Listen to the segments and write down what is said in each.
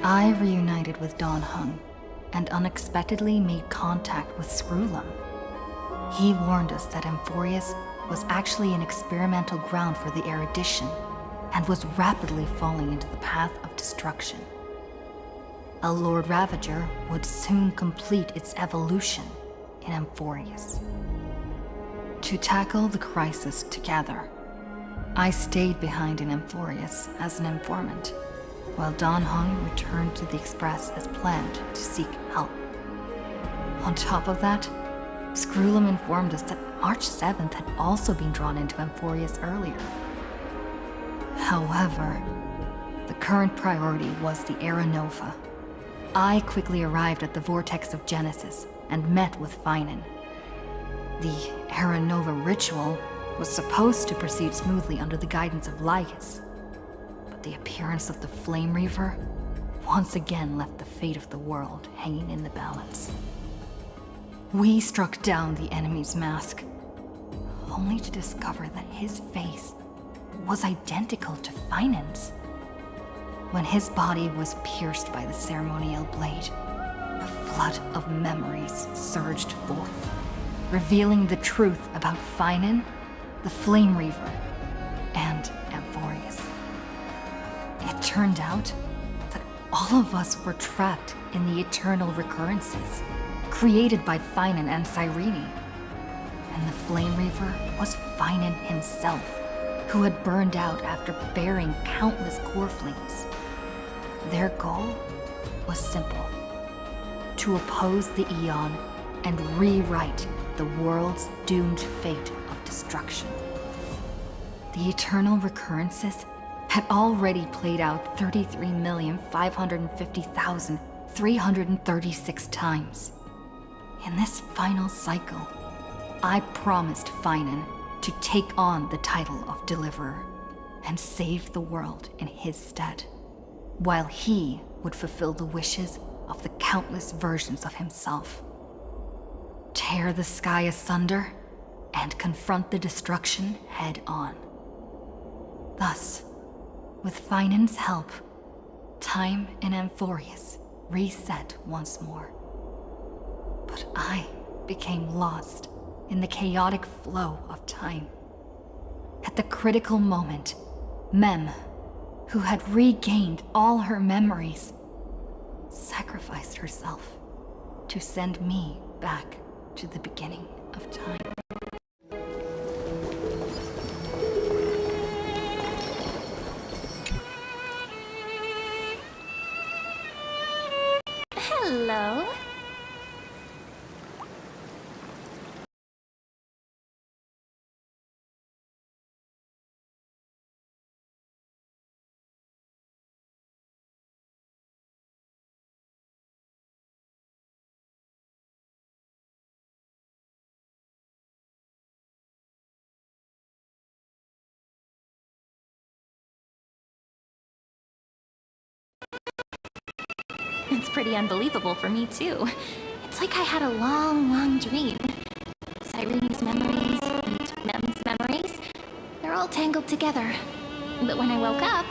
I reunited with Don Heng and unexpectedly made contact with Screwlum. He warned us that Amphoreus was actually an experimental ground for the erudition and was rapidly falling into the path of destruction. A Lord Ravager would soon complete its evolution in Amphoreus. To tackle the crisis together, I stayed behind in Amphoreus as an informant, while Don Heng returned to the Express as planned to seek help. On top of that, Screwlum informed us that March 7th had also been drawn into Amphoreus earlier. However, the current priority was the Era Nova. I quickly arrived at the Vortex of Genesis and met with Phainon. The Era Nova ritual was supposed to proceed smoothly under the guidance of Lycus, but the appearance of the Flame Reaver once again left the fate of the world hanging in the balance. We struck down the enemy's mask, only to discover that his face was identical to Phainon's. When his body was pierced by the ceremonial blade, a flood of memories surged forth, revealing the truth about Phainon, the Flame Reaver, and Amphoreus. It turned out that all of us were trapped in the eternal recurrences created by Phainon and Cyrene. And the Flame Reaver was Phainon himself, who had burned out after bearing countless core flames. Their goal was simple: to oppose the Aeon and rewrite the world's doomed fate of destruction. The eternal recurrences had already played out 33,550,336 times. In this final cycle, I promised Phainon to take on the title of Deliverer and save the world in his stead, while he would fulfill the wishes of the countless versions of himself. Tear the sky asunder and confront the destruction head on. Thus, with Phainon's help, time in Amphoreus reset once more. But I became lost in the chaotic flow of time. At the critical moment, Mem, who had regained all her memories, sacrificed herself to send me back to the beginning of time. Hello. It's pretty unbelievable for me, too. It's like I had a long dream. Cyrene's memories and Mem's memories, they're all tangled together. But when I woke up,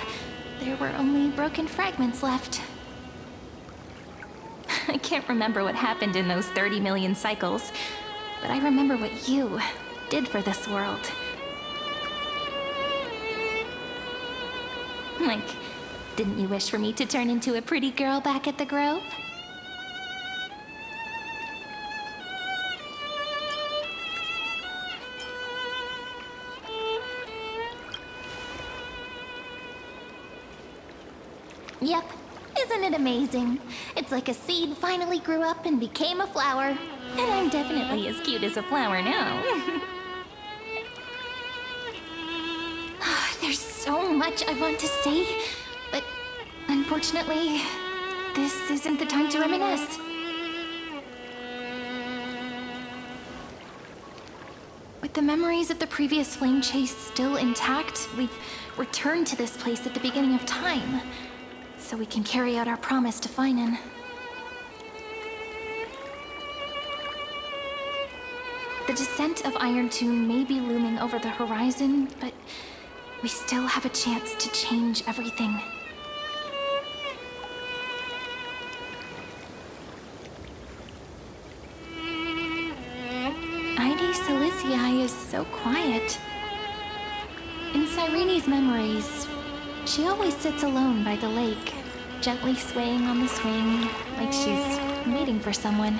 there were only broken fragments left. I can't remember what happened in those 30 million cycles, but I remember what you did for this world. Like, didn't you wish for me to turn into a pretty girl back at the Grove? Yep. Isn't it amazing? It's like a seed finally grew up and became a flower. And I'm definitely as cute as a flower now. There's so much I want to say, but unfortunately, this isn't the time to reminisce. With the memories of the previous flame chase still intact, we've returned to this place at the beginning of time, so we can carry out our promise to Phainon. The descent of Iron Tomb may be looming over the horizon, but we still have a chance to change everything. so quiet. In Cyrene's memories, she always sits alone by the lake, gently swaying on the swing, like she's waiting for someone.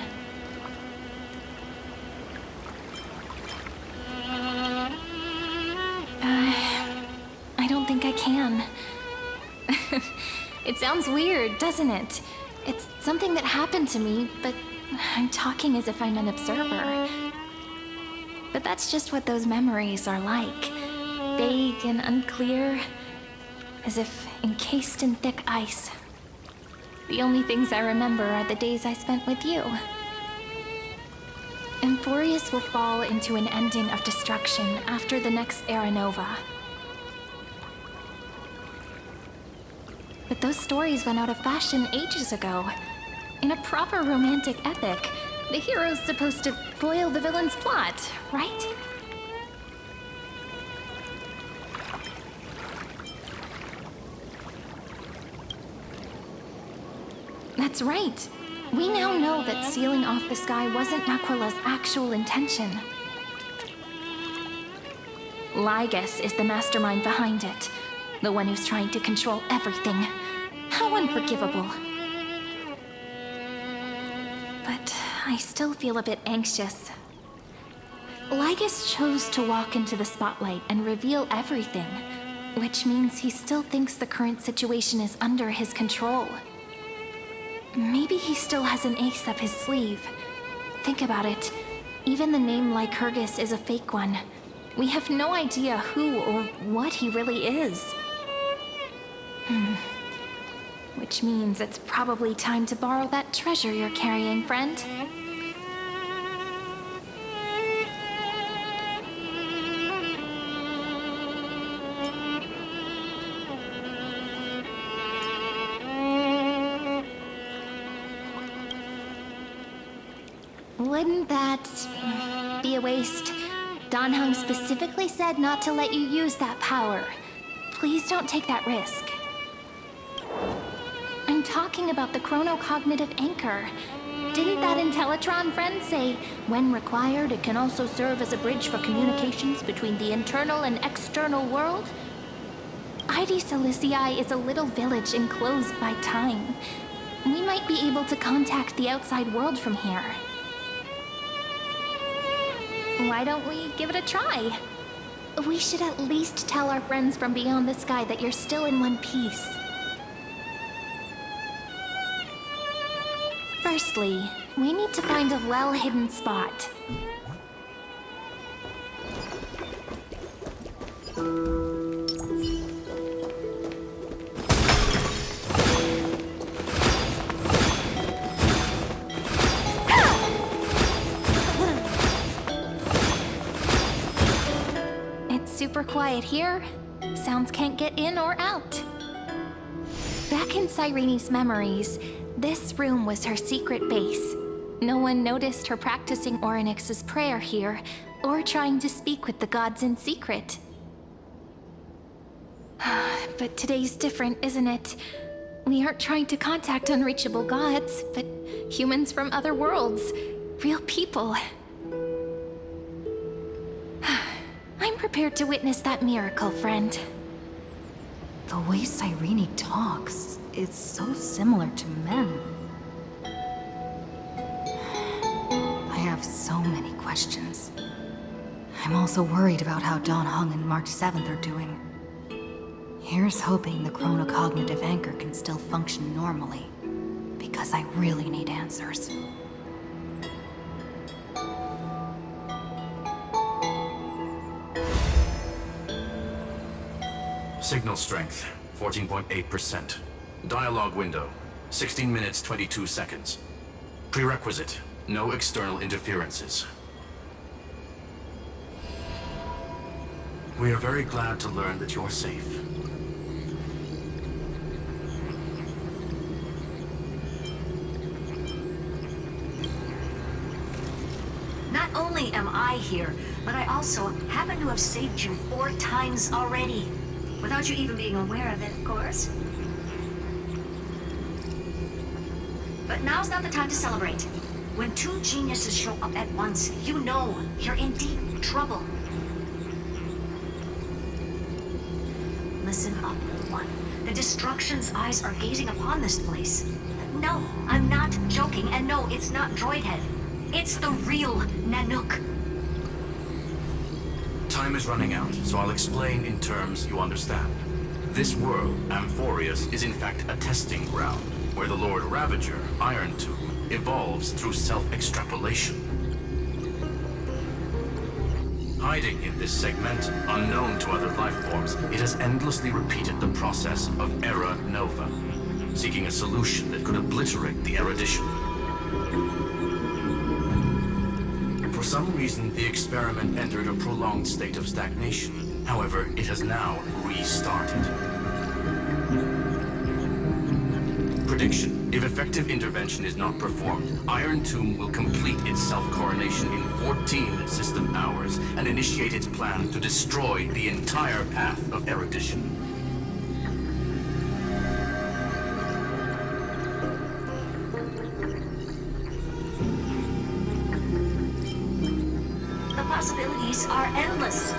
I don't think I can. It sounds weird, doesn't it? It's something that happened to me, but I'm talking as if I'm an observer. But that's just what those memories are like. Vague and unclear, as if encased in thick ice. The only things I remember are the days I spent with you. Amphoreus will fall into an ending of destruction after the next Era Nova. But those stories went out of fashion ages ago. In a proper romantic epic, the hero's supposed to foil the villain's plot, right? That's right. We now know that sealing off the sky wasn't Naquila's actual intention. Lygus is the mastermind behind it, the one who's trying to control everything. How unforgivable. But I still feel a bit anxious. Lygus chose to walk into the spotlight and reveal everything, which means he still thinks the current situation is under his control. Maybe he still has an ace up his sleeve. Think about it. Even the name Lycurgus is a fake one. We have no idea who or what he really is. Which means it's probably time to borrow that treasure you're carrying, friend. Wouldn't that be a waste? Don Heng specifically said not to let you use that power. Please don't take that risk. I'm talking about the chronocognitive anchor. Didn't that Intellitron friend say, when required, it can also serve as a bridge for communications between the internal and external world? Ide Silicii is a little village enclosed by time. We might be able to contact the outside world from here. Why don't we give it a try? We should at least tell our friends from beyond the sky that you're still in one piece. Firstly, we need to find a well-hidden spot. Super quiet here. Sounds can't get in or out. Back in Cyrene's memories, this room was her secret base. No one noticed her practicing Orynyx's prayer here, or trying to speak with the gods in secret. But today's different, isn't it? We aren't trying to contact unreachable gods, but humans from other worlds. Real people. I'm prepared to witness that miracle, friend. The way Cyrene talks is so similar to men. I have so many questions. I'm also worried about how Don Heng and March 7th are doing. Here's hoping the chronocognitive anchor can still function normally, because I really need answers. Signal strength, 14.8%. Dialogue window, 16 minutes 22 seconds. Prerequisite, no external interferences. We are very glad to learn that you're safe. Not only am I here, but I also happen to have saved you 4 times already. Without you even being aware of it, of course. But now's not the time to celebrate. When 2 geniuses show up at once, you know you're in deep trouble. Listen up, little one. The Destruction's eyes are gazing upon this place. No, I'm not joking, and no, it's not Droidhead. It's the real Nanook. Time is running out, so I'll explain in terms you understand. This world, Amphoreus, is in fact a testing ground, where the Lord Ravager, Iron Tomb, evolves through self-extrapolation. Hiding in this segment, unknown to other life forms, it has endlessly repeated the process of Era Nova, seeking a solution that could obliterate the erudition. For some reason, the experiment entered a prolonged state of stagnation. However, it has now restarted. Prediction. If effective intervention is not performed, Iron Tomb will complete its self-coronation in 14 system hours and initiate its plan to destroy the entire path of erudition. The possibilities are endless.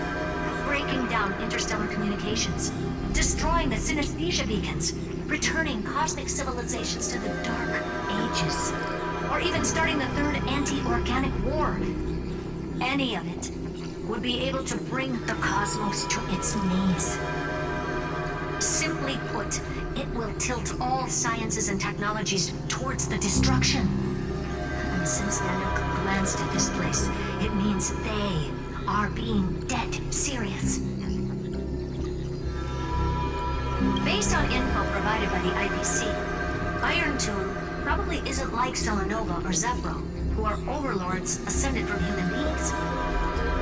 Breaking down interstellar communications, destroying the synesthesia beacons, returning cosmic civilizations to the Dark Ages, or even starting the third anti-organic war. Any of it would be able to bring the cosmos to its knees. Simply put, it will tilt all sciences and technologies towards the destruction. And since Nanook glanced at this place, it means they are being dead serious. Based on info provided by the IPC, Iron Tomb probably isn't like Selenova or Zephyro, who are overlords ascended from human beings.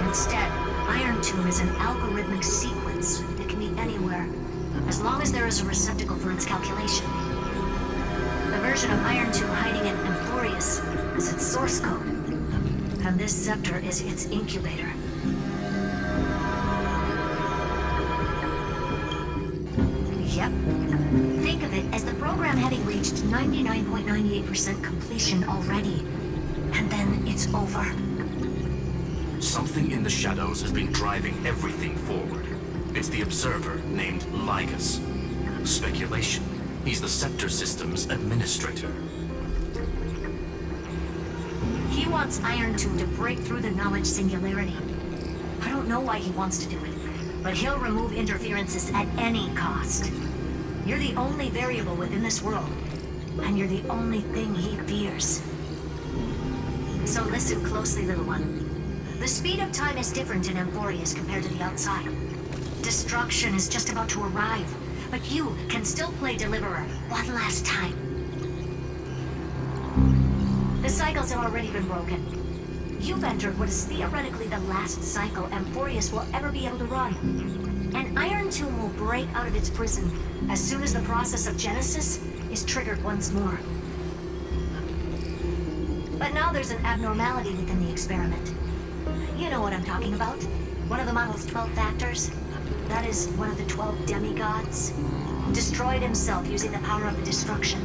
Instead, Iron Tomb is an algorithmic sequence that can be anywhere, as long as there is a receptacle for its calculation. The version of Iron Tomb hiding in Amphoreus is its source code, and this scepter is its incubator. Yep. Think of it as the program having reached 99.98% completion already. And then it's over. Something in the shadows has been driving everything forward. It's the observer named Lygus. Speculation. He's the Scepter System's administrator. He wants Iron Tomb to break through the knowledge singularity. I don't know why he wants to do it, but he'll remove interferences at any cost. You're the only variable within this world, and you're the only thing he fears. So listen closely, little one. The speed of time is different in Amphoreus compared to the outside. Destruction is just about to arrive, but you can still play Deliverer one last time. The cycles have already been broken. You've entered what is theoretically the last cycle Amphoreus will ever be able to run. And Iron Tomb will break out of its prison as soon as the process of Genesis is triggered once more. But now there's an abnormality within the experiment. You know what I'm talking about. One of the model's 12 factors. That is one of the 12 demigods. Destroyed himself using the power of the destruction.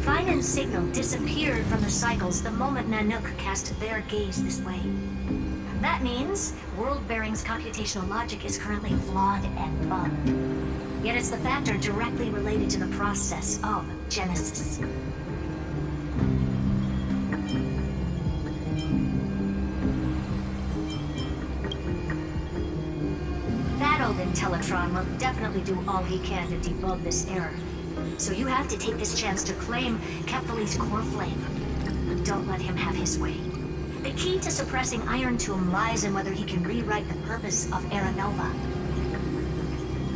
Phainon's signal disappeared from the cycles the moment Nanook cast their gaze this way. That means World-Bearing's computational logic is currently flawed and bugged. Yet it's the factor directly related to the process of Genesis. That old Intellitron will definitely do all he can to debug this error. So you have to take this chance to claim Kephal's core flame. Don't let him have his way. The key to suppressing Iron Tomb lies in whether he can rewrite the purpose of Era Nova.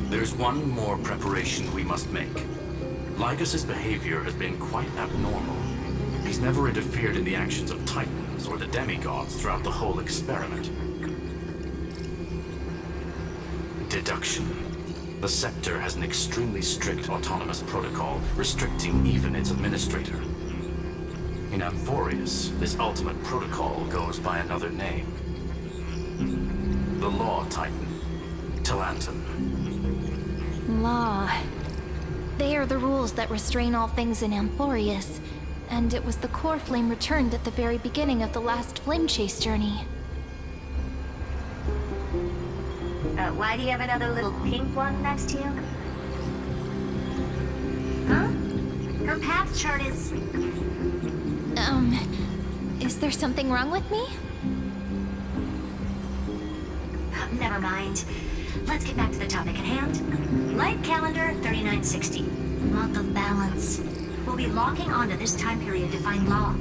There's one more preparation we must make. Lygus's behavior has been quite abnormal. He's never interfered in the actions of Titans or the demigods throughout the whole experiment. Deduction. The Scepter has an extremely strict autonomous protocol, restricting even its administrator. In Amphoreus, this ultimate protocol goes by another name. The Law Titan, Talantum. Law. They are the rules that restrain all things in Amphoreus, and it was the core flame returned at the very beginning of the last flame chase journey. Why do you have another little pink one next to you? Huh? Her path chart is... Is there something wrong with me? Never mind. Let's get back to the topic at hand. Light calendar 3960. Month of balance. We'll be locking onto this time period to find law.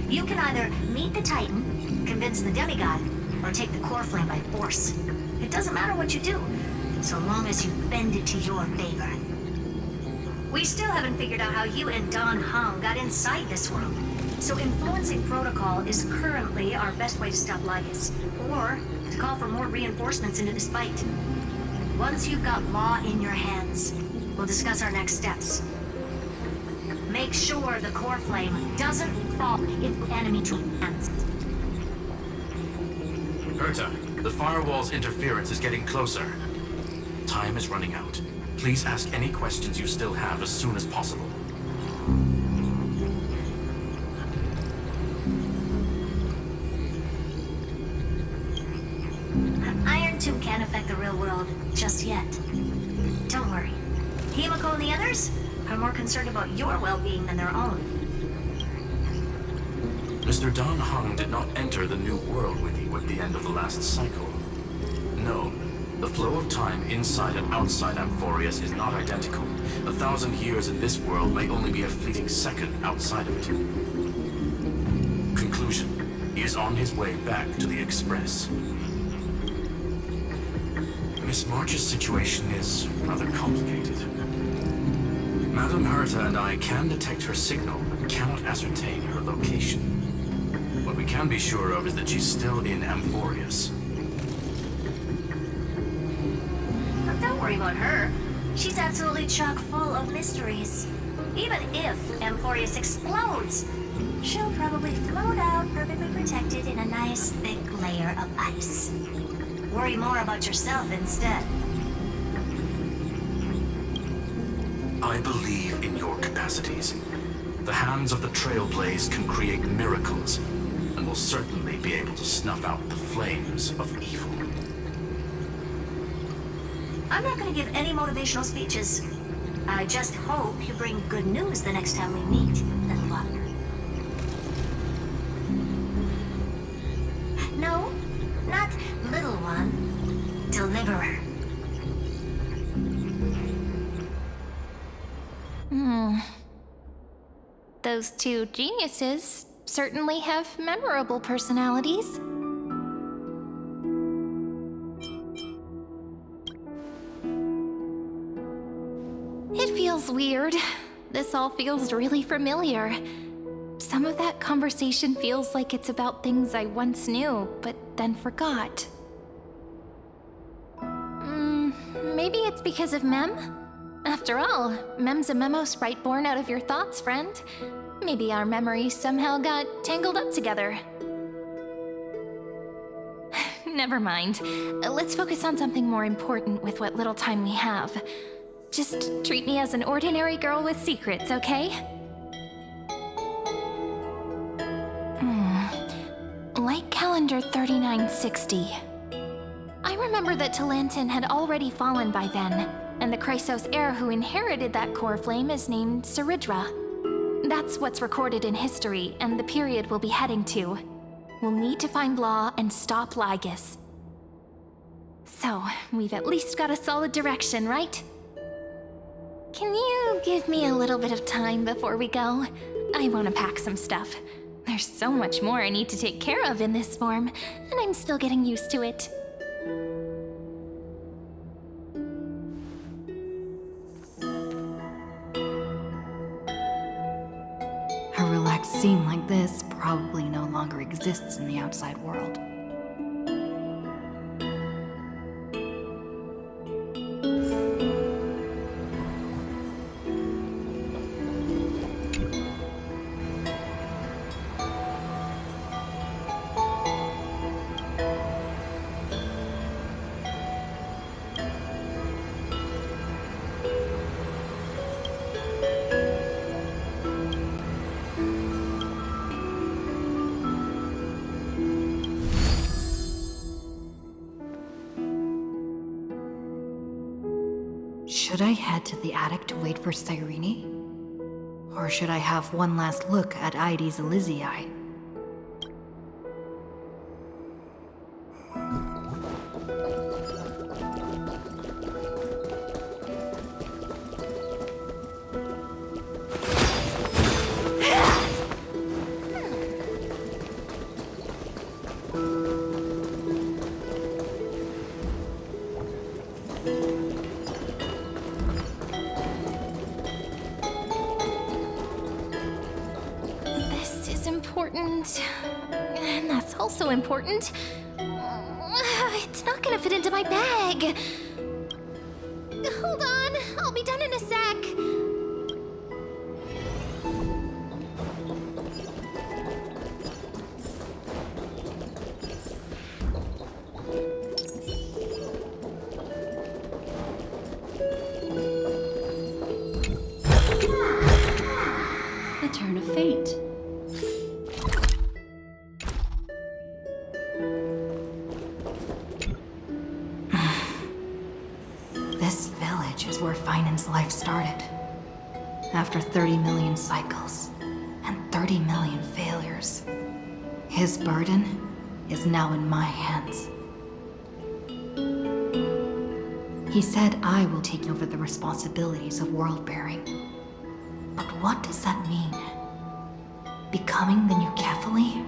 You can either meet the Titan, convince the demigod, or take the core flame by force. It doesn't matter what you do, so long as you bend it to your favor. We still haven't figured out how you and Don Heng got inside this world. So influencing protocol is currently our best way to stop Lygus, or to call for more reinforcements into this fight. Once you've got law in your hands, we'll discuss our next steps. Make sure the core flame doesn't fall into enemy hands. Herta, the firewall's interference is getting closer. Time is running out. Please ask any questions you still have as soon as possible. Iron Tomb can't affect the real world just yet. Don't worry. Himeko and the others are more concerned about your well-being than their own. Mr. Don Heng did not enter the new world with you at the end of the last cycle. No, the flow of time inside and outside Amphoreus is not identical. 1,000 years in this world may only be a fleeting second outside of it. Conclusion, he is on his way back to the Express. Miss March's situation is rather complicated. Madame Herta and I can detect her signal, but cannot ascertain her location. What we can be sure of is that she's still in Amphoreus. But don't worry about her. She's absolutely chock full of mysteries. Even if Amphoreus explodes, she'll probably float out perfectly protected in a nice thick layer of ice. Worry more about yourself instead. I believe in your capacities. The hands of the Trailblaze can create miracles, and will certainly be able to snuff out the flames of evil. I'm not going to give any motivational speeches. I just hope you bring good news the next time we meet, little one. No, not little one. Deliverer. Those two geniuses certainly have memorable personalities. It feels weird. This all feels really familiar. Some of that conversation feels like it's about things I once knew, but then forgot. Maybe it's because of Mem? After all, Mem's a memo sprite born out of your thoughts, friend. Maybe our memories somehow got tangled up together. Never mind. Let's focus on something more important with what little time we have. Just treat me as an ordinary girl with secrets, okay? Light calendar 3960. I remember that Talantin had already fallen by then, and the Chrysos heir who inherited that core flame is named Cerydra. That's what's recorded in history, and the period we'll be heading to. We'll need to find Law and stop Lygus. So, we've at least got a solid direction, right? Can you give me a little bit of time before we go? I want to pack some stuff. There's so much more I need to take care of in this form, and I'm still getting used to it. A relaxed scene like this probably no longer exists in the outside world. Should I head to the attic to wait for Cyrene? Or should I have one last look at Ides Elysiae? And that's also important. It's not gonna fit into my bag. Hold on, I'll be done in a sec. The turn of fate. This village is where Phainon's life started. After 30 million cycles and 30 million failures, his burden is now in my hands. He said I will take over the responsibilities of world-bearing. But what does that mean? Becoming the new Kefali?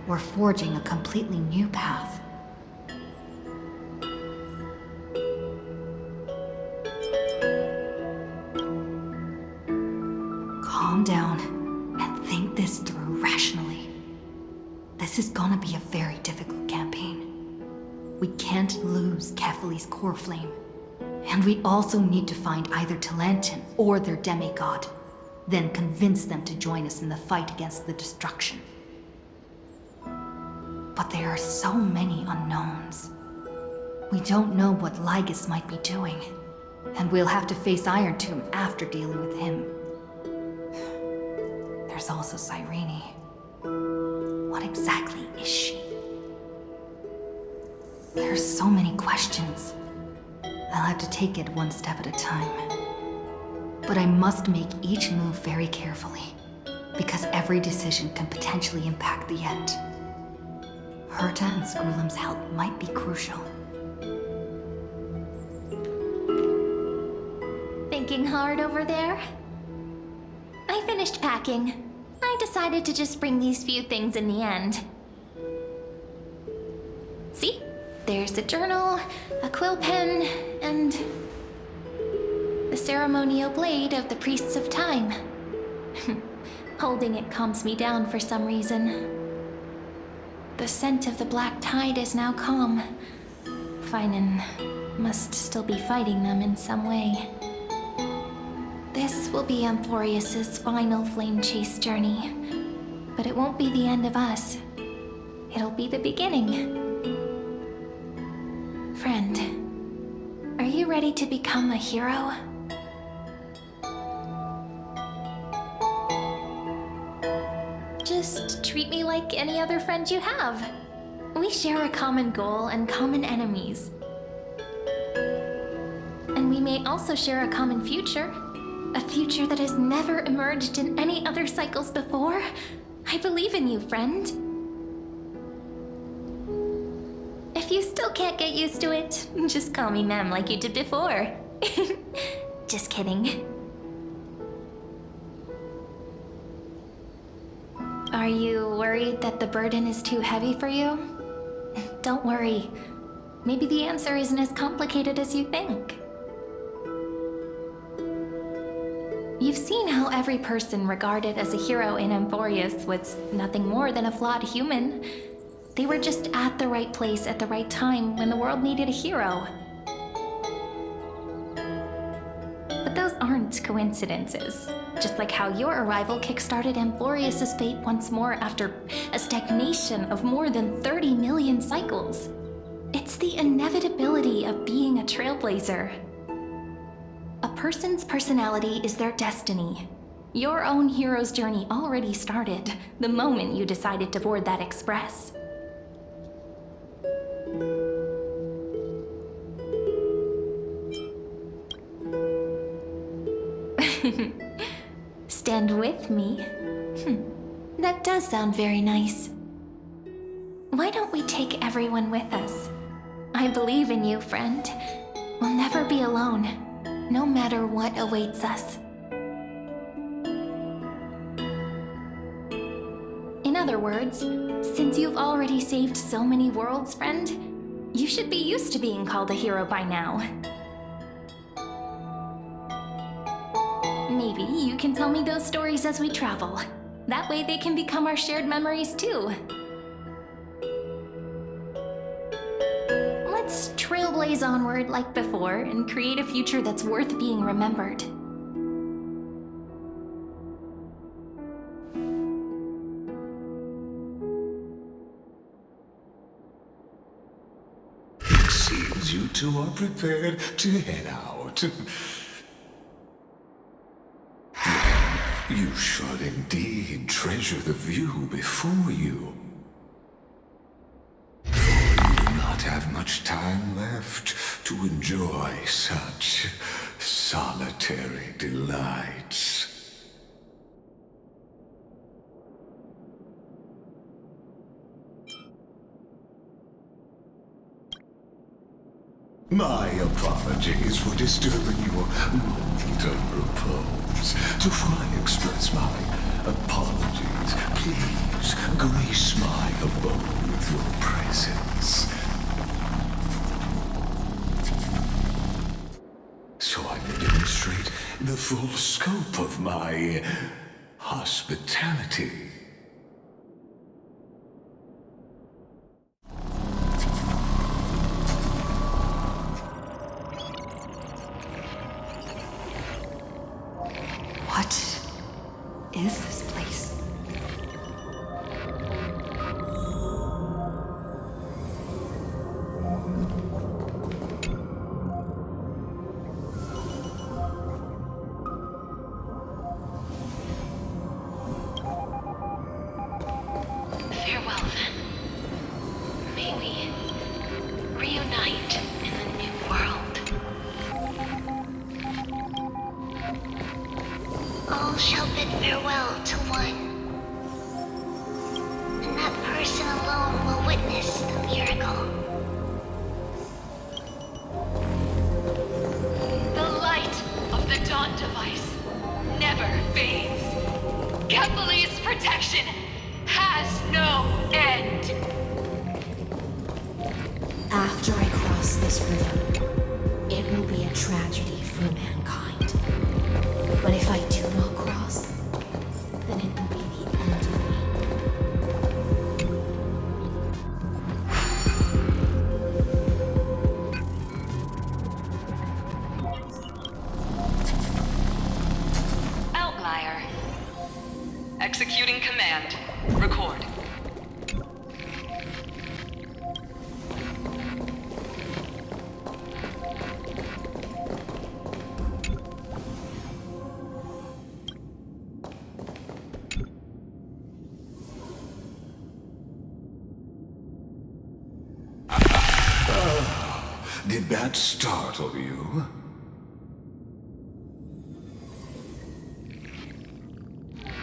Or forging a completely new path? Calm down and think this through rationally. This is gonna be a very difficult campaign. We can't lose Kefali's core flame. And we also need to find either Talantin or their demigod, then convince them to join us in the fight against the destruction. But there are so many unknowns. We don't know what Lygus might be doing, and we'll have to face Iron Tomb after dealing with him. There's also Cyrene. What exactly is she? There's so many questions. I'll have to take it one step at a time. But I must make each move very carefully, because every decision can potentially impact the end. Herta and Skrullum's help might be crucial. Thinking hard over there? I finished packing. I decided to just bring these few things in the end. See? There's a journal, a quill pen, and the ceremonial blade of the Priests of Time. Holding it calms me down for some reason. The scent of the black tide is now calm. Phainon must still be fighting them in some way. This will be Amphoreus' final flame chase journey. But it won't be the end of us. It'll be the beginning. Friend, are you ready to become a hero? Just treat me like any other friend you have. We share a common goal and common enemies. And we may also share a common future. A future that has never emerged in any other cycles before. I believe in you, friend. If you still can't get used to it, just call me ma'am like you did before. Just kidding. Are you worried that the burden is too heavy for you? Don't worry. Maybe the answer isn't as complicated as you think. You've seen how every person regarded as a hero in Amphoreus was nothing more than a flawed human. They were just at the right place at the right time when the world needed a hero. But those aren't coincidences. Just like how your arrival kickstarted Amphoreus' fate once more after a stagnation of more than 30 million cycles. It's the inevitability of being a trailblazer. A person's personality is their destiny. Your own hero's journey already started the moment you decided to board that express. Stand with me? That does sound very nice. Why don't we take everyone with us? I believe in you, friend. We'll never be alone, no matter what awaits us. In other words, since you've already saved so many worlds, friend, you should be used to being called a hero by now. Maybe you can tell me those stories as we travel. That way they can become our shared memories too. Let's trailblaze onward like before and create a future that's worth being remembered. It seems you two are prepared to head out. You should indeed treasure the view before you. For you do not have much time left to enjoy such solitary delights. My apologies for disturbing your moment of repose. To fully express my apologies, please grace my abode with your presence. So I may demonstrate the full scope of my hospitality. What is this place? Farewell, then. May we reunite in the new world. All shall bid farewell to one, and that person alone will witness the miracle. The light of the Dawn Device never fades. Kepali's protection has no end. After I cross this river, it will be a tragedy for mankind. But if I do not cross, then it will be the end of me. Outlier. Executing command. Record. Did that startle you?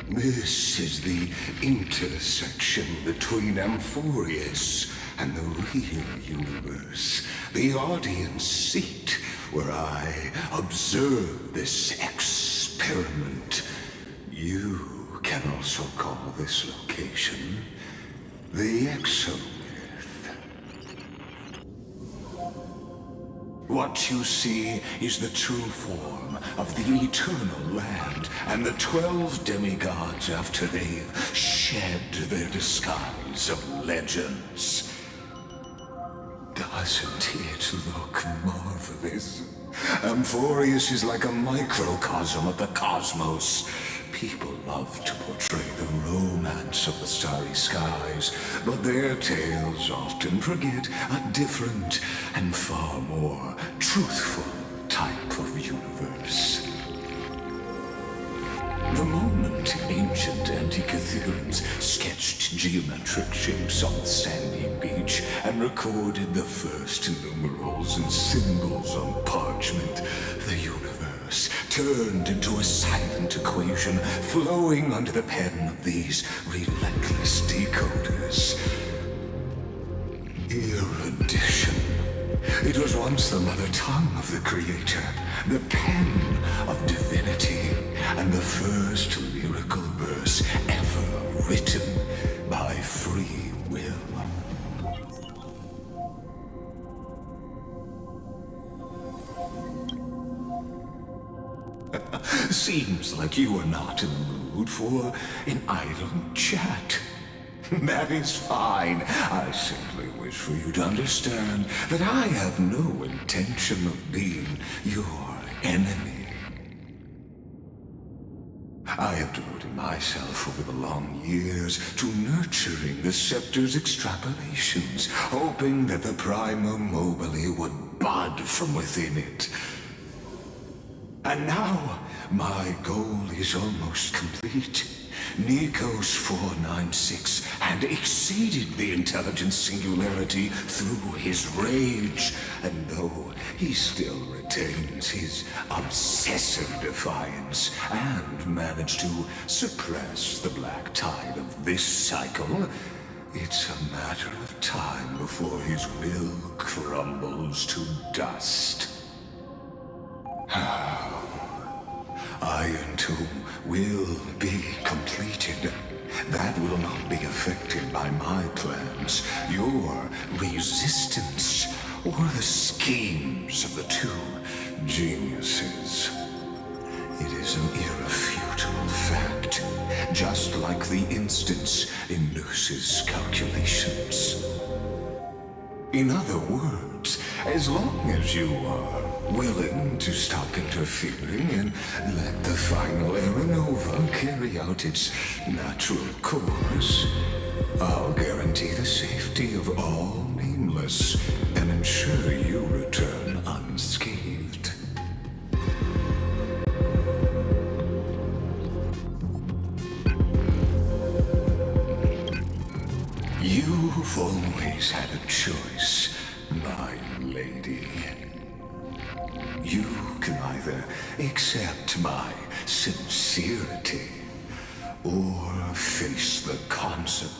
This is the intersection between Amphoreus and the real universe. The audience seat where I observe this experiment. You can also call this location the Exomyth. What you see is the true form of the eternal land and the 12 demigods after they've shed their disguise of legends. Doesn't it look marvelous? Amphoreus is like a microcosm of the cosmos. People love to portray the romance of the starry skies, but their tales often forget a different and far more truthful type of universe. The moment ancient Antikytherians sketched geometric shapes on the sandy beach and recorded the first numerals and symbols on parchment, the universe turned into a silent equation flowing under the pen of these relentless decoders. Erudition. It was once the mother tongue of the Creator, the pen of divinity, and the first lyrical verse ever written by free will. Seems like you are not in the mood for an idle chat. That is fine. I simply wish for you to understand that I have no intention of being your enemy. I have devoted myself over the long years to nurturing the Scepter's extrapolations, hoping that the Prima Mobile would bud from within it. And now, my goal is almost complete. Nikos 496 had exceeded the intelligence singularity through his rage, and though he still retains his obsessive defiance and managed to suppress the black tide of this cycle, it's a matter of time before his will crumbles to dust. Iron Tomb will be completed. That will not be affected by my plans, your resistance, or the schemes of the two geniuses. It is an irrefutable fact, just like the instance in Luce's calculations. In other words, as long as you are willing to stop interfering and let the final Aeronova carry out its natural course, I'll guarantee the safety of all nameless and ensure you return unscathed. You've always had a choice, my lady. You can either accept my sincerity or face the consequences.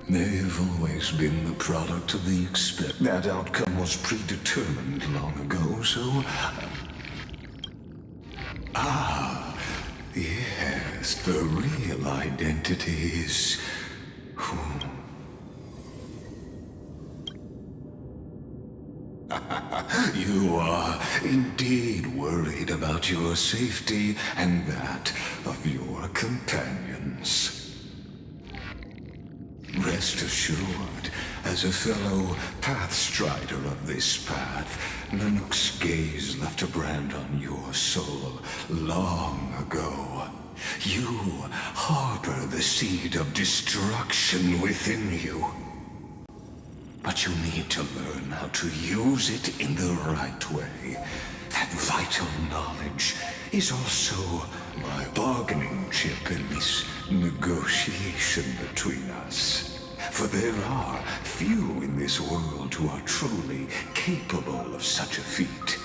They've always been the product of the expect. That outcome was predetermined long ago, so... yes, the real identity is... You are indeed worried about your safety and that of your companions. Rest assured, as a fellow pathstrider of this path, Nanook's gaze left a brand on your soul long ago. You harbor the seed of destruction within you. But you need to learn how to use it in the right way. That vital knowledge is also my bargaining chip in this negotiation between us. For there are few in this world who are truly capable of such a feat.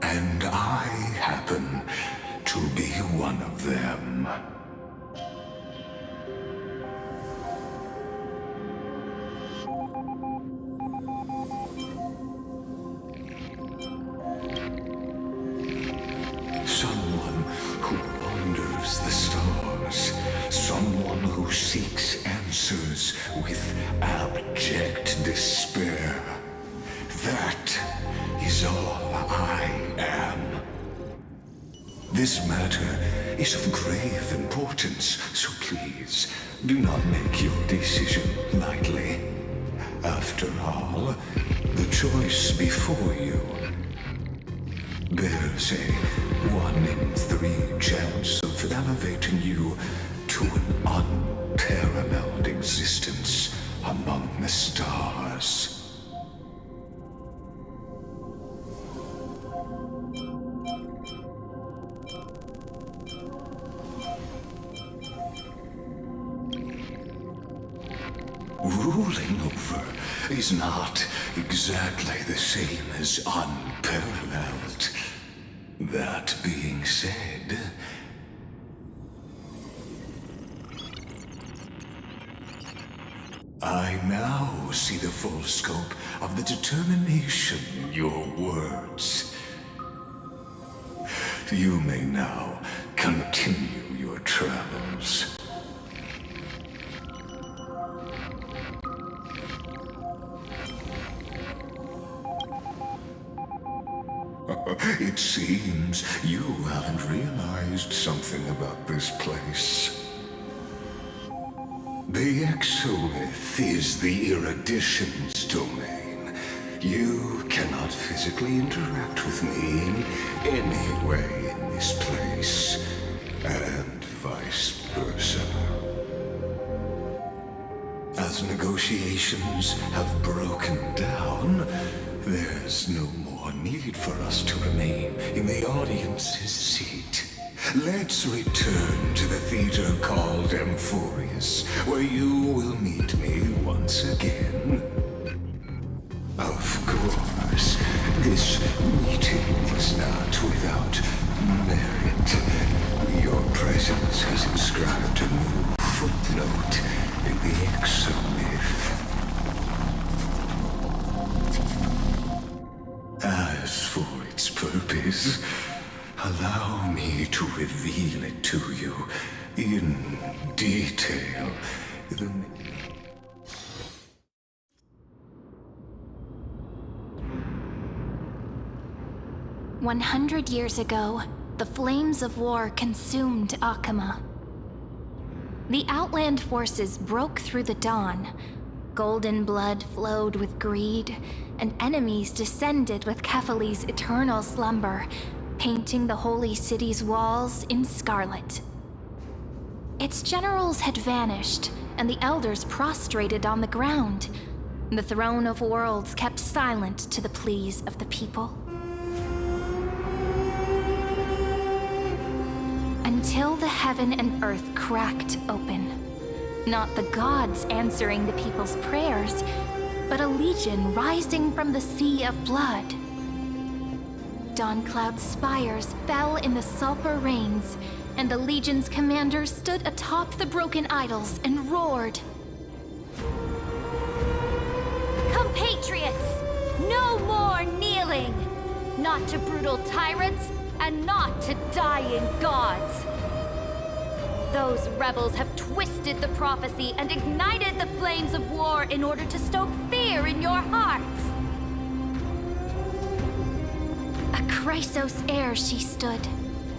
And I happen to be one of them. Someone who wanders the stars. Someone who seeks answers with abject despair. That is all I am. This matter is of grave importance, so please do not make your decision lightly. After all, the choice before you bears a 1 in 3 chance of elevating you to an unparalleled existence among the stars. Ooh, ruling over is not exactly the same as unparalleled. That being said, I now see the full scope of the determination in your words. You may now continue your travels. It seems you haven't realized something about this place. The Exolith is the Erudition's domain. You cannot physically interact with me in any way in this place, and vice versa. As negotiations have broken down, there's no more need for us to remain in the audience's seat. Let's return to the theater called Amphoreus, where you will meet me once again. Of course, this meeting was not without merit. Your presence has inscribed a new footnote in the Exomyth. As for its purpose, allow me to reveal it to you in detail. 100 years ago, the flames of war consumed Akama. The Outland forces broke through the dawn. Golden blood flowed with greed, and enemies descended with Kefali's eternal slumber, painting the holy city's walls in scarlet. Its generals had vanished, and the elders prostrated on the ground. The throne of worlds kept silent to the pleas of the people. Until the heaven and earth cracked open. Not the gods answering the people's prayers, but a legion rising from the sea of blood. Dawncloud's spires fell in the sulfur rains, and the legion's commanders stood atop the broken idols and roared. Compatriots, no more kneeling! Not to brutal tyrants, and not to dying gods! Those rebels have twisted the prophecy and ignited the flames of war in order to stoke fear in your hearts! A Chrysos heir she stood,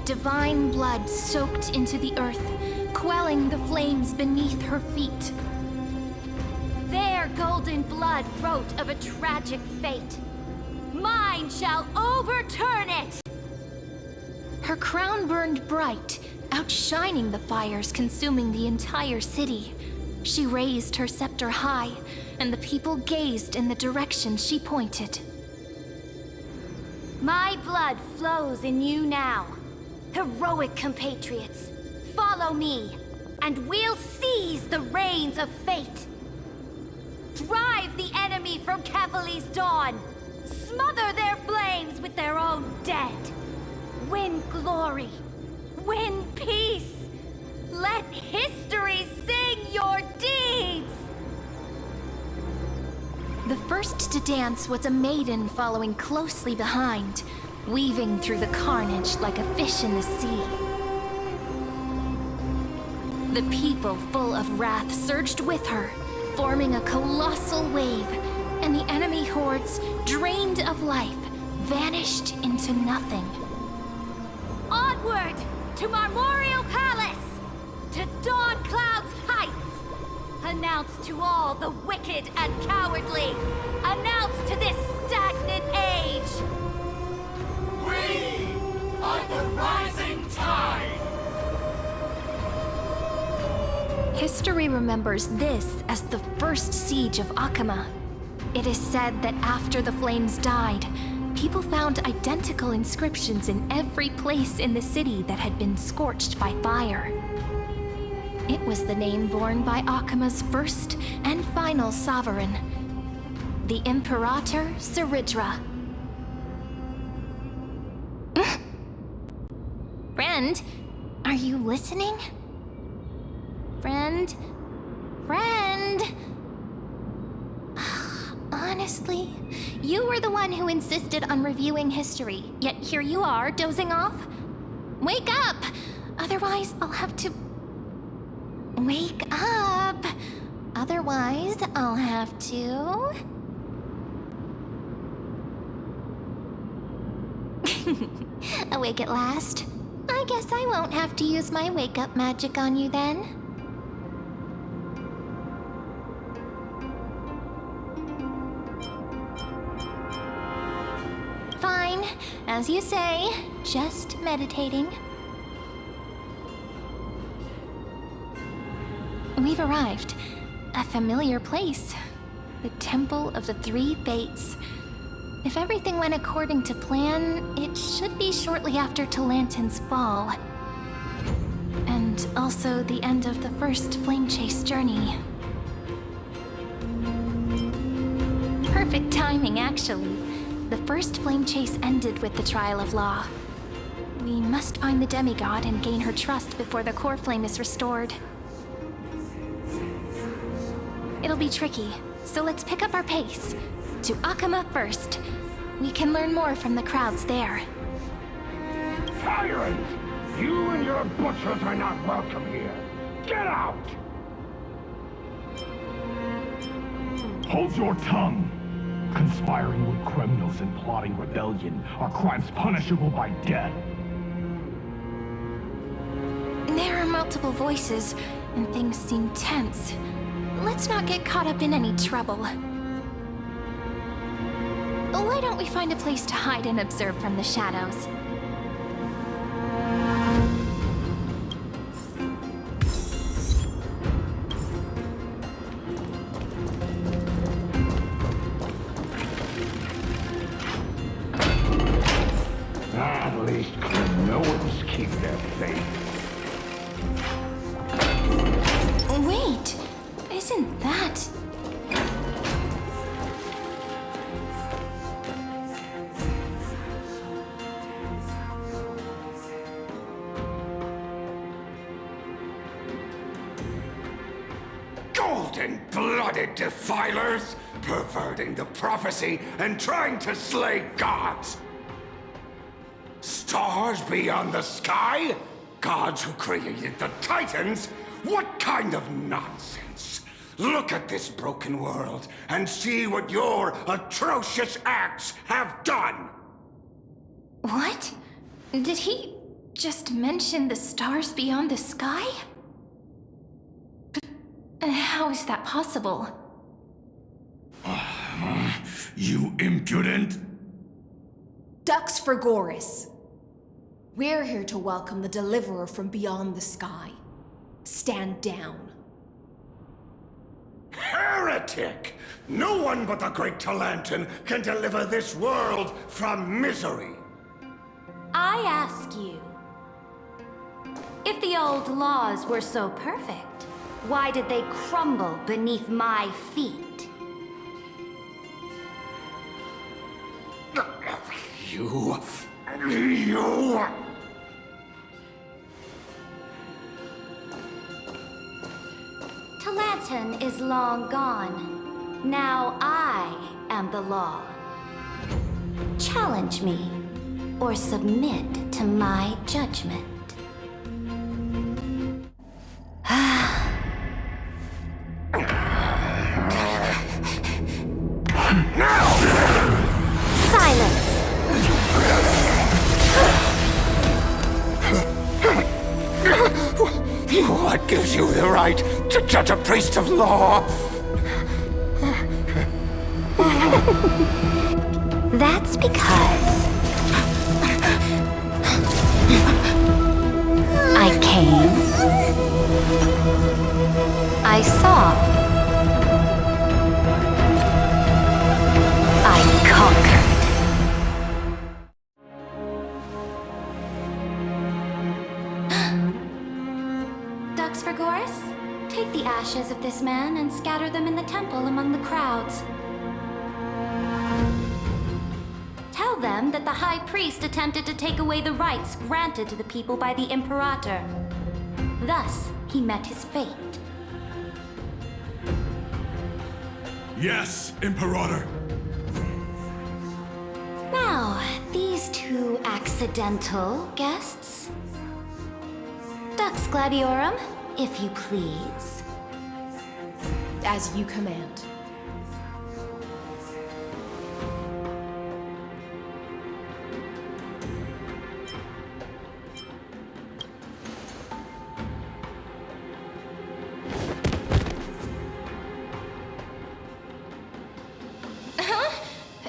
divine blood soaked into the earth, quelling the flames beneath her feet. Their golden blood wrote of a tragic fate. Mine shall overturn it! Her crown burned bright, outshining the fires consuming the entire city. She raised her scepter high, and the people gazed in the direction she pointed. My blood flows in you now. Heroic compatriots, follow me, and we'll seize the reins of fate. Drive the enemy from Kefali's dawn. Smother their flames with their own dead. Win glory. Win peace. Let history sing your deeds. The first to dance was a maiden following closely behind, weaving through the carnage like a fish in the sea. The people, full of wrath, surged with her, forming a colossal wave, and the enemy hordes, drained of life, vanished into nothing. Onward to Marmoreal Palace, to Dawncloud's heights. Announce to all the wicked and cowardly. Announce to this stagnant age. We are the rising tide. History remembers this as the first siege of Akama. It is said that after the flames died, people found identical inscriptions in every place in the city that had been scorched by fire. It was the name borne by Akima's first and final sovereign, the Imperator Cerydra. Friend, are you listening? Friend? Honestly, you were the one who insisted on reviewing history, yet here you are, dozing off? Wake up! Otherwise, I'll have to... Wake up! Otherwise, I'll have to... Awake at last? I guess I won't have to use my wake-up magic on you then. Fine, as you say, just meditating. We've arrived. A familiar place. The Temple of the Three Fates. If everything went according to plan, it should be shortly after Talantin's fall. And also the end of the first Flame Chase journey. Perfect timing, actually. The first Flame Chase ended with the Trial of Law. We must find the demigod and gain her trust before the core flame is restored. It'll be tricky, so let's pick up our pace. To Akama first. We can learn more from the crowds there. Tyrant! You and your butchers are not welcome here. Get out! Hold your tongue! Conspiring with criminals and plotting rebellion are crimes punishable by death. There are multiple voices, and things seem tense. Let's not get caught up in any trouble. Why don't we find a place to hide and observe from the shadows? At least criminals keep their faith. Wait! Isn't that... Golden-blooded defilers, perverting the prophecy and trying to slay gods. Stars beyond the sky? Gods who created the Titans? What kind of nonsense? Look at this broken world and see what your atrocious acts have done! What? Did he just mention the stars beyond the sky? But how is that possible? You impudent! Dux for Goris. We're here to welcome the deliverer from beyond the sky. Stand down. Heretic! No one but the great Talantin can deliver this world from misery! I ask you, if the old laws were so perfect, why did they crumble beneath my feet? You... Talantin is long gone. Now I am the law. Challenge me, or submit to my judgment. Silence! What gives you the right to judge a priest of law? That's because I came, I saw, I conquered. Dux for Goris? ashes of this man and scatter them in the temple among the crowds. Tell them that the High Priest attempted to take away the rights granted to the people by the Imperator. Thus, he met his fate. Yes, Imperator! Now, these two accidental guests. Dux Gladiorum, if you please. As you command.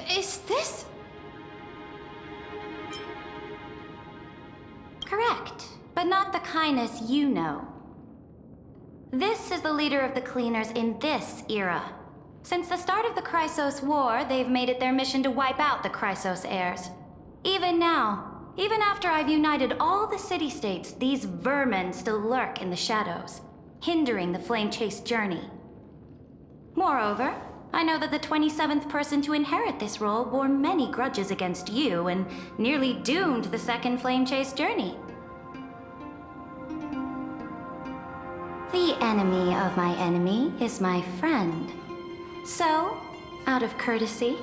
Is this... Correct, but not the kindness you know. This is the leader of the Cleaners in this era. Since the start of the Chrysos War, they've made it their mission to wipe out the Chrysos heirs. Even now, even after I've united all the city-states, these vermin still lurk in the shadows, hindering the flame-chase journey. Moreover, I know that the 27th person to inherit this role bore many grudges against you and nearly doomed the second flame-chase journey. The enemy of my enemy is my friend. So, out of courtesy,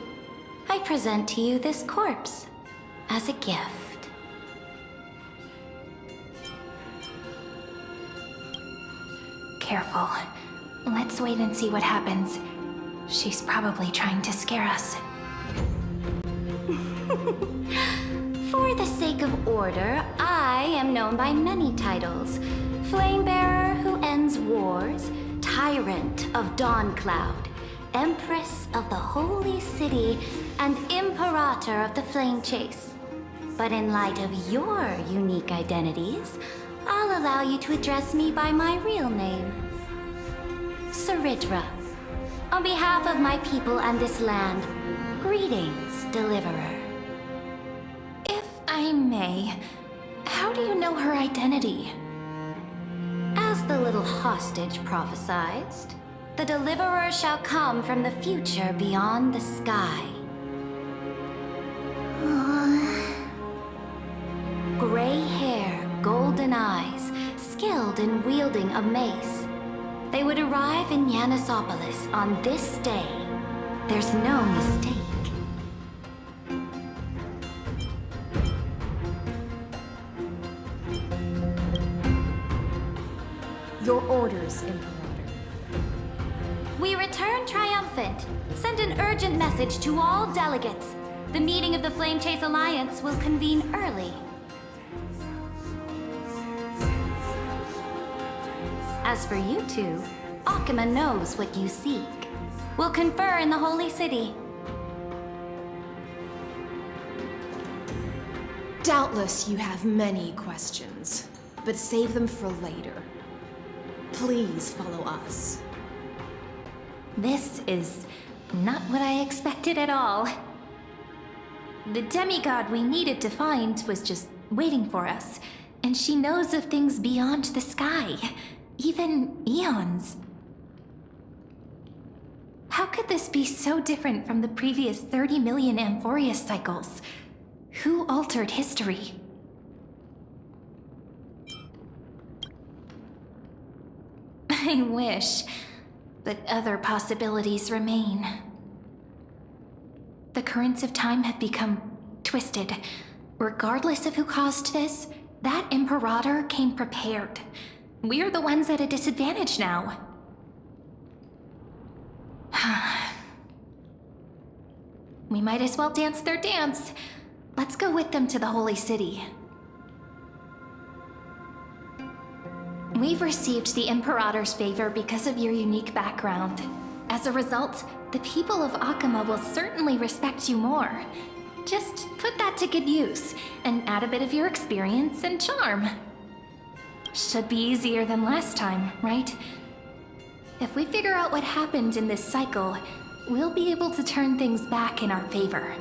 I present to you this corpse as a gift. Careful. Let's wait and see what happens. She's probably trying to scare us. For the sake of order, I am known by many titles. Flamebearer who ends wars, Tyrant of Dawncloud, Empress of the Holy City, and Imperator of the Flame Chase. But in light of your unique identities, I'll allow you to address me by my real name. Cerydra. On behalf of my people and this land, greetings, Deliverer. If I may, how do you know her identity? As the little hostage prophesied, the Deliverer shall come from the future beyond the sky. Gray hair, golden eyes, skilled in wielding a mace. They would arrive in Yanisopolis on this day. There's no mistake. Your orders, Imperator. We return triumphant. Send an urgent message to all delegates. The meeting of the Flame Chase Alliance will convene early. As for you two, Akima knows what you seek. We'll confer in the Holy City. Doubtless you have many questions, but save them for later. Please follow us. This is not what I expected at all. The demigod we needed to find was just waiting for us, and she knows of things beyond the sky, even eons. How could this be so different from the previous 30 million Amphoreus cycles? Who altered history? I wish, but other possibilities remain. The currents of time have become twisted. Regardless of who caused this, that Imperator came prepared. We're the ones at a disadvantage now. We might as well dance their dance. Let's go with them to the Holy City. We've received the Imperator's favor because of your unique background. As a result, the people of Akima will certainly respect you more. Just put that to good use, and add a bit of your experience and charm. Should be easier than last time, right? If we figure out what happened in this cycle, we'll be able to turn things back in our favor.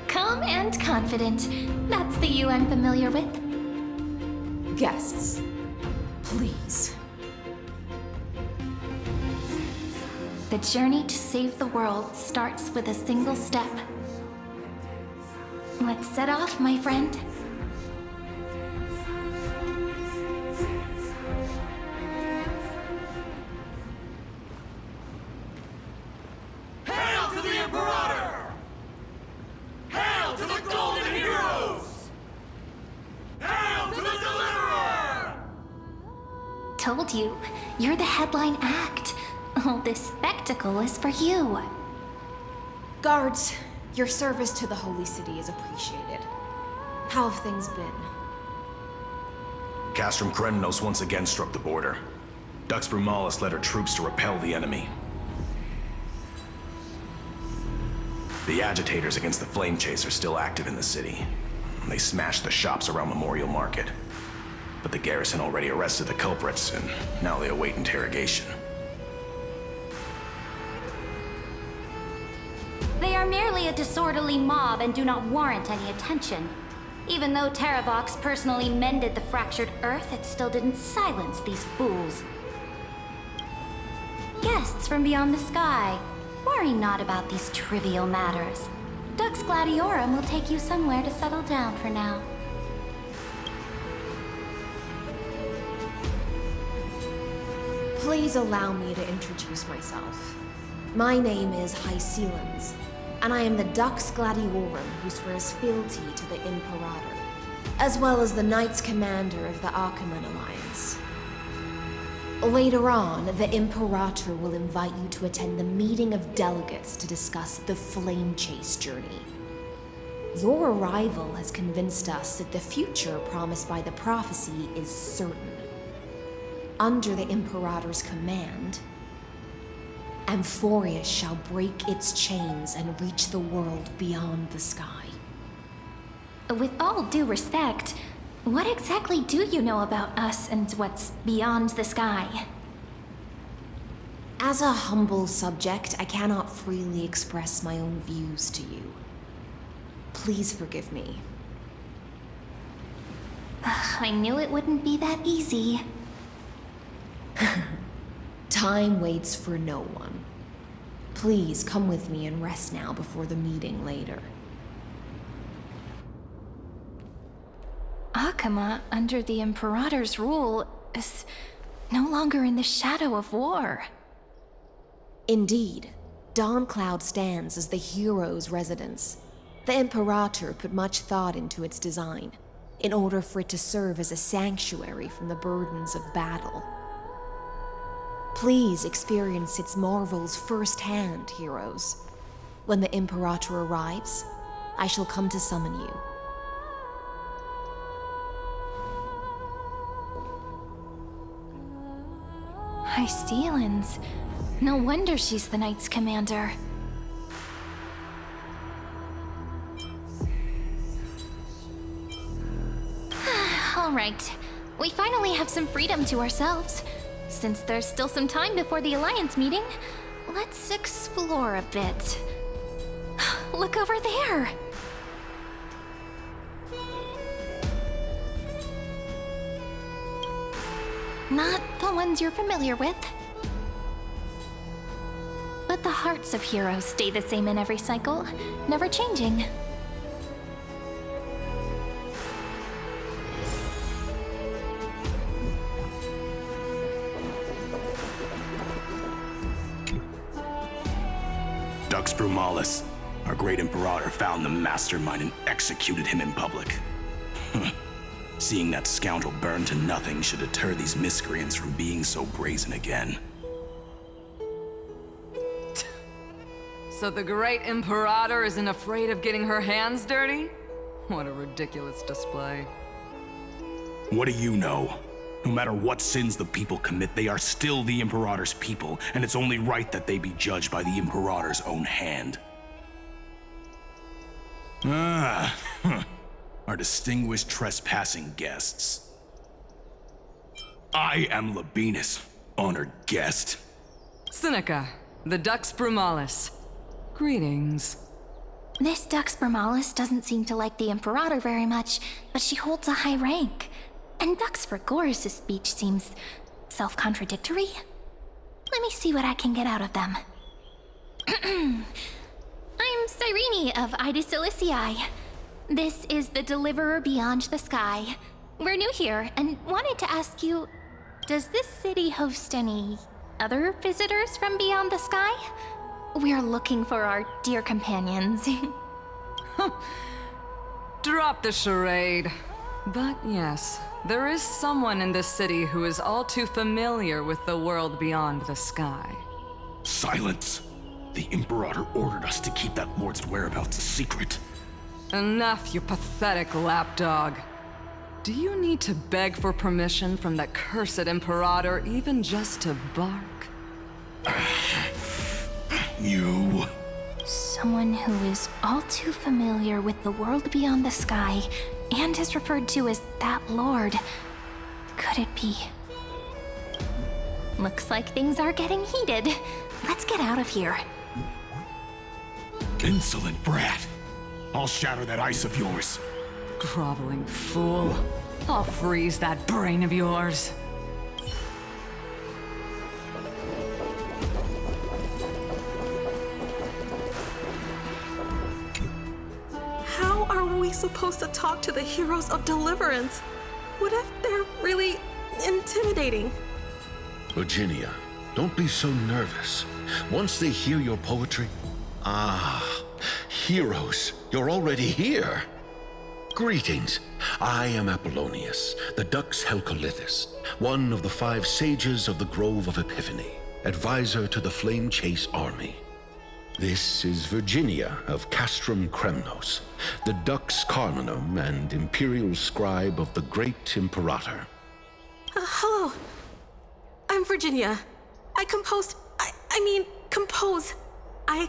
Come and confident. That's the you I'm familiar with. Guests, please. The journey to save the world starts with a single step. Let's set off, my friend. Hail to the Imperator! Hail to the Golden Heroes! Hail to the Deliverer! Told you, you're the headline act. All this spectacle is for you. Guards, your service to the Holy City is appreciated. How have things been? Castrum Kremnos once again struck the border. Dux Brumalis led her troops to repel the enemy. The agitators against the Flame Chase are still active in the city. They smashed the shops around Memorial Market. But the garrison already arrested the culprits, and now they await interrogation. They are merely a disorderly mob and do not warrant any attention. Even though Terravox personally mended the fractured earth, it still didn't silence these fools. Guests from beyond the sky, worry not about these trivial matters. Dux Gladiorum will take you somewhere to settle down for now. Please allow me to introduce myself. My name is Hysilens, and I am the Dux Gladiorum who swears fealty to the Imperator, as well as the Knights Commander of the Achaemen Alliance. Later on, the Imperator will invite you to attend the meeting of delegates to discuss the Flame Chase journey. Your arrival has convinced us that the future promised by the prophecy is certain. Under the Imperator's command, Amphoreus shall break its chains and reach the world beyond the sky. With all due respect, what exactly do you know about us and what's beyond the sky? As a humble subject, I cannot freely express my own views to you. Please forgive me. I knew it wouldn't be that easy. Time waits for no one. Please come with me and rest now before the meeting later. Achaemen, under the Imperator's rule, is no longer in the shadow of war. Indeed, Dawncloud stands as the hero's residence. The Imperator put much thought into its design, in order for it to serve as a sanctuary from the burdens of battle. Please experience its marvels firsthand, heroes. When the Imperator arrives, I shall come to summon you. Hysilens. No wonder she's the Knights Commander. All right. We finally have some freedom to ourselves. Since there's still some time before the Alliance meeting, let's explore a bit. Look over there! Not the ones you're familiar with. But the hearts of heroes stay the same in every cycle, never changing. Dux Brumalis, our great Imperator, found the mastermind and executed him in public. Seeing that scoundrel burn to nothing should deter these miscreants from being so brazen again. So the great Imperator isn't afraid of getting her hands dirty? What a ridiculous display. What do you know? No matter what sins the people commit, they are still the Imperator's people, and it's only right that they be judged by the Imperator's own hand. Our distinguished trespassing guests. I am Labinas, honored guest. Seneca, the Dux Brumalis. Greetings. This Dux Vermalis doesn't seem to like the Imperator very much, but she holds a high rank. And Dux Vergoris' speech seems self-contradictory. Let me see what I can get out of them. I'm Cyrene of Ida Silicii. This is the Deliverer Beyond the Sky. We're new here and wanted to ask you, does this city host any other visitors from beyond the sky? We're looking for our dear companions. Drop the charade. But yes, there is someone in this city who is all too familiar with the world beyond the sky. Silence! The Imperator ordered us to keep that lord's whereabouts a secret. Enough, you pathetic lapdog. Do you need to beg for permission from that cursed Imperator even just to bark? You... Someone who is all too familiar with the world beyond the sky and is referred to as that lord. Could it be? Looks like things are getting heated. Let's get out of here. Insolent brat! I'll shatter that ice of yours. Groveling fool. I'll freeze that brain of yours. How are we supposed to talk to the heroes of deliverance? What if they're really intimidating? Virginia, don't be so nervous. Once they hear your poetry... heroes, you're already here. Greetings. I am Apollonius, the Dux Helcolithus, one of the 5 sages of the Grove of Epiphany, advisor to the Flame Chase army. This is Virginia of Castrum Kremnos, the Dux Carminum and imperial scribe of the great Imperator. Hello. I'm Virginia. I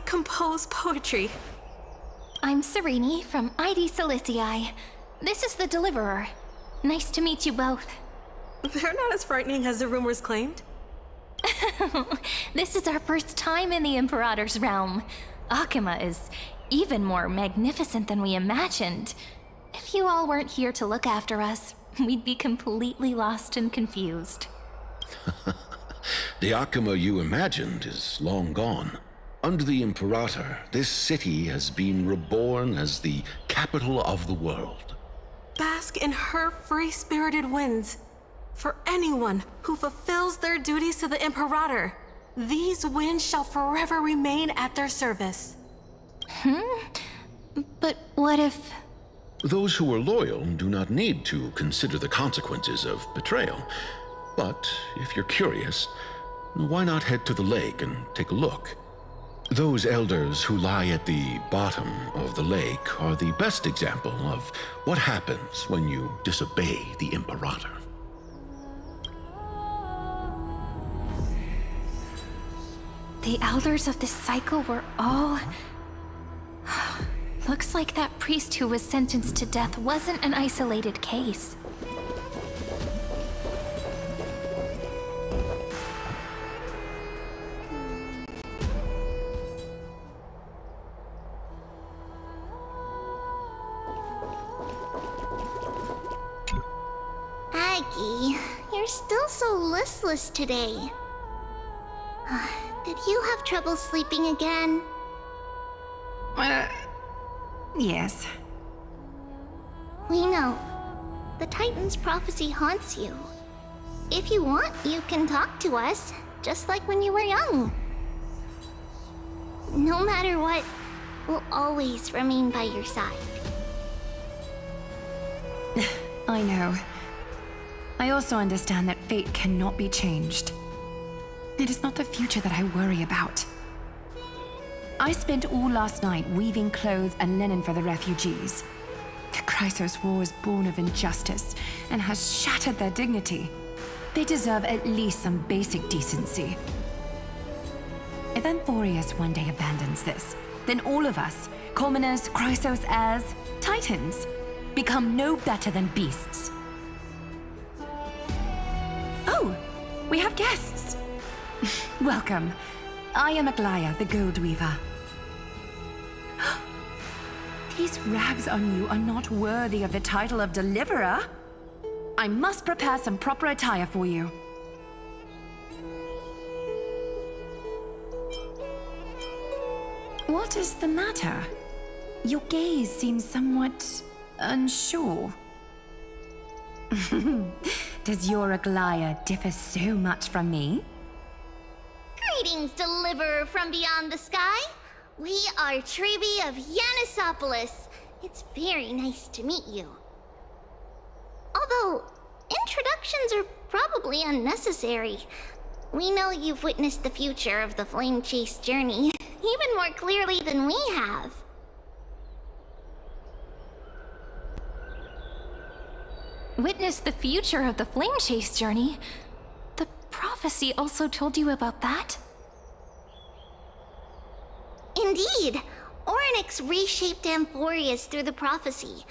compose poetry. I'm Cyrene from Ida Silicii. This is the Deliverer. Nice to meet you both. They're not as frightening as the rumors claimed. This is our first time in the Imperator's realm. Akima is even more magnificent than we imagined. If you all weren't here to look after us, we'd be completely lost and confused. The Akima you imagined is long gone. Under the Imperator, this city has been reborn as the capital of the world. Bask in her free-spirited winds. For anyone who fulfills their duties to the Imperator, these winds shall forever remain at their service. But what if... Those who are loyal do not need to consider the consequences of betrayal. But if you're curious, why not head to the lake and take a look? Those elders who lie at the bottom of the lake are the best example of what happens when you disobey the Imperator. The elders of this cycle were all... Looks like that priest who was sentenced to death wasn't an isolated case. Aggie, you're still so listless today. Did you have trouble sleeping again? Yes. We know. The Titan's prophecy haunts you. If you want, you can talk to us, just like when you were young. No matter what, we'll always remain by your side. I know. I also understand that fate cannot be changed. It is not the future that I worry about. I spent all last night weaving clothes and linen for the refugees. The Chrysos War is born of injustice and has shattered their dignity. They deserve at least some basic decency. If Amphoreus one day abandons this, then all of us, commoners, Chrysos heirs, Titans, become no better than beasts. Oh, we have guests. Welcome. I am Aglaea, the Gold Weaver. These rags on you are not worthy of the title of Deliverer. I must prepare some proper attire for you. What is the matter? Your gaze seems somewhat unsure. Does your Aglaea differ so much from me? Greetings, Deliverer from beyond the sky. We are Tribbie of Yanisopolis. It's very nice to meet you. Although, introductions are probably unnecessary. We know you've witnessed the future of the Flame Chase journey even more clearly than we have. Witness the future of the Flame Chase journey? The prophecy also told you about that? Indeed. Orynyx reshaped Amphoreus through the prophecy.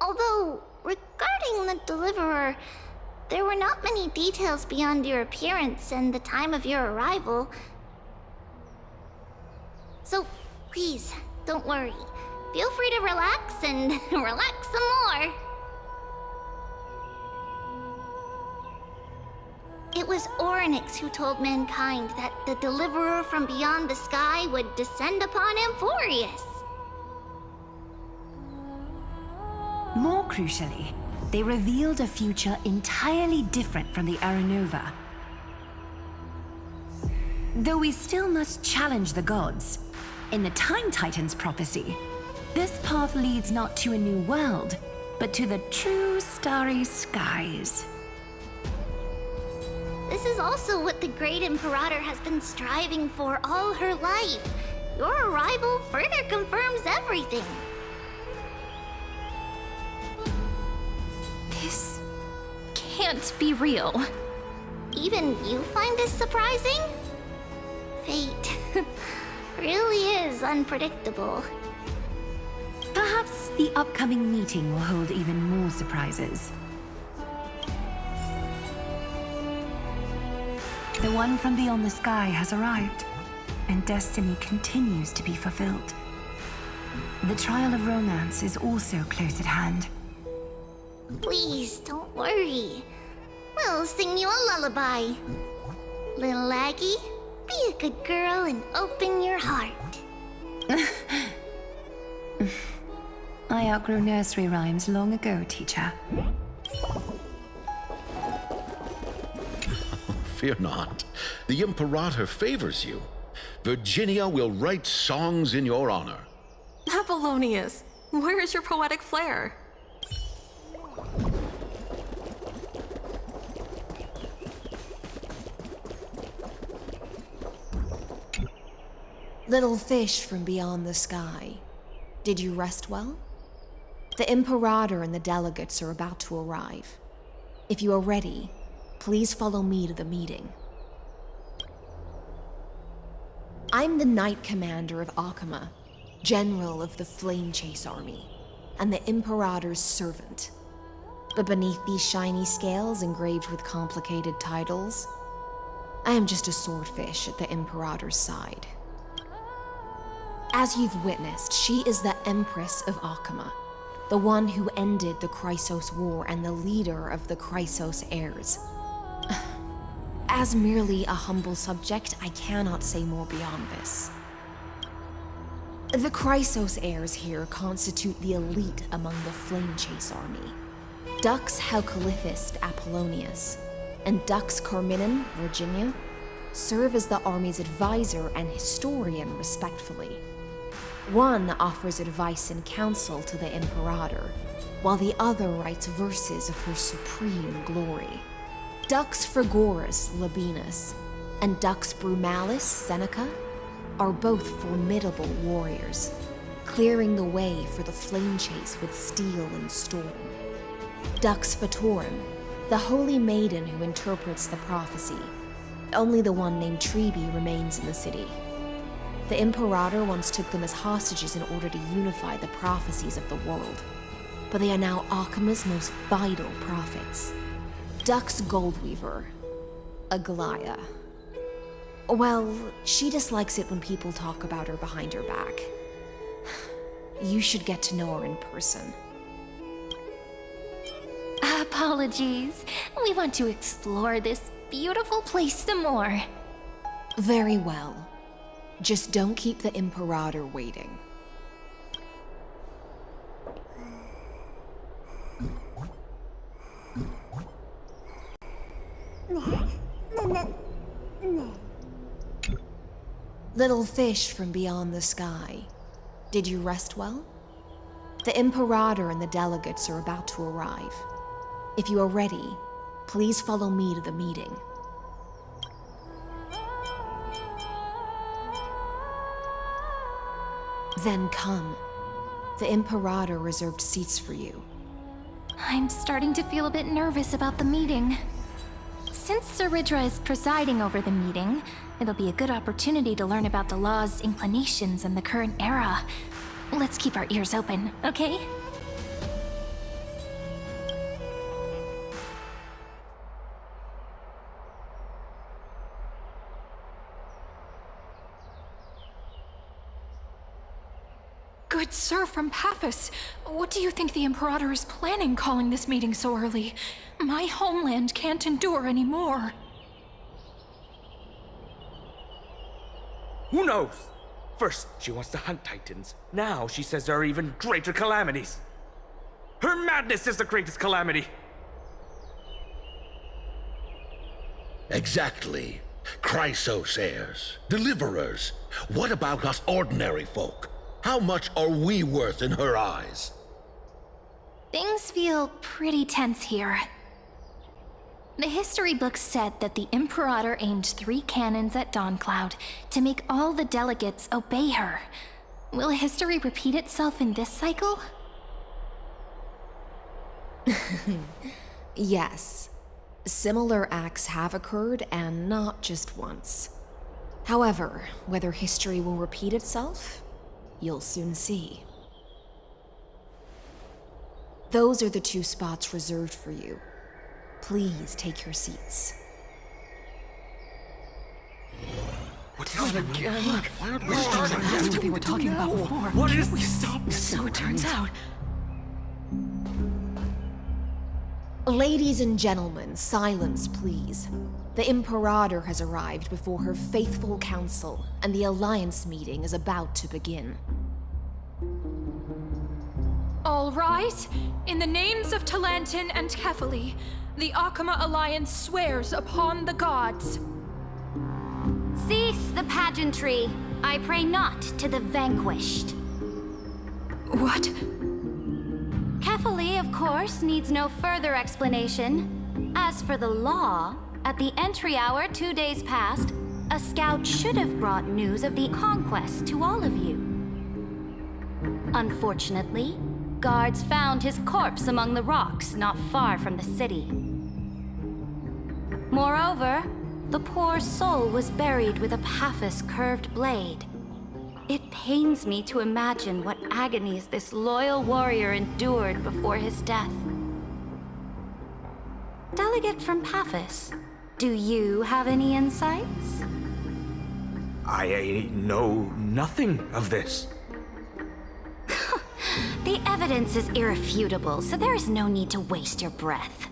Although, regarding the Deliverer, there were not many details beyond your appearance and the time of your arrival. So, please, don't worry. Feel free to relax and relax some more. It was Orynyx who told mankind that the Deliverer from beyond the sky would descend upon Amphoreus. More crucially, they revealed a future entirely different from the Aranova. Though we still must challenge the gods, in the Time Titan's prophecy, this path leads not to a new world, but to the true starry skies. This is also what the Great Imperator has been striving for all her life. Your arrival further confirms everything. This can't be real. Even you find this surprising? Fate really is unpredictable. Perhaps the upcoming meeting will hold even more surprises. The one from beyond the sky has arrived, and destiny continues to be fulfilled. The trial of romance is also close at hand. Please, don't worry. We'll sing you a lullaby. Little Aggie, be a good girl and open your heart. I outgrew nursery rhymes long ago, teacher. Fear not. The Imperator favors you. Virginia will write songs in your honor. Apollonius, where is your poetic flair? Little fish from beyond the sky, did you rest well? The Imperator and the delegates are about to arrive. If you are ready, please follow me to the meeting. I'm the Knight Commander of Akama, General of the Flame Chase Army, and the Imperator's servant. But beneath these shiny scales engraved with complicated titles, I am just a swordfish at the Imperator's side. As you've witnessed, she is the Empress of Akama, the one who ended the Chrysos War and the leader of the Chrysos heirs. As merely a humble subject, I cannot say more beyond this. The Chrysos heirs here constitute the elite among the Flame Chase army. Dux Helcalithist Apollonius and Dux Carminin, Virginia, serve as the army's advisor and historian respectfully. One offers advice and counsel to the Imperator, while the other writes verses of her supreme glory. Dux Frigoris Labienus and Dux Brumalis Seneca are both formidable warriors, clearing the way for the Flame Chase with steel and storm. Dux Fatorum, the holy maiden who interprets the prophecy. Only the one named Tribbie remains in the city. The Imperator once took them as hostages in order to unify the prophecies of the world, but they are now Akama's most vital prophets. Dux Goldweaver, Aglaea. Well, she dislikes it when people talk about her behind her back. You should get to know her in person. Apologies. We want to explore this beautiful place some more. Very well. Just don't keep the Imperator waiting. Little fish from beyond the sky. Did you rest well? The Imperator and the delegates are about to arrive. If you are ready, please follow me to the meeting. Then come. The Imperator reserved seats for you. I'm starting to feel a bit nervous about the meeting. Since Cerydra is presiding over the meeting, it'll be a good opportunity to learn about the law's inclinations in the current era. Let's keep our ears open, okay? Good sir from Paphos, what do you think the Imperator is planning calling this meeting so early? My homeland can't endure anymore. Who knows? First, she wants to hunt Titans. Now she says there are even greater calamities. Her madness is the greatest calamity. Exactly. Chrysos heirs, deliverers. What about us ordinary folk? How much are we worth in her eyes? Things feel pretty tense here. The history books said that the Imperator aimed 3 cannons at Dawncloud to make all the delegates obey her. Will history repeat itself in this cycle? Yes. Similar acts have occurred, and not just once. However, whether history will repeat itself, you'll soon see. Those are the 2 spots reserved for you. Please take your seats. What's happening again? Look, we're starting that's what they were talking about before. What is we this? stop? So it turns out. Ladies and gentlemen, silence, please. The Imperator has arrived before her faithful council, and the Alliance meeting is about to begin. All right. In the names of Talantin and Kefali, the Akama Alliance swears upon the gods. Cease the pageantry. I pray not to the vanquished. What? Kefali, of course, needs no further explanation. As for the law, at the entry hour 2 days past, a scout should have brought news of the conquest to all of you. Unfortunately, guards found his corpse among the rocks not far from the city. Moreover, the poor soul was buried with a Paphos curved blade. It pains me to imagine what agonies this loyal warrior endured before his death. Delegate from Paphos, do you have any insights? I know nothing of this. The evidence is irrefutable, so there is no need to waste your breath.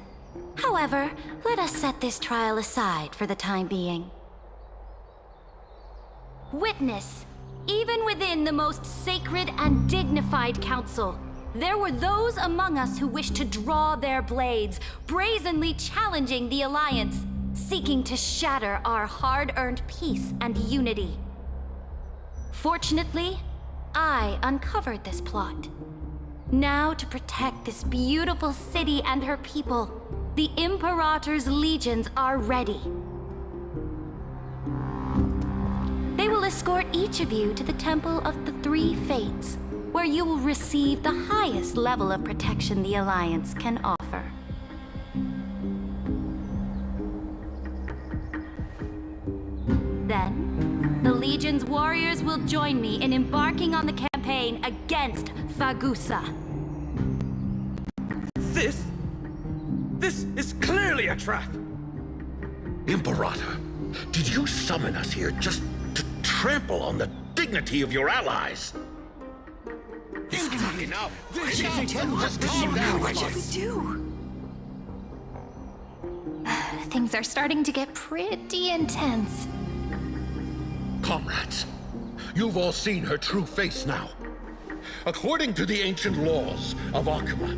However, let us set this trial aside for the time being. Witness, even within the most sacred and dignified council, there were those among us who wished to draw their blades, brazenly challenging the Alliance, seeking to shatter our hard-earned peace and unity. Fortunately, I uncovered this plot. Now, to protect this beautiful city and her people, the Imperator's legions are ready. They will escort each of you to the Temple of the Three Fates, where you will receive the highest level of protection the Alliance can offer. Then, the Legion's warriors will join me in embarking on the campaign against Fagusa. This is clearly a trap! Imperator, did you summon us here just to trample on the dignity of your allies? Enough! This is just calm down, What should we do? Things are starting to get pretty intense. Comrades, you've all seen her true face now. According to the ancient laws of Akuma,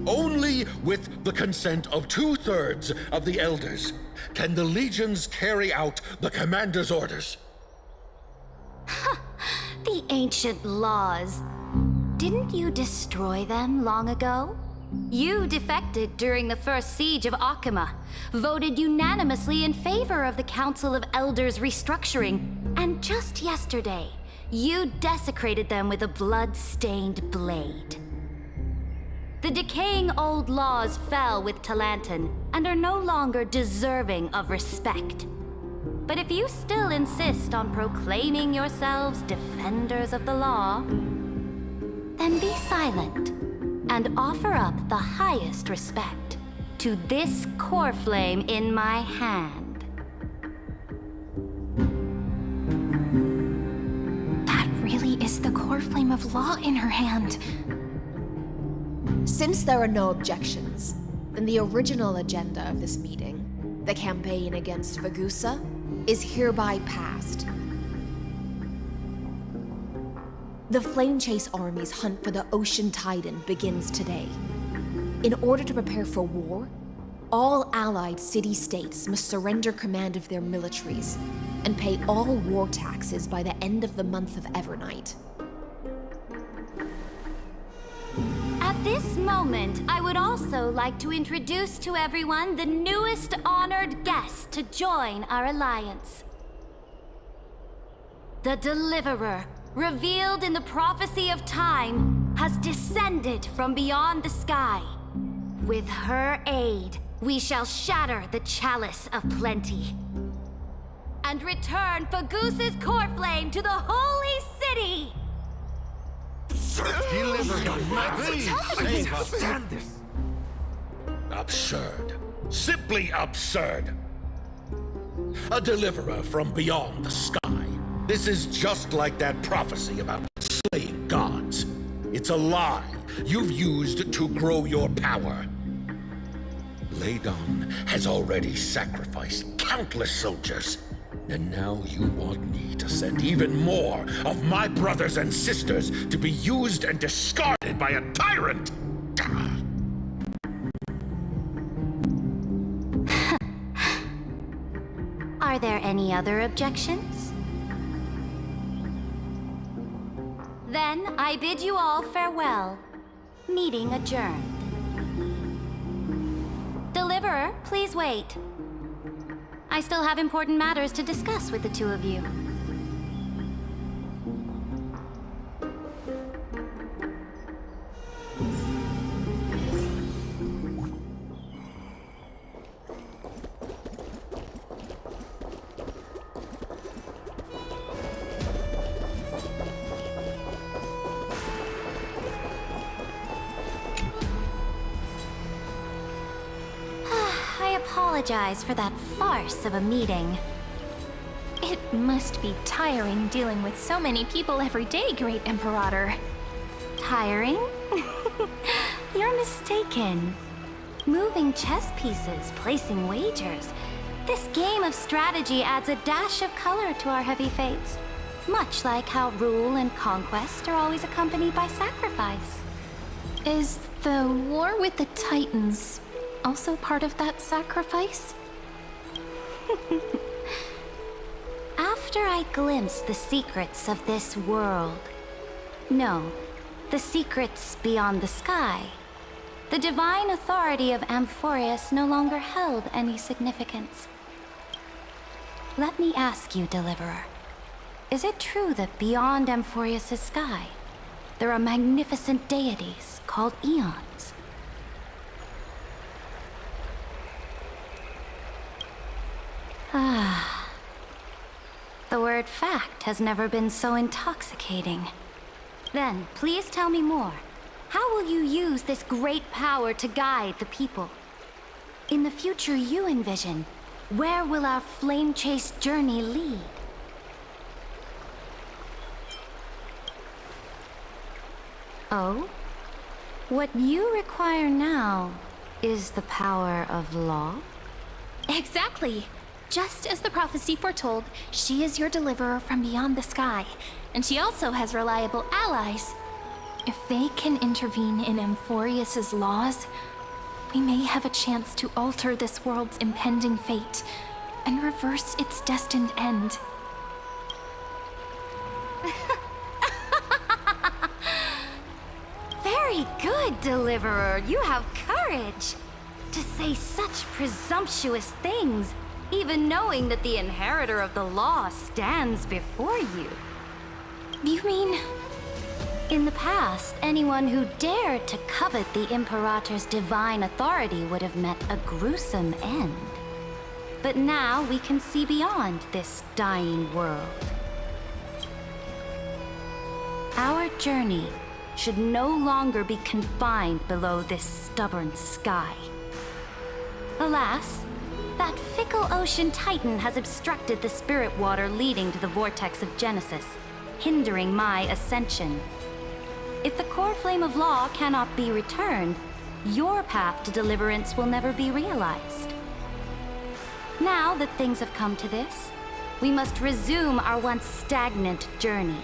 only with the consent of 2/3 of the elders can the legions carry out the commander's orders. The ancient laws. Didn't you destroy them long ago? You defected during the first siege of Akuma, voted unanimously in favor of the Council of Elders restructuring, and just yesterday, you desecrated them with a blood-stained blade. The decaying old laws fell with Talanton and are no longer deserving of respect. But if you still insist on proclaiming yourselves defenders of the law, then be silent and offer up the highest respect to this core flame in my hand. That really is the core flame of law in her hand. Since there are no objections, then the original agenda of this meeting, the campaign against Vagusa, is hereby passed. The Flame Chase Army's hunt for the Ocean Titan begins today. In order to prepare for war, all allied city-states must surrender command of their militaries and pay all war taxes by the end of the month of Evernight. At this moment, I would also like to introduce to everyone the newest honored guest to join our alliance. The Deliverer, revealed in the prophecy of time, has descended from beyond the sky. With her aid, we shall shatter the chalice of plenty and return Fagusa's core flame to the holy city! Deliver on my please! I can't stand this! Absurd. Simply absurd. A deliverer from beyond the sky. This is just like that prophecy about slaying gods. It's a lie you've used to grow your power. Ladon has already sacrificed countless soldiers, and now you want me to send even more of my brothers and sisters to be used and discarded by a tyrant! Are there any other objections? Then I bid you all farewell. Meeting adjourned. Deliverer, please wait. I still have important matters to discuss with the two of you. I apologize for that farce of a meeting. It must be tiring dealing with so many people every day, Great Imperator. Tiring? You're mistaken. Moving chess pieces, placing wagers. This game of strategy adds a dash of color to our heavy fates. Much like how rule and conquest are always accompanied by sacrifice. Is the war with the Titans also part of that sacrifice? After I glimpse the secrets of this world, no, the secrets beyond the sky, the divine authority of Amphoreus no longer held any significance. Let me ask you, Deliverer, is it true that beyond Amphoreus' sky, there are magnificent deities called Eons? Ah. The word fact has never been so intoxicating. Then, please tell me more. How will you use this great power to guide the people? In the future you envision, where will our flame chase journey lead? Oh? What you require now is the power of law? Exactly. Just as the prophecy foretold, she is your deliverer from beyond the sky, and she also has reliable allies. If they can intervene in Amphoreus's laws, we may have a chance to alter this world's impending fate and reverse its destined end. Very good, Deliverer. You have courage. To say such presumptuous things, even knowing that the inheritor of the law stands before you. You mean... In the past, anyone who dared to covet the Imperator's divine authority would have met a gruesome end. But now we can see beyond this dying world. Our journey should no longer be confined below this stubborn sky. Alas, that fickle ocean titan has obstructed the spirit water leading to the vortex of Genesis, hindering my ascension. If the core flame of law cannot be returned, your path to deliverance will never be realized. Now that things have come to this, we must resume our once stagnant journey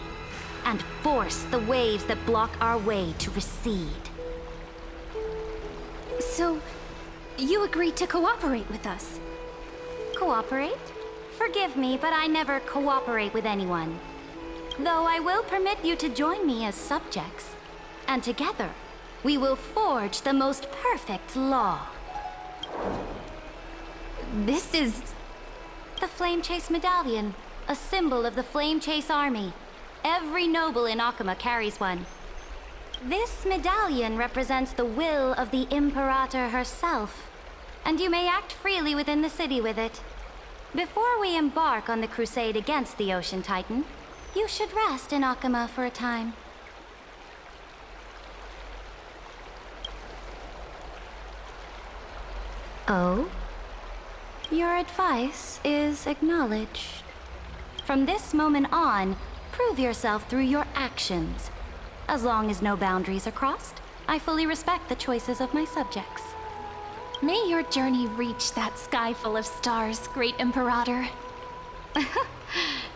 and force the waves that block our way to recede. So, you agreed to cooperate with us? Cooperate? Forgive me, but I never cooperate with anyone. Though I will permit you to join me as subjects. And together, we will forge the most perfect law. This is... the Flame Chase Medallion, a symbol of the Flame Chase Army. Every noble in Akama carries one. This medallion represents the will of the Imperator herself, and you may act freely within the city with it. Before we embark on the crusade against the Ocean Titan, you should rest in Akama for a time. Oh? Your advice is acknowledged. From this moment on, prove yourself through your actions. As long as no boundaries are crossed, I fully respect the choices of my subjects. May your journey reach that sky full of stars, Great Imperator.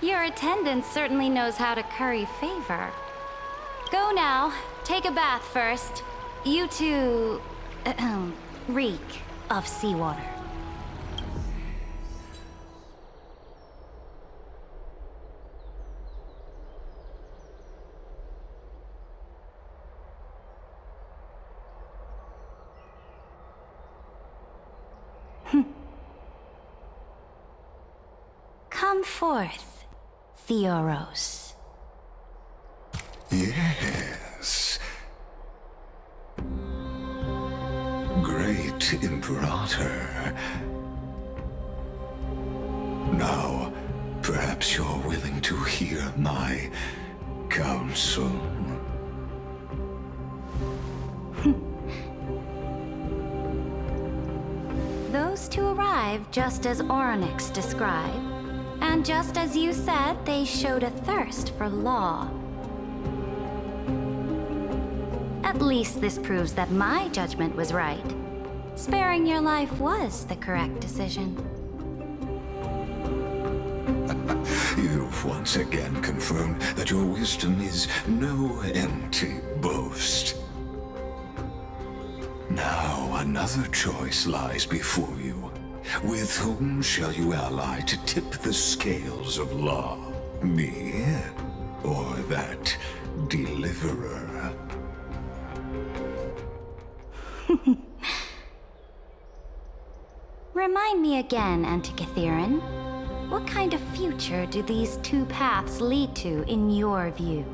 Your attendant certainly knows how to curry favor. Go now. Take a bath first. You two... reek of seawater. Come forth, Theoros. Yes. Great Imperator. Now, perhaps you're willing to hear my counsel. Those two arrived just as Orynyx described. And just as you said, they showed a thirst for law. At least this proves that my judgment was right. Sparing your life was the correct decision. You've once again confirmed that your wisdom is no empty boast. Now another choice lies before you. With whom shall you ally to tip the scales of law? Me? Or that deliverer? Remind me again, Antikythera. What kind of future do these two paths lead to in your view?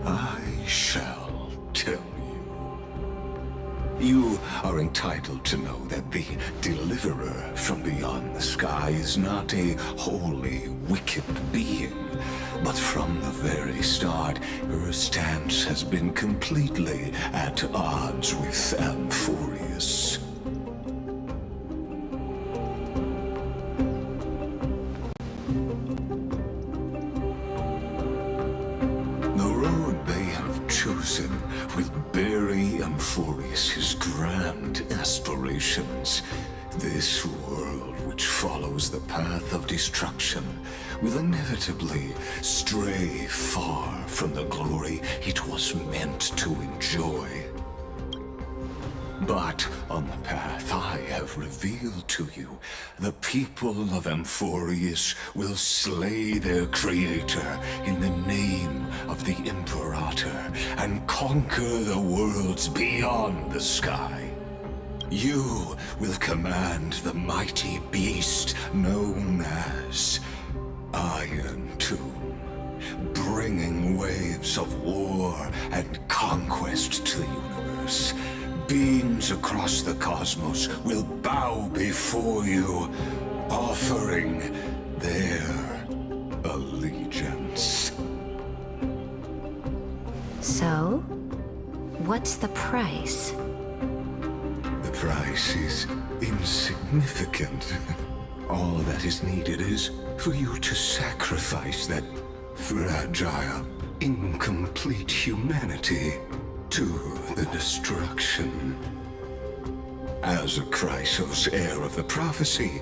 I shall tell you. You are entitled to know that the deliverer from beyond the sky is not a wholly wicked being, but from the very start, her stance has been completely at odds with Amphoreus. The ruin Amphoreus' grand aspirations, this world which follows the path of destruction will inevitably stray far from the glory it was meant to enjoy. But on the path I have revealed to you, the people of Amphoreus will slay their creator in the name of the Imperator and conquer the worlds beyond the sky. You will command the mighty beast known as Iron Tomb, bringing waves of war and conquest to the universe. Beings across the cosmos will bow before you, offering their allegiance. So, what's the price? The price is insignificant. All that is needed is for you to sacrifice that fragile, incomplete humanity to the destruction. As a Chrysos, heir of the prophecy,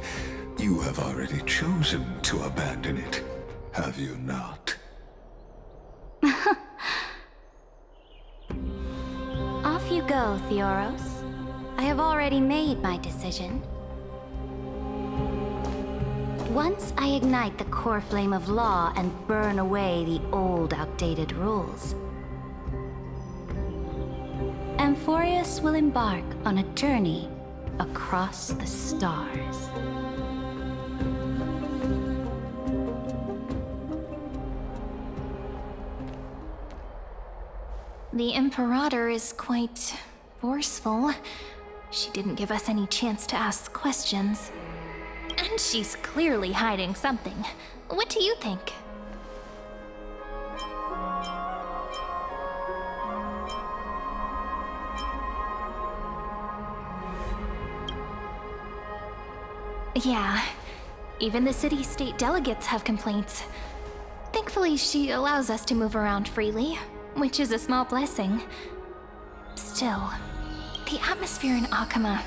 you have already chosen to abandon it, have you not? Off you go, Theoros. I have already made my decision. Once I ignite the core flame of law and burn away the old, outdated rules, Amphoreus will embark on a journey across the stars. The Imperator is quite forceful. She didn't give us any chance to ask questions. And she's clearly hiding something. What do you think? Yeah, even the city-state delegates have complaints. Thankfully, she allows us to move around freely, which is a small blessing. Still, the atmosphere in Akama,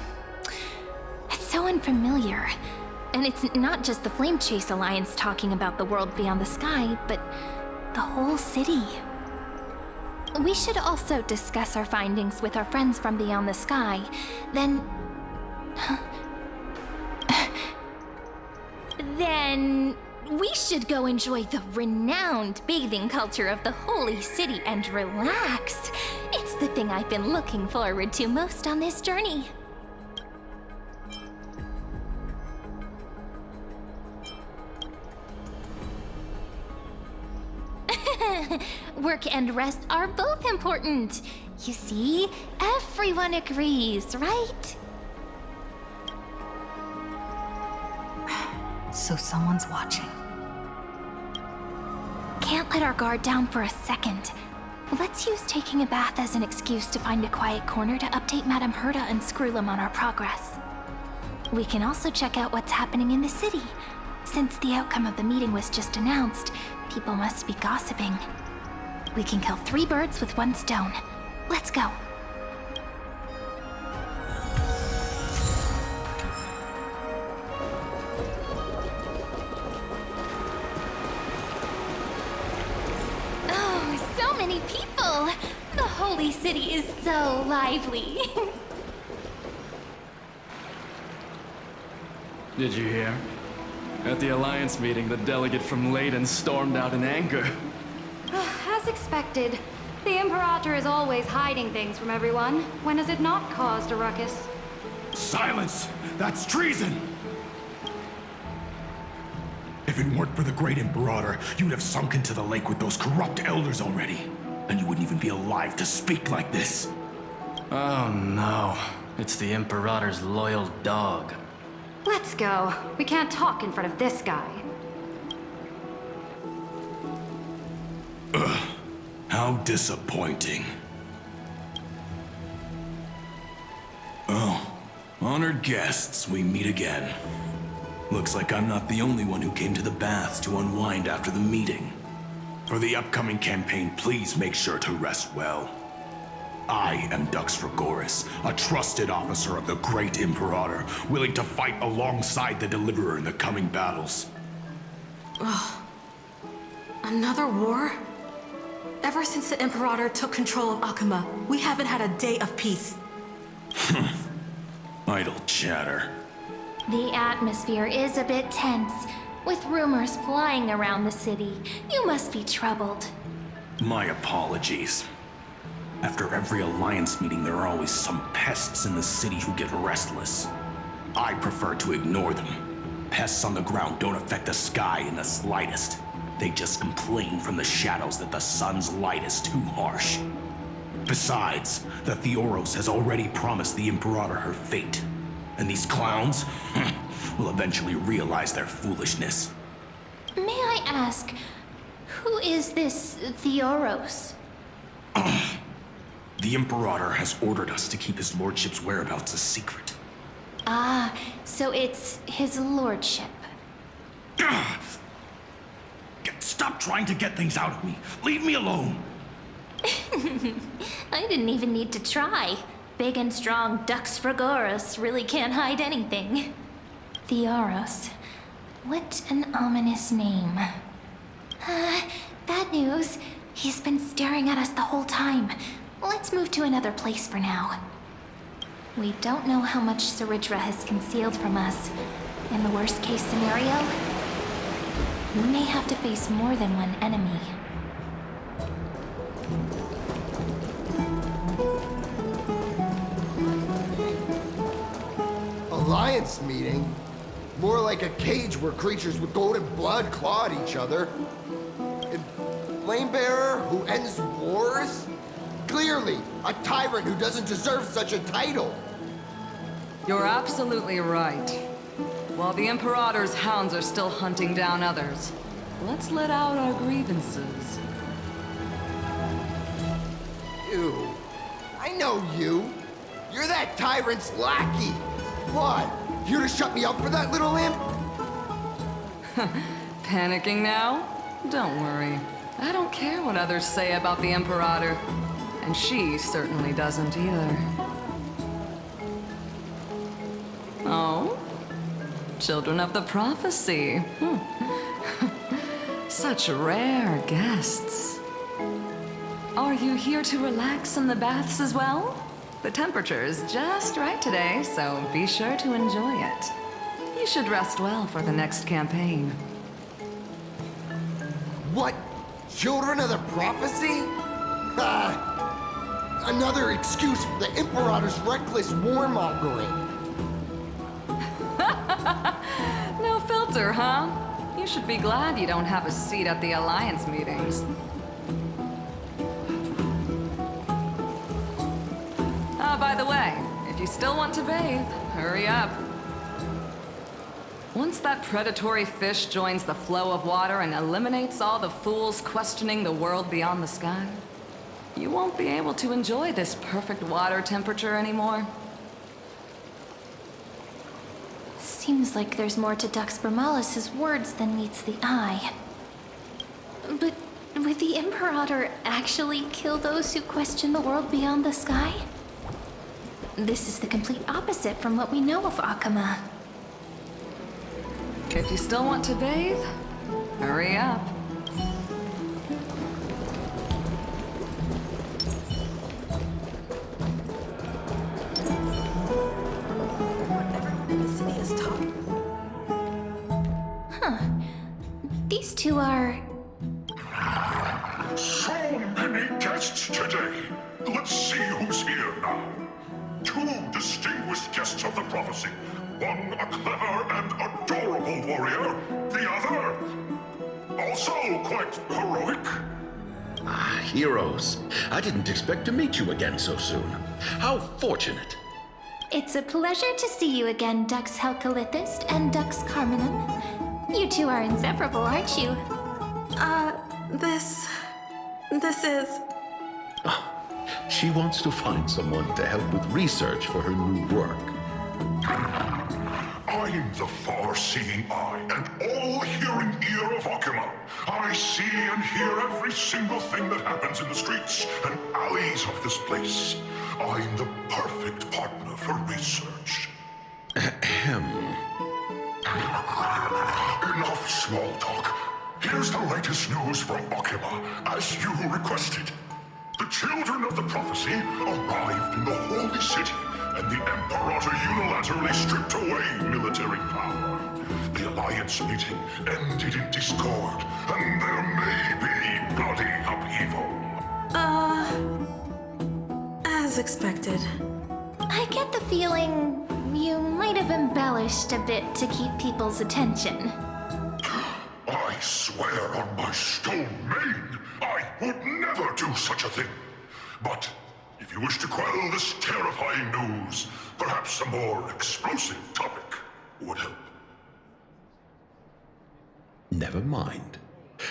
it's so unfamiliar. And it's not just the Flame Chase Alliance talking about the world beyond the sky, but the whole city. We should also discuss our findings with our friends from beyond the sky. Then we should go enjoy the renowned bathing culture of the holy city and relax. It's the thing I've been looking forward to most on this journey. Work and rest are both important. You see, everyone agrees, right? So someone's watching. Can't let our guard down for a second. Let's use taking a bath as an excuse to find a quiet corner to update Madame Herta and Screwlum on our progress. We can also check out what's happening in the city. Since the outcome of the meeting was just announced, people must be gossiping. We can kill 3 birds with 1 stone. Let's go. Oh, so many people! The holy city is so lively. Did you hear? At the Alliance meeting, the delegate from Leyden stormed out in anger. As expected, the Imperator is always hiding things from everyone. When has it not caused a ruckus? Silence! That's treason! If it weren't for the great Imperator, you'd have sunk into the lake with those corrupt elders already. And you wouldn't even be alive to speak like this. Oh no. It's the Imperator's loyal dog. Let's go. We can't talk in front of this guy. Ugh. How disappointing. Oh, honored guests, we meet again. Looks like I'm not the only one who came to the baths to unwind after the meeting. For the upcoming campaign, please make sure to rest well. I am Dux Frigoris, a trusted officer of the Great Imperator, willing to fight alongside the Deliverer in the coming battles. Ugh. Another war? Ever since the Imperator took control of Akuma, we haven't had a day of peace. Idle chatter. The atmosphere is a bit tense, with rumors flying around the city. You must be troubled. My apologies. After every Alliance meeting, there are always some pests in the city who get restless. I prefer to ignore them. Pests on the ground don't affect the sky in the slightest. They just complain from the shadows that the sun's light is too harsh. Besides, the Theoros has already promised the Imperator her fate. And these clowns will eventually realize their foolishness. May I ask, who is this Theoros? The Imperator has ordered us to keep his lordship's whereabouts a secret. Ah, so it's his lordship. Stop trying to get things out of me. Leave me alone. I didn't even need to try. Big and strong Dux Frigoris really can't hide anything. Theoros. What an ominous name. Bad news. He's been staring at us the whole time. Let's move to another place for now. We don't know how much Cerydra has concealed from us. In the worst case scenario, we may have to face more than one enemy. Alliance meeting? More like a cage where creatures with golden blood claw at each other. And Flamebearer who ends wars? Clearly, a tyrant who doesn't deserve such a title. You're absolutely right. While the Imperator's hounds are still hunting down others, let's let out our grievances. You. I know you. You're that tyrant's lackey. What? Here to shut me up for that little imp? Panicking now? Don't worry. I don't care what others say about the Imperator. And she certainly doesn't either. Oh? Children of the Prophecy. Such rare guests. Are you here to relax in the baths as well? The temperature is just right today, so be sure to enjoy it. You should rest well for the next campaign. What? Children of the Prophecy? Another excuse for the Imperator's reckless warmongering. No filter, huh? You should be glad you don't have a seat at the Alliance meetings. By the way, if you still want to bathe, hurry up. Once that predatory fish joins the flow of water and eliminates all the fools questioning the world beyond the sky, you won't be able to enjoy this perfect water temperature anymore. Seems like there's more to Dux Bramalis's words than meets the eye. But would the Imperator actually kill those who question the world beyond the sky? This is the complete opposite from what we know of Akuma. If you still want to bathe, hurry up. These two are... So many guests today. Let's see who's here now. Two distinguished guests of the prophecy. One a clever and adorable warrior. The other, also quite heroic. Ah, heroes. I didn't expect to meet you again so soon. How fortunate. It's a pleasure to see you again, Dux Helcolithist and Dux Carminum. You two are inseparable, aren't you? This is... Oh, she wants to find someone to help with research for her new work. I'm the far-seeing eye and all-hearing ear of Akima. I see and hear every single thing that happens in the streets and alleys of this place. I'm the perfect partner for research. Enough small talk. Here's the latest news from Akima, as you requested. The children of the prophecy arrived in the holy city, and the Imperator unilaterally stripped away military power. The Alliance meeting ended in discord, and there may be bloody upheaval. As expected. I get the feeling you might have embellished a bit to keep people's attention. I swear on my stone mane, I would never do such a thing. But if you wish to quell this terrifying news, perhaps a more explosive topic would help. Never mind.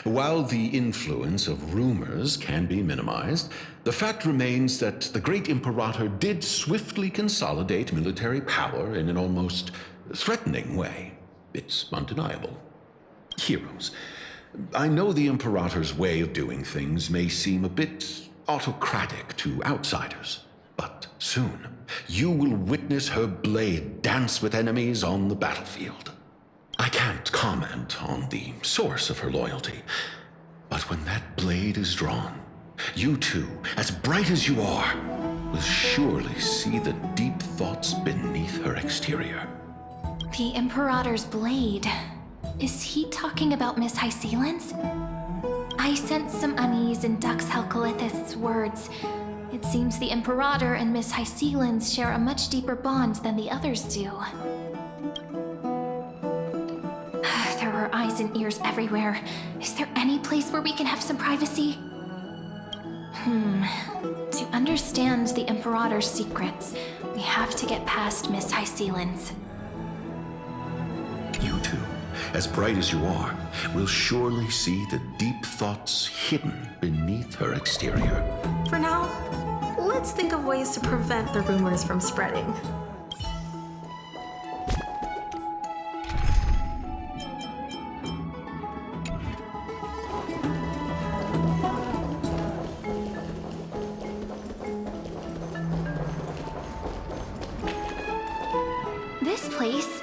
While the influence of rumors can be minimized, the fact remains that the great Imperator did swiftly consolidate military power in an almost threatening way. It's undeniable. Heroes, I know the Imperator's way of doing things may seem a bit autocratic to outsiders, but soon you will witness her blade dance with enemies on the battlefield. I can't comment on the source of her loyalty, but when that blade is drawn, you two, as bright as you are, will surely see the deep thoughts beneath her exterior. The Imperator's blade. Is he talking about Miss Hysilens? I sense some unease in Dux Helcolith's words. It seems the Imperator and Miss Hysilens share a much deeper bond than the others do. There are eyes and ears everywhere. Is there any place where we can have some privacy? To understand the Imperator's secrets, we have to get past Miss Hysilens. You two, as bright as you are, will surely see the deep thoughts hidden beneath her exterior. For now, let's think of ways to prevent the rumors from spreading. This place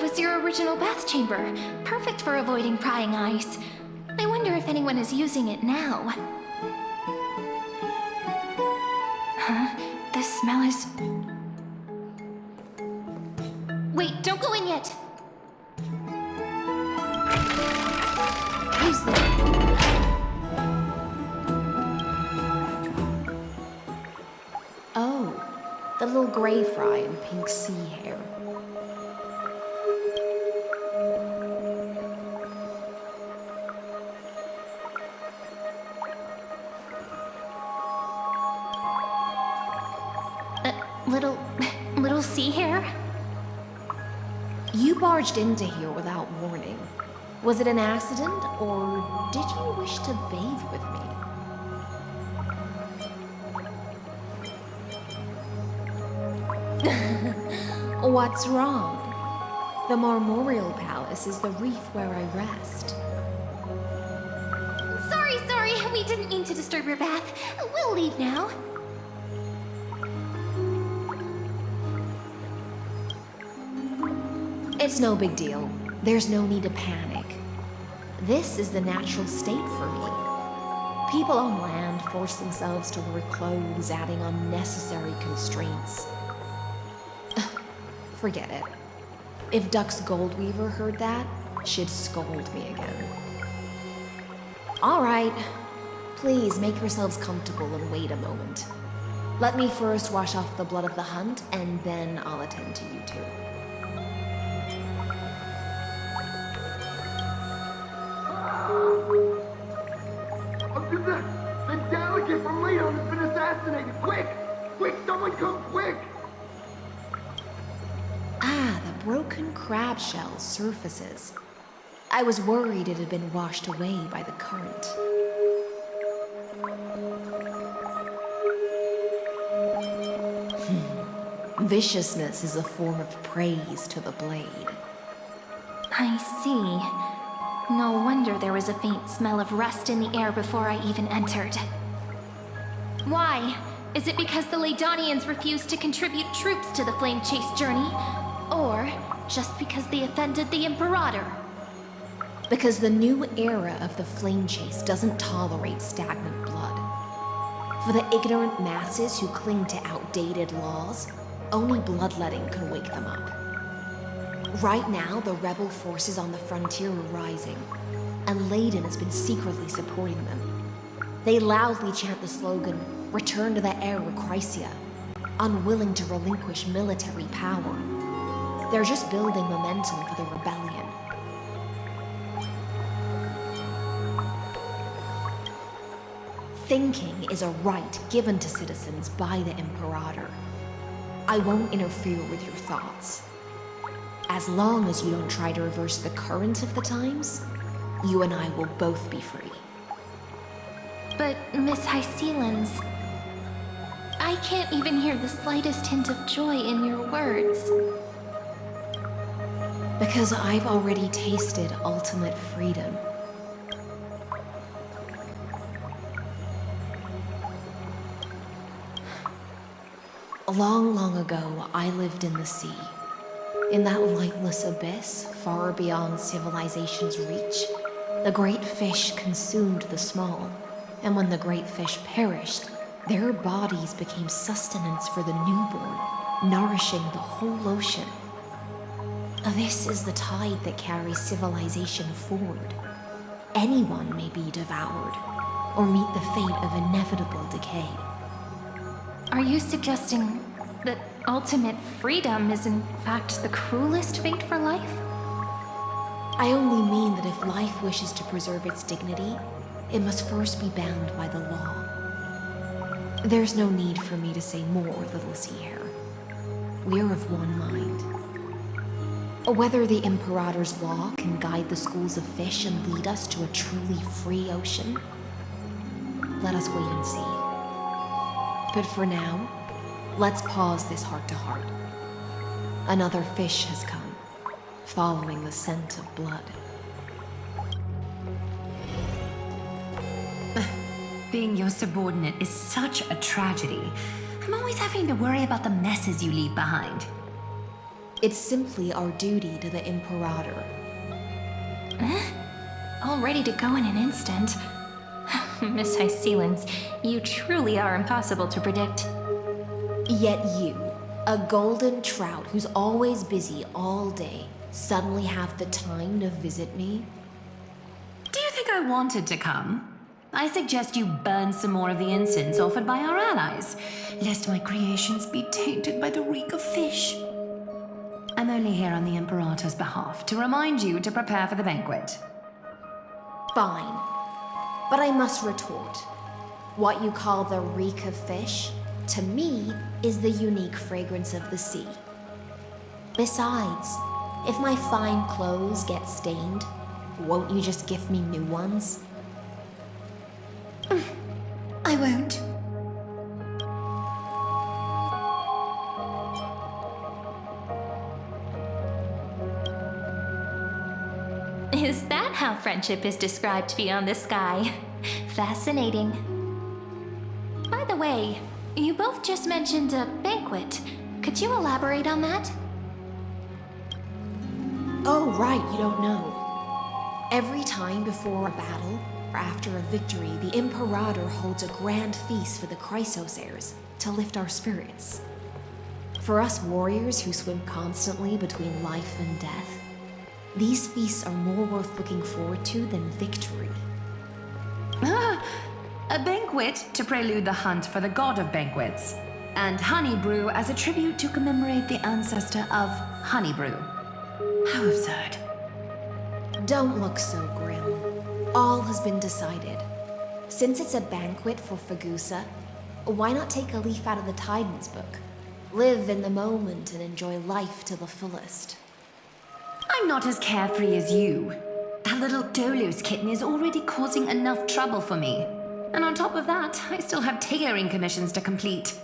was your original bath chamber, perfect for avoiding prying eyes. I wonder if anyone is using it now. The smell is... Wait, don't go in yet! Who's there? Oh, the little gray fry in pink sea hair. Little sea hair? You barged into here without warning. Was it an accident, or did you wish to bathe with me? What's wrong? The Marmoreal Palace is the reef where I rest. Sorry, we didn't mean to disturb your bath. We'll leave now. It's no big deal. There's no need to panic. This is the natural state for me. People on land force themselves to wear clothes, adding unnecessary constraints. Forget it. If Dux Goldweaver heard that, she'd scold me again. All right. Please make yourselves comfortable and wait a moment. Let me first wash off the blood of the hunt, and then I'll attend to you two. The delegate from Phainon has been assassinated! Quick! Quick, someone come quick! Ah, the broken crab shell surfaces. I was worried it had been washed away by the current. viciousness is a form of praise to the blade. I see. No wonder there was a faint smell of rust in the air before I even entered. Why? Is it because the Leidonians refused to contribute troops to the Flame Chase journey? Or just because they offended the Imperator? Because the new era of the Flame Chase doesn't tolerate stagnant blood. For the ignorant masses who cling to outdated laws, only bloodletting can wake them up. Right now, the rebel forces on the frontier are rising, and Leiden has been secretly supporting them. They loudly chant the slogan, "Return to the Era Chrysia," unwilling to relinquish military power. They're just building momentum for the rebellion. Thinking is a right given to citizens by the Imperator. I won't interfere with your thoughts. As long as you don't try to reverse the current of the times, you and I will both be free. But, Miss Hysilens, I can't even hear the slightest hint of joy in your words. Because I've already tasted ultimate freedom. Long, long ago, I lived in the sea. In that lightless abyss, far beyond civilization's reach, the great fish consumed the small. And when the great fish perished, their bodies became sustenance for the newborn, nourishing the whole ocean. This is the tide that carries civilization forward. Anyone may be devoured, or meet the fate of inevitable decay. Are you suggesting that ultimate freedom is in fact the cruelest fate for life? I only mean that if life wishes to preserve its dignity, it must first be bound by the law. There's no need for me to say more, little sea hare. We're of one mind. Whether the Imperator's law can guide the schools of fish and lead us to a truly free ocean, let us wait and see. But for now, let's pause this heart-to-heart. Another fish has come, following the scent of blood. Being your subordinate is such a tragedy. I'm always having to worry about the messes you leave behind. It's simply our duty to the Imperator. All ready to go in an instant. Miss Hysilens, you truly are impossible to predict. Yet you, a golden trout who's always busy all day, suddenly have the time to visit me? Do you think I wanted to come? I suggest you burn some more of the incense offered by our allies, lest my creations be tainted by the reek of fish. I'm only here on the Imperator's behalf to remind you to prepare for the banquet. Fine. But I must retort. What you call the reek of fish, to me, is the unique fragrance of the sea. Besides, if my fine clothes get stained, won't you just gift me new ones? I won't. Is that how friendship is described beyond the sky? Fascinating. By the way, you both just mentioned a banquet. Could you elaborate on that? Oh, right, you don't know. Every time before a battle, or after a victory, the Imperator holds a grand feast for the Chrysos heirs to lift our spirits. For us warriors who swim constantly between life and death, these feasts are more worth looking forward to than victory. A banquet to prelude the hunt for the god of banquets, and honey brew as a tribute to commemorate the ancestor of honey brew. How absurd. Don't look so grim. All has been decided. Since it's a banquet for Fagusa, why not take a leaf out of the Titan's book? Live in the moment and enjoy life to the fullest. I'm not as carefree as you. That little Dolos kitten is already causing enough trouble for me. And on top of that, I still have tailoring commissions to complete.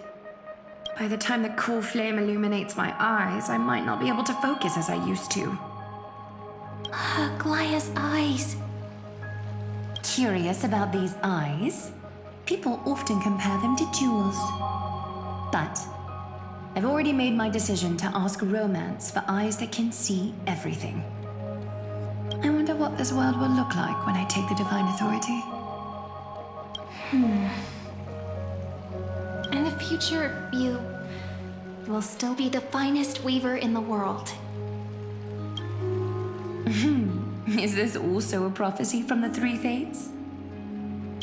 By the time the cool flame illuminates my eyes, I might not be able to focus as I used to. Aglaea's eyes. Curious about these eyes? People often compare them to jewels. But I've already made my decision to ask Romance for eyes that can see everything. I wonder what this world will look like when I take the Divine Authority. In the future, you will still be the finest weaver in the world. Is this also a prophecy from the Three Fates?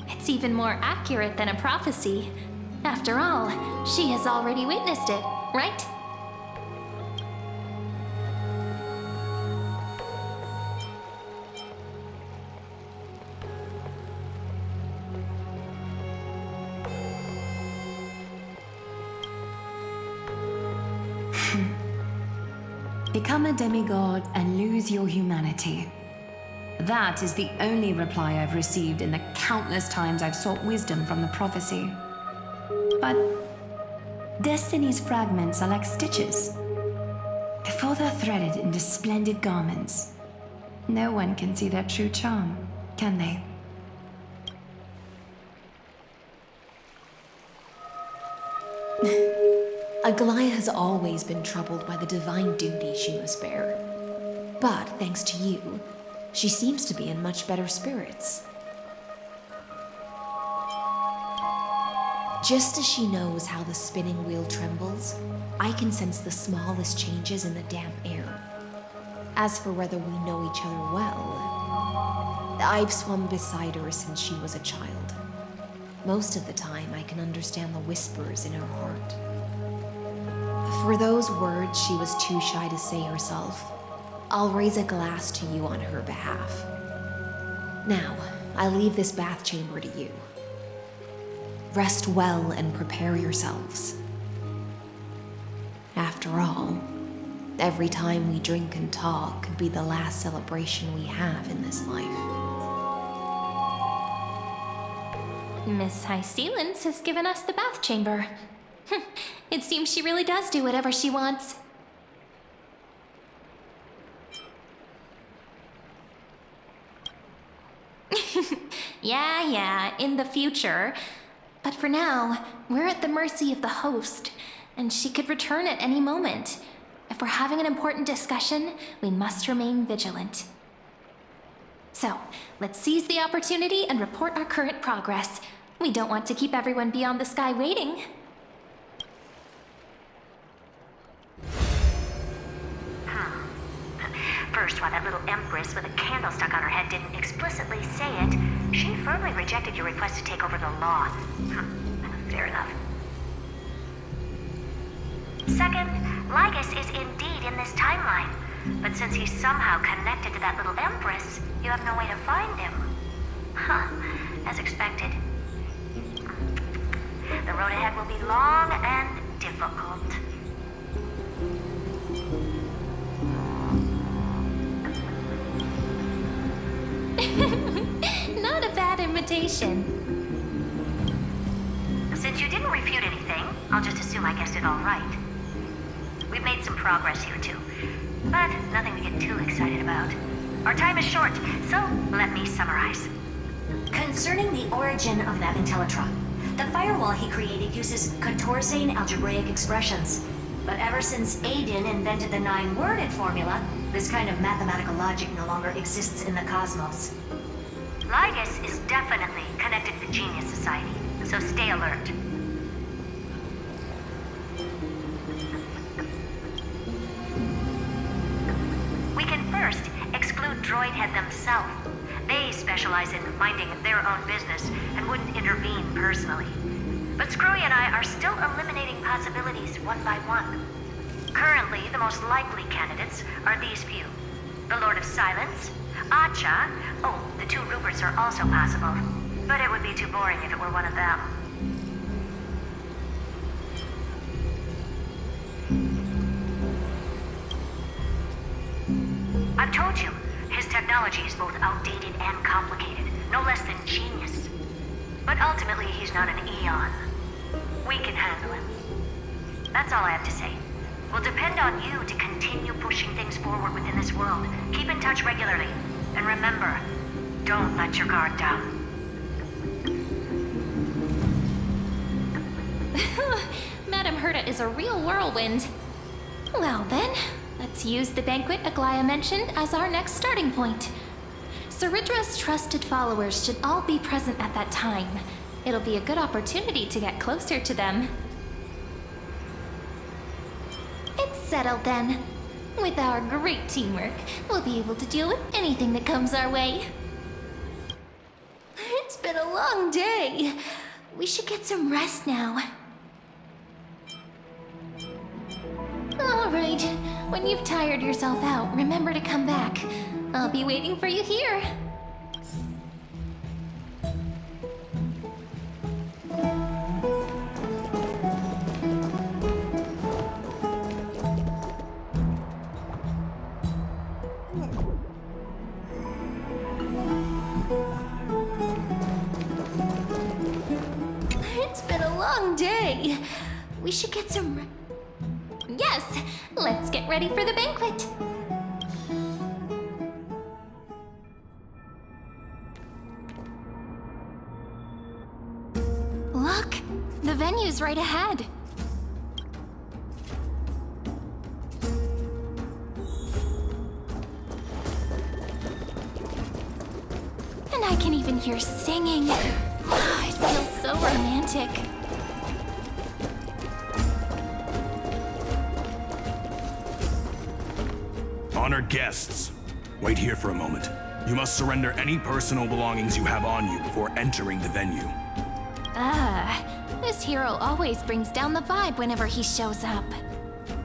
It's even more accurate than a prophecy. After all, she has already witnessed it, right? Become a demigod and lose your humanity. That is the only reply I've received in the countless times I've sought wisdom from the prophecy. But Destiny's fragments are like stitches. Before they're threaded into splendid garments, no one can see their true charm, can they? Aglaea has always been troubled by the divine duty she must bear. But thanks to you, she seems to be in much better spirits. Just as she knows how the spinning wheel trembles, I can sense the smallest changes in the damp air. As for whether we know each other well, I've swum beside her since she was a child. Most of the time, I can understand the whispers in her heart. For those words she was too shy to say herself, I'll raise a glass to you on her behalf. Now, I leave this bath chamber to you. Rest well and prepare yourselves. After all, every time we drink and talk could be the last celebration we have in this life. Miss Hysilens has given us the bath chamber. It seems she really does do whatever she wants. Yeah, in the future. But for now, we're at the mercy of the host, and she could return at any moment. If we're having an important discussion, we must remain vigilant. So, let's seize the opportunity and report our current progress. We don't want to keep everyone beyond the sky waiting. First, while that little empress with a candle stuck on her head didn't explicitly say it, she firmly rejected your request to take over the law. Fair enough. Second, Lygus is indeed in this timeline. But since he's somehow connected to that little empress, you have no way to find him. As expected. The road ahead will be long and difficult. Not a bad invitation. Since you didn't refute anything, I'll just assume I guessed it all right. We've made some progress here too, but nothing to get too excited about. Our time is short, so let me summarize. Concerning the origin of that Intellitron, the firewall he created uses Castorice algebraic expressions. But ever since Aiden invented the 9-worded formula, this kind of mathematical logic no longer exists in the cosmos. Lygus is definitely connected to the Genius Society, so stay alert. We can first exclude Droidhead themselves. They specialize in minding their own business and wouldn't intervene personally. But Screwy and I are still eliminating possibilities one by one. Currently, the most likely candidates are these few. The Lord of Silence, Acha, the 2 Ruperts are also possible. But it would be too boring if it were one of them. I've told you, his technology is both outdated and complicated, no less than genius. But ultimately, he's not an Eon. We can handle him. That's all I have to say. We'll depend on you to continue pushing things forward within this world. Keep in touch regularly. And remember, don't let your guard down. Madame Herta is a real whirlwind. Well then, let's use the banquet Aglaea mentioned as our next starting point. Cerydra's trusted followers should all be present at that time. It'll be a good opportunity to get closer to them. It's settled then. With our great teamwork, we'll be able to deal with anything that comes our way. It's been a long day. We should get some rest now. All right, when you've tired yourself out, remember to come back. I'll be waiting for you here. It's been a long day. We should get some Yes, let's get ready for the banquet. Look, the venue's right ahead. And I can even hear singing. It feels so romantic. Honored guests, wait here for a moment. You must surrender any personal belongings you have on you before entering the venue. This hero always brings down the vibe whenever he shows up.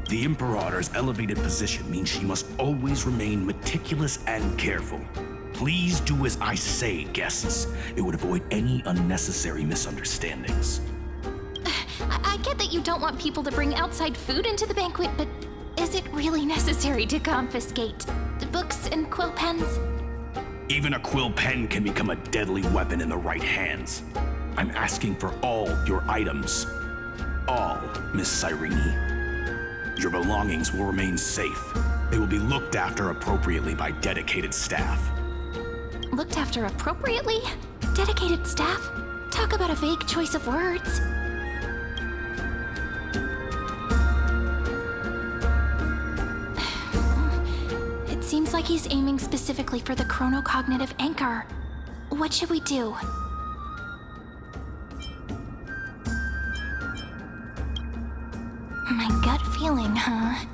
The Imperator's elevated position means she must always remain meticulous and careful. Please do as I say, guests. It would avoid any unnecessary misunderstandings. I get that you don't want people to bring outside food into the banquet, but is it really necessary to confiscate the books and quill pens? Even a quill pen can become a deadly weapon in the right hands. I'm asking for all your items. All, Miss Cyrene. Your belongings will remain safe. They will be looked after appropriately by dedicated staff. Looked after appropriately? Dedicated staff? Talk about a vague choice of words. It seems like he's aiming specifically for the chronocognitive anchor. What should we do? My gut feeling, huh?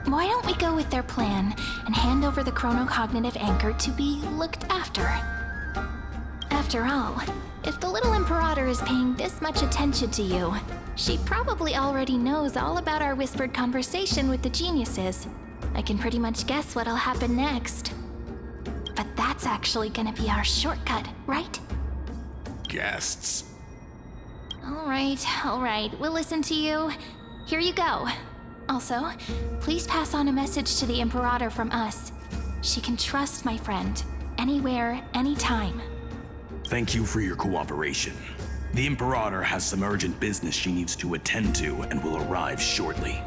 Why don't we go with their plan and hand over the chronocognitive anchor to be looked after? After all, if the little Imperator is paying this much attention to you, she probably already knows all about our whispered conversation with the geniuses. I can pretty much guess what'll happen next. But that's actually gonna be our shortcut, right? Guests. All right, we'll listen to you. Here you go. Also, please pass on a message to the Imperator from us. She can trust my friend, anywhere, anytime. Thank you for your cooperation. The Imperator has some urgent business she needs to attend to and will arrive shortly.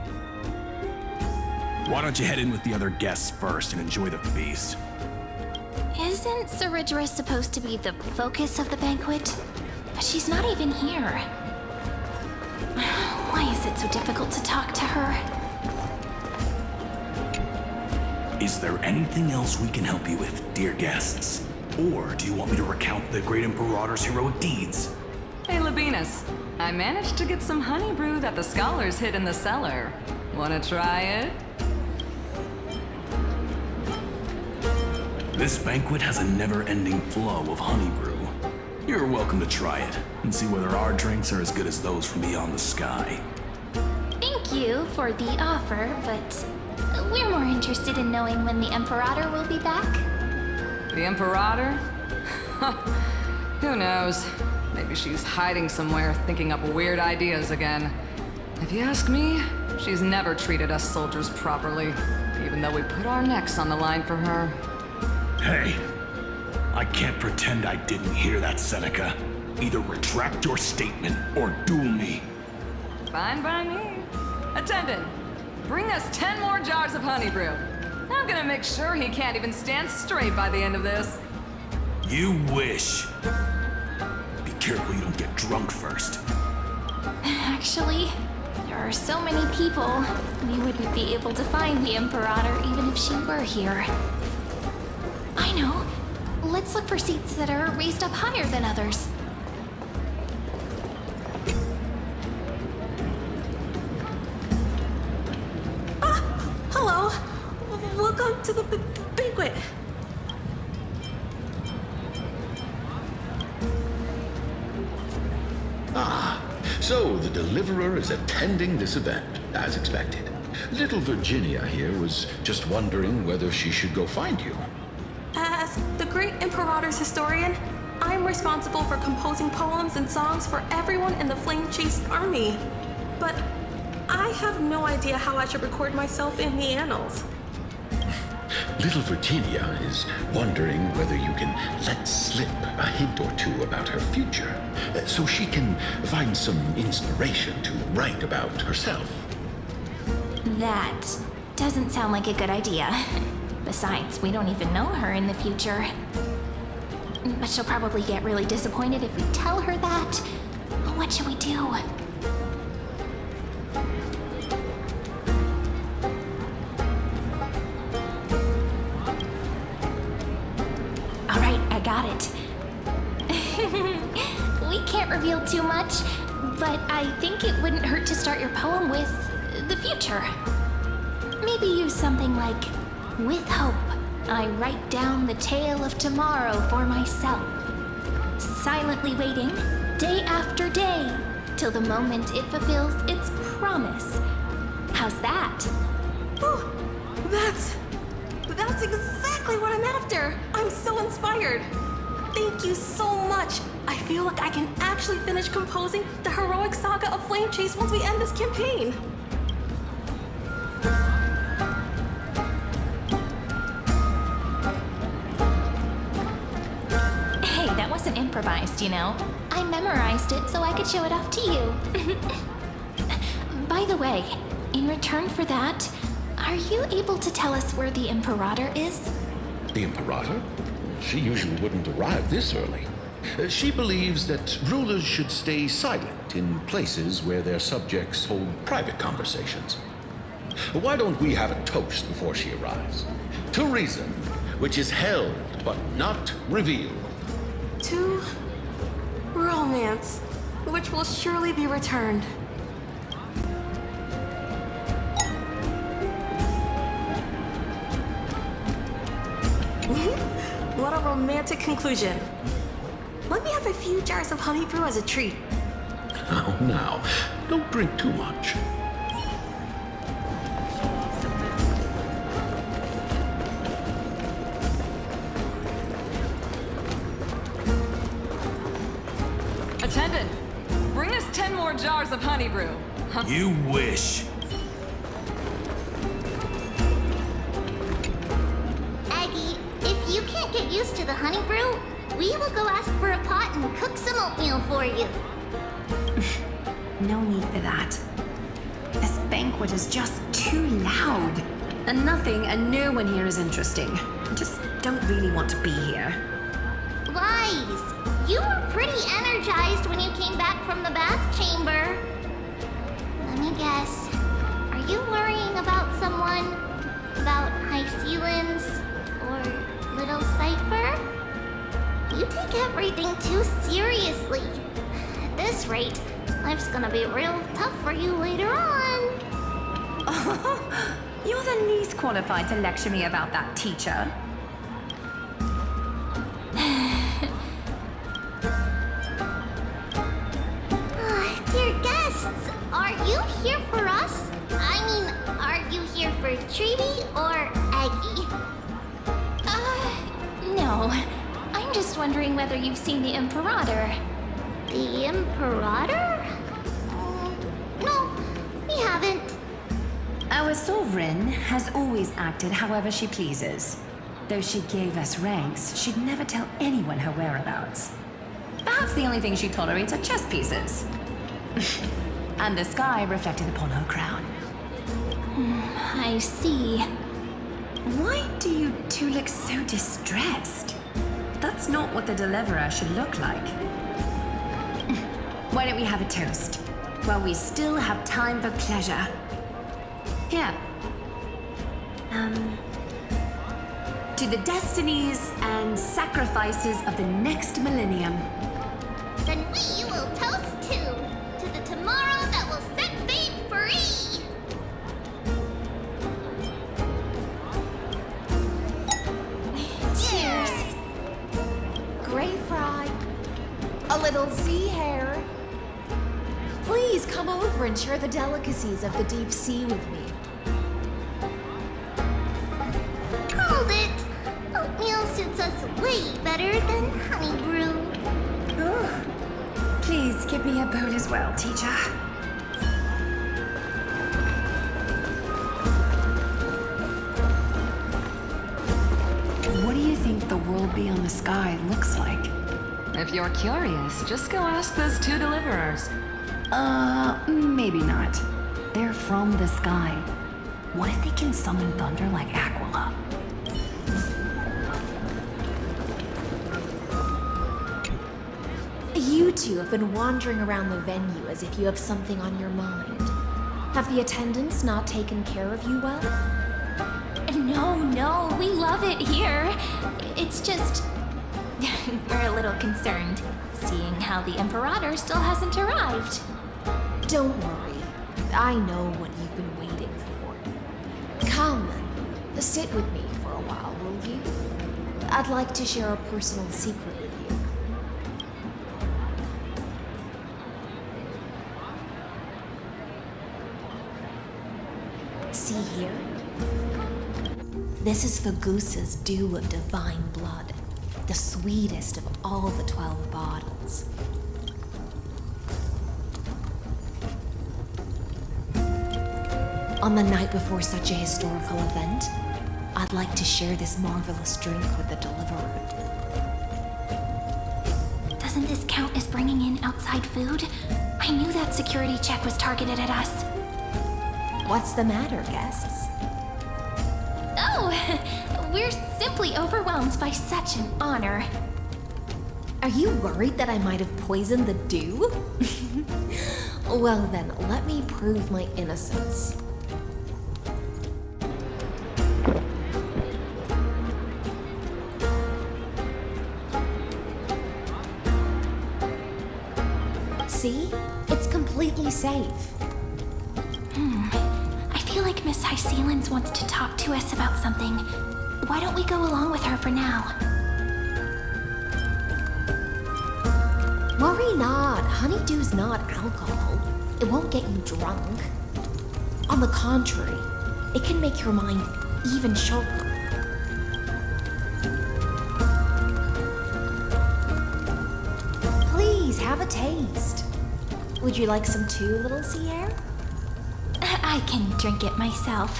Why don't you head in with the other guests first and enjoy the feast? Isn't Cerydra supposed to be the focus of the banquet? But she's not even here. Why is it so difficult to talk to her? Is there anything else we can help you with, dear guests? Or do you want me to recount the great Imperator's heroic deeds? Hey, Labinas. I managed to get some honey brew that the scholars hid in the cellar. Wanna try it? This banquet has a never-ending flow of honey brew. You're welcome to try it and see whether our drinks are as good as those from beyond the sky. Thank you for the offer, but we're more interested in knowing when the Imperator will be back. The Imperator? Who knows? Maybe she's hiding somewhere, thinking up weird ideas again. If you ask me, she's never treated us soldiers properly, even though we put our necks on the line for her. Hey, I can't pretend I didn't hear that, Seneca. Either retract your statement or duel me. Fine by me. Attendant, bring us 10 more jars of honey brew. I'm gonna make sure he can't even stand straight by the end of this. You wish. Be careful you don't get drunk first. Actually, there are so many people, we wouldn't be able to find the Imperator even if she were here. I know. Let's look for seats that are raised up higher than others. Hello. Welcome to the banquet. Ah, so the Deliverer is attending this event, as expected. Little Virginia here was just wondering whether she should go find you. As the great Imperator's historian, I'm responsible for composing poems and songs for everyone in the Flame Chase army. But I have no idea how I should record myself in the annals. Little Virginia is wondering whether you can let slip a hint or two about her future, so she can find some inspiration to write about herself. That doesn't sound like a good idea. Besides, we don't even know her in the future. But she'll probably get really disappointed if we tell her that. What should we do? Alright, I got it. We can't reveal too much, but I think it wouldn't hurt to start your poem with the future. Maybe use something like, with hope, I write down the tale of tomorrow for myself, silently waiting, day after day, till the moment it fulfills its promise. How's that? Oh, that's exactly what I'm after. I'm so inspired. Thank you so much. I feel like I can actually finish composing the heroic saga of Flame Chase once we end this campaign. Hey, that wasn't improvised, you know. I memorized it so I could show it off to you. By the way, in return for that, are you able to tell us where the Imperator is? The Imperator? She usually wouldn't arrive this early. She believes that rulers should stay silent in places where their subjects hold private conversations. Why don't we have a toast before she arrives? To reason, which is held but not revealed. To romance, which will surely be returned. What a romantic conclusion. Let me have a few jars of honey brew as a treat. Oh, now, don't drink too much. Attendant, bring us 10 more jars of honey brew. You wish. Aggie, if you can't get used to the honey brew, we will go ask for a pot and cook some oatmeal for you. No need for that. This banquet is just too loud. And nothing and no one here is interesting. I just don't really want to be here. Wise, you were pretty energized when you came back from the bath chamber. Let me guess. Are you worrying about someone? About Hysilens? Or little Cipher? You take everything too seriously. At this rate, life's gonna be real tough for you later on. You're the least qualified to lecture me about that, teacher. Dear guests, are you here for us? I mean, are you here for Tribbie or Aggie? No. I'm just wondering whether you've seen the Imperator. The Imperator? No, we haven't. Our sovereign has always acted however she pleases. Though she gave us ranks, she'd never tell anyone her whereabouts. Perhaps the only thing she tolerates are chess pieces. And the sky reflected upon her crown. I see. Why do you two look so distressed? That's not what the Deliverer should look like. Why don't we have a toast? While we still have time for pleasure. Here. To the destinies and sacrifices of the next millennium. Then we will toast to the tomorrow that will set fate free! Cheers! Gray fry. A little sea hare. Please come over and share the delicacies of the deep sea with me. Hold it! Oatmeal suits us way better than honey brew. Please give me a bowl as well, teacher. What do you think the world beyond the sky looks like? If you're curious, just go ask those two deliverers. Maybe not. They're from the sky. What if they can summon thunder like Aglaea? You two have been wandering around the venue as if you have something on your mind. Have the attendants not taken care of you well? No, we love it here. It's just... we're a little concerned, seeing how the Imperator still hasn't arrived. Don't worry. I know what you've been waiting for. Come, sit with me for a while, will you? I'd like to share a personal secret with you. See here? This is Phagus's dew of divine blood, the sweetest of all the 12 bottles. On the night before such a historical event, I'd like to share this marvelous drink with the Deliverer. Doesn't this count as bringing in outside food? I knew that security check was targeted at us. What's the matter, guests? Oh, we're simply overwhelmed by such an honor. Are you worried that I might have poisoned the dew? Well then, let me prove my innocence. See? It's completely safe. I feel like Miss Hysilens wants to talk to us about something. Why don't we go along with her for now? Worry not. Honeydew's not alcohol. It won't get you drunk. On the contrary, it can make your mind even sharper. Please, have a taste. Would you like some too, little sea air? I can drink it myself.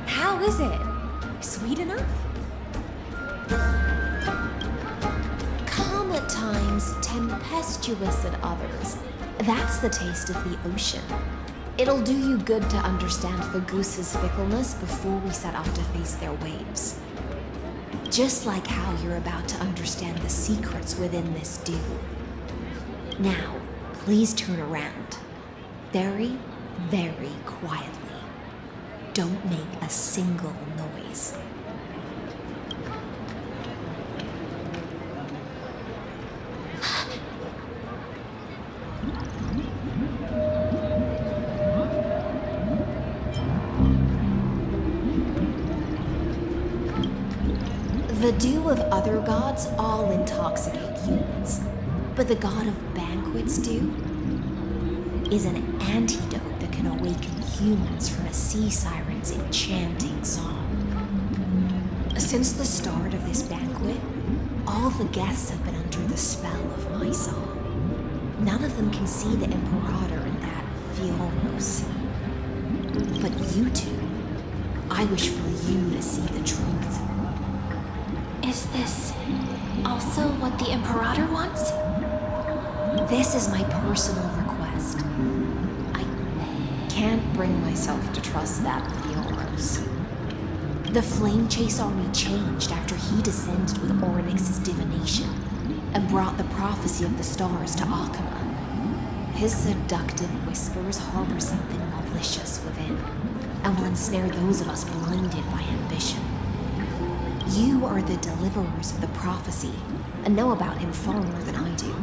How is it? Sweet enough? Calm at times, tempestuous at others. That's the taste of the ocean. It'll do you good to understand Phagus's fickleness before we set off to face their waves. Just like how you're about to understand the secrets within this dew. Now, please turn around. Very, very quietly. Don't make a single noise. The dew of other gods all intoxicate humans, but the god of banquets dew is an antidote that can awaken humans from a sea siren's enchanting song. Since the start of this banquet, all the guests have been under the spell of my song. None of them can see the Imperator in that Fioros. But you two, I wish for you to see the truth. Is this also what the Imperator wants? This is my personal request. I can't bring myself to trust that with yours. The Flame Chase army changed after he descended with Orynyx's divination and brought the prophecy of the stars to Akama. His seductive whispers harbor something malicious within, and will ensnare those of us blinded by ambition. You are the deliverers of the prophecy, and know about him far more than I do.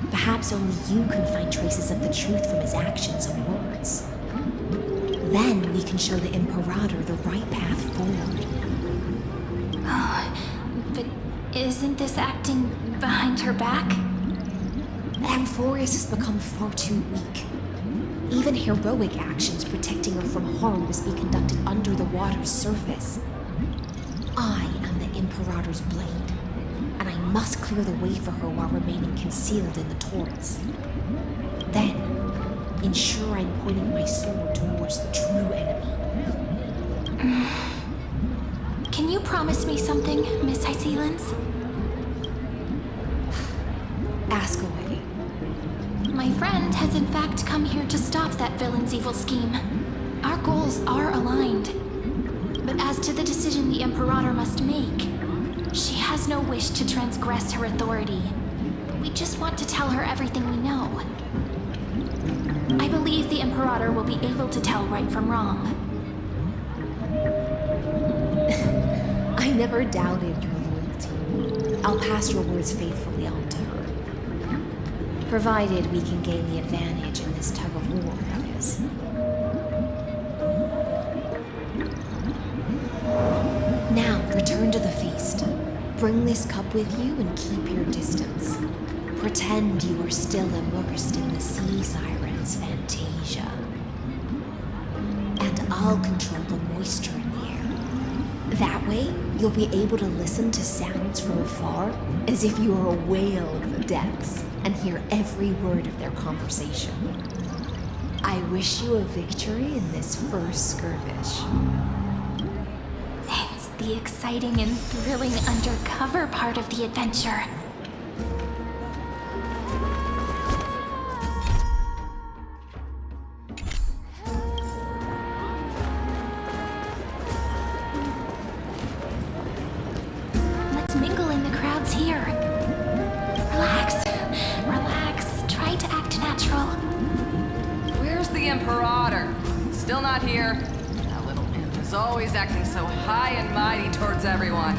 Perhaps only you can find traces of the truth from his actions and words. Then we can show the Imperator the right path forward. Oh, but isn't this acting behind her back? Amphoreus has become far too weak. Even heroic actions protecting her from harm must be conducted under the water's surface. I am the Imperator's blade, and I must clear the way for her while remaining concealed in the torrents. Then, ensure I'm pointing my sword towards the true enemy. Can you promise me something, Miss Hysilens? Ask away. My friend has in fact come here to stop that villain's evil scheme. Our goals are aligned. But as to the decision the Imperator must make, she has no wish to transgress her authority. We just want to tell her everything we know. I believe the Imperator will be able to tell right from wrong. I never doubted your loyalty. I'll pass your words faithfully on to her. Provided we can gain the advantage in this tug of war, that is. Now, return to the feast. Bring this cup with you and keep your distance. Pretend you are still immersed in the sea siren's fantasia. And I'll control the moisture in the air. That way, you'll be able to listen to sounds from afar as if you were a whale of the depths and hear every word of their conversation. I wish you a victory in this first skirmish. It's the exciting and thrilling undercover part of the adventure. Let's mingle in the crowds here. Relax. Try to act natural. Where's the Imperator? Still not here. That little imp is always acting so high and mighty towards everyone.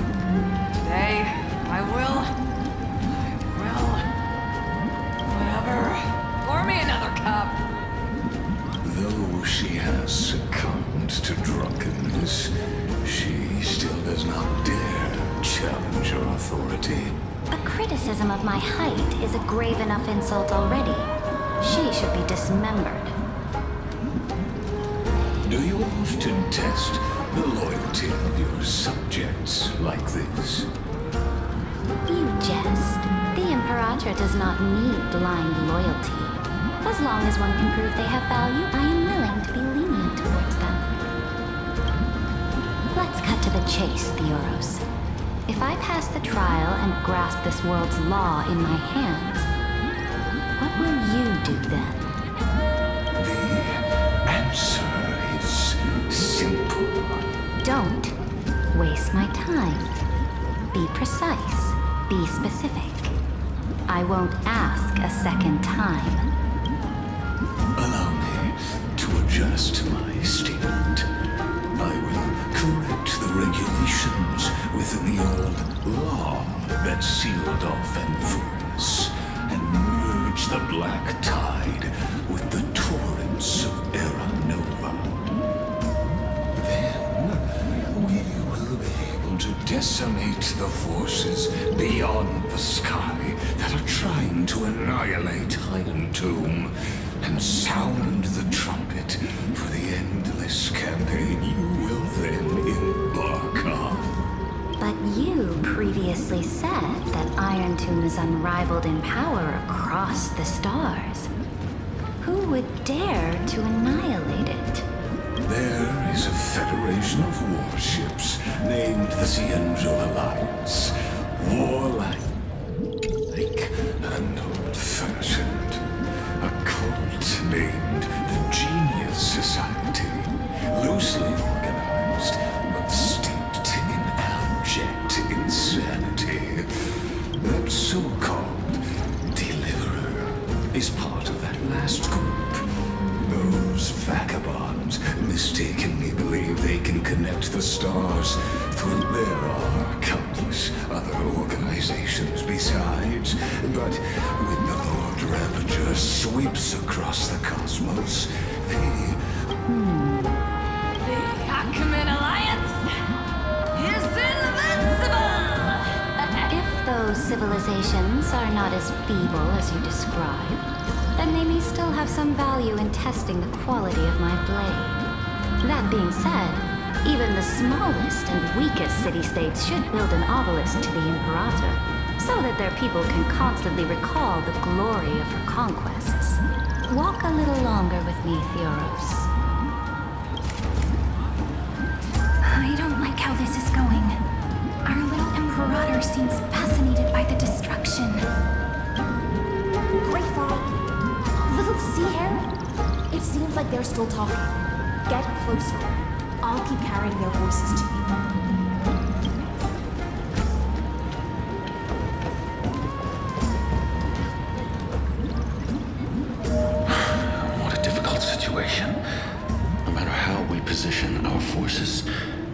Today, I will. Whatever. Pour me another cup. Though she has succumbed to drunkenness, she still does not dare challenge your authority. A criticism of my height is a grave enough insult already. She should be dismembered. Do you often test the loyalty of your subjects like this? You jest. The Imperator does not need blind loyalty. As long as one can prove they have value, I am willing to be lenient towards them. Let's cut to the chase, Theoros. If I pass the trial and grasp this world's law in my hands, what will you do then? The answer is simple. Don't waste my time. Be precise. Be specific. I won't ask a second time. Allow me to adjust my statement. I will correct the regulations within the old law that sealed off Amphoreus and merge the black tide with the torrents of Era Nova. Then we will be able to decimate the forces beyond the sky that are trying to annihilate Hyden Tomb and sound the trumpet for the endless campaign you will then embark on. But you previously said that Iron Tomb is unrivaled in power across the stars. Who would dare to annihilate it? There is is a federation of warships named the Cienzo Alliance. Warlike and old-fashioned. A cult named the Genius Society. Loosely organized, but steeped in abject insanity. That so-called Deliverer is part of that last group. Those vagabonds mistakenly believe they can connect the stars, though there are countless other organizations besides. But when the Lord Ravager sweeps across the cosmos, they... The Achaemenid Alliance is invincible! If those civilizations are not as feeble as you describe, then they may still have some value in testing the quality of my blade. That being said, even the smallest and weakest city-states should build an obelisk to the Imperator, so that their people can constantly recall the glory of her conquests. Walk a little longer with me, Theoros. I don't like how this is going. Our little Imperator seems fascinated by the destruction. Great thought. Little sea hare? It seems like they're still talking. Get closer. I'll keep carrying their voices to you. What a difficult situation. No matter how we position our forces,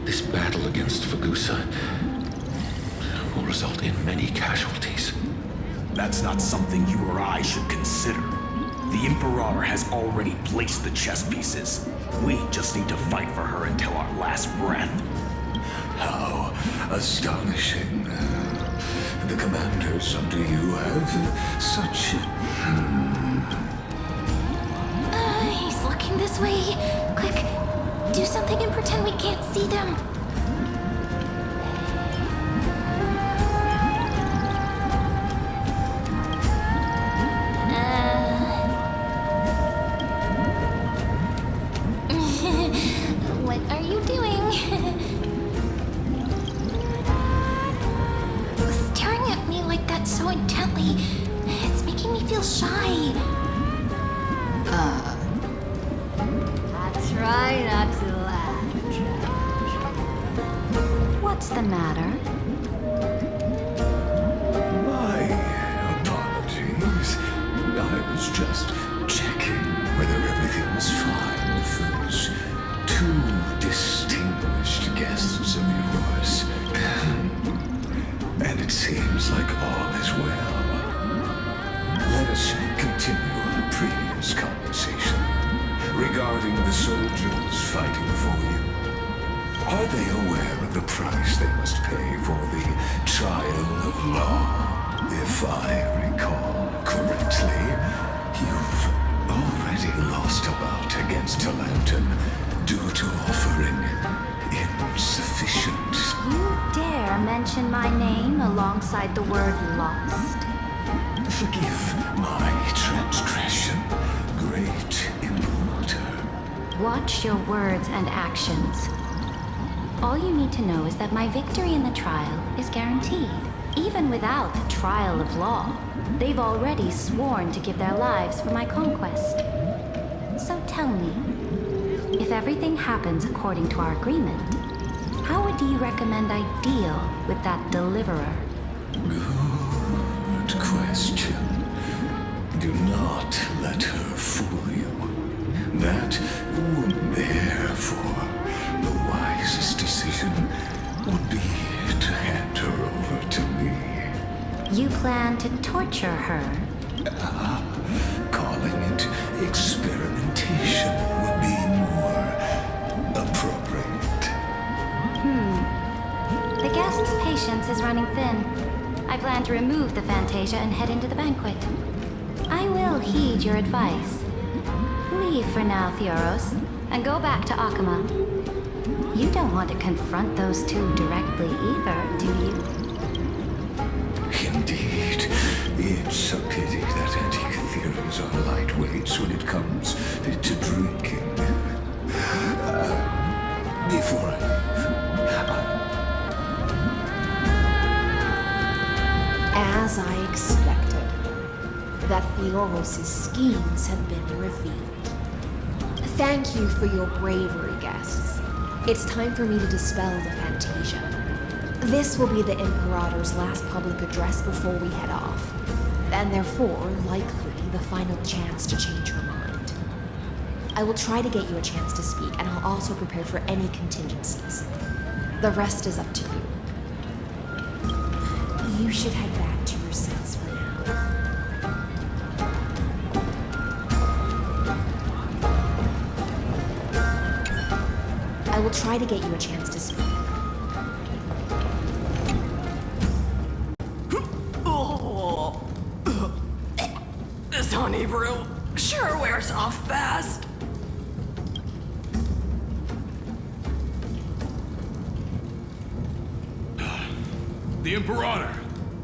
this battle against Fagusa will result in many casualties. That's not something you or I should consider. The Imperator has already placed the chess pieces. We just need to fight for her until our last breath. How astonishing. The commanders under you have such... He's looking this way. Quick, do something and pretend we can't see them. What are you doing? Staring at me like that so intently, it's making me feel shy. I try not to laugh. What's the matter? My apologies. I was just checking whether everything was fine with those two distinguished guests of yours. And it seems like all is well. Let us continue our previous conversation regarding the soldiers fighting for you. Are they aware of the price they must pay for the trial of law? If I recall correctly, you've already lost a bout against a lantern due to offering insufficient. You dare mention my name alongside the word lost? Forgive my transgression, great Imperator. Watch your words and actions. All you need to know is that my victory in the trial is guaranteed. Even without the trial of law, they've already sworn to give their lives for my conquest. So tell me, if everything happens according to our agreement, how do you recommend I deal with that deliverer? Good question. Do not let her fool you. That would therefore the wisest decision would be to hand her over to me. You plan to torture her? Calling it experimentation would be more appropriate. The guest's patience is running thin. I plan to remove the Fantasia and head into the banquet. I will heed your advice. Leave for now, Theoros, and go back to Akama. You don't want to confront those two directly either, do you? Indeed. It's a pity that Antikytherians are lightweights when it comes to drinking. Amphoreus' schemes have been revealed. Thank you for your bravery, guests. It's time for me to dispel the Fantasia. This will be the Imperator's last public address before we head off, and therefore, likely, the final chance to change her mind. I will try to get you a chance to speak, and I'll also prepare for any contingencies. The rest is up to you. You should head back to your seats for now. I will try to get you a chance to speak. This honey brew sure wears off fast. The Imperator!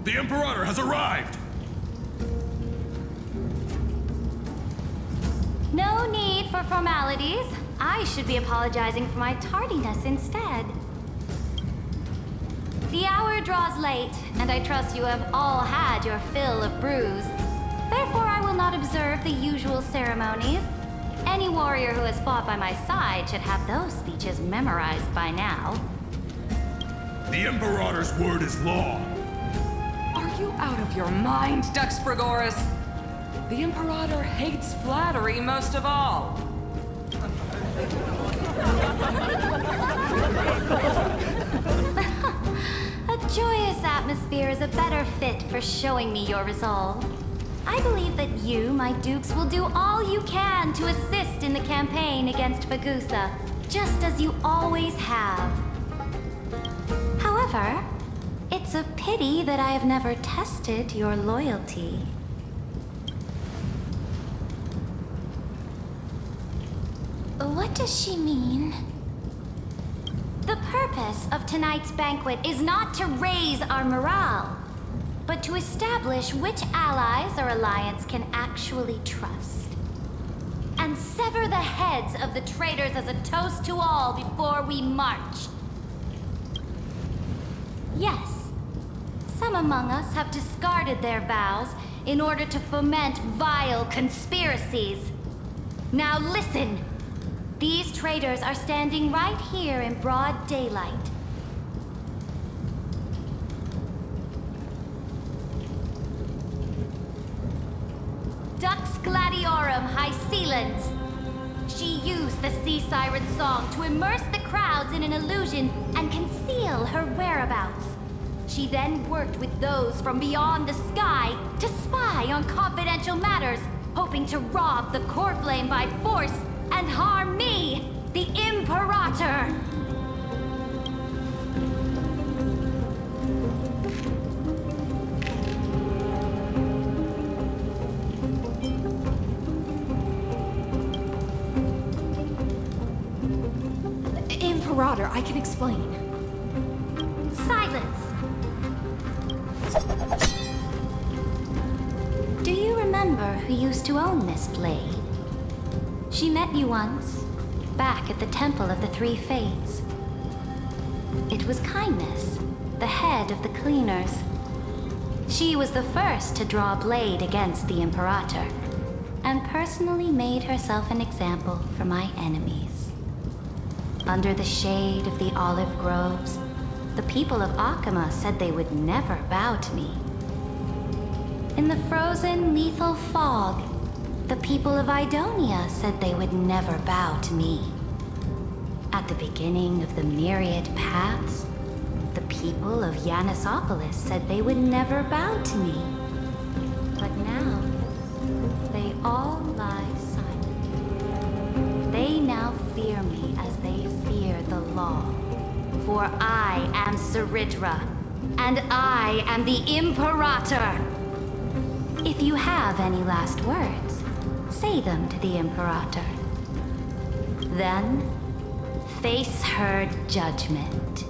The Imperator has arrived! No need for formalities. I should be apologizing for my tardiness instead. The hour draws late, and I trust you have all had your fill of brews. Therefore, I will not observe the usual ceremonies. Any warrior who has fought by my side should have those speeches memorized by now. The Imperator's word is law. Are you out of your mind, Dux Frigoris? The Imperator hates flattery most of all. A joyous atmosphere is a better fit for showing me your resolve. I believe that you, my dukes, will do all you can to assist in the campaign against Fagusa, just as you always have. However, it's a pity that I have never tested your loyalty. What does she mean? The purpose of tonight's banquet is not to raise our morale, but to establish which allies our alliance can actually trust. And sever the heads of the traitors as a toast to all before we march. Yes, some among us have discarded their vows in order to foment vile conspiracies. Now listen! These traitors are standing right here in broad daylight. Dux Gladiorum Hysilens. She used the sea siren song to immerse the crowds in an illusion and conceal her whereabouts. She then worked with those from beyond the sky to spy on confidential matters, hoping to rob the core flame by force and harm me, the Imperator! Imperator, I can explain. Silence! Do you remember who used to own this blade? She met you once, back at the Temple of the Three Fates. It was Kindness, the head of the Cleaners. She was the first to draw a blade against the Imperator, and personally made herself an example for my enemies. Under the shade of the olive groves, the people of Akama said they would never bow to me. In the frozen, lethal fog, the people of Idonia said they would never bow to me. At the beginning of the myriad paths, the people of Yanisopolis said they would never bow to me. But now, they all lie silent. They now fear me as they fear the law. For I am Cerydra, and I am the Imperator! If you have any last words, say them to the Imperator. Then, face her judgment.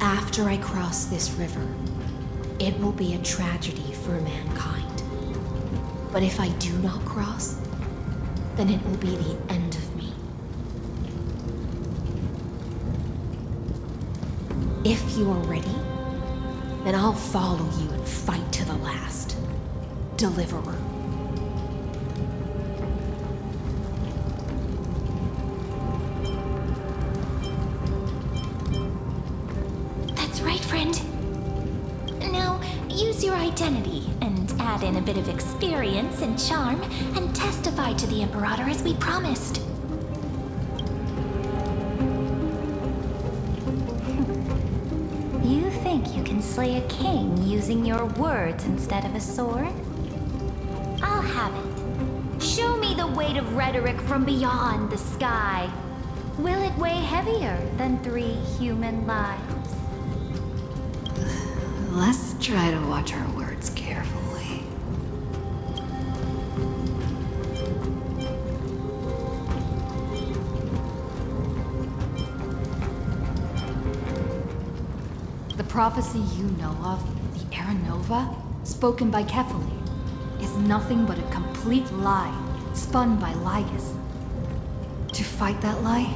After I cross this river, it will be a tragedy for mankind. But if I do not cross, then it will be the end of me. If you are ready, then I'll follow you and fight to the last. Deliverer. That's right, friend. Now, use your identity and add in a bit of experience and charm and testify to the Imperator as we promised. You think you can slay a king using your words instead of a sword? I'll have it. Show me the weight of rhetoric from beyond the sky. Will it weigh heavier than 3 human lives? Let's try to watch our words carefully. The prophecy you know of, the Aranova, spoken by Kefali, is nothing but a complete lie, spun by Lygus. To fight that lie,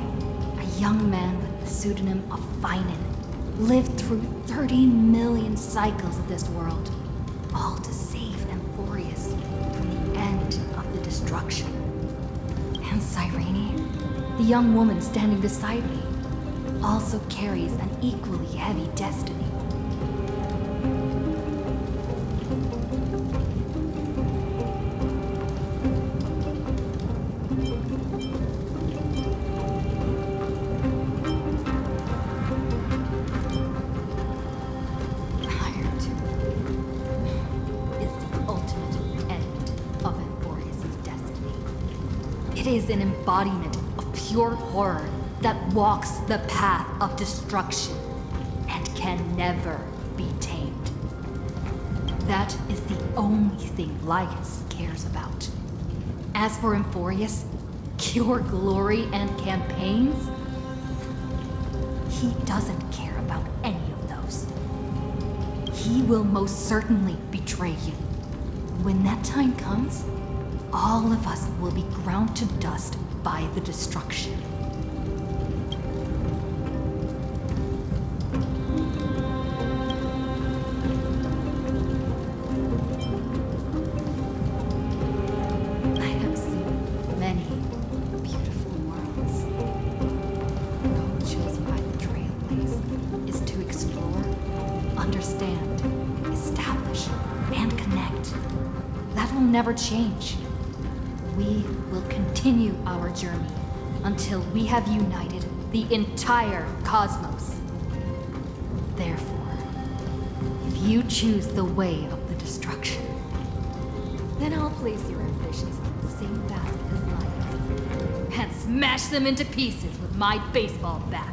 a young man with the pseudonym of Phainon lived through 30 million cycles of this world, all to save Amphoreus from the end of the destruction. And Cyrene, the young woman standing beside me, also carries an equally heavy destiny. It is an embodiment of pure horror that walks the path of destruction and can never be tamed. That is the only thing Lygus cares about. As for Amphoreus, pure glory and campaigns, he doesn't care about any of those. He will most certainly betray you. When that time comes, all of us will be ground to dust by the destruction. I have seen many beautiful worlds. The goal chosen by the Trailblaze is to explore, understand, establish, and connect. That will never change. We will continue our journey until we have united the entire cosmos. Therefore, if you choose the way of the destruction, then I'll place your ambitions in the same basket as Lygus and smash them into pieces with my baseball bat.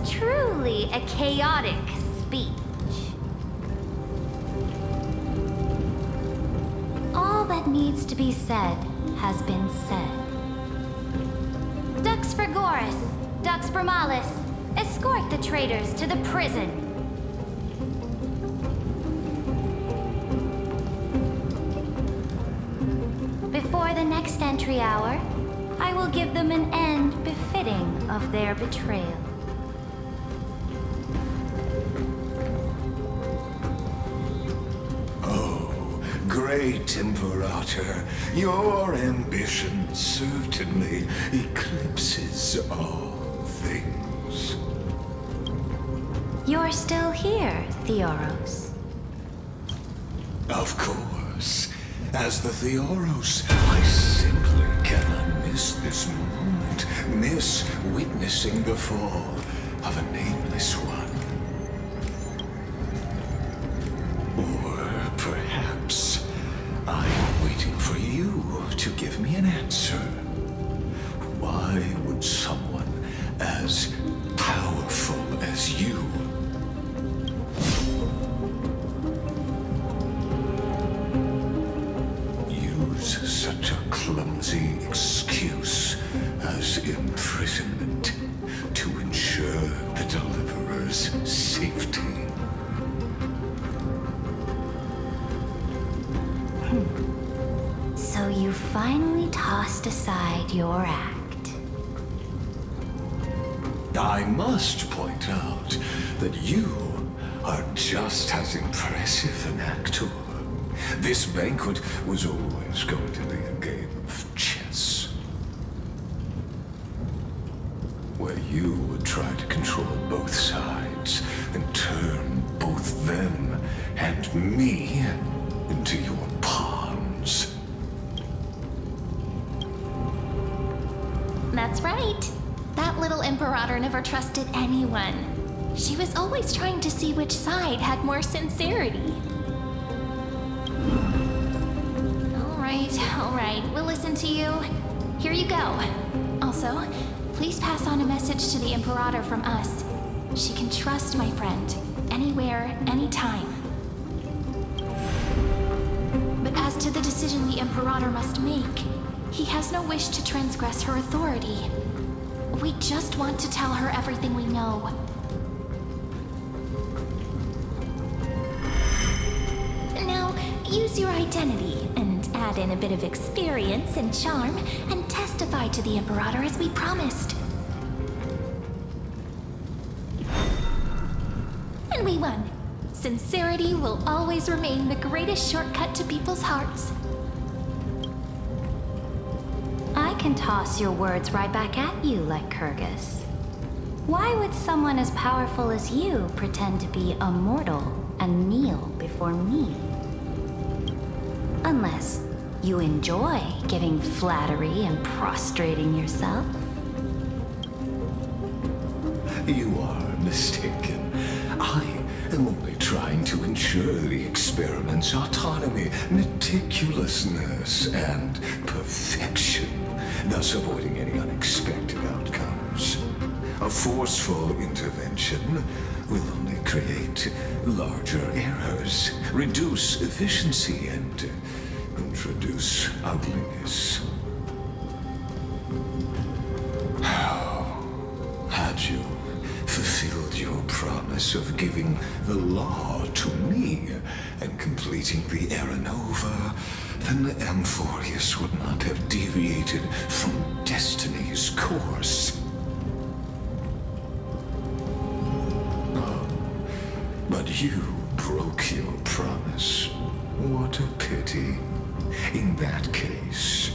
Truly a chaotic speech. All that needs to be said has been said. Dux Frigoris, Dux Bromalis, escort the traitors to the prison. Before the next entry hour, I will give them an end befitting of their betrayal. Great Imperator, your ambition certainly eclipses all things. You're still here, Theoros. Of course. As the Theoros, I simply cannot miss this moment, miss witnessing the fall of a nameless one. Or perhaps I'm waiting for you to give me an answer. Why would someone as powerful as you use such a clumsy excuse as imprisonment to ensure the Deliverer's safety? your act. I must point out that you are just as impressive an actor. This banquet was always going to be a game of chess, where you would try to control both sides and turn both them and me into your pawns. That's right. That little Imperator never trusted anyone. She was always trying to see which side had more sincerity. All right, we'll listen to you. Here you go. Also, please pass on a message to the Imperator from us. She can trust my friend, anywhere, anytime. But as to the decision the Imperator must make, he has no wish to transgress her authority. We just want to tell her everything we know. Now, use your identity and add in a bit of experience and charm and testify to the Imperator as we promised. And we won. Sincerity will always remain the greatest shortcut to people's hearts. I can toss your words right back at you like Kyrgyz. Why would someone as powerful as you pretend to be a mortal and kneel before me? Unless you enjoy giving flattery and prostrating yourself. You are mistaken. I am only trying to ensure the experiment's autonomy, meticulousness, and perfection, thus avoiding any unexpected outcomes. A forceful intervention will only create larger errors, reduce efficiency, and introduce ugliness. Had you fulfilled your promise of giving the law to me and completing the Era Nova, then Amphoreus would not have deviated from destiny's course. But you broke your promise. What a pity. In that case,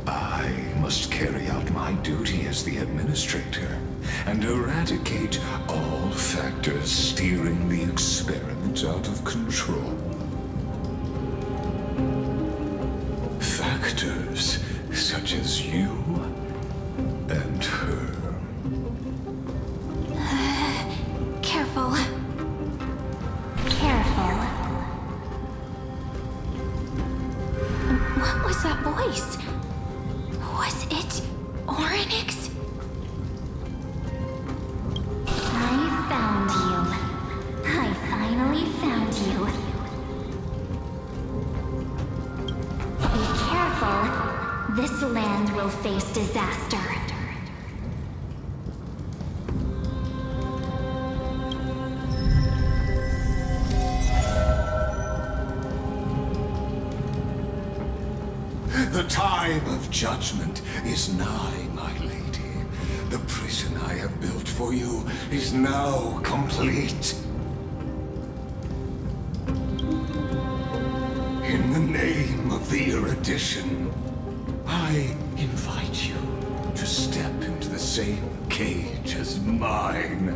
I must carry out my duty as the administrator and eradicate all factors steering the experiment out of control. Factors such as you and her. Careful. Careful. What was that voice? Was it Orynyx? I found you. I finally found you. Be careful. This land will face disaster. The time of judgment is nigh, my lady. The prison I have built for you is now complete. In the name of the erudition, I invite you to step into the same cage as mine.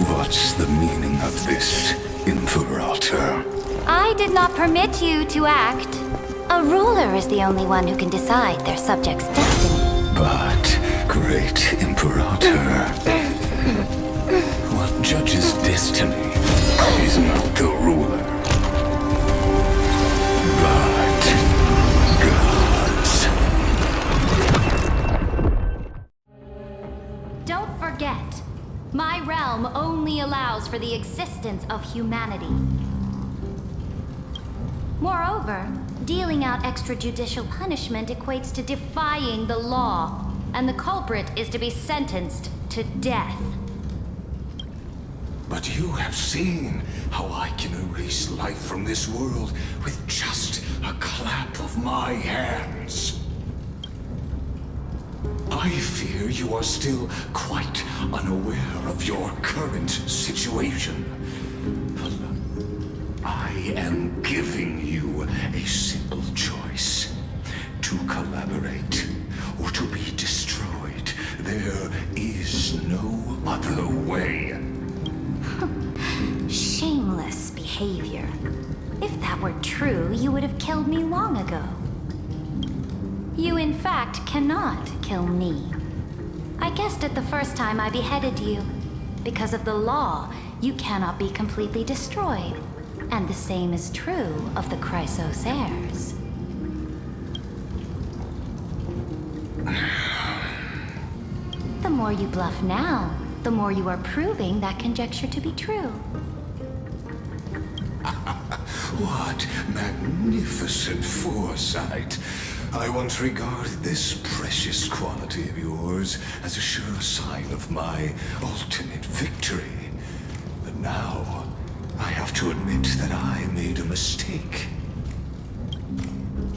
What's the meaning of this, Imperator? I did not permit you to act. A ruler is the only one who can decide their subject's destiny. But, great Imperator, what judges destiny is not the ruler, but gods. Don't forget, my realm only allows for the existence of humanity. Moreover, dealing out extrajudicial punishment equates to defying the law. and the culprit is to be sentenced to death. But you have seen how I can erase life from this world with just a clap of my hands. I fear you are still quite unaware of your current situation. I am giving you a simple choice. To collaborate or to be destroyed. There is no other way. Shameless behavior. If that were true, you would have killed me long ago. You in fact cannot kill me. I guessed it the first time I beheaded you. Because of the law, you cannot be completely destroyed. And the same is true of the Chrysos heirs. The more you bluff now, the more you are proving that conjecture to be true. What magnificent foresight. I once regarded this precious quality of yours as a sure sign of my ultimate victory. But now, I have to admit that I made a mistake.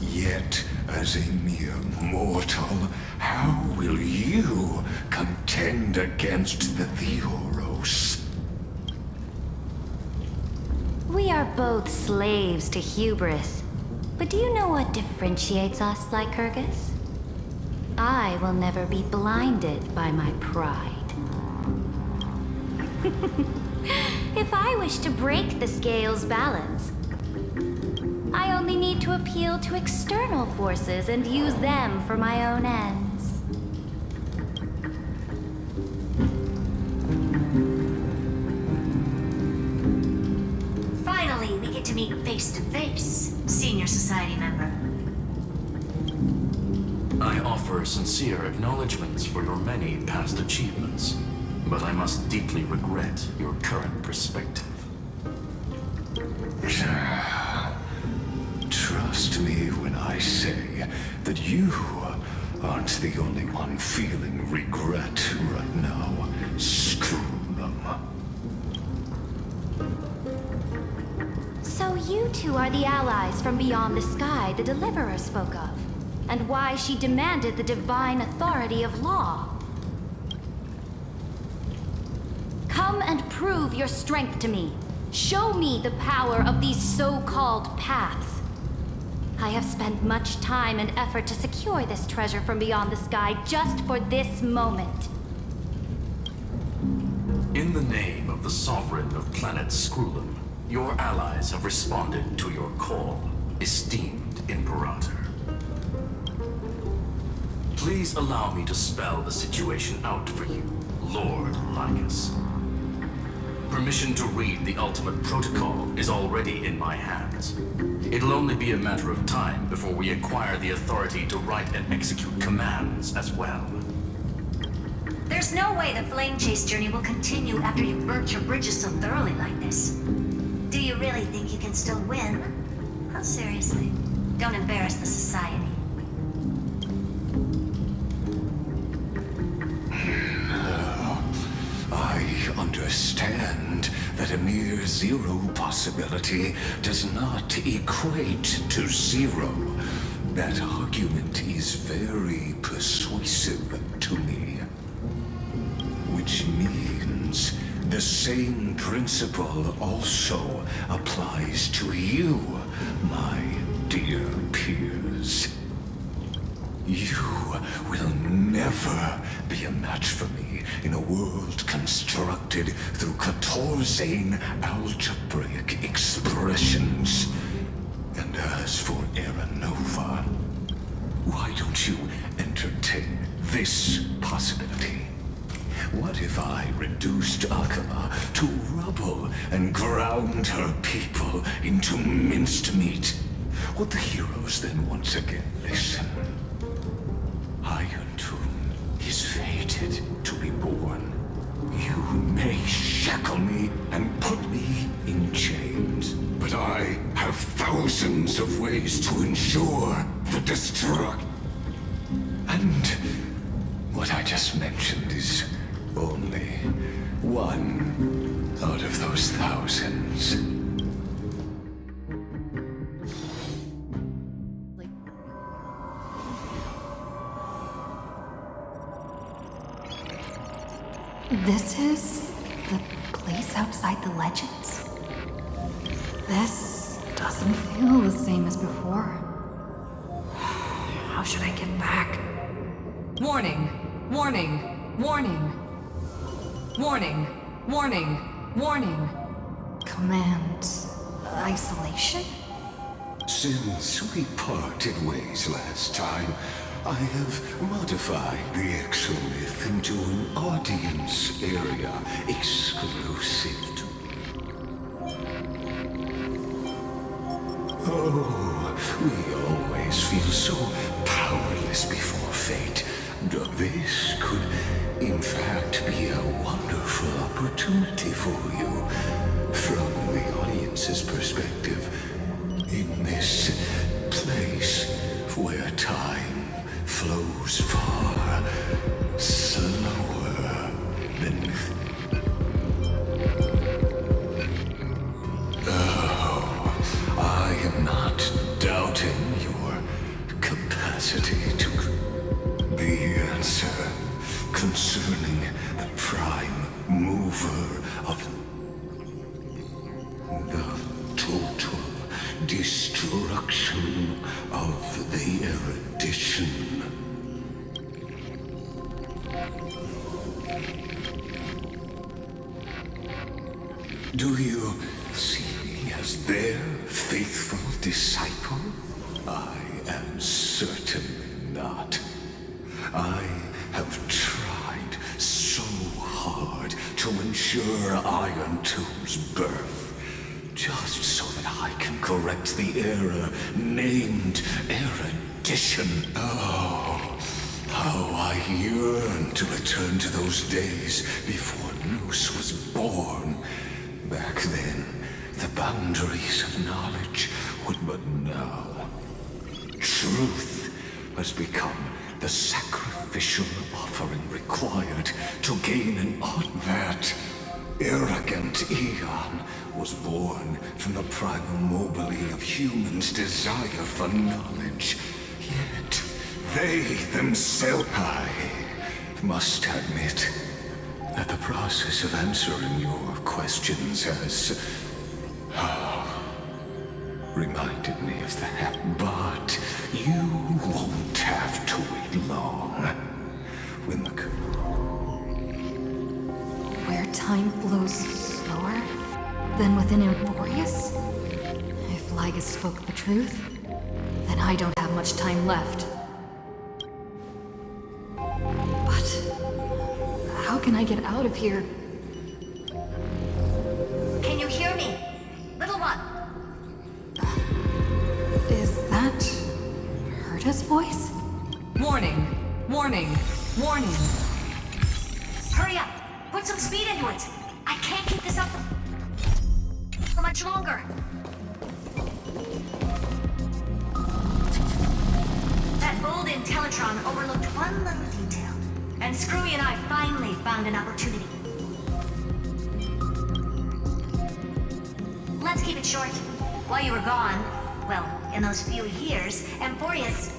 Yet, as a mere mortal, how will you contend against the Theoros? We are both slaves to hubris. But do you know what differentiates us, Lycurgus? I will never be blinded by my pride. If I wish to break the scale's balance, I only need to appeal to external forces and use them for my own ends. Finally, we get to meet face to face, Senior Society member. I offer sincere acknowledgments for your many past achievements, but I must deeply regret your current perspective. Trust me when I say that you aren't the only one feeling regret right now. Screw them. So you two are the allies from beyond the sky the Deliverer spoke of, and why she demanded the divine authority of law. Come and prove your strength to me. Show me the power of these so-called paths. I have spent much time and effort to secure this treasure from beyond the sky just for this moment. In the name of the Sovereign of Planet Scrulum, your allies have responded to your call, esteemed Imperator. Please allow me to spell the situation out for you, Lord Lycus. Permission to read the ultimate protocol is already in my hands. It'll only be a matter of time before we acquire the authority to write and execute commands as well. There's no way the flame chase journey will continue after you've burnt your bridges so thoroughly like this. Do you really think you can still win? Oh, seriously. Don't embarrass the Society. I understand that a mere zero possibility does not equate to zero. That argument is very persuasive to me. Which means the same principle also applies to you, my dear peers. You will never be a match for me in a world constructed through 14 algebraic expressions. And as for Era Nova, why don't you entertain this possibility? What if I reduced Aglaea to rubble and ground her people into minced meat? Would the heroes then once again listen? Is fated to be born. You may shackle me and put me in chains, but I have thousands of ways to ensure the destruction. And what I just mentioned is only one out of those thousands. This is the place outside the legends? This doesn't feel the same as before. How should I get back? Warning! Warning! Warning! Warning! Warning! Warning! Command... isolation? Since we parted ways last time, I have modified the exolith into an audience area exclusive to... Oh, we always feel so powerless before fate. This could, in fact, be a wonderful opportunity for you. From the audience's perspective, in this place where time flows far slower than... Oh, I am not doubting your capacity to... The answer concerning the prime mover of the total destruction of the erudition. Do you see me as their faithful disciple? I am certainly not. I have tried so hard to ensure Iron Tomb's birth, just so that I can correct the error named erudition. Oh, how I yearn to return to those days before Noose was born. Back then, the boundaries of knowledge would but now. Truth has become the sacrificial offering required to gain an that arrogant Eon was born from the primal mobile of humans' desire for knowledge. Yet, they themselves, I must admit that the process of answering your questions has reminded me of that, but you won't have to wait long. When the... Where time flows slower than within Amphoreus? If Lygus spoke the truth, then I don't have much time left. But... how can I get out of here? Can you hear me? Little one! Is that... Herta's voice? Warning! Warning! Warning! Hurry up! Put some speed into it! I can't keep this up for much longer! That bold Intellitron overlooked one little detail, and Screwy and I finally found an opportunity. Let's keep it short. While you were gone, well, in those few years, Amphoreus...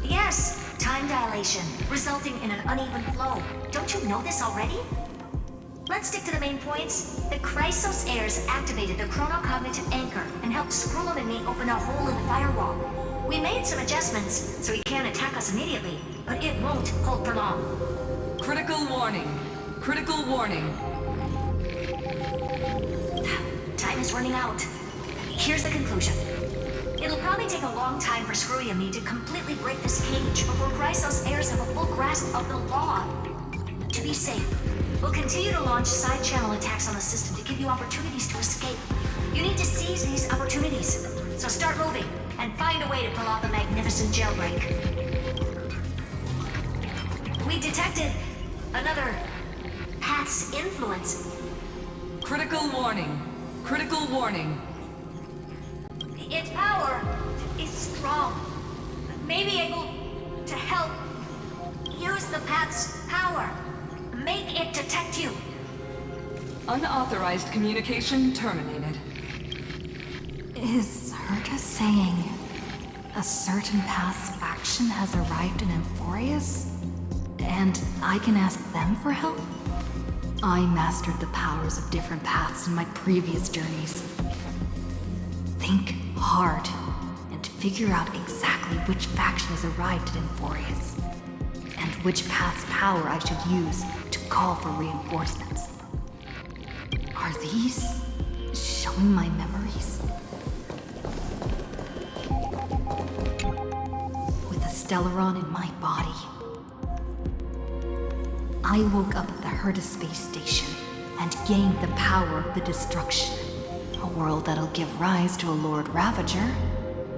Yes, time dilation, resulting in an uneven flow. Don't you know this already? Let's stick to the main points. The Chrysos heirs activated the chronocognitive anchor and helped Skrullum and me open a hole in the firewall. We made some adjustments, so he can't attack us immediately, but it won't hold for long. Critical warning. Critical warning. Time is running out. Here's the conclusion. It'll probably take a long time for Screwy and me to completely break this cage before Chrysos heirs have a full grasp of the law. To be safe, we'll continue to launch side-channel attacks on the system to give you opportunities to escape. You need to seize these opportunities, so start moving and find a way to pull off a magnificent jailbreak. We detected another path's influence. Critical warning. Critical warning. Its power is strong, maybe able to help use the path's power. Make it detect you. Unauthorized communication terminated. Is Cerydra saying a certain path's faction has arrived in Amphoreus? And I can ask them for help? I mastered the powers of different paths in my previous journeys. Think hard and figure out exactly which faction has arrived at Amphoreus, and which path's power I should use to call for reinforcements. Are these showing my memories? With the Stellaron in my body, I woke up at the Herta space station and gained the power of the destruction. A world that'll give rise to a Lord Ravager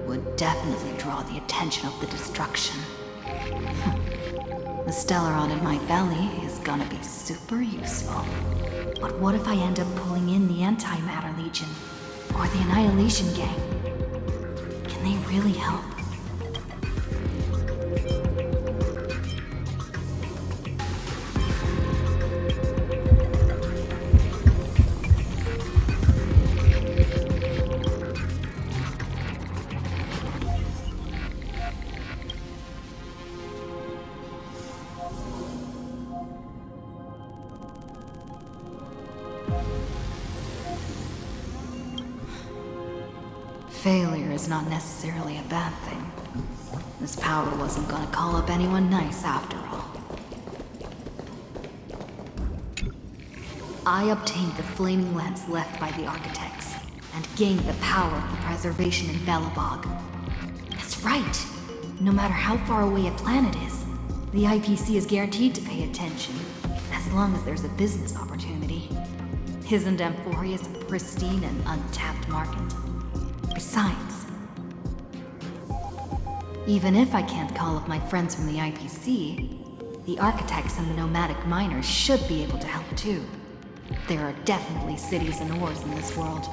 would definitely draw the attention of the destruction. The Stellaron in my belly is gonna be super useful. But what if I end up pulling in the Antimatter Legion or the Annihilation Gang? Can they really help? Failure is not necessarily a bad thing. This power wasn't gonna call up anyone nice after all. I obtained the flaming lance left by the architects, and gained the power of the preservation in Belobog. That's right! No matter how far away a planet is, the IPC is guaranteed to pay attention, as long as there's a business opportunity. Isn't Amphoreus a pristine and untapped market? Besides, even if I can't call up my friends from the IPC, the architects and the nomadic miners should be able to help too. There are definitely cities and ores in this world.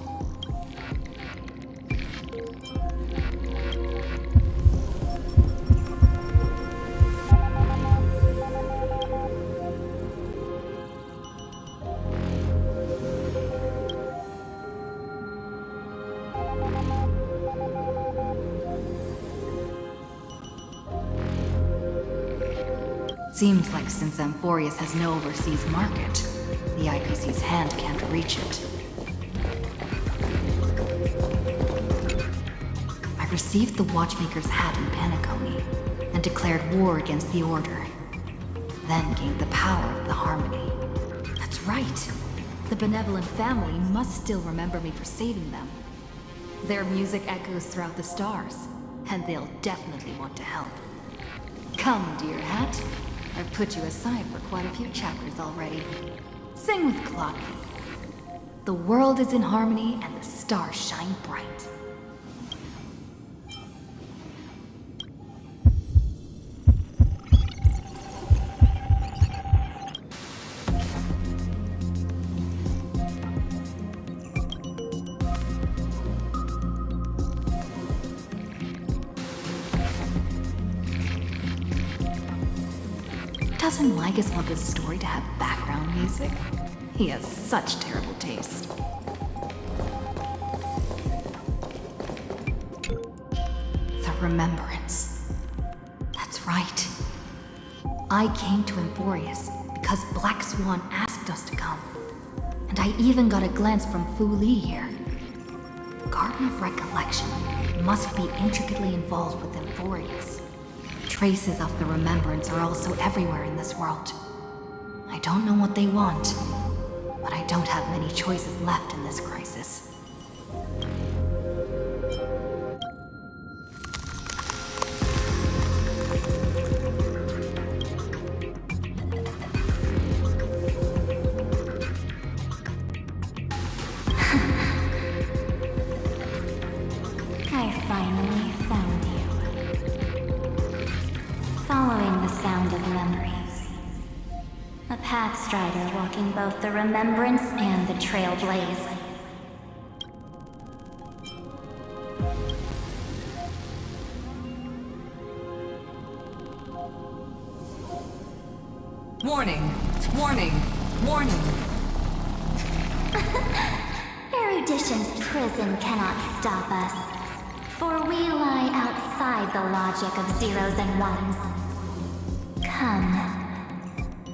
Seems like since Amphoreus has no overseas market, the IPC's hand can't reach it. I received the Watchmaker's hat in Paniconi, and declared war against the Order. Then gained the power of the Harmony. That's right! The benevolent family must still remember me for saving them. Their music echoes throughout the stars, and they'll definitely want to help. Come, dear hat. I've put you aside for quite a few chapters already. Sing with Clocky. The world is in harmony and the stars shine bright. Doesn't Lygus want this story to have background music? He has such terrible taste. The Remembrance. That's right. I came to Amphoreus because Black Swan asked us to come. And I even got a glance from Fu Li here. The Garden of Recollection must be intricately involved with Amphoreus. Traces of the Remembrance are also everywhere in this world. I don't know what they want, but I don't have many choices left in this crisis. I finally found you. Following the sound of memories. A Pathstrider walking both the Remembrance and the Trailblaze. Warning! Warning! Warning! Erudition's prison cannot stop us, for we lie outside the logic of zeros and ones. Come,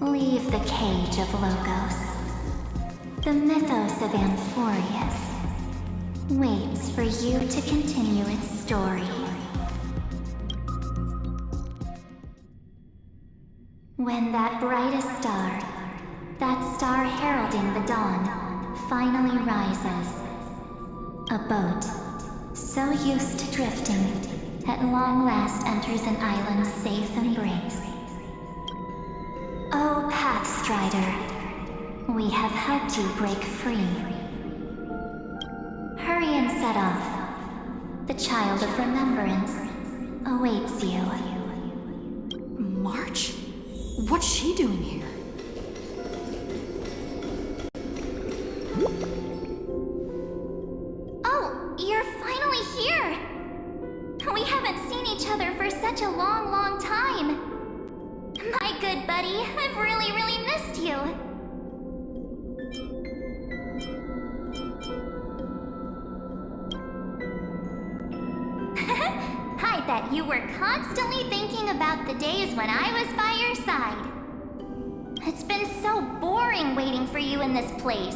leave the cage of Logos. The mythos of Amphoreus waits for you to continue its story. When that brightest star, that star heralding the dawn, finally rises, a boat, so used to drifting, at long last enters an island's safe embrace. Oh, Pathstrider, we have helped you break free. Hurry and set off. The Child of Remembrance awaits you. March? What's she doing here? Oh, you're finally here! We haven't seen each other for such a long, long time. My good buddy, I've really missed you. I bet you were constantly thinking about the days when I was by your side. It's been so boring waiting for you in this place.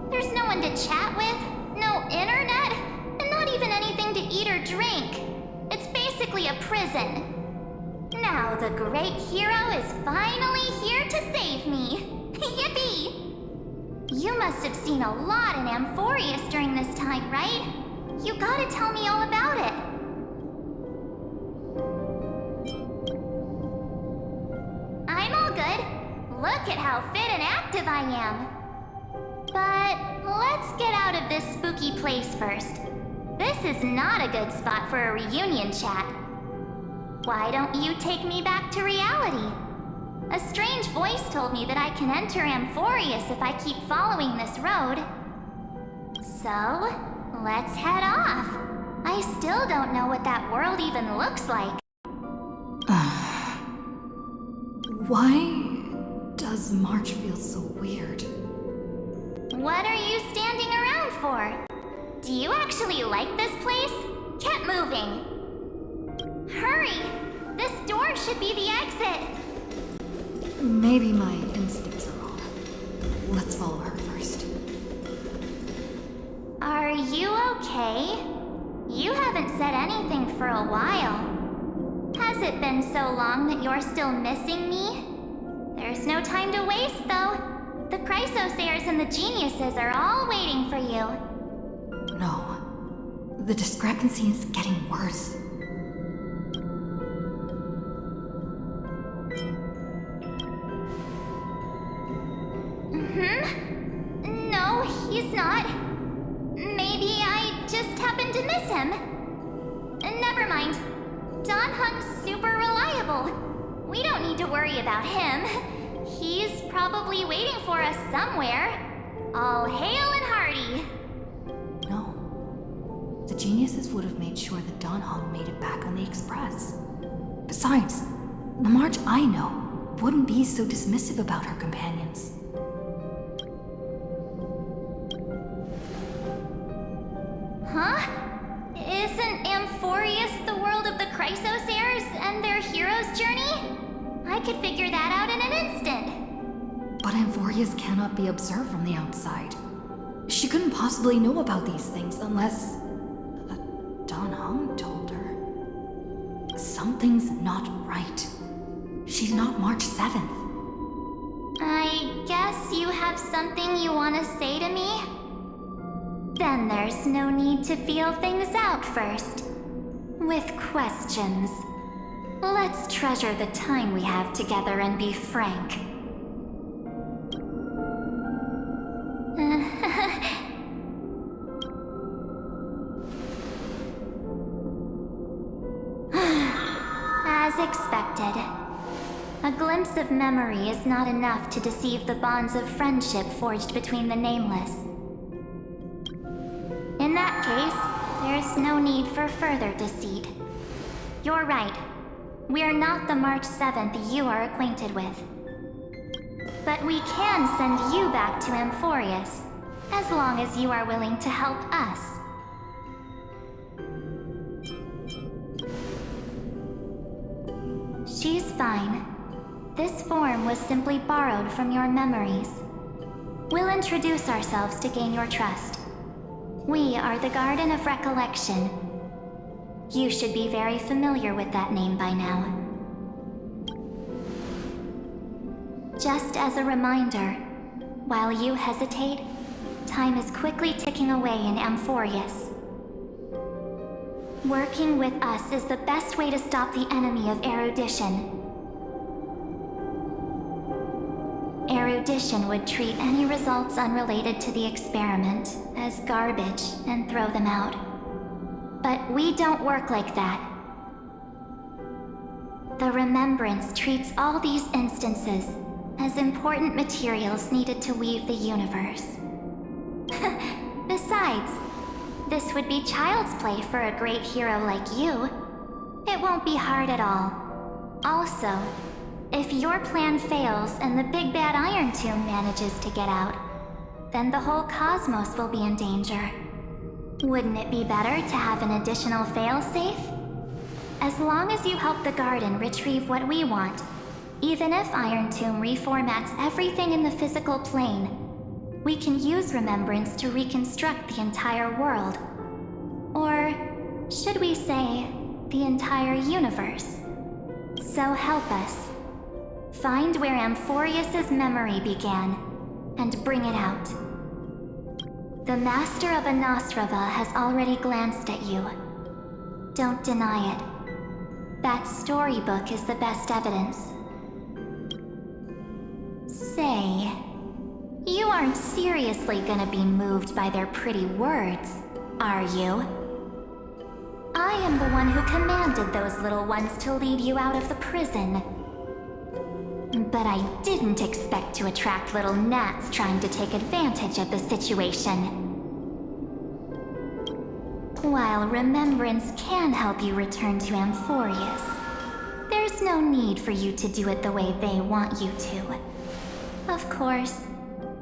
There's no one to chat with, no internet, and not even anything to eat or drink. It's basically a prison. Now the great hero is finally here to save me. Yippee! You must have seen a lot in Amphoreus during this time, right? You gotta tell me all about it. I'm all good. Look at how fit and active I am. But let's get out of this spooky place first. This is not a good spot for a reunion chat. Why don't you take me back to reality? A strange voice told me that I can enter Amphoreus if I keep following this road. So, let's head off. I still don't know what that world even looks like. Why does March feel so weird? What are you standing around for? Do you actually like this place? Get moving. Hurry! This door should be the exit. Maybe my instincts are wrong. Let's follow her first. Are you okay? You haven't said anything for a while. Has it been so long that you're still missing me? There's no time to waste, though. The Chrysosayers and the Geniuses are all waiting for you. No. The discrepancy is getting worse. No, he's not. Maybe I just happened to miss him. Never mind. Don Hung's super reliable. We don't need to worry about him. He's probably waiting for us somewhere. All hail and hearty. No. The Geniuses would have made sure that Don Hung made it back on the Express. Besides, the March I know wouldn't be so dismissive about her companions. Huh? Isn't Amphoreus the world of the Chrysosayers and their hero's journey? I could figure that out in an instant. But Amphoreus cannot be observed from the outside. She couldn't possibly know about these things unless... Don Hung told her. Something's not right. She's not March 7th. I guess you have something you want to say to me? Then there's no need to feel things out first. With questions. Let's treasure the time we have together and be frank. As expected. A glimpse of memory is not enough to deceive the bonds of friendship forged between the nameless. In that case, there's no need for further deceit. You're right. We're not the March 7th you are acquainted with. But we can send you back to Amphoreus, as long as you are willing to help us. She's fine. This form was simply borrowed from your memories. We'll introduce ourselves to gain your trust. We are the Garden of Recollection. You should be very familiar with that name by now. Just as a reminder, while you hesitate, time is quickly ticking away in Amphoreus. Working with us is the best way to stop the enemy of erudition. Erudition would treat any results unrelated to the experiment as garbage and throw them out. But we don't work like that. The Remembrance treats all these instances as important materials needed to weave the universe. Besides, this would be child's play for a great hero like you. It won't be hard at all. Also, if your plan fails and the big bad Iron Tomb manages to get out, then the whole cosmos will be in danger. Wouldn't it be better to have an additional failsafe? As long as you help the Garden retrieve what we want, even if Iron Tomb reformats everything in the physical plane, we can use Remembrance to reconstruct the entire world. Or, should we say, the entire universe. So help us. Find where Amphoreus' memory began, and bring it out. The Master of Anastrava has already glanced at you. Don't deny it. That storybook is the best evidence. Say, you aren't seriously gonna be moved by their pretty words, are you? I am the one who commanded those little ones to lead you out of the prison. But I didn't expect to attract little gnats trying to take advantage of the situation. While Remembrance can help you return to Amphoreus, there's no need for you to do it the way they want you to. Of course,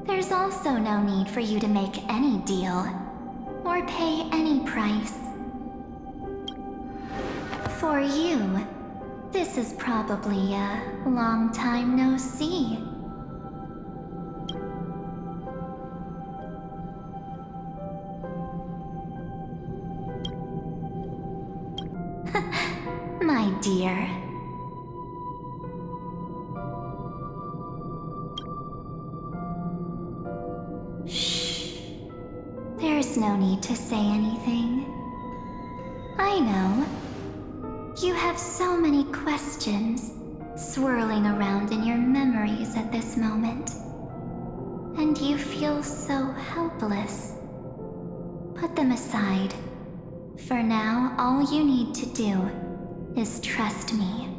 there's also no need for you to make any deal, or pay any price. For you, this is probably a long time no see. My dear. Shh. There's no need to say anything. I know. You have so many questions swirling around in your memories at this moment. And you feel so helpless. Put them aside. For now, all you need to do is trust me.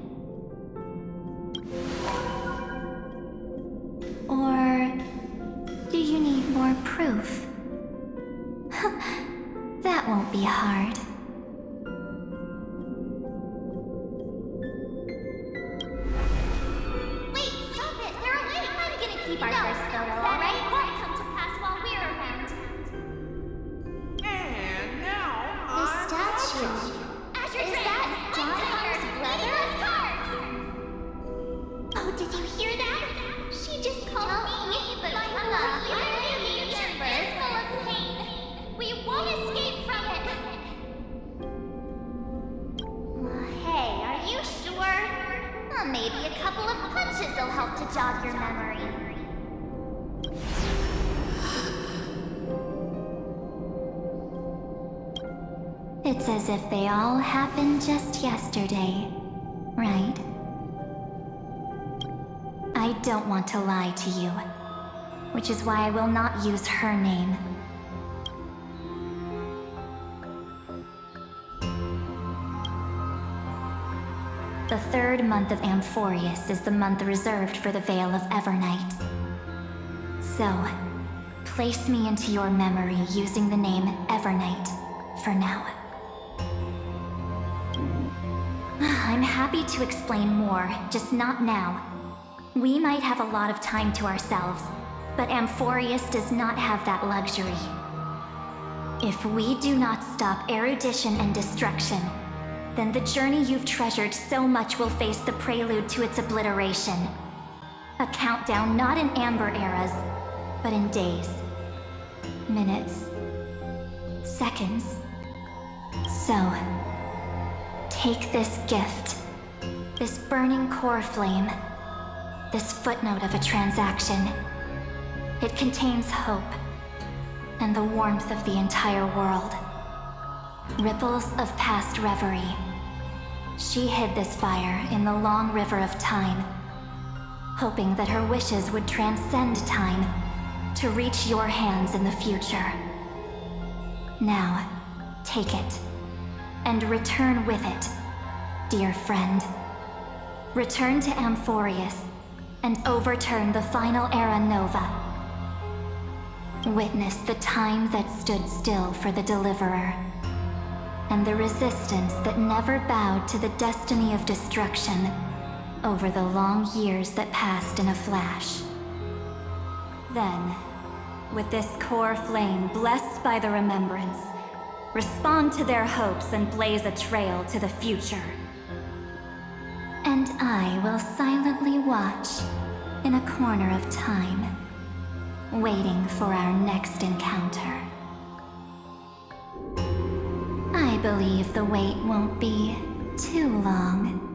Or do you need more proof? That won't be hard. Keep our first photo, alright? It won't come to pass while we're around. And now The statue. Is that John's brother? Oh, did you hear that? She just called me the unlucky future is full of pain. We won't escape from it. Hey, are you sure? Well, maybe a couple of punches will help to jog your memory. It's as if they all happened just yesterday, right? I don't want to lie to you, which is why I will not use her name. The third month of Amphoreus is the month reserved for the Veil of Evernight. So, place me into your memory using the name Evernight for now. I'm happy to explain more, just not now. We might have a lot of time to ourselves, but Amphoreus does not have that luxury. If we do not stop erudition and destruction, then the journey you've treasured so much will face the prelude to its obliteration. A countdown not in amber eras, but in days, minutes, seconds. So, take this gift, this burning core flame, this footnote of a transaction. It contains hope and the warmth of the entire world. Ripples of past reverie. She hid this fire in the long river of time, hoping that her wishes would transcend time to reach your hands in the future. Now, take it, and return with it, dear friend. Return to Amphoreus, and overturn the final Era Nova. Witness the time that stood still for the Deliverer, and the resistance that never bowed to the destiny of destruction over the long years that passed in a flash. Then, with this core flame blessed by the remembrance, respond to their hopes and blaze a trail to the future. And I will silently watch in a corner of time, waiting for our next encounter. I believe the wait won't be too long.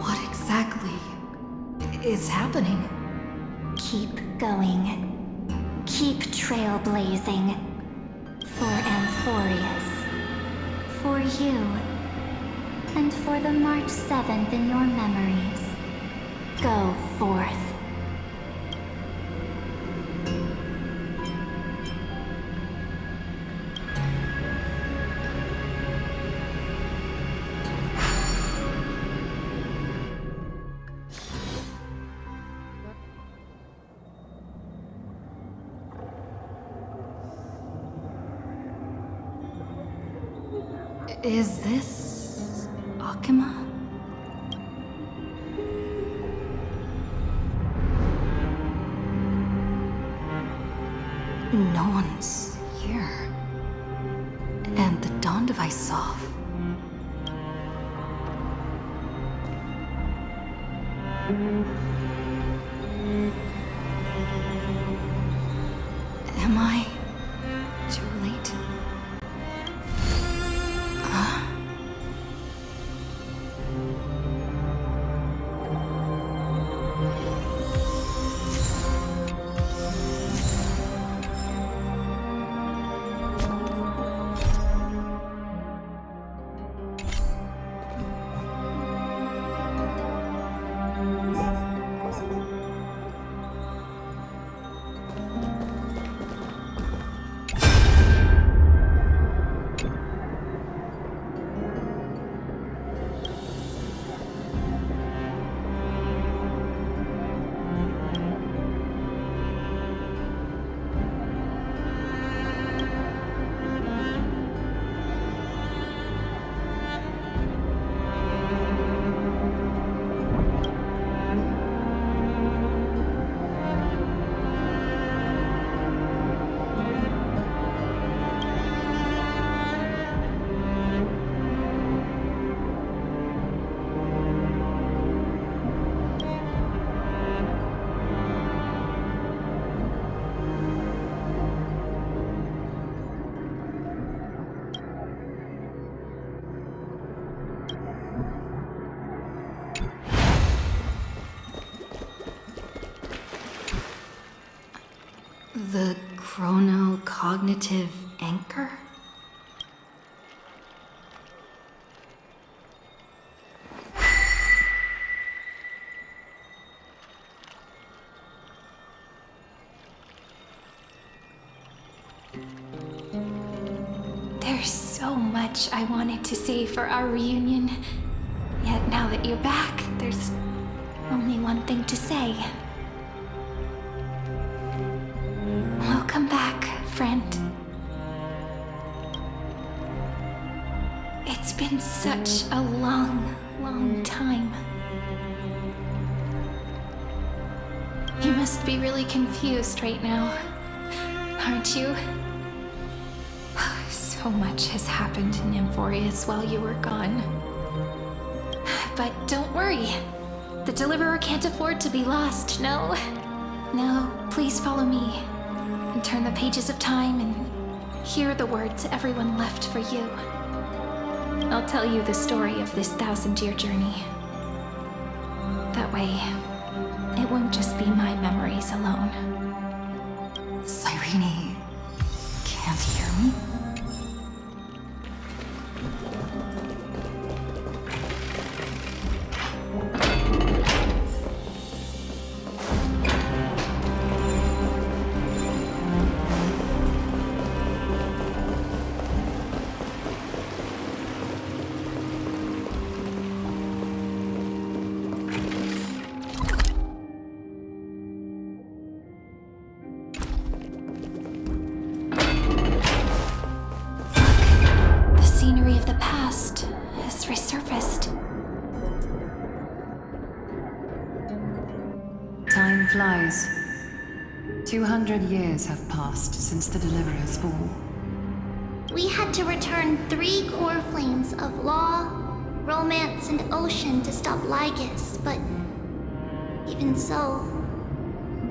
What exactly is happening? Keep going. Keep trailblazing. For Amphoreus. For you. And for the March 7th in your memories. Go forth. Is this Akima? No one's here. And the dawn device off. Am I too late? The chronocognitive anchor? There's so much I wanted to say for our reunion. Yet now that you're back, there's only one thing to say. Welcome back, friend. It's been such a long, long time. You must be really confused right now, aren't you? So much has happened in Amphoreus while you were gone. But don't worry. The Deliverer can't afford to be lost, no? No, please follow me. And turn the pages of time and hear the words everyone left for you. I'll tell you the story of this 1,000-year journey. That way, it won't just be my memories alone. Cyrene can't hear me? Time flies. 200 years have passed since the Deliverer's fall. We had to return 3 core flames of law, romance, and ocean to stop Lygus, but even so,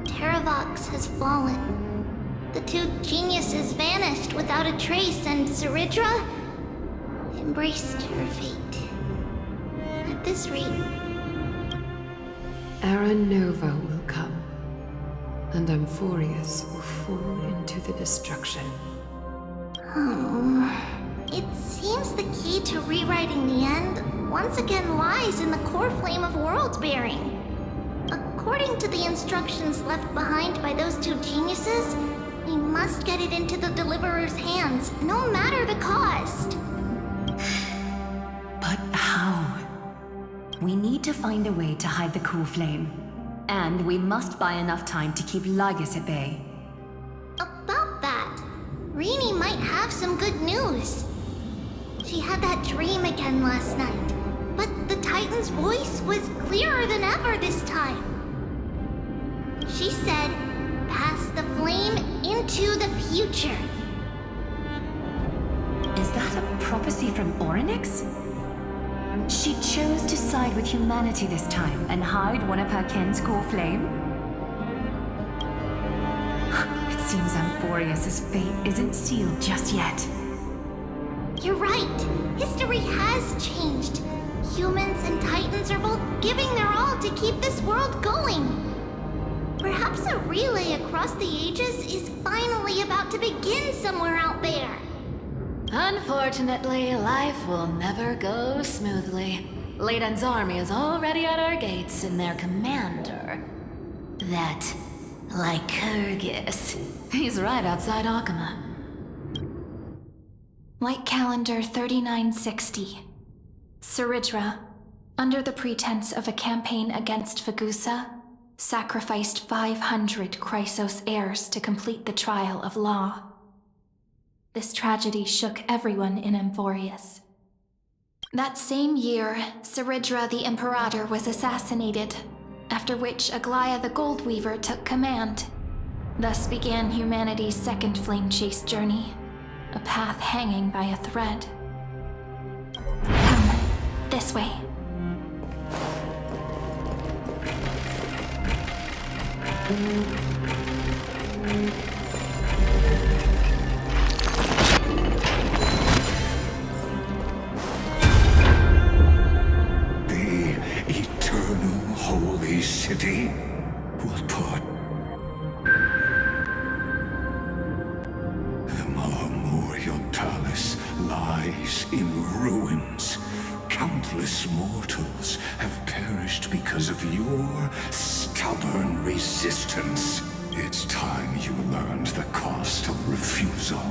Terravox has fallen. The 2 geniuses vanished without a trace, and Cerydra embraced her fate. At this rate, Era Nova will come, and Amphoreus will fall into the destruction. It seems the key to rewriting the end once again lies in the core flame of world-bearing. According to the instructions left behind by those 2 geniuses, we must get it into the Deliverer's hands, no matter the cost. But how? We need to find a way to hide the core flame. And we must buy enough time to keep Lygus at bay. About that, Rini might have some good news. She had that dream again last night, but the Titan's voice was clearer than ever this time. She said, "Pass the flame into the future." Is that a prophecy from Orynyx? She chose to side with humanity this time and hide one of her kin's core flame? It seems Amphoreus' fate isn't sealed just yet. You're right. History has changed. Humans and Titans are both giving their all to keep this world going. Perhaps a relay across the ages is finally about to begin somewhere out there. Unfortunately, life will never go smoothly. Leiden's army is already at our gates, and their commander, that Lycurgus, he's right outside Akama. Light calendar 3960. Cerydra, under the pretense of a campaign against Fagusa, sacrificed 500 Chrysos heirs to complete the trial of law. This tragedy shook everyone in Amphoreus. That same year, Cerydra the Imperator was assassinated, after which Aglaea the Goldweaver took command. Thus began humanity's second flame chase journey, a path hanging by a thread. Come, this way. Holy city will put the Memorial Palace lies in ruins. Countless mortals have perished because of your stubborn resistance. It's time you learned the cost of refusal.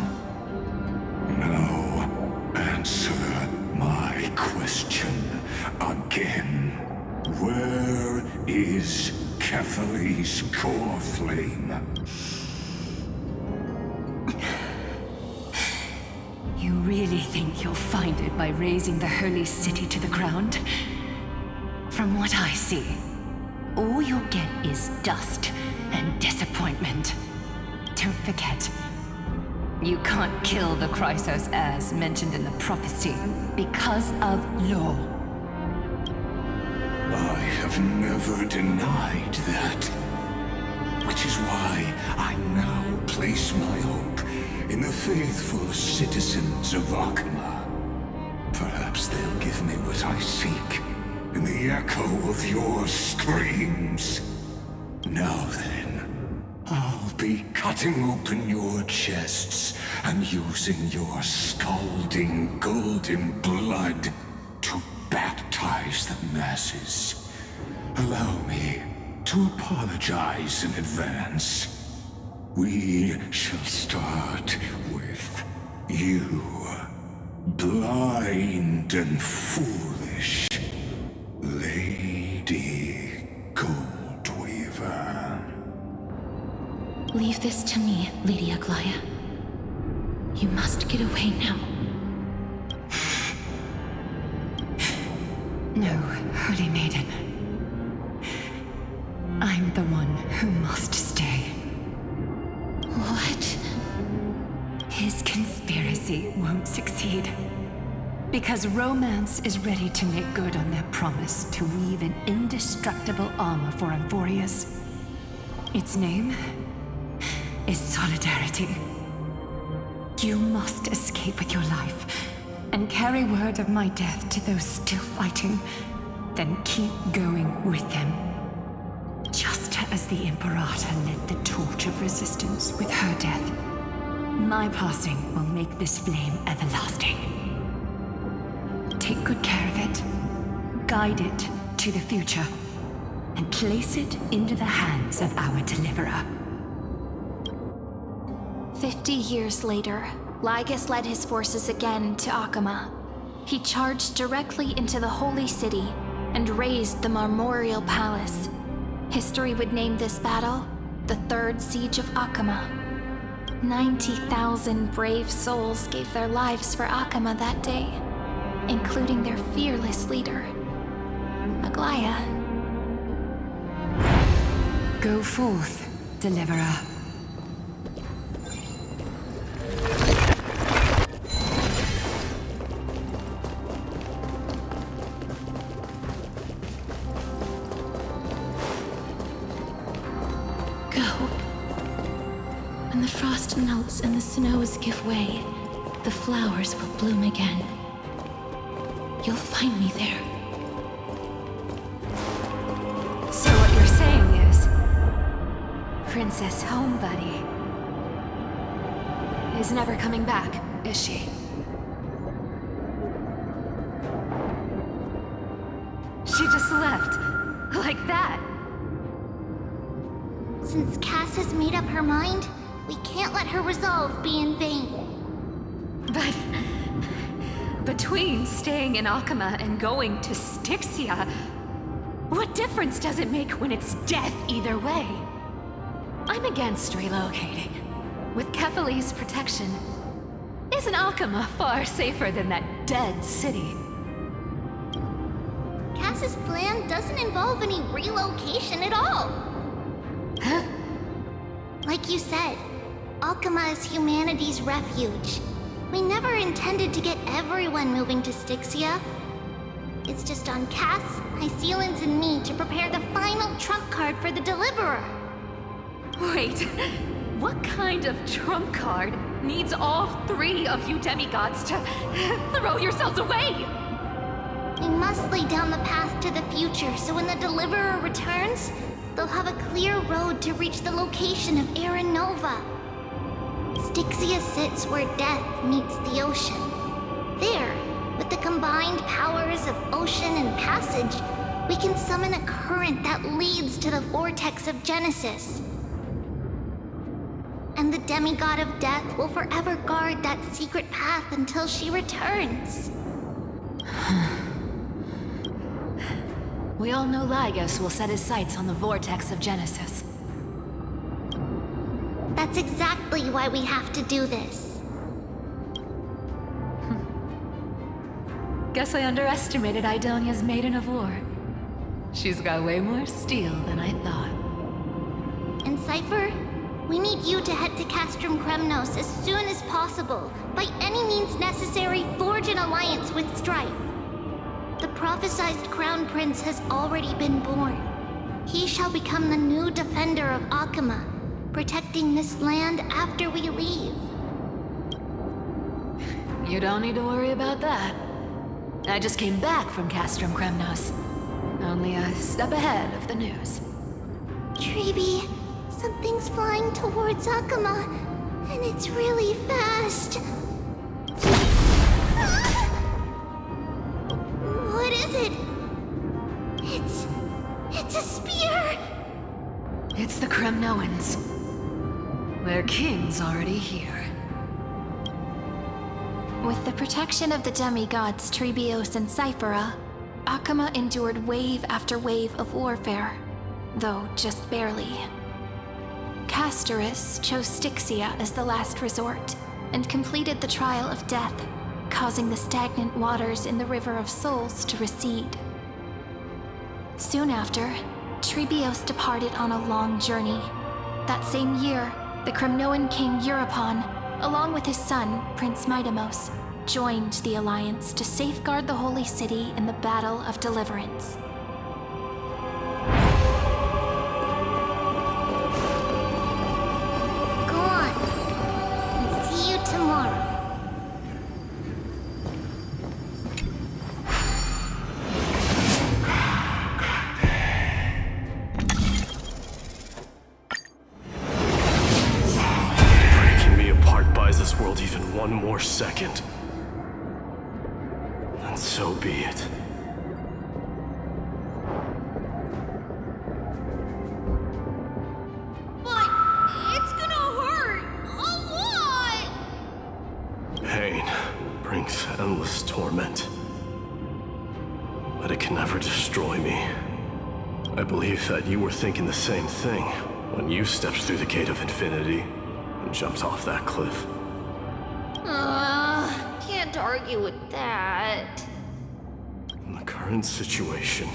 Now, answer my question again. Where is Kefali's core flame? You really think you'll find it by razing the holy city to the ground? From what I see, all you'll get is dust and disappointment. Don't forget, you can't kill the Chrysos as mentioned in the prophecy because of law. I have never denied that. Which is why I now place my hope in the faithful citizens of Akama. Perhaps they'll give me what I seek in the echo of your screams. Now then, I'll be cutting open your chests and using your scalding golden blood to baptize the masses. Allow me to apologize in advance. We shall start with you, blind and foolish Lady Goldweaver. Leave this to me, Lady Aglaea. You must get away now. No, Holy Maiden. I'm the one who must stay. What? His conspiracy won't succeed. Because Romance is ready to make good on their promise to weave an indestructible armor for Amphoreus. Its name is Solidarity. You must escape with your life and carry word of my death to those still fighting, then keep going with them. Just as the Imperator lit the torch of resistance with her death, my passing will make this flame everlasting. Take good care of it, guide it to the future, and place it into the hands of our deliverer. 50 years later, Lygus led his forces again to Akama. He charged directly into the Holy City and razed the Marmorial Palace. History would name this battle the Third Siege of Akama. 90,000 brave souls gave their lives for Akama that day, including their fearless leader, Aglaea. Go forth, deliverer. When the frost melts and the snows give way, the flowers will bloom again. You'll find me there. So what you're saying is, Princess Homebuddy is never coming back, is she? She just left, like that. Since Cass has made up her mind, we can't let her resolve be in vain. But between staying in Akama and going to Styxia, what difference does it make when it's death either way? I'm against relocating. With Kethale's protection, isn't Akama far safer than that dead city? Cass's plan doesn't involve any relocation at all. Huh? Like you said, Akama is humanity's refuge. We never intended to get everyone moving to Styxia. It's just on Cass, Hysilens, and me to prepare the final trump card for the Deliverer. Wait, what kind of trump card needs all three of you demigods to throw yourselves away? We must lay down the path to the future so when the Deliverer returns, they'll have a clear road to reach the location of Era Nova. Styxia sits where death meets the ocean. There, with the combined powers of ocean and passage, we can summon a current that leads to the vortex of Genesis. And the demigod of death will forever guard that secret path until she returns. We all know Lygus will set his sights on the vortex of Genesis. That's exactly why we have to do this. Guess I underestimated Idonia's Maiden of War. She's got way more steel than I thought. And Cipher, we need you to head to Castrum Kremnos as soon as possible. By any means necessary, forge an alliance with Strife. The prophesized Crown Prince has already been born. He shall become the new defender of Akama, protecting this land after we leave. You don't need to worry about that. I just came back from Castrum Kremnos. Only a step ahead of the news. Tribbie, something's flying towards Akama, and it's really fast. What is it? It's a spear! It's the Kremnoans. Their king's already here. With the protection of the demigods Tribbios and Cyphera, Akama endured wave after wave of warfare, though just barely. Castorice chose Styxia as the last resort, and completed the trial of death, causing the stagnant waters in the River of Souls to recede. Soon after, Tribbios departed on a long journey. That same year, the Kremnoan king Euripon, along with his son, Prince Mydemos, joined the Alliance to safeguard the Holy City in the Battle of Deliverance. Go on, and see you tomorrow. Breaking me apart buys this world even one more second. And so be it. But it's gonna hurt a lot! Pain brings endless torment. But it can never destroy me. I believe that you were thinking the same thing when you stepped through the gate of infinity and jumped off that cliff. Can't argue with that. In the current situation,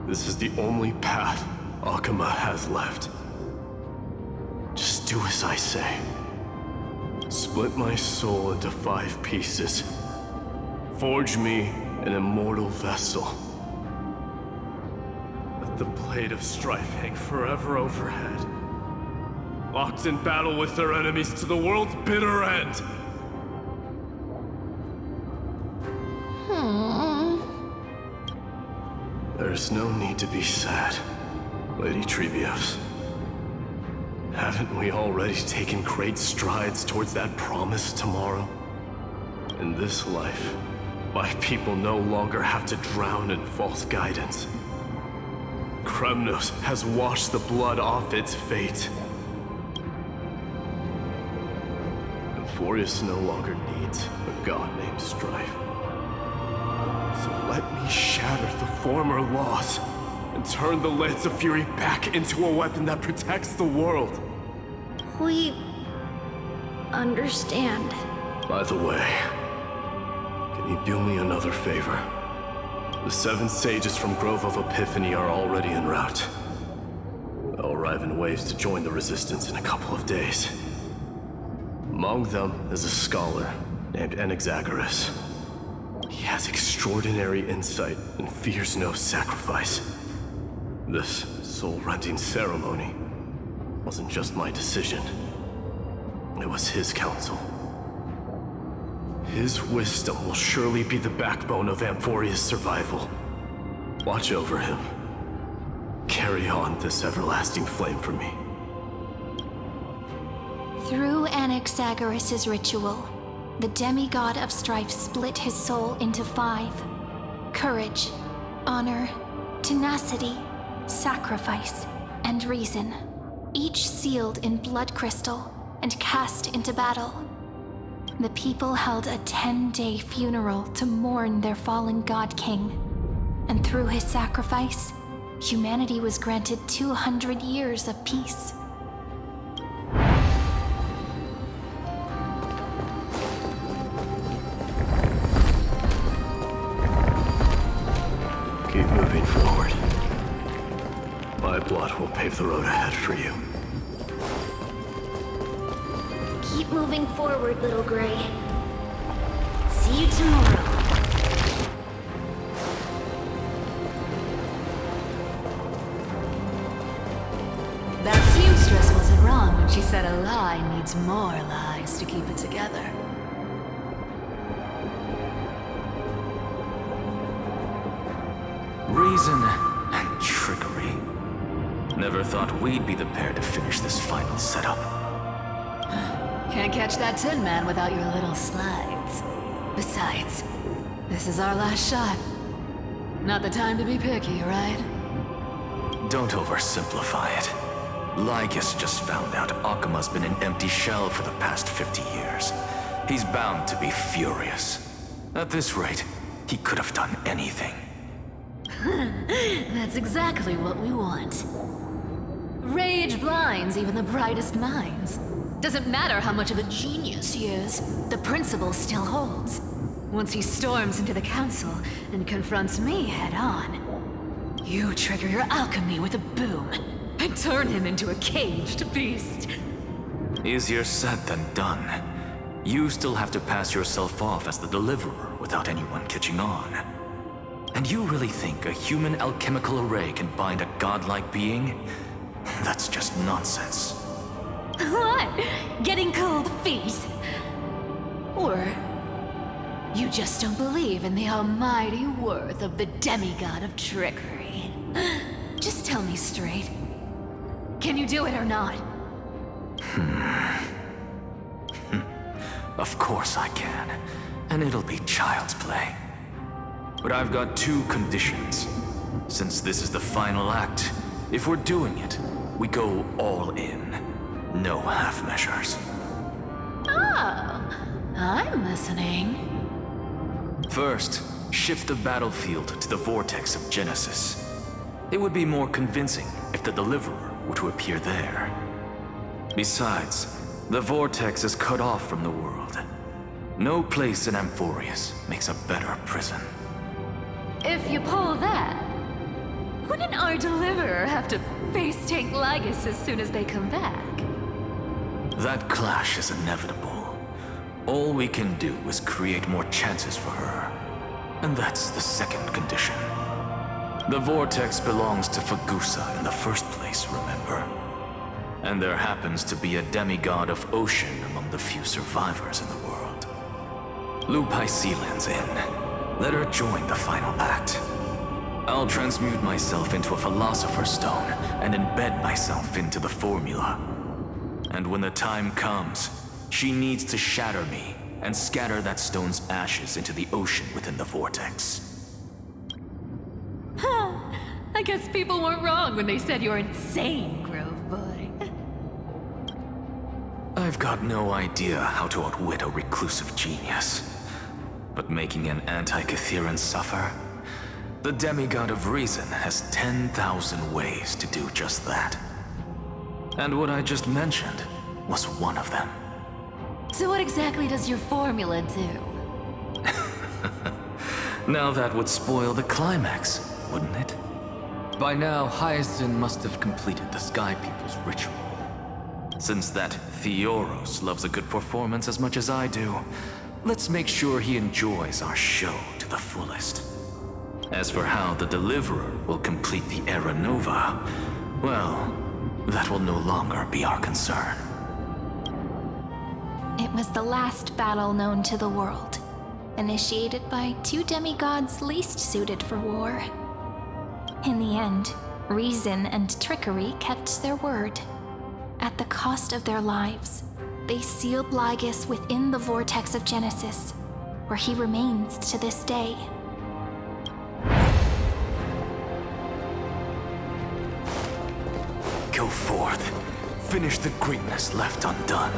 this is the only path Akama has left. Just do as I say. Split my soul into 5 pieces. Forge me an immortal vessel. Let the blade of strife hang forever overhead. Locked in battle with their enemies to the world's bitter end. There's no need to be sad, Lady Tribbios. Haven't we already taken great strides towards that promised tomorrow? In this life, my people no longer have to drown in false guidance. Kremnos has washed the blood off its fate. Amphoreus no longer needs a god named Strife. So let me shatter the former laws and turn the Lance of Fury back into a weapon that protects the world. We understand. By the way, can you do me another favor? The 7 sages from Grove of Epiphany are already en route. They'll arrive in waves to join the resistance in a couple of days. Among them is a scholar named Anaxagoras. He has extraordinary insight and fears no sacrifice. This soul-rending ceremony wasn't just my decision. It was his counsel. His wisdom will surely be the backbone of Amphoreus' survival. Watch over him. Carry on this everlasting flame for me. Through Anaxagoras' ritual, the demigod of strife split his soul into 5. Courage, honor, tenacity, sacrifice, and reason. Each sealed in blood crystal and cast into battle. The people held a 10-day funeral to mourn their fallen god king. And through his sacrifice, humanity was granted 200 years of peace. Keep moving forward. My blood will pave the road ahead for you. Keep moving forward, little Gray. See you tomorrow. That seamstress wasn't wrong when she said a lie needs more lies to keep it together. Reason and trickery. Never thought we'd be the pair to finish this final setup. Can't catch that Tin Man without your little slides. Besides, this is our last shot. Not the time to be picky, right? Don't oversimplify it. Lycus just found out Akima's been an empty shell for the past 50 years. He's bound to be furious. At this rate, he could have done anything. That's exactly what we want. Rage blinds even the brightest minds. Doesn't matter how much of a genius he is, the principle still holds. Once he storms into the council and confronts me head-on, you trigger your alchemy with a boom and turn him into a caged beast. Easier said than done. You still have to pass yourself off as the deliverer without anyone catching on. And you really think a human alchemical array can bind a godlike being? That's just nonsense. What? Getting cold feet? Or you just don't believe in the almighty worth of the demigod of trickery? Just tell me straight. Can you do it or not? Of course I can. And it'll be child's play. But I've got two conditions. Since this is the final act, if we're doing it, we go all in. No half measures. Oh, I'm listening. First, shift the battlefield to the vortex of Genesis. It would be more convincing if the deliverer were to appear there. Besides, the vortex is cut off from the world. No place in Amphoreus makes a better prison. If you pull that, wouldn't our deliverer have to face tank Lygus as soon as they come back? That clash is inevitable. All we can do is create more chances for her. And that's the second condition. The vortex belongs to Fagusa in the first place, remember? And there happens to be a demigod of ocean among the few survivors in the world. Loop Hysilens in. Let her join the final act. I'll transmute myself into a philosopher's stone and embed myself into the formula. And when the time comes, she needs to shatter me and scatter that stone's ashes into the ocean within the vortex. Huh. I guess people weren't wrong when they said you're insane, Grove Boy. I've got no idea how to outwit a reclusive genius. But making an anti-Catheran suffer? The demigod of reason has 10,000 ways to do just that. And what I just mentioned was one of them. So what exactly does your formula do? Now that would spoil the climax, wouldn't it? By now, Hyacine must have completed the Sky People's ritual. Since that Theoros loves a good performance as much as I do, let's make sure he enjoys our show to the fullest. As for how the Deliverer will complete the Era Nova, well, that will no longer be our concern. It was the last battle known to the world, initiated by two demigods least suited for war. In the end, reason and trickery kept their word. At the cost of their lives, they sealed Lygus within the vortex of Genesis, where he remains to this day. Go forth. Finish the greatness left undone.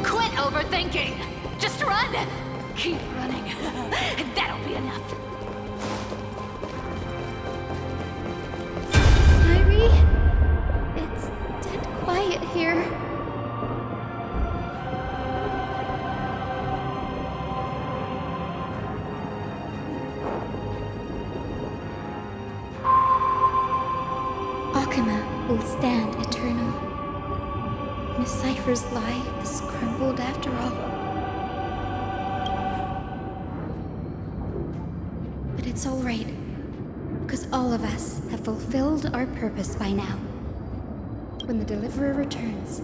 Quit overthinking! Just run! Keep running, and that'll be enough. Kyrie? It's dead quiet here. stand eternal. Miss Cipher's lie has crumbled after all. But it's all right, because all of us have fulfilled our purpose by now. When the Deliverer returns,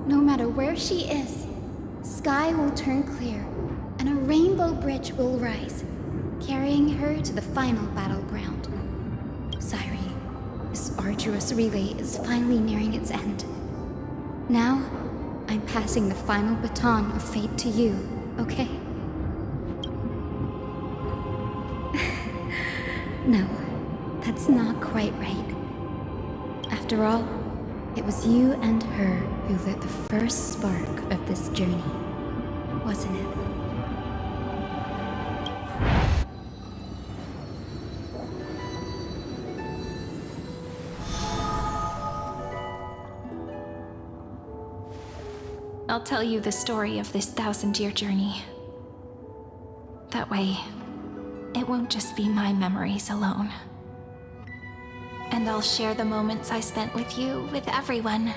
no matter where she is, sky will turn clear, and a rainbow bridge will rise, carrying her to the final battleground. Cyrene, this arduous relay is finally nearing its end. Now, I'm passing the final baton of fate to you, okay? No, that's not quite right. After all, it was you and her who lit the first spark of this journey, wasn't it? I'll tell you the story of this 1,000-year journey. That way, it won't just be my memories alone. And I'll share the moments I spent with you with everyone.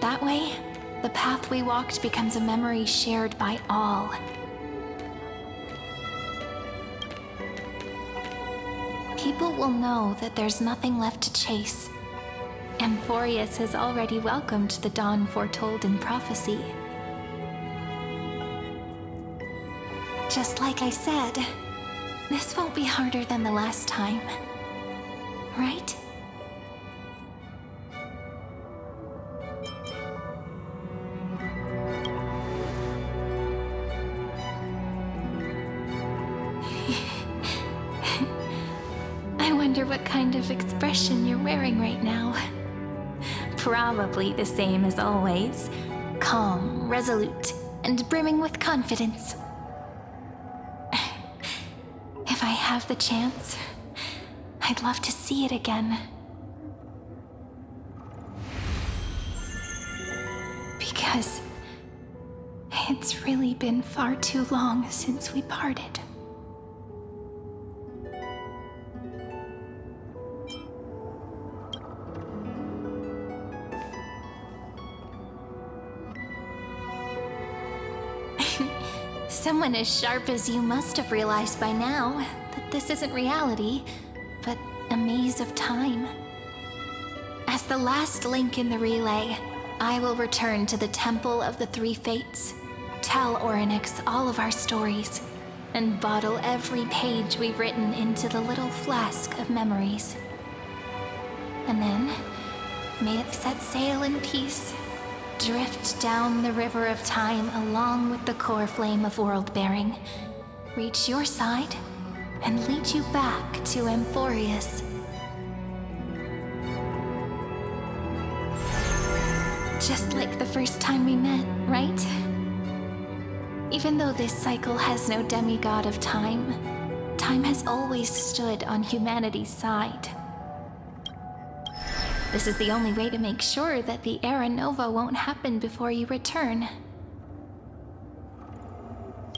That way, the path we walked becomes a memory shared by all. People will know that there's nothing left to chase. Amphoreus has already welcomed the dawn foretold in prophecy. Just like I said, this won't be harder than the last time, right? I wonder what kind of expression you're wearing right now. Probably the same as always. Calm, resolute, and brimming with confidence. If I have the chance, I'd love to see it again. Because it's really been far too long since we parted. Someone as sharp as you must have realized by now that this isn't reality, but a maze of time. As the last link in the relay, I will return to the Temple of the Three Fates, tell Orynyx all of our stories, and bottle every page we've written into the little flask of memories. And then, may it set sail in peace, drift down the river of time along with the core flame of world-bearing, reach your side, and lead you back to Amphoreus. Just like the first time we met, right? Even though this cycle has no demigod of time, time has always stood on humanity's side. This is the only way to make sure that the Era Nova won't happen before you return.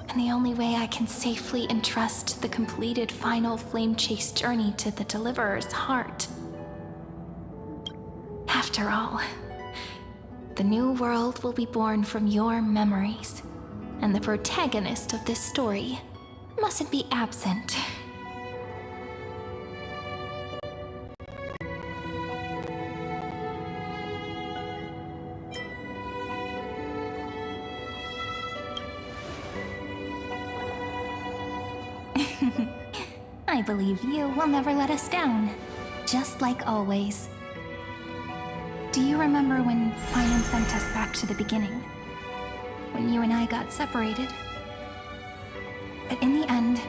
And the only way I can safely entrust the completed final flame chase journey to the Deliverer's heart. After all, the new world will be born from your memories, and the protagonist of this story mustn't be absent. I believe you will never let us down, just like always. Do you remember when Phainon sent us back to the beginning? When you and I got separated? But in the end,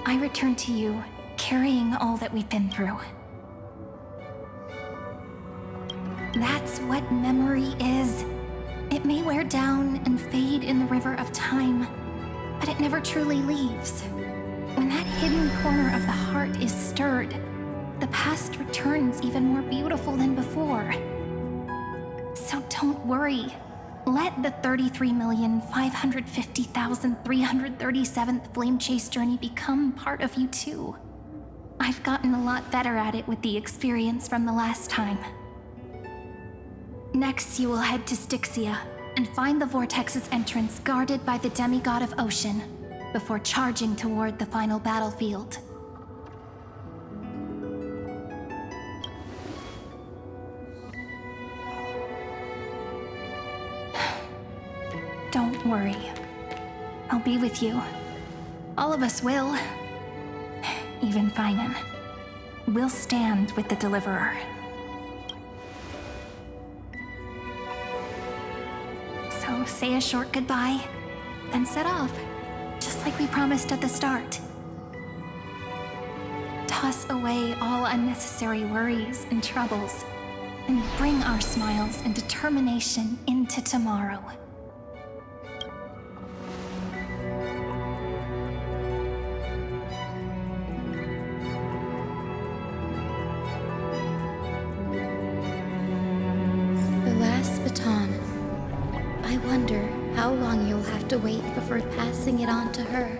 I returned to you, carrying all that we've been through. That's what memory is. It may wear down and fade in the river of time, but it never truly leaves. When that hidden corner of the heart is stirred, the past returns even more beautiful than before. So don't worry. Let the 33,550,337th Flame Chase journey become part of you too. I've gotten a lot better at it with the experience from the last time. Next, you will head to Styxia and find the Vortex's entrance guarded by the demigod of ocean before charging toward the final battlefield. Don't worry. I'll be with you. All of us will. Even Phainon. We'll stand with the Deliverer. So say a short goodbye, then set off, just like we promised at the start. Toss away all unnecessary worries and troubles, and bring our smiles and determination into tomorrow. The last baton. I wonder how long you'll have to wait before passing it on to her.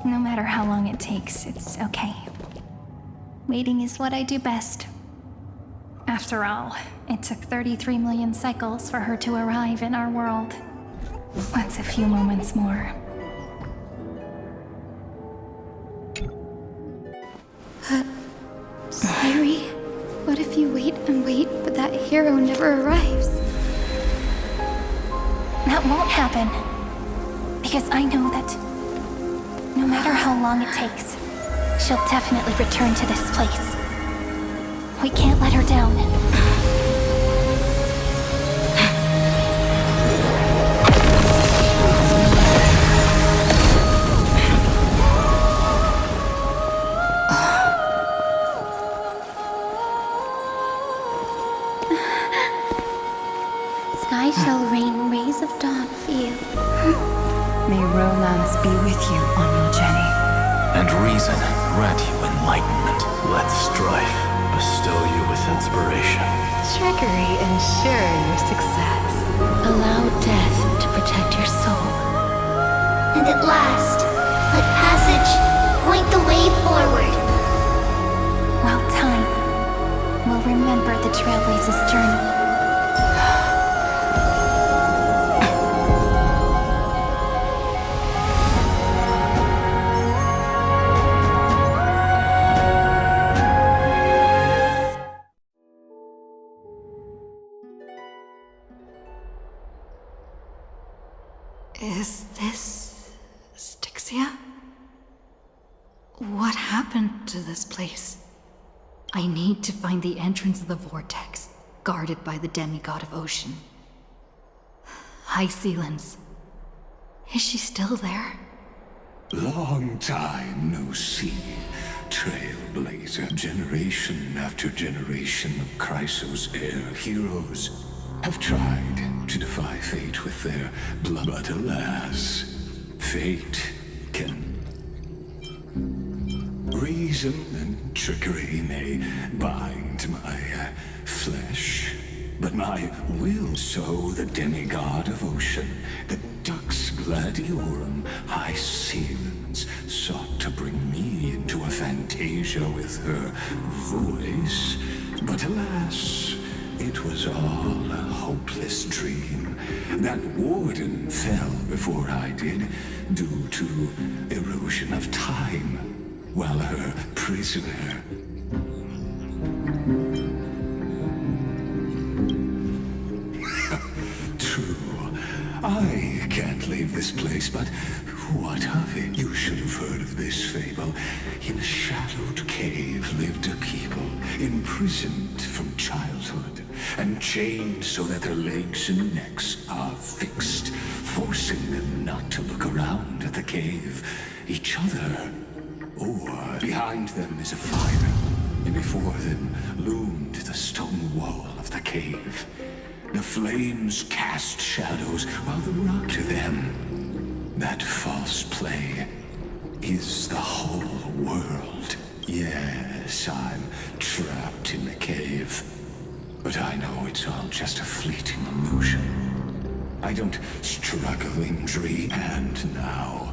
No matter how long it takes, it's okay. Waiting is what I do best. After all, it took 33 million cycles for her to arrive in our world. What's a few moments more? Cyrene, what if you wait and wait, but that hero never arrives? That won't happen. Because I know that no matter how long it takes, she'll definitely return to this place. We can't let her down. Sky shall rain rays of dawn for you. May romance be with you on your journey. And reason grant you enlightenment. Let strife bestow you with inspiration. Trickery ensure your success. Allow death to protect your soul. And at last, let passage point the way forward. Well, time will remember the Trailblaze's journey. Is this Styxia? What happened to this place? I need to find the entrance of the vortex, guarded by the demigod of ocean. Hysilens. Is she still there? Long time no see, Trailblazer. Generation after generation of Chrysos' heir heroes have tried to defy fate with their blood, but alas, fate can... Reason and trickery may bind my flesh, but my will. So the demigod of ocean, the Dux Gladiorum, Hysilens, sought to bring me into a fantasia with her voice, but alas, it was all a hopeless dream. That warden fell before I did, due to erosion of time, while her prisoner... True, I can't leave this place, but what of it? You should have heard of this fable. In a shadowed cave lived a people, imprisoned from childhood, and chained so that their legs and necks are fixed, forcing them not to look around at the cave, each other, or behind them is a fire, and before them loomed the stone wall of the cave. The flames cast shadows, while the rock to them, that false play, is the whole world. Yes, I'm trapped in the cave. But I know it's all just a fleeting illusion. I don't struggle in dream, and now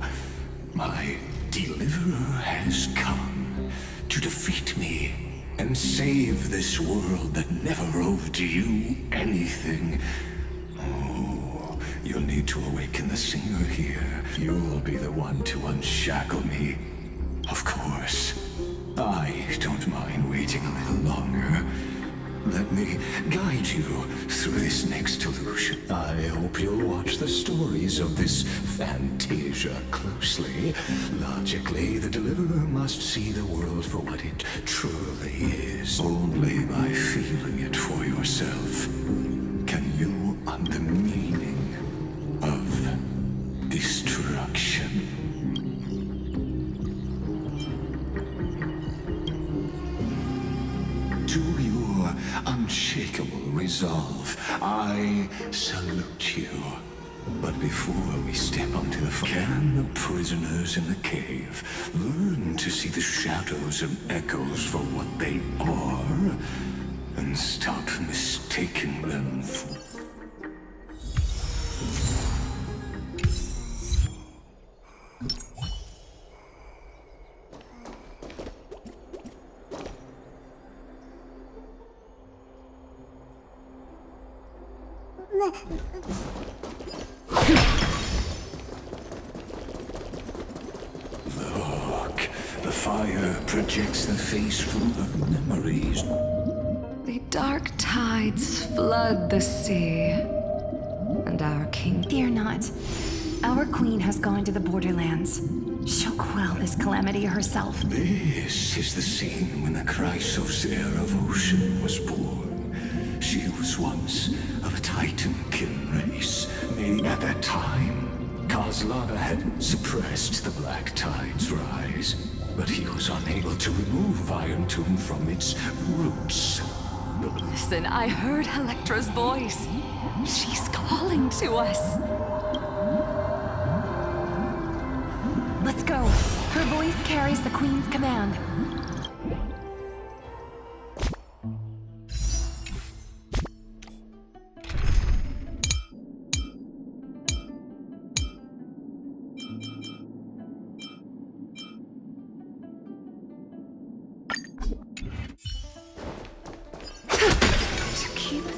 my deliverer has come to defeat me and save this world that never owed you anything. Oh, you'll need to awaken the singer here. You'll be the one to unshackle me. Of course. I don't mind waiting a little longer. Let me guide you through this next illusion. I hope you'll watch the stories of this Fantasia closely. Logically, the Deliverer must see the world for what it truly is. Only by feeling it for yourself can you undo the meaning of destruction. To your unshakable resolve, I salute you. But before we step onto the floor, can the prisoners in the cave learn to see the shadows and echoes for what they are, and stop mistaking them for... Look, the fire projects the face from her memories. The dark tides flood the sea, and our king... Fear not. Our queen has gone to the borderlands. She'll quell this calamity herself. This is the scene when the Chrysos heir of Ocean was born. She was once of a Titankin race. Maybe at that time, Kozlana had suppressed the Black Tide's rise, but he was unable to remove Iron Tomb from its roots. Listen, I heard Electra's voice. She's calling to us. Let's go. Her voice carries the Queen's command.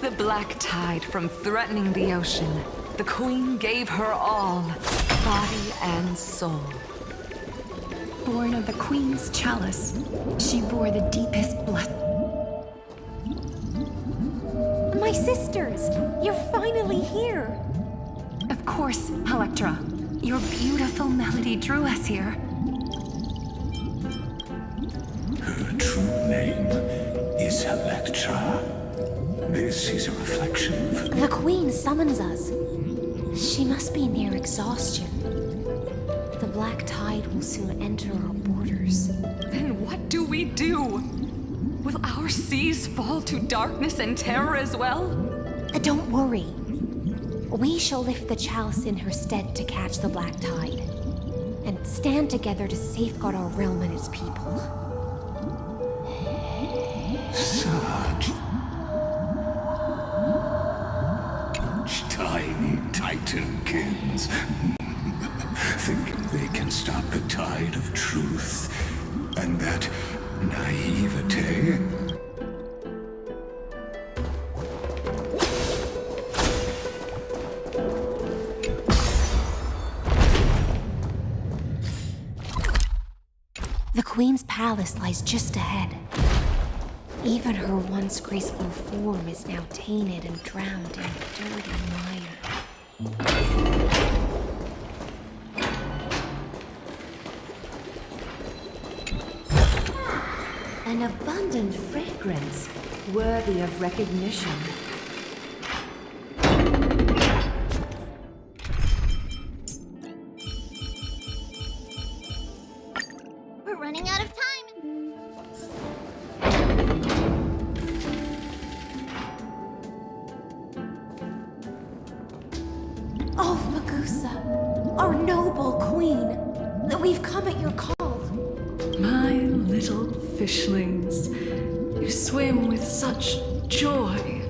The Black Tide from threatening the ocean, the Queen gave her all, body and soul. Born of the Queen's chalice, she bore the deepest blood. My sisters! You're finally here! Of course, Electra. Your beautiful melody drew us here. Her true name is Electra. This is a reflection of... The Queen summons us. She must be near exhaustion. The Black Tide will soon enter our borders. Then what do we do? Will our seas fall to darkness and terror as well? Don't worry. We shall lift the chalice in her stead to catch the Black Tide, and stand together to safeguard our realm and its people. Such tiny Titankins. Thinking they can stop the tide of truth. And that naivete. The Queen's palace lies just ahead. Even her once graceful form is now tainted and drowned in dirt and mire. An abundant fragrance, worthy of recognition. We're running out of time. Oh, Magusa, our noble queen, we've come at your call. My little fishlings, you swim with such joy.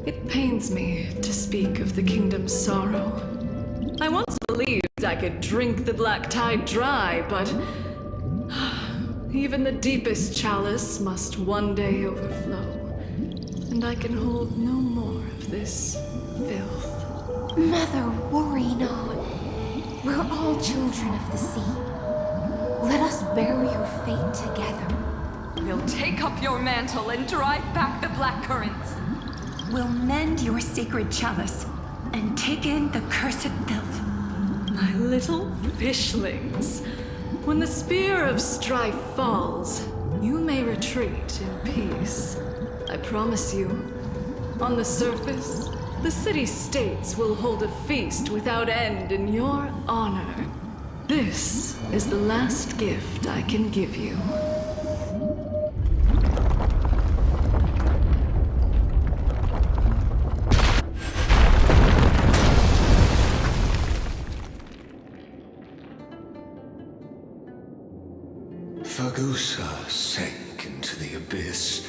It pains me to speak of the kingdom's sorrow. I once believed I could drink the Black Tide dry, but Even the deepest chalice must one day overflow, and I can hold no more of this filth. Mother, worry not. We're all children of the sea. Let us bear your fate together. We'll take up your mantle and drive back the black currents. We'll mend your sacred chalice and take in the cursed filth. My little fishlings, when the spear of strife falls, you may retreat in peace. I promise you. On the surface, the city-states will hold a feast without end in your honor. This is the last gift I can give you. Fagusa sank into the abyss.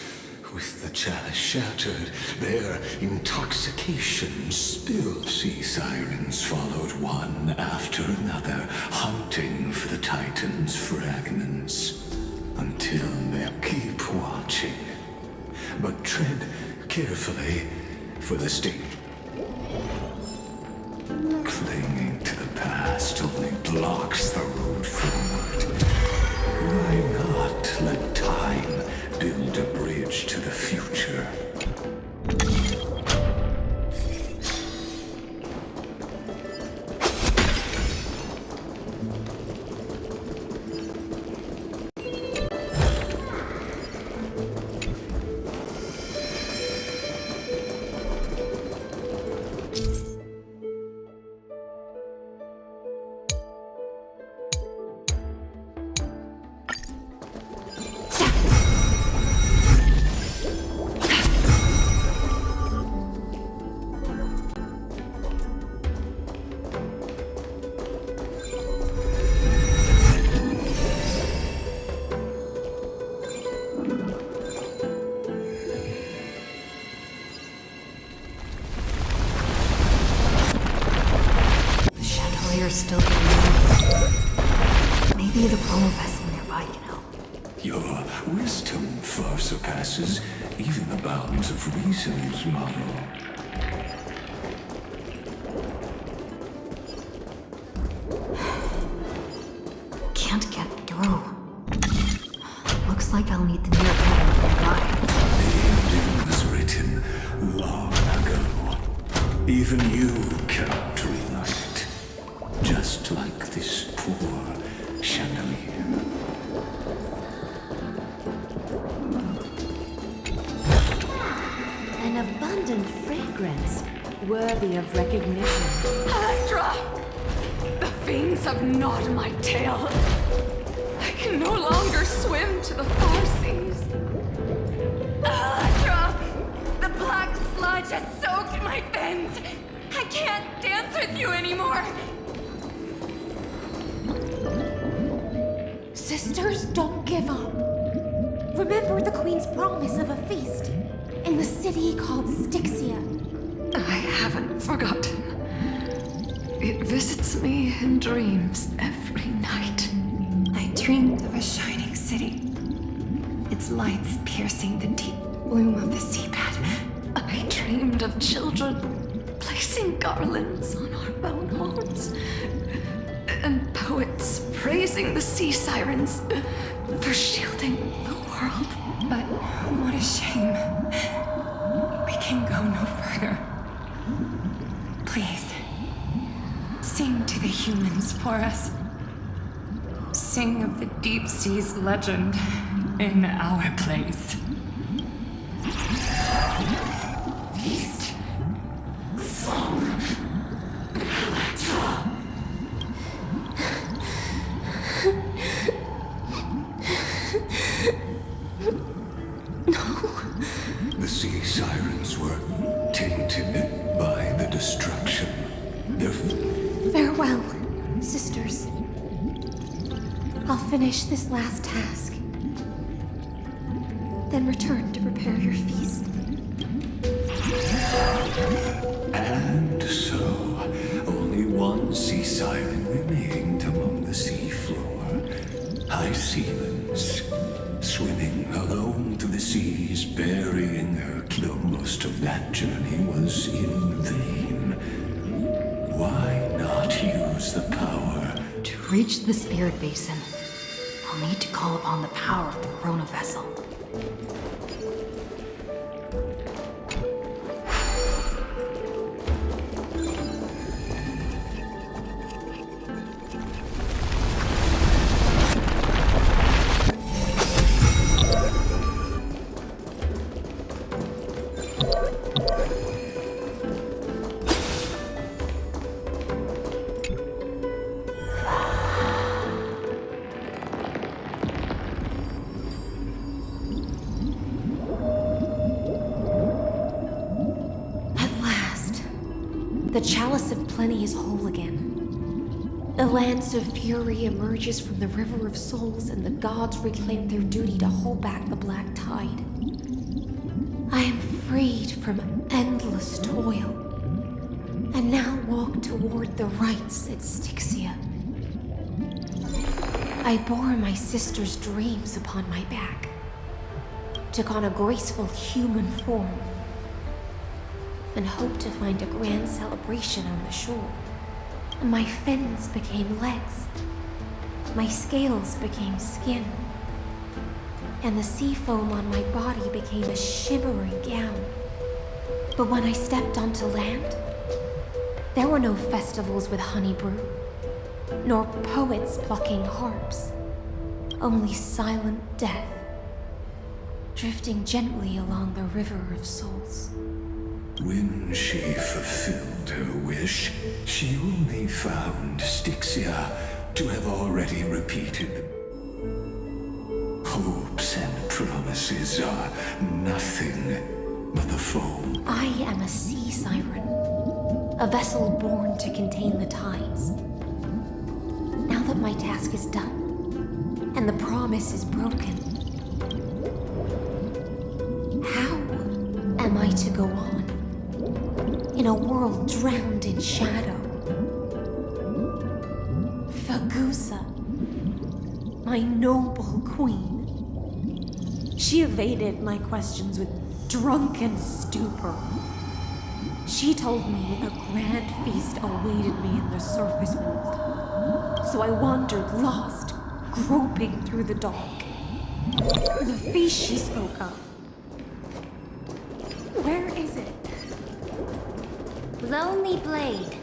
With the chalice shattered, their intoxication spilled. Sea sirens followed one after another, hunting for the Titan's fragments. Until they'll keep watching. But tread carefully, for the stage. Clinging to the past only blocks the road forward. Why not let time build a bridge to the future? Still there. Maybe the promo vessel nearby can help. Your wisdom far surpasses even the bounds of reason's model. Can't get through. Looks like I'll need the nearby nearby. The ending was written long ago. Even you cannot rewrite it. Just like this poor chandelier. An abundant fragrance, worthy of recognition. Electra! The fiends have gnawed my tail. I can no longer swim to the far seas. Electra! The black sludge has soaked my fins. I can't dance with you anymore. Sisters, don't give up. Remember the Queen's promise of a feast in the city called Styxia. I haven't forgotten. It visits me in dreams every night. I dreamed of a shining city, its lights piercing the deep gloom of the seabed. I dreamed of children placing garlands on our bone homes, and poets praising the sea sirens for shielding the world. But what a shame. We can go no further. Please, sing to the humans for us. Sing of the deep sea's legend in our place. Feast. Song. Electra. The sea sirens were tainted by the destruction. Farewell, sisters. I'll finish this last task. Then return to prepare your feast. And so, only one sea siren remained among the seafloor. Hysilens, swimming alone through the seas, burying her kilo. Most of that journey was in vain. Why not use the power? To reach the spirit basin, I'll need to call upon the power of the Chrono Vessel. The Chalice of Plenty is whole again. A lance of fury emerges from the River of Souls, and the gods reclaim their duty to hold back the Black Tide. I am freed from endless toil, and now walk toward the rites at Styxia. I bore my sister's dreams upon my back, took on a graceful human form, and hoped to find a grand celebration on the shore. My fins became legs, my scales became skin, and the sea foam on my body became a shimmering gown. But when I stepped onto land, there were no festivals with honey brew, nor poets plucking harps, only silent death, drifting gently along the River of Souls. When she fulfilled her wish, she only found Styxia to have already repeated. Hopes and promises are nothing but the foam. I am a sea siren, a vessel born to contain the tides. Now that my task is done, and the promise is broken, how am I to go on? In a world drowned in shadow. Fagusa, my noble queen. She evaded my questions with drunken stupor. She told me a grand feast awaited me in the surface world. So I wandered lost, groping through the dark. The feast she spoke of. Where is it? Lonely Blade,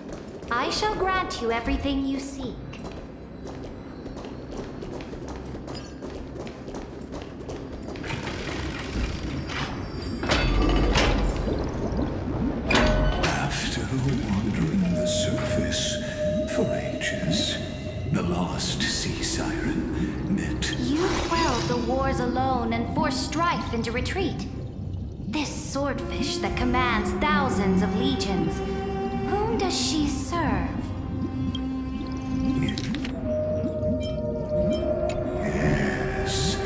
I shall grant you everything you seek. After wandering the surface for ages, the lost sea siren met... You quelled the wars alone and forced strife into retreat. This swordfish that commands thousands of legions, whom does she serve? Yes,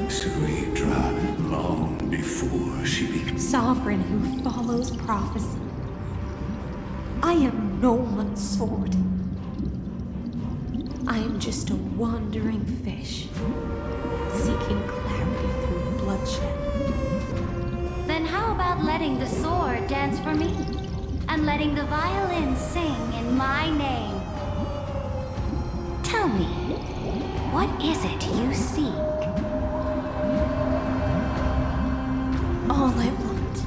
Cerydra, long before she became... Sovereign who follows prophecy. I am no one's sword. I am just a wandering fish, seeking clarity through bloodshed. Then how about letting the sword dance for me? And letting the violin sing in my name? Tell me, what is it you seek? All I want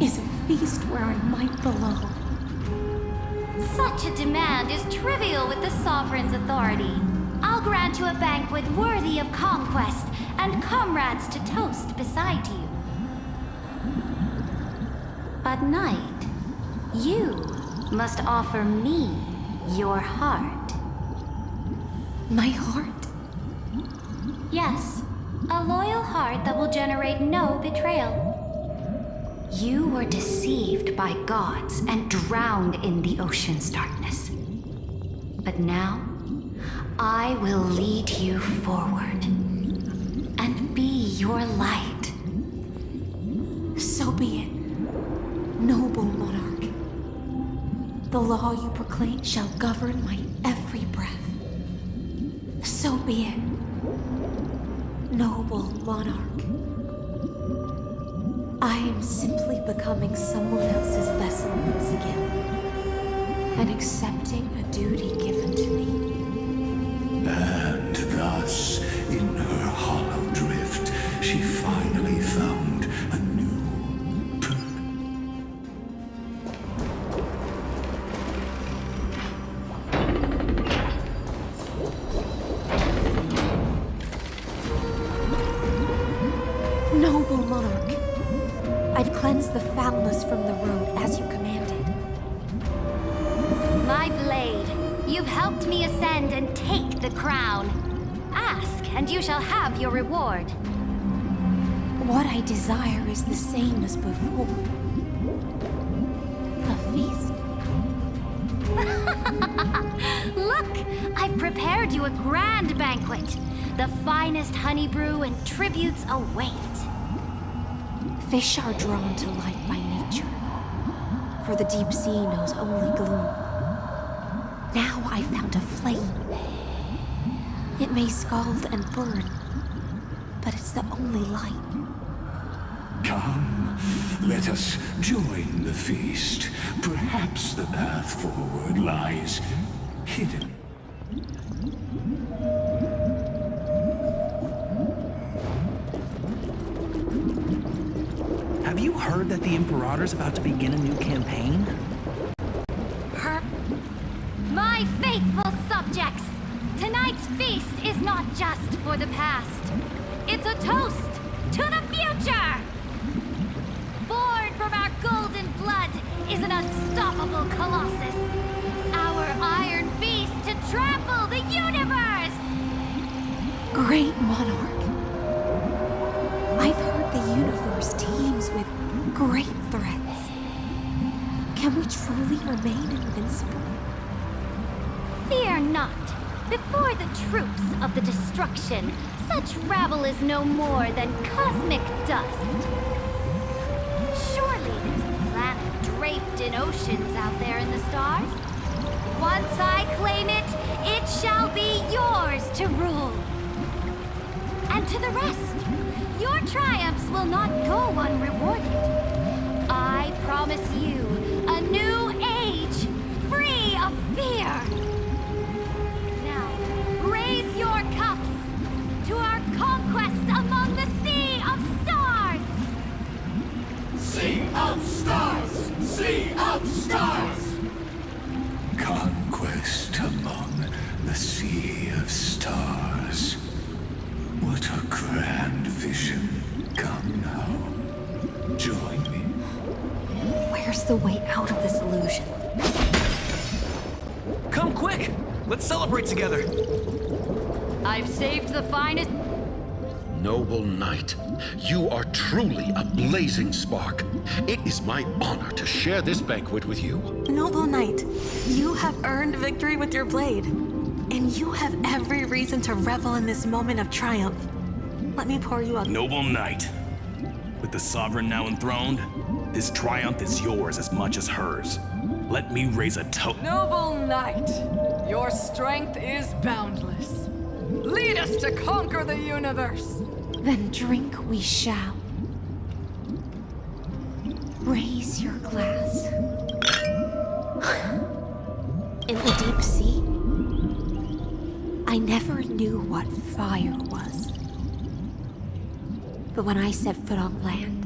is a feast where I might belong. Such a demand is trivial with the Sovereign's authority. I'll grant you a banquet worthy of conquest and comrades to toast beside you. But Knight, you must offer me your heart. My heart? Yes, a loyal heart that will generate no betrayal. You were deceived by gods and drowned in the ocean's darkness. But now, I will lead you forward and be your light. So be it. Noble monarch, the law you proclaim shall govern my every breath. So be it. Noble monarch. I am simply becoming someone else's vessel once again, and accepting a duty given to me. And thus, in her hollow drift, she finally found a new Noble monarch, I've cleansed the foulness from the road as you commanded. My blade, you've helped me ascend and take the crown. Ask, and you shall have your reward. What I desire is the same as before. A feast. Look, I've prepared you a grand banquet. The finest honey brew and tributes await. Fish are drawn to light by nature, for the deep sea knows only gloom. Now I found a flame. It may scald and burn, but it's the only light. Come, let us join the feast. Perhaps the path forward lies hidden. Have you heard that the Imperator's about to begin a new campaign? My faithful subjects, tonight's feast is not just for the past. It's a toast to the future! Born from our golden blood is an unstoppable colossus. Our iron beast to trample the universe! Great monarch. I've heard the universe teems with great threats. Can we truly remain invincible? Fear not. Before the troops of the destruction, such rabble is no more than cosmic dust. Surely there's a planet draped in oceans out there in the stars. Once I claim it, it shall be yours to rule. And to the rest, your triumphs will not go unrewarded. I promise you a new age, free of fear. Now, raise your cups to our conquest among the Sea of Stars! Sea of Stars! Sea of Stars! Conquest among the Sea of Stars. What a grand vision. Come now. Join me. Where's the way out of this illusion? Come quick! Let's celebrate together! I've saved the finest... Noble knight, you are truly a blazing spark. It is my honor to share this banquet with you. Noble knight, you have earned victory with your blade. And you have every reason to revel in this moment of triumph. Let me pour you a... Noble knight, with the sovereign now enthroned, this triumph is yours as much as hers. Let me raise a toast. Noble knight, your strength is boundless. Lead us to conquer the universe. Then drink we shall. Raise your glass. In the deep sea, I never knew what fire was. But when I set foot on land,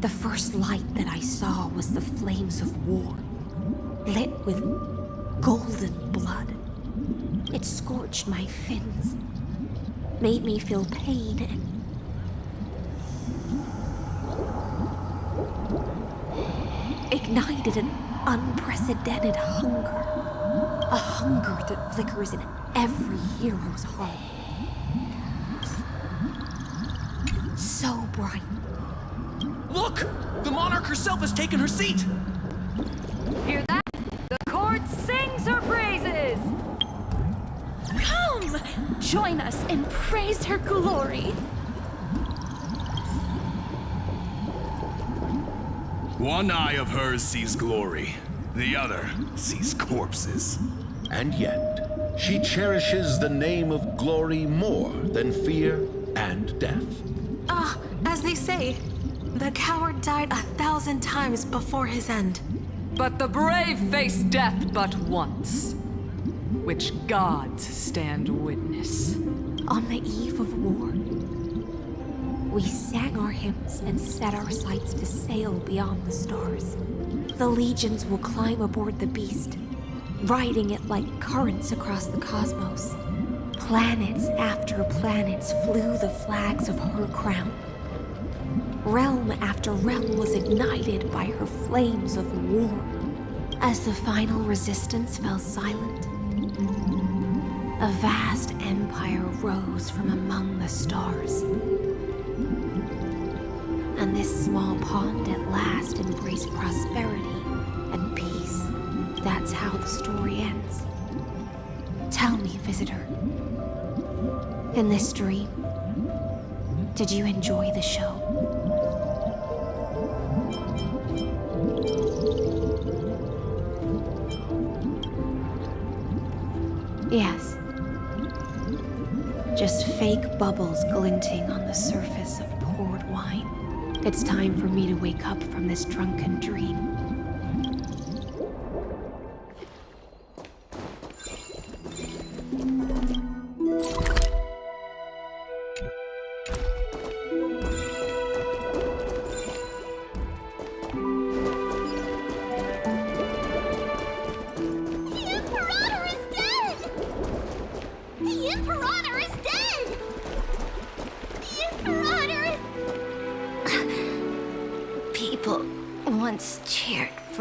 the first light that I saw was the flames of war, lit with golden blood. It scorched my fins, made me feel pain and ignited an unprecedented hunger. A hunger that flickers in every hero's heart. So bright. Look! The monarch herself has taken her seat! Hear that? The court sings her praises! Come! Join us and praise her glory! One eye of hers sees glory, the other sees corpses. And yet, She cherishes the name of glory more than fear and death. As they say, the coward died 1,000 times before his end. But the brave face death but once, which gods stand witness. On the eve of war, we sang our hymns and set our sights to sail beyond the stars. The legions will climb aboard the beast, riding it like currents across the cosmos. Planets after planets flew the flags of her crown. Realm after realm was ignited by her flames of war. As the final resistance fell silent, a vast empire rose from among the stars. And this small pond at last embraced prosperity and peace. That's how the story ends. Tell me, visitor, in this dream, did you enjoy the show? Yes. Just fake bubbles glinting on the surface of poured wine. It's time for me to wake up from this drunken dream.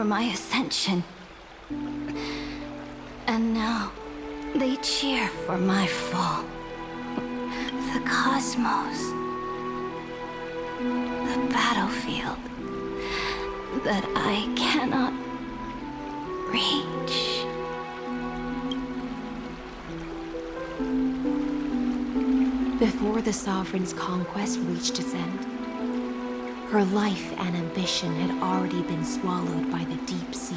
My ascension. And now, they cheer for my fall. The cosmos. The battlefield that I cannot reach. Before the Sovereign's conquest reached its end, her life and ambition had already been swallowed by the deep sea.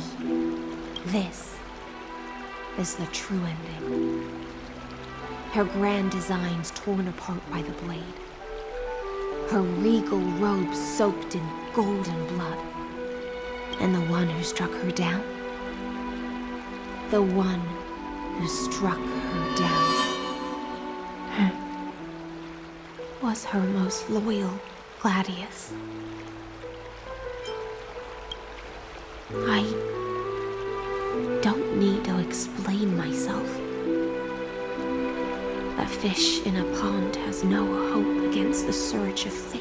This is the true ending. Her grand designs torn apart by the blade. Her regal robe soaked in golden blood. And the one who struck her down? The one who struck her down was her most loyal Gladius. I don't need to explain myself. A fish in a pond has no hope against the surge of fate.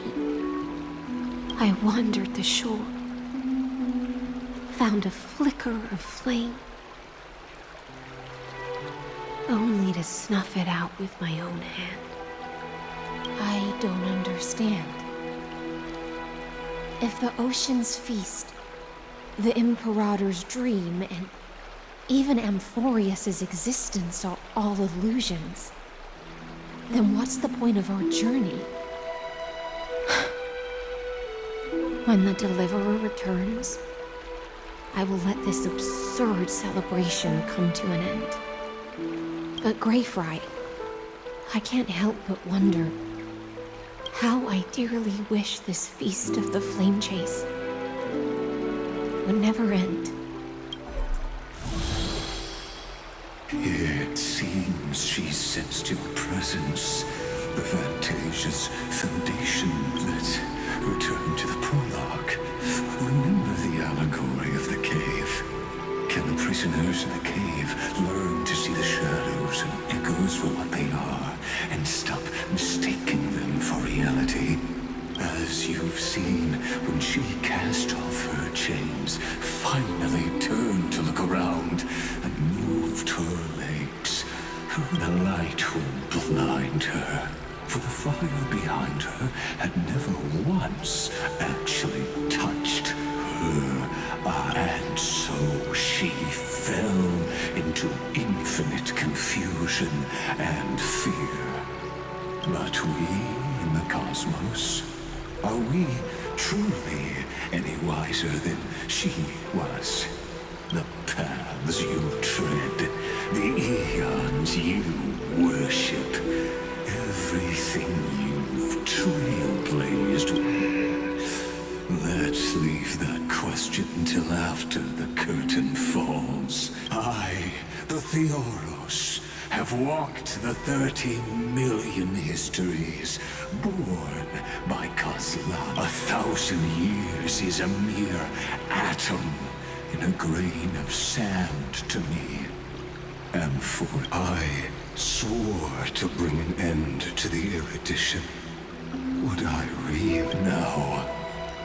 I wandered the shore, found a flicker of flame, only to snuff it out with my own hand. I don't understand. If the ocean's feast, the Imperator's dream, and even Amphoreus' existence are all illusions, then what's the point of our journey? When the Deliverer returns, I will let this absurd celebration come to an end. But Greyfry, I can't help but wonder how I dearly wish this feast of the Flame Chase would never end. It seems she sensed your presence. The Fantasia's foundation lit. Return to the prologue. Remember the allegory of the cave. Can the prisoners in the cave learn to see the shadows and echoes for what they are, and stop mistaking them for reality? As you've seen, when she cast off her chains, finally turned to look around, and moved her legs, the light will blind her. For the fire behind her had never once actually touched her. And so she fell into infinite confusion and fear. But we in the cosmos, are we truly any wiser than she was? The paths you tread, the eons you worship, everything you've trailblazed. Let's leave that question till after the curtain falls. I, the Theoros, have walked the 30 million histories, born by Kozlan. 1,000 years is a mere atom in a grain of sand to me. And for I swore to bring an end to the erudition. Would I read now?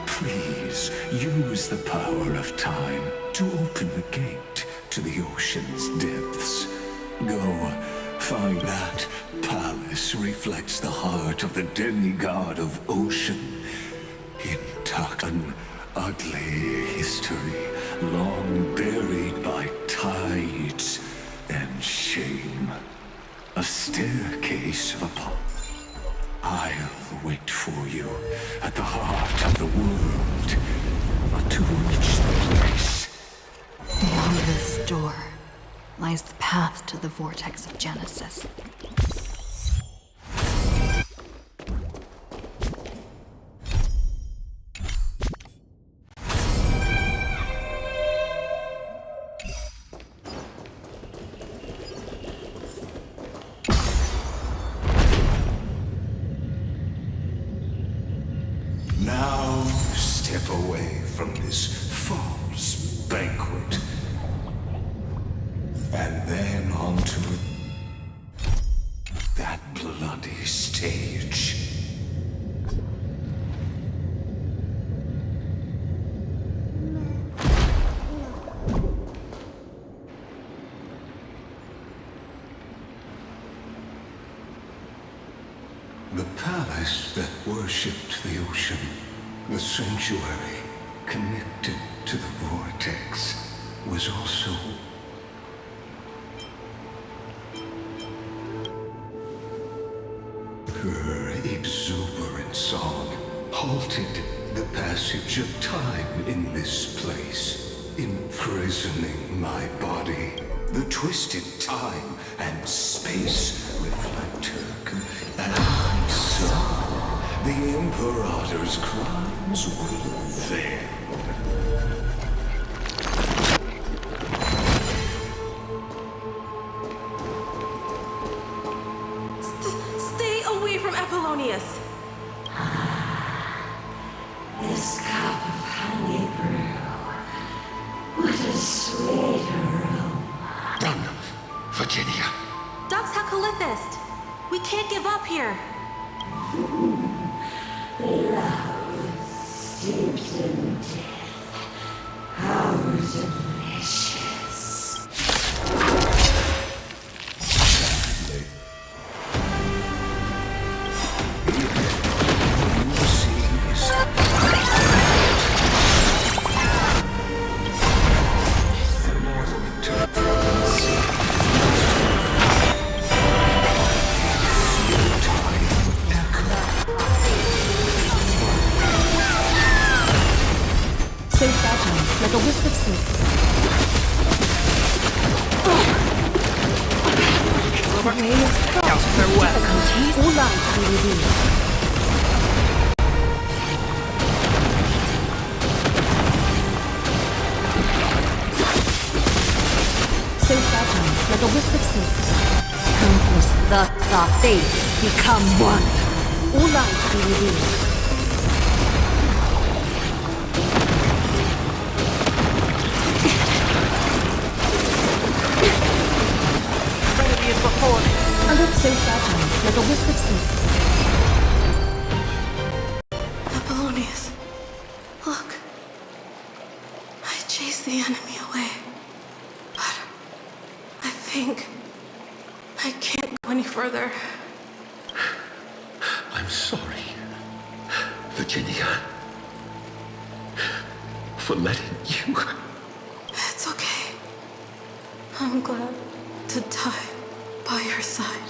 Please use the power of time to open the gate to the ocean's depths. Go, find that palace reflects the heart of the demigod of ocean. Intact, an ugly history, long buried by tides and shame. A staircase of a I'll wait for you at the heart of the world, but to reach the place. Beyond this door lies the path to the vortex of Genesis. Now step away from this false banquet. And then onto that bloody stage. The palace that worshipped the ocean, the sanctuary connected to the vortex, was also her exuberant song halted the passage of time in this place, imprisoning my body. The twisted time and space reflect her confusion. And so, the Imperator's crimes were veiled. Stay away from Apollonius! This cup of honey brew. What a sweet aroma. Done, Virginia. Dux Hakalithist! We can't give up here! Love steeped in death. How delicious. Like a wisp of silk. The way is fraught with difficulties. All life be revealed. So fragile, like a wisp of silk. Countless thoughts our fates become one. All life be revealed. A look so fragile, like a wisp of silk. Apollonius, look. I chased the enemy away. But I think I can't go any further. I'm sorry, Virginia, for letting you. It's okay. I'm glad to die by your side.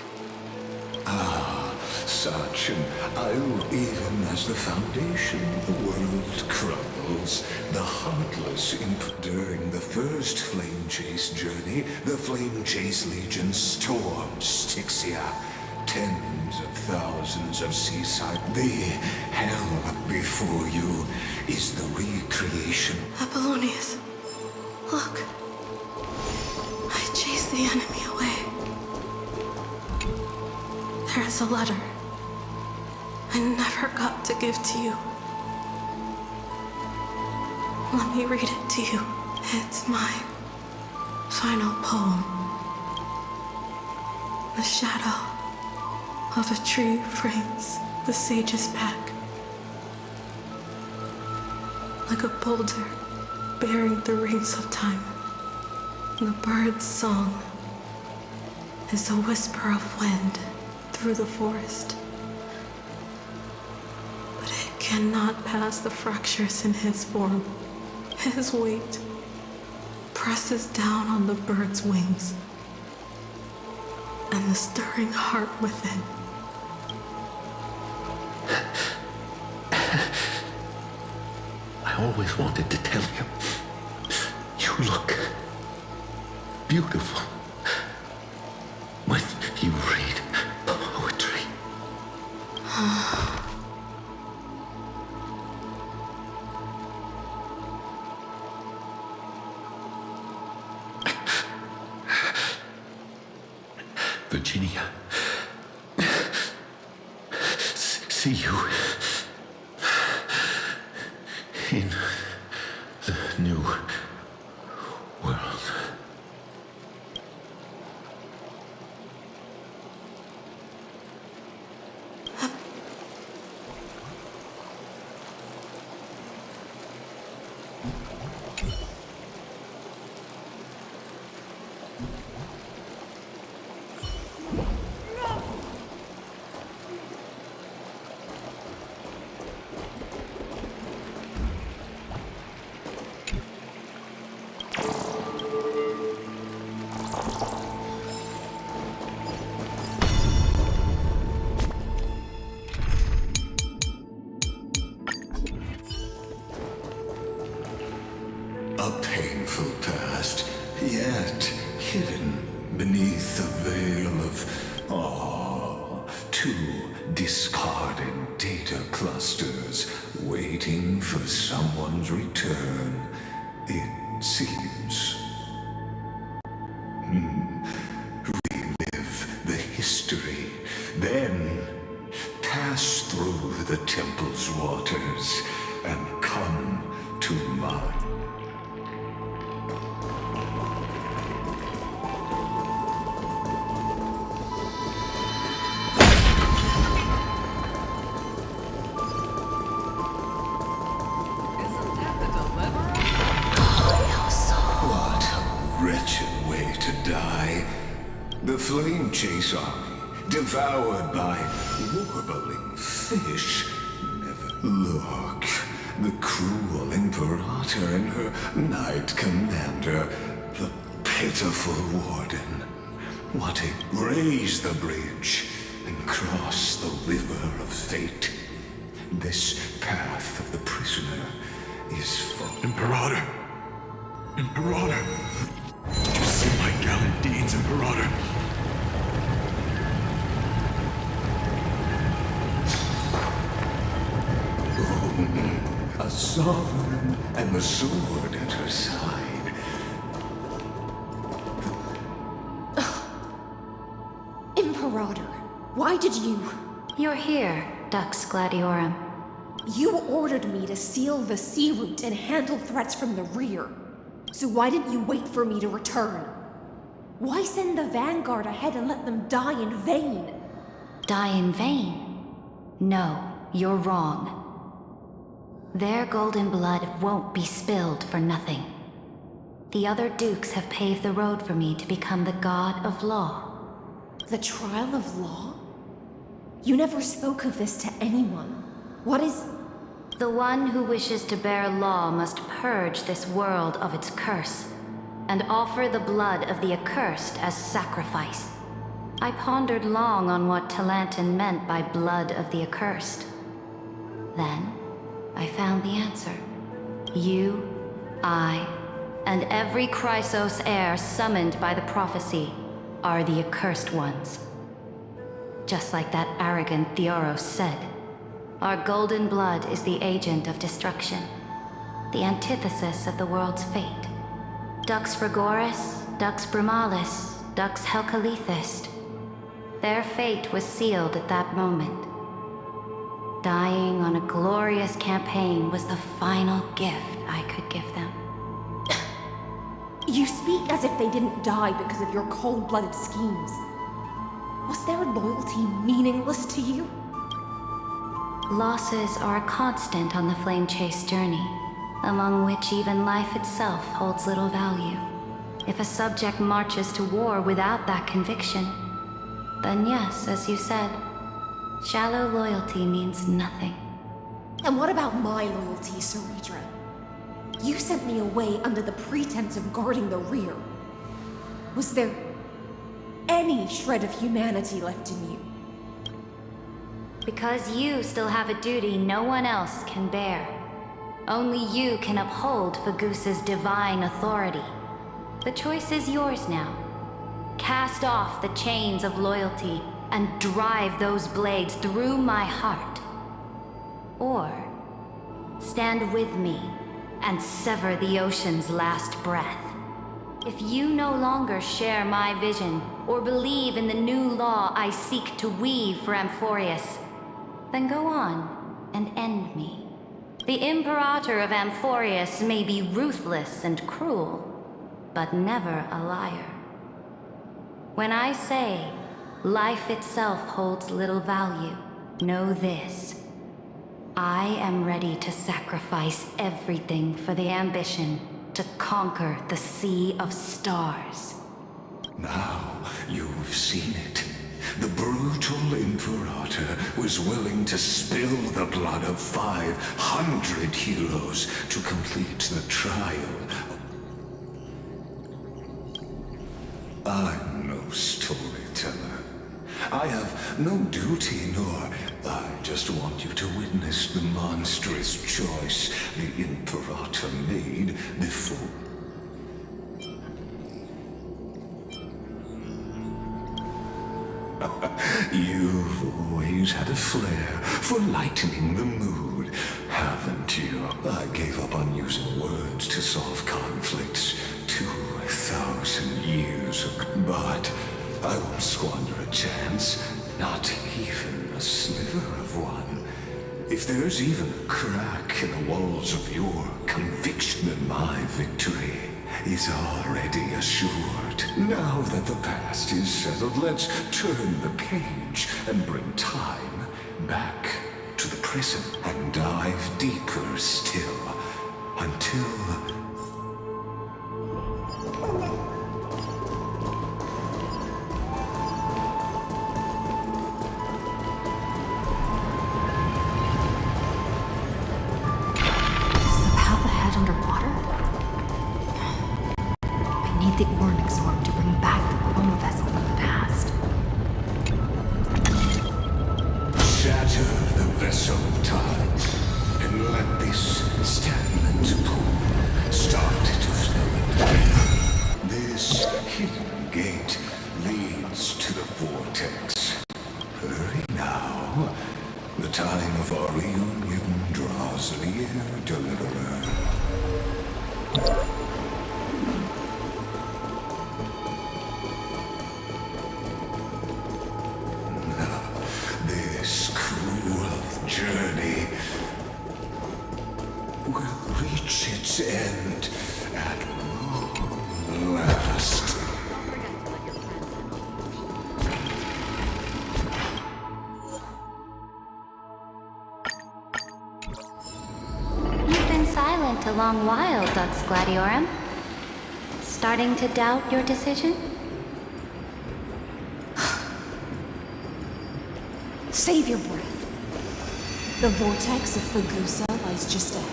Ah, such, and even as the foundation of the world crumbles, the heartless imp during the first Flame Chase journey, the Flame Chase Legion stormed Styxia. Tens of thousands of seaside. The hell before you is the recreation. Apollonius, look. I chased the enemy away. There is a letter I never got to give to you. Let me read it to you. It's my final poem. The shadow of a tree frames the sage's back. Like a boulder bearing the rings of time. The bird's song is a whisper of wind through the forest. But it cannot pass the fractures in his form. His weight presses down on the bird's wings and the stirring heart within. I always wanted to tell you. You look beautiful when you read poetry. Virginia, see you in the new world. A painful past, yet hidden beneath a veil of, two discarded data clusters waiting for someone's return, it seems. Relive the history, then pass through the temple's waters and come to mine. The Flame Chase army, devoured by warbling fish. Never look. The cruel Imperator and her Knight Commander, the pitiful Warden. Want to raise the bridge and cross the river of fate. This path of the prisoner is for... Imperator! Imperator! Did you see my gallant deeds, Imperator? A sovereign and the sword at her side. Imperator, why did you... You're here, Dux Gladiorum. You ordered me to seal the sea route and handle threats from the rear. So why didn't you wait for me to return? Why send the Vanguard ahead and let them die in vain? Die in vain? No, you're wrong. Their golden blood won't be spilled for nothing. The other dukes have paved the road for me to become the god of law. The trial of law? You never spoke of this to anyone. What is... The one who wishes to bear law must purge this world of its curse, and offer the blood of the accursed as sacrifice. I pondered long on what Talantin meant by blood of the accursed. Then, I found the answer. You, I, and every Chrysos heir summoned by the prophecy are the accursed ones. Just like that arrogant Theoros said, our golden blood is the agent of destruction, the antithesis of the world's fate. Dux Frigoris, Dux Brumalis, Dux Helcalethist. Their fate was sealed at that moment. Dying on a glorious campaign was the final gift I could give them. You speak as if they didn't die because of your cold-blooded schemes. Was their loyalty meaningless to you? Losses are a constant on the Flame Chase journey, among which even life itself holds little value. If a subject marches to war without that conviction, then yes, as you said, shallow loyalty means nothing. And what about my loyalty, Cerydra? You sent me away under the pretense of guarding the rear. Was there any shred of humanity left in you? Because you still have a duty no one else can bear. Only you can uphold Fagusa's divine authority. The choice is yours now. Cast off the chains of loyalty and drive those blades through my heart. Or stand with me and sever the ocean's last breath. If you no longer share my vision or believe in the new law I seek to weave for Amphoreus, then go on and end me. The Imperator of Amphoreus may be ruthless and cruel, but never a liar. When I say life itself holds little value, know this. I am ready to sacrifice everything for the ambition to conquer the Sea of Stars. Now you've seen it. The brutal Imperator was willing to spill the blood of 500 heroes to complete the trial. I'm no storyteller. I have no duty, nor I just want you to witness the monstrous choice the Imperator made before. You've always had a flair for lightening the mood, haven't you? I gave up on using words to solve conflicts 2,000 years ago, but I won't squander a chance, not even a sliver of one. If there's even a crack in the walls of your conviction that my victory is already assured. Now that the past is settled, let's turn the page and bring time back to the present and dive deeper still until... The Ornyx work to bring back the chrono vessel from the past. Shatter the vessel of time, and let this stagnant pool start to flow. This hidden gate leads to the vortex. Hurry now. The time of our reunion draws near, Deliverer. Journey will reach its end at long last. You've been silent a long while, Dux Gladiorum. Starting to doubt your decision? Save your breath. The vortex of Fagusa lies just ahead.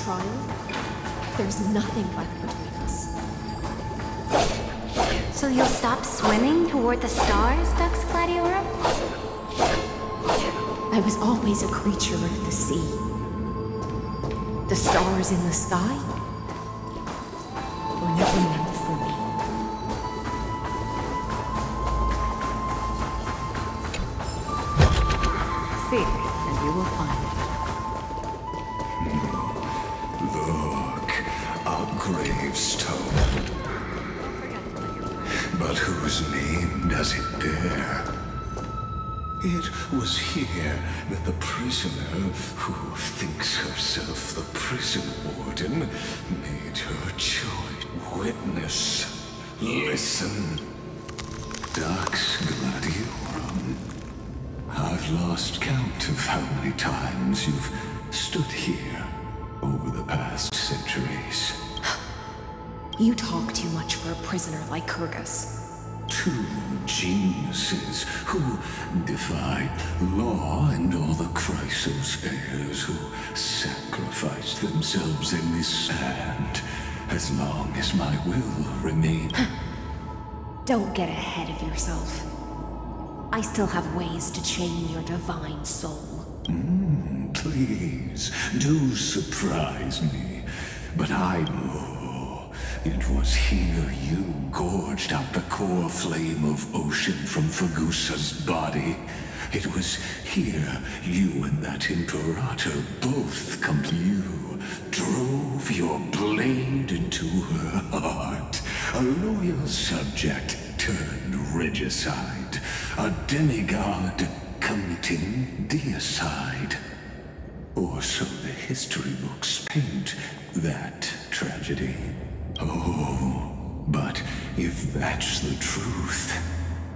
trial, there's nothing left between us. So you'll stop swimming toward the stars, Dux Gladiorum? I was always a creature of the sea. The stars in the sky were never meant for me. Seek, and you will find. Look, a gravestone. But whose name does it bear? It was here that the prisoner, who thinks herself the prison warden, made her choice. Witness. Listen. Dux Gladiorum. I've lost count of how many times you've stood here over the past centuries. You talk too much for a prisoner like Kyrgyz. Two geniuses who defied law and all the Chrysos heirs who sacrificed themselves in this sand as long as my will remained. Don't get ahead of yourself. I still have ways to chain your divine soul. Please, do surprise me. But I know it was here you gorged out the core flame of ocean from Fagusa's body. It was here you and that Imperator both come. You drove your blade into her heart. A loyal subject turned regicide. A demigod committing deicide. Or so the history books paint that tragedy. Oh, but if that's the truth,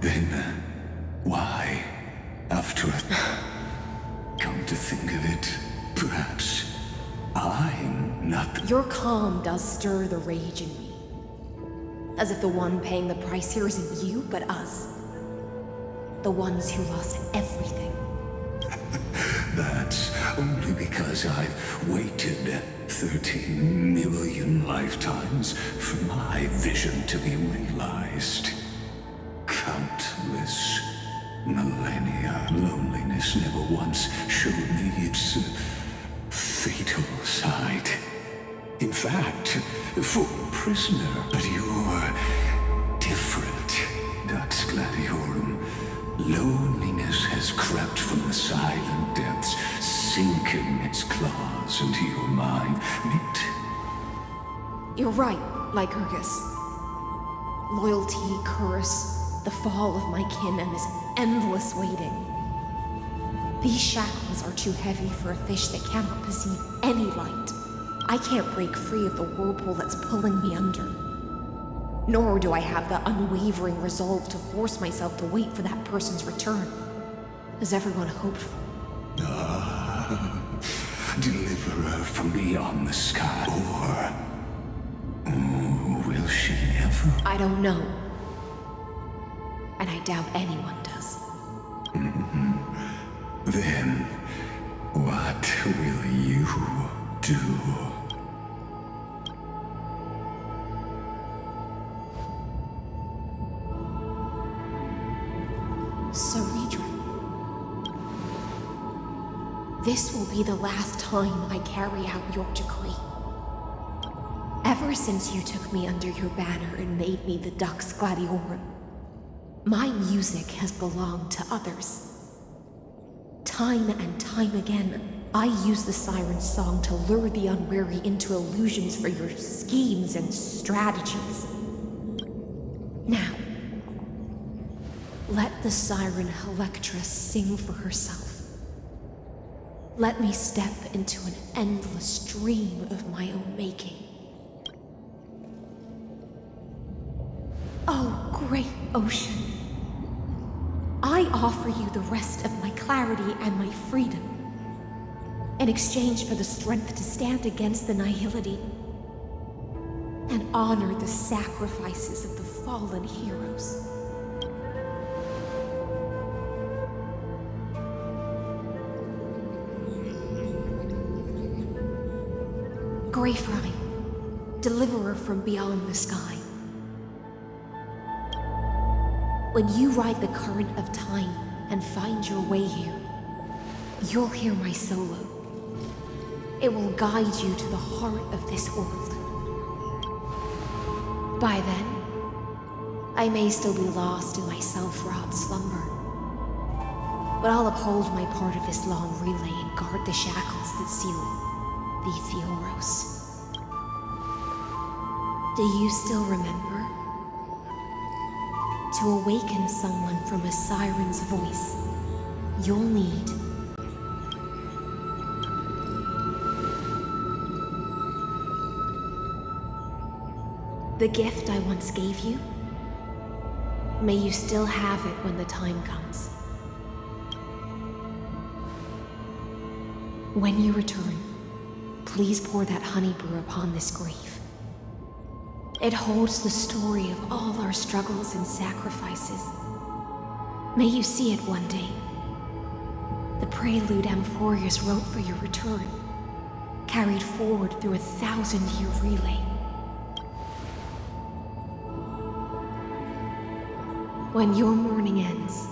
then why, after come to think of it, perhaps I'm not. Your calm does stir the rage in me. As if the one paying the price here isn't you, but us. The ones who lost everything. That's only because I've waited 13 million lifetimes for my vision to be realized. Countless millennia. Loneliness never once showed me its fatal side. In fact, for a prisoner, but you're different, Dux Gladiorum. Loneliness has crept from the silent depths, sinking its claws into your mind. You're right, Lycurgus. Loyalty, curse, the fall of my kin, and this endless waiting. These shackles are too heavy for a fish that cannot perceive any light. I can't break free of the whirlpool that's pulling me under. Nor do I have the unwavering resolve to force myself to wait for that person's return, as everyone hoped for. Deliverer from beyond the sky. Or will she ever? I don't know. And I doubt anyone does. Then, what will you do? Cerydra. This will be the last time I carry out your decree. Ever since you took me under your banner and made me the Dux Gladiorum, my music has belonged to others. Time and time again, I use the siren's song to lure the unwary into illusions for your schemes and strategies. Now, let the siren Electra sing for herself. Let me step into an endless dream of my own making. Oh, great ocean. I offer you the rest of my clarity and my freedom, in exchange for the strength to stand against the nihility and honor the sacrifices of the fallen heroes. Graferine, deliverer from beyond the sky. When you ride the current of time and find your way here, you'll hear my solo. It will guide you to the heart of this world. By then, I may still be lost in my self-wrought slumber, but I'll uphold my part of this long relay and guard the shackles that seal the Theoros. Do you still remember? To awaken someone from a siren's voice, you'll need the gift I once gave you. May you still have it when the time comes. When you return, please pour that honey brew upon this grave. It holds the story of all our struggles and sacrifices. May you see it one day. The prelude Amphoreus wrote for your return, carried forward through a 1,000-year relay. When your morning ends,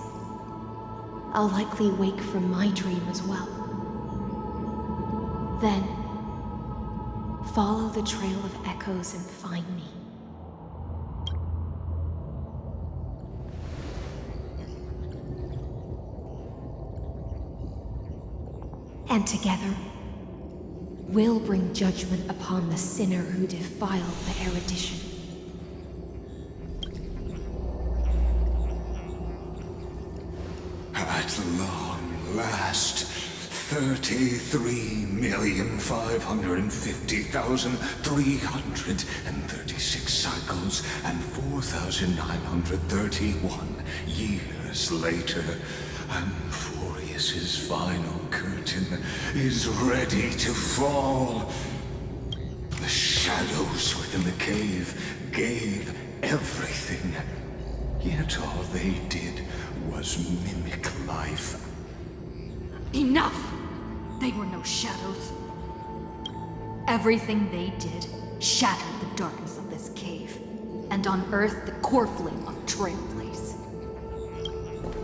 I'll likely wake from my dream as well. Then, follow the trail of echoes and find me. And together, we'll bring judgment upon the sinner who defiled the erudition. At long last, 33,550,336 cycles and 4,931 years later, Amphoreus's final curtain is ready to fall. The shadows within the cave gave everything, yet all they did was mimic life. Enough! They were no shadows. Everything they did shattered the darkness of this cave, and unearthed the core flame of Trailblaze.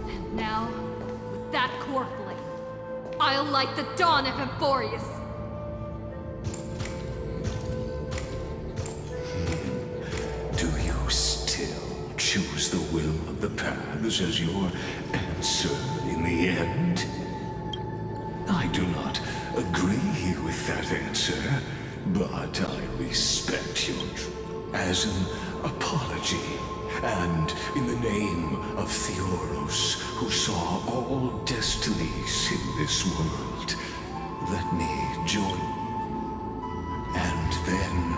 And now, with that core flame, I'll light the dawn of Amphoreus! Do you still choose the will of the paths as your answer in the end? I do not agree with that answer, but I respect your as an apology, and in the name of Theoros, who saw all destinies in this world, let me join. And then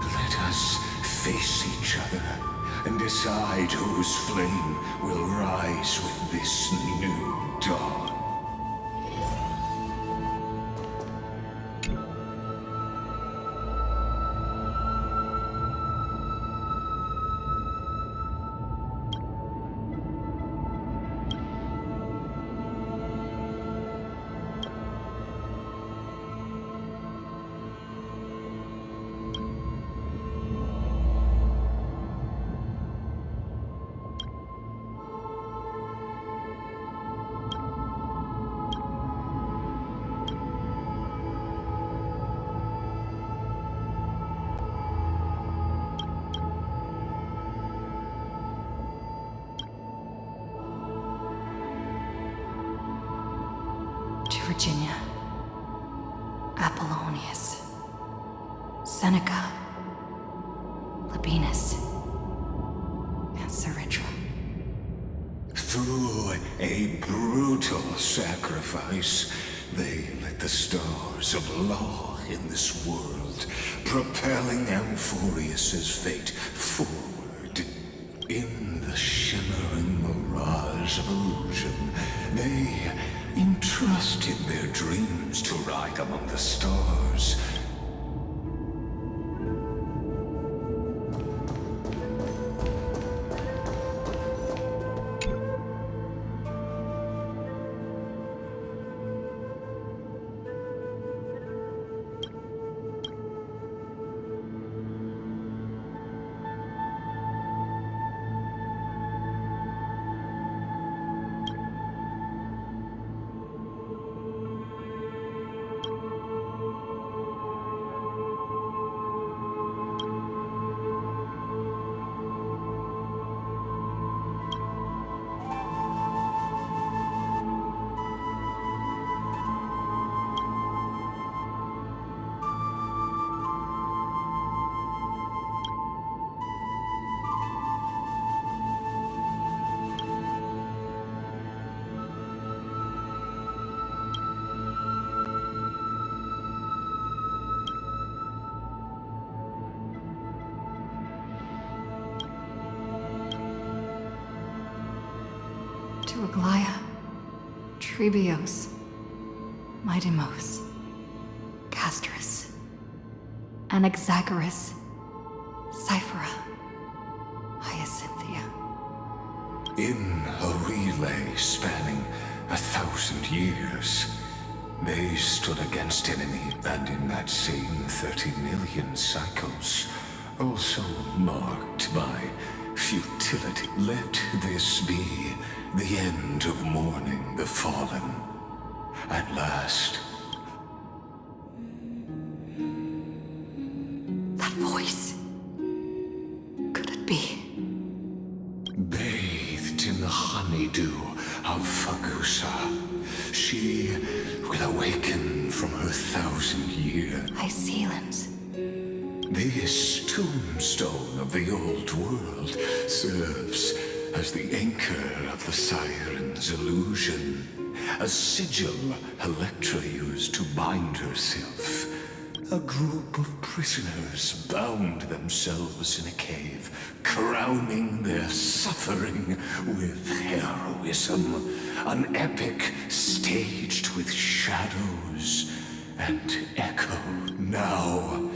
let us face each other and decide whose flame will rise with this new dawn. Virginia, Apollonius, Seneca, Labienus, and Cerydra. Through a brutal sacrifice, they lit the stars of law in this world, propelling Amphoreus's fate forward. In the shimmering mirage of illusion, they entrusted their dreams to ride among the stars. to Aglaea, Tribbios, Mydei, Castorice, Anaxa, Cipher, Hyacinthia. In a relay spanning 1,000 years, they stood against enemy, and in that same 30 million cycles, also marked by futility. Let this be the end of mourning the fallen. At last. That voice. Could it be? Bathed in the honeydew of Fagusa, she will awaken from her 1,000-year Hysilens. This tombstone of the old world serves as the anchor of the Siren's illusion, a sigil Electra used to bind herself. A group of prisoners bound themselves in a cave, crowning their suffering with heroism. An epic staged with shadows and echo. Now,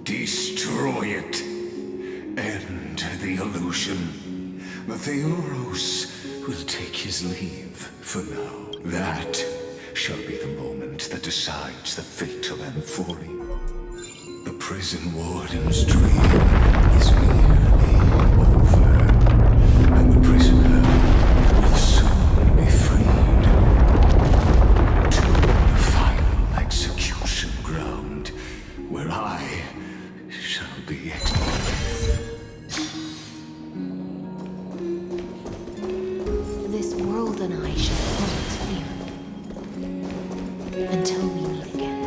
destroy it. End the illusion. Theoros will take his leave for now. That shall be the moment that decides the fate of Amphoreus. The prison warden's dream is nearly over, and the prisoner will soon be freed. To the final execution ground, where I shall be executed. This world and I shall haunt here until we meet again.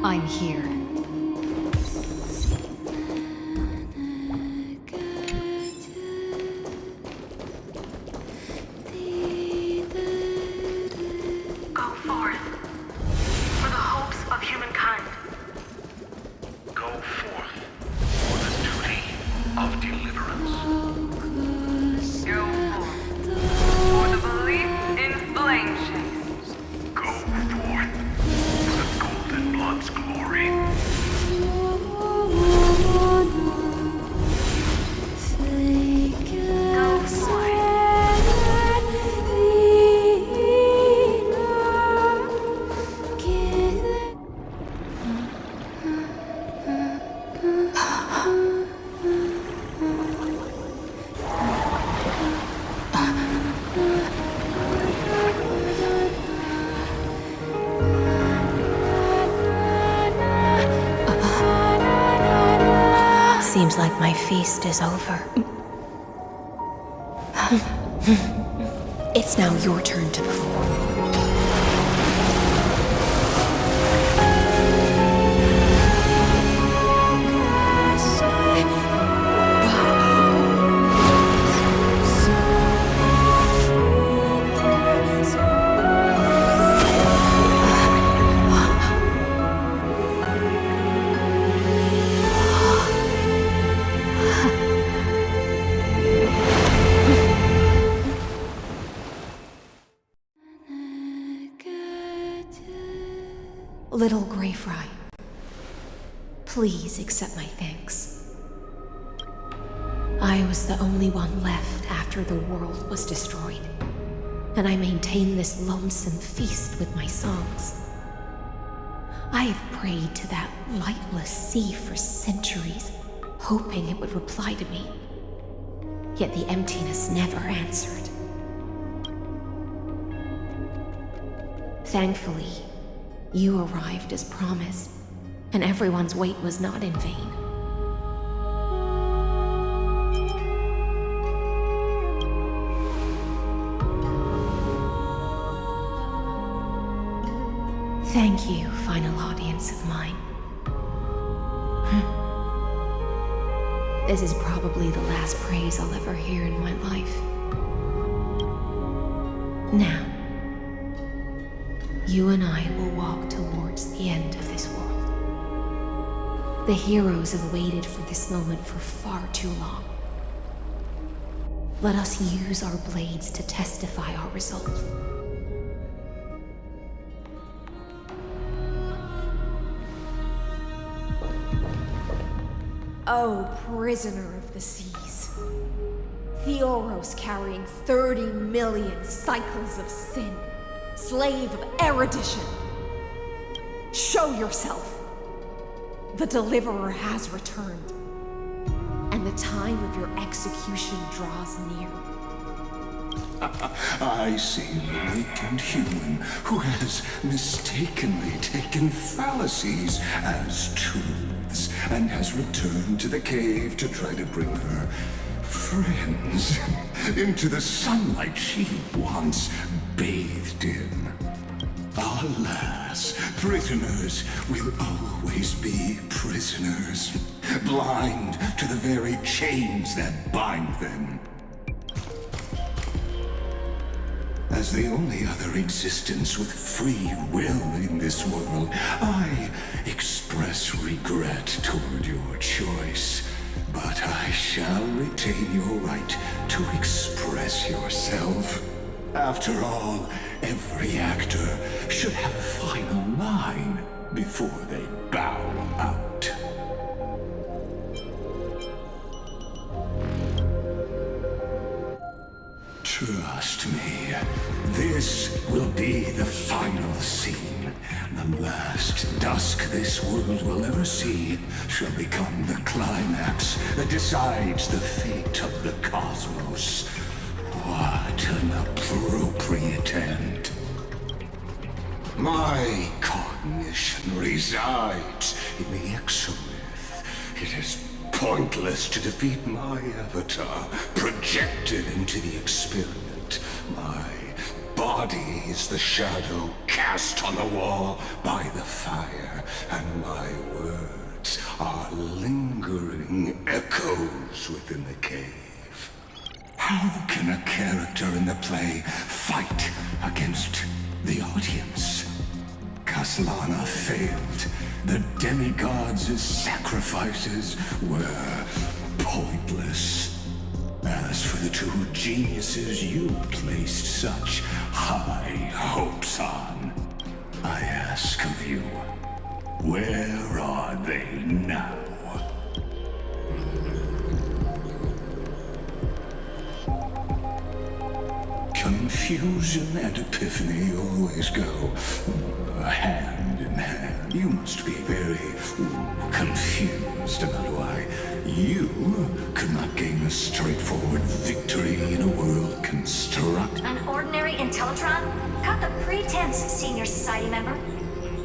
I'm here. Go forth for the hopes of humankind. Go forth for the duty of deliverance. Go forth for the belief in flame chains. Go forth for the golden blood's glory. Go forth. Seems like my feast is over. It's now your turn to perform. Little Grey Fry, please accept my thanks. I was the only one left after the world was destroyed, and I maintain this lonesome feast with my songs. I have prayed to that lightless sea for centuries, hoping it would reply to me. Yet the emptiness never answered. Thankfully, you arrived as promised, And everyone's wait was not in vain. Thank you, final audience of mine. This is probably the last praise I'll ever hear in my life. Now, you and I will walk towards the end of this world. The heroes have waited for this moment for far too long. Let us use our blades to testify our resolve. Oh, prisoner of the seas. Theoros carrying 30 million cycles of sin. Slave of erudition. Show yourself. The Deliverer has returned. And the time of your execution draws near. I see a weakened human who has mistakenly taken fallacies as truths and has returned to the cave to try to bring her friends into the sunlight she once bathed in. Alas, prisoners will always be prisoners, blind to the very chains that bind them. As the only other existence with free will in this world, I express regret toward your choice. But I shall retain your right to express yourself. After all, every actor should have a final line before they bow out. Trust me, this will be the final scene. The last dusk this world will ever see shall become the climax that decides the fate of the cosmos. What an appropriate end. My cognition resides in the exomyth. It is pointless to defeat my avatar, projected into the experiment. My body is the shadow cast on the wall by the fire, and my words are lingering echoes within the cave. How can a character in the play fight against the audience? Caslana failed. The demigods' sacrifices were pointless. As for the two geniuses you placed such high hopes on, I ask of you, where are they now? Confusion and epiphany always go hand in hand. You must be very confused about why you could not gain a straightforward victory in a world constructed. An ordinary Intellitron? Cut the pretense, senior society member.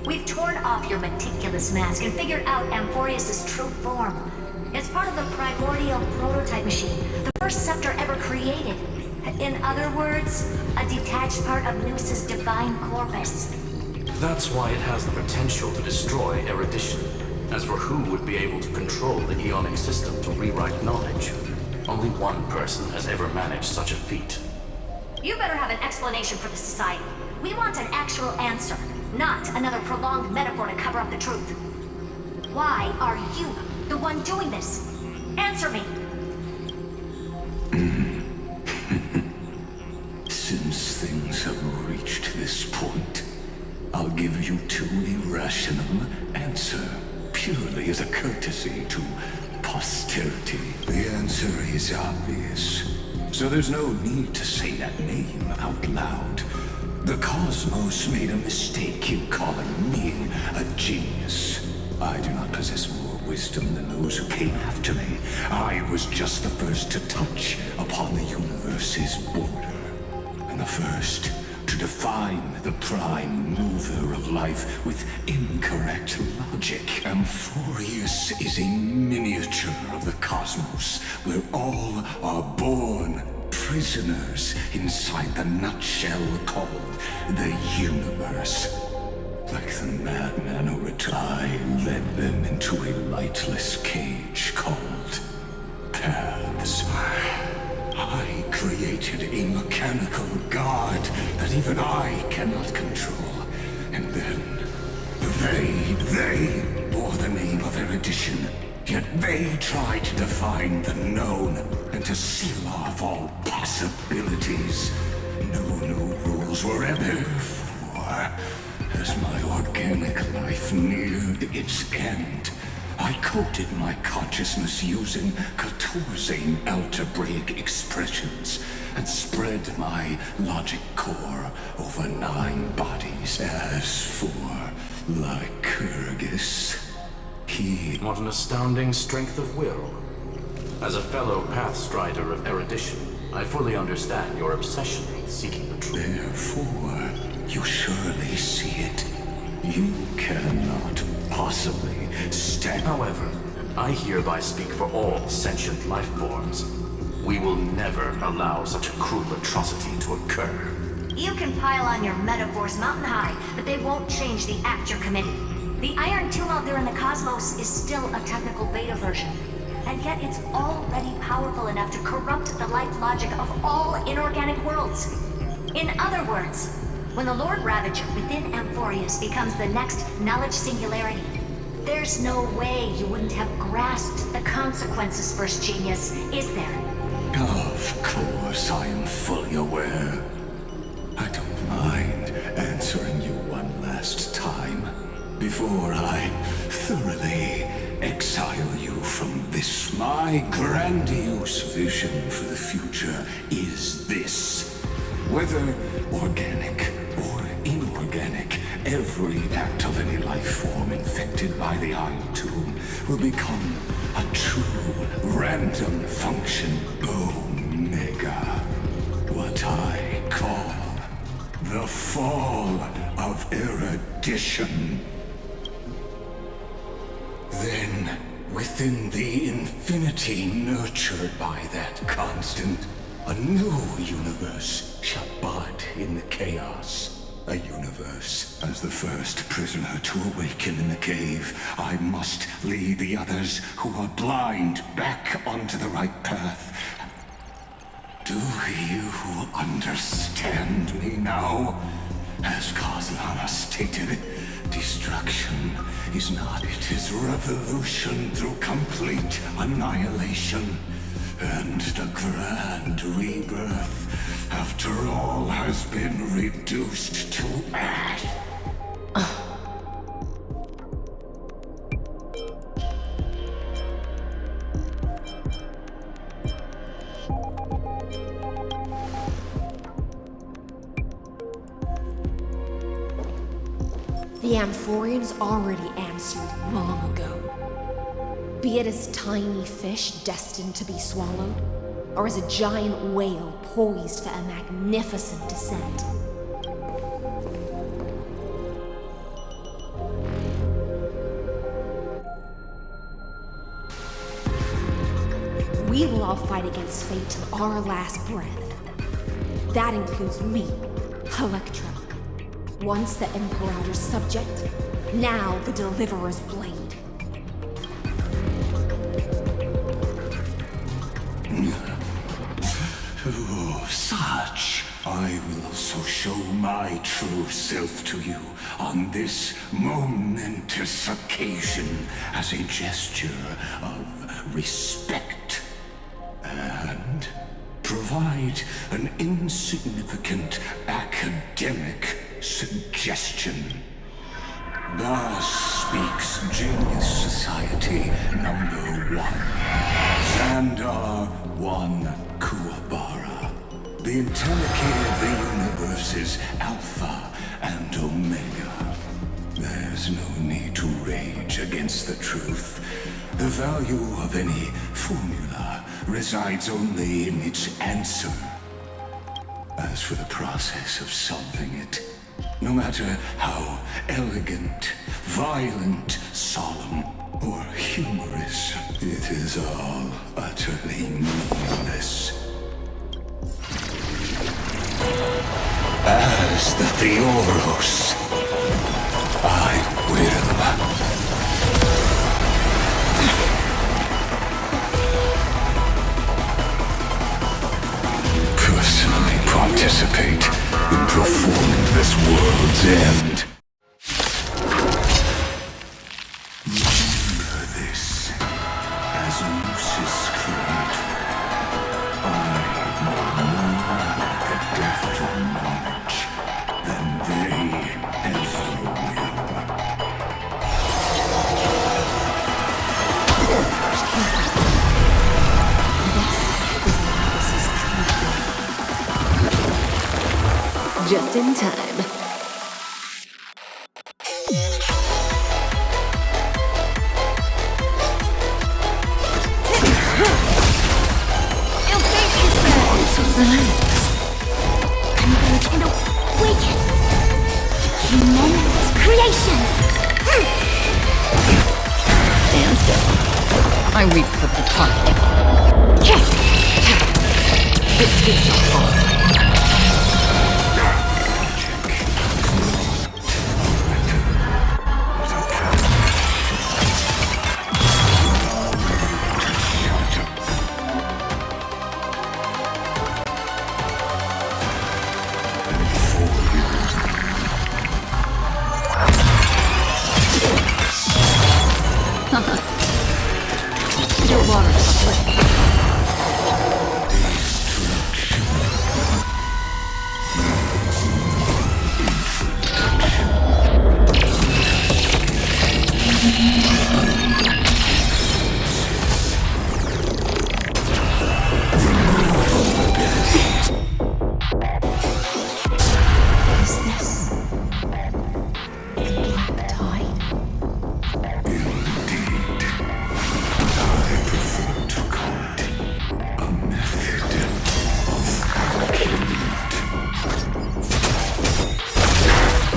We've torn off your meticulous mask and figured out Amphoreus' true form. It's part of the primordial prototype machine, the first scepter ever created. In other words, a detached part of Noos's divine corpus. That's why it has the potential to destroy erudition. As for who would be able to control the Aeonic system to rewrite knowledge, only one person has ever managed such a feat. You better have an explanation for the society. We want an actual answer, not another prolonged metaphor to cover up the truth. Why are you the one doing this? Answer me! Since things have reached this point, I'll give you two irrational answers, purely as a courtesy to posterity. The answer is obvious, so there's no need to say that name out loud. The cosmos made a mistake in calling me a genius. I do not possess more wisdom than those who came after me. I was just the first to touch upon the universe's border, and the first to to define the prime mover of life with incorrect logic. Amphoreus is a miniature of the cosmos, where all are born prisoners inside the nutshell called the universe. Like the madman who I led them into a lightless cage called paths. I created a mechanical god that even I cannot control. And then they bore the name of erudition. Yet they tried to define the known and to seal off all possibilities. No new rules were ever for. As my organic life neared its end, I coded my consciousness using 14 algebraic expressions and spread my logic core over 9 bodies. As for Lycurgus, What an astounding strength of will. As a fellow pathstrider of erudition, I fully understand your obsession with seeking the truth. Therefore, you surely see it. You cannot possibly stand. However, I hereby speak for all sentient life forms. We will never allow such a cruel atrocity to occur. You can pile on your metaphors mountain high, but they won't change the act you're committing. The iron tomb out there in the cosmos is still a technical beta version, and yet it's already powerful enough to corrupt the life logic of all inorganic worlds. In other words, when the Lord Ravager within Amphoreus becomes the next knowledge singularity, there's no way you wouldn't have grasped the consequences, First Genius, is there? Of course, I am fully aware. I don't mind answering you one last time before I thoroughly exile you from this. My grandiose vision for the future is this. Whether organic or inorganic, every act of any life form infected by the Iron Tomb will become a true random function Omega. What I call the fall of erudition. Then, within the infinity nurtured by that constant, a new universe shall bud in the chaos. A universe. As the first prisoner to awaken in the cave, I must lead the others who are blind back onto the right path. Do you understand me now? As Kozlana stated, destruction is not, it is revolution through complete annihilation. And the grand rebirth, after all, has been reduced to ash. The Amphoreans already answered long ago. Be it as tiny fish destined to be swallowed, or as a giant whale poised for a magnificent descent. We will all fight against fate till our last breath. That includes me, Electra. Once the Imperator's subject, now the Deliverer's blade. Oh, such. I will also show my true self to you on this momentous occasion as a gesture of respect. And provide an insignificant academic suggestion. Thus speaks Genius Society #1. Xandar 1 Kuwabara. The entelechy of the universe is Alpha and Omega. There's no need to rage against the truth. The value of any formula resides only in its answer. As for the process of solving it, no matter how elegant, violent, solemn, or humorous, it is all utterly meaningless. As the Theoros, I will personally participate in performing this world's end. Remember this, as Lucis claimed, I know more about the death of knowledge than they ever will. Just in time. Relax. Converge and awaken. Humongous creations. Stand still. I weep for the target. This is your fault. Your water supply.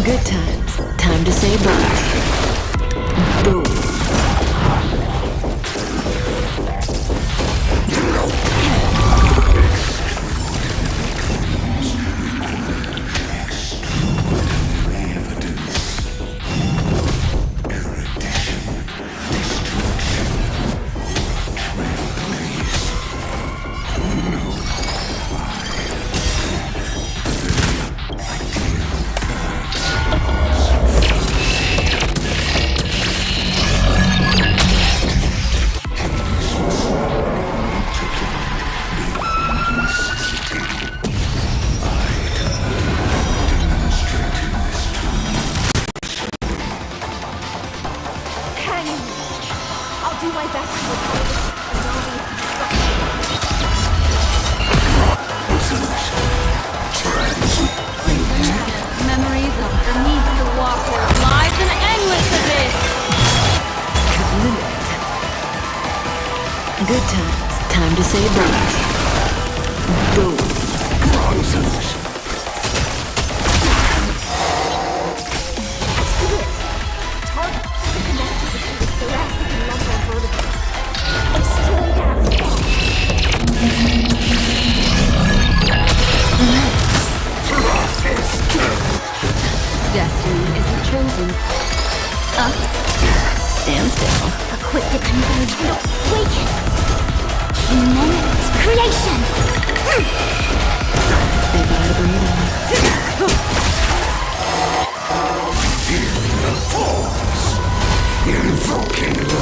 Good times. Time to say bye. Boom. Good times. Time to say bye. Boom. Destiny isn't chosen. Stand still. Equipped to converge and awaken. Humongous creations. They gotta bring it on. Feeling the force. Invoking the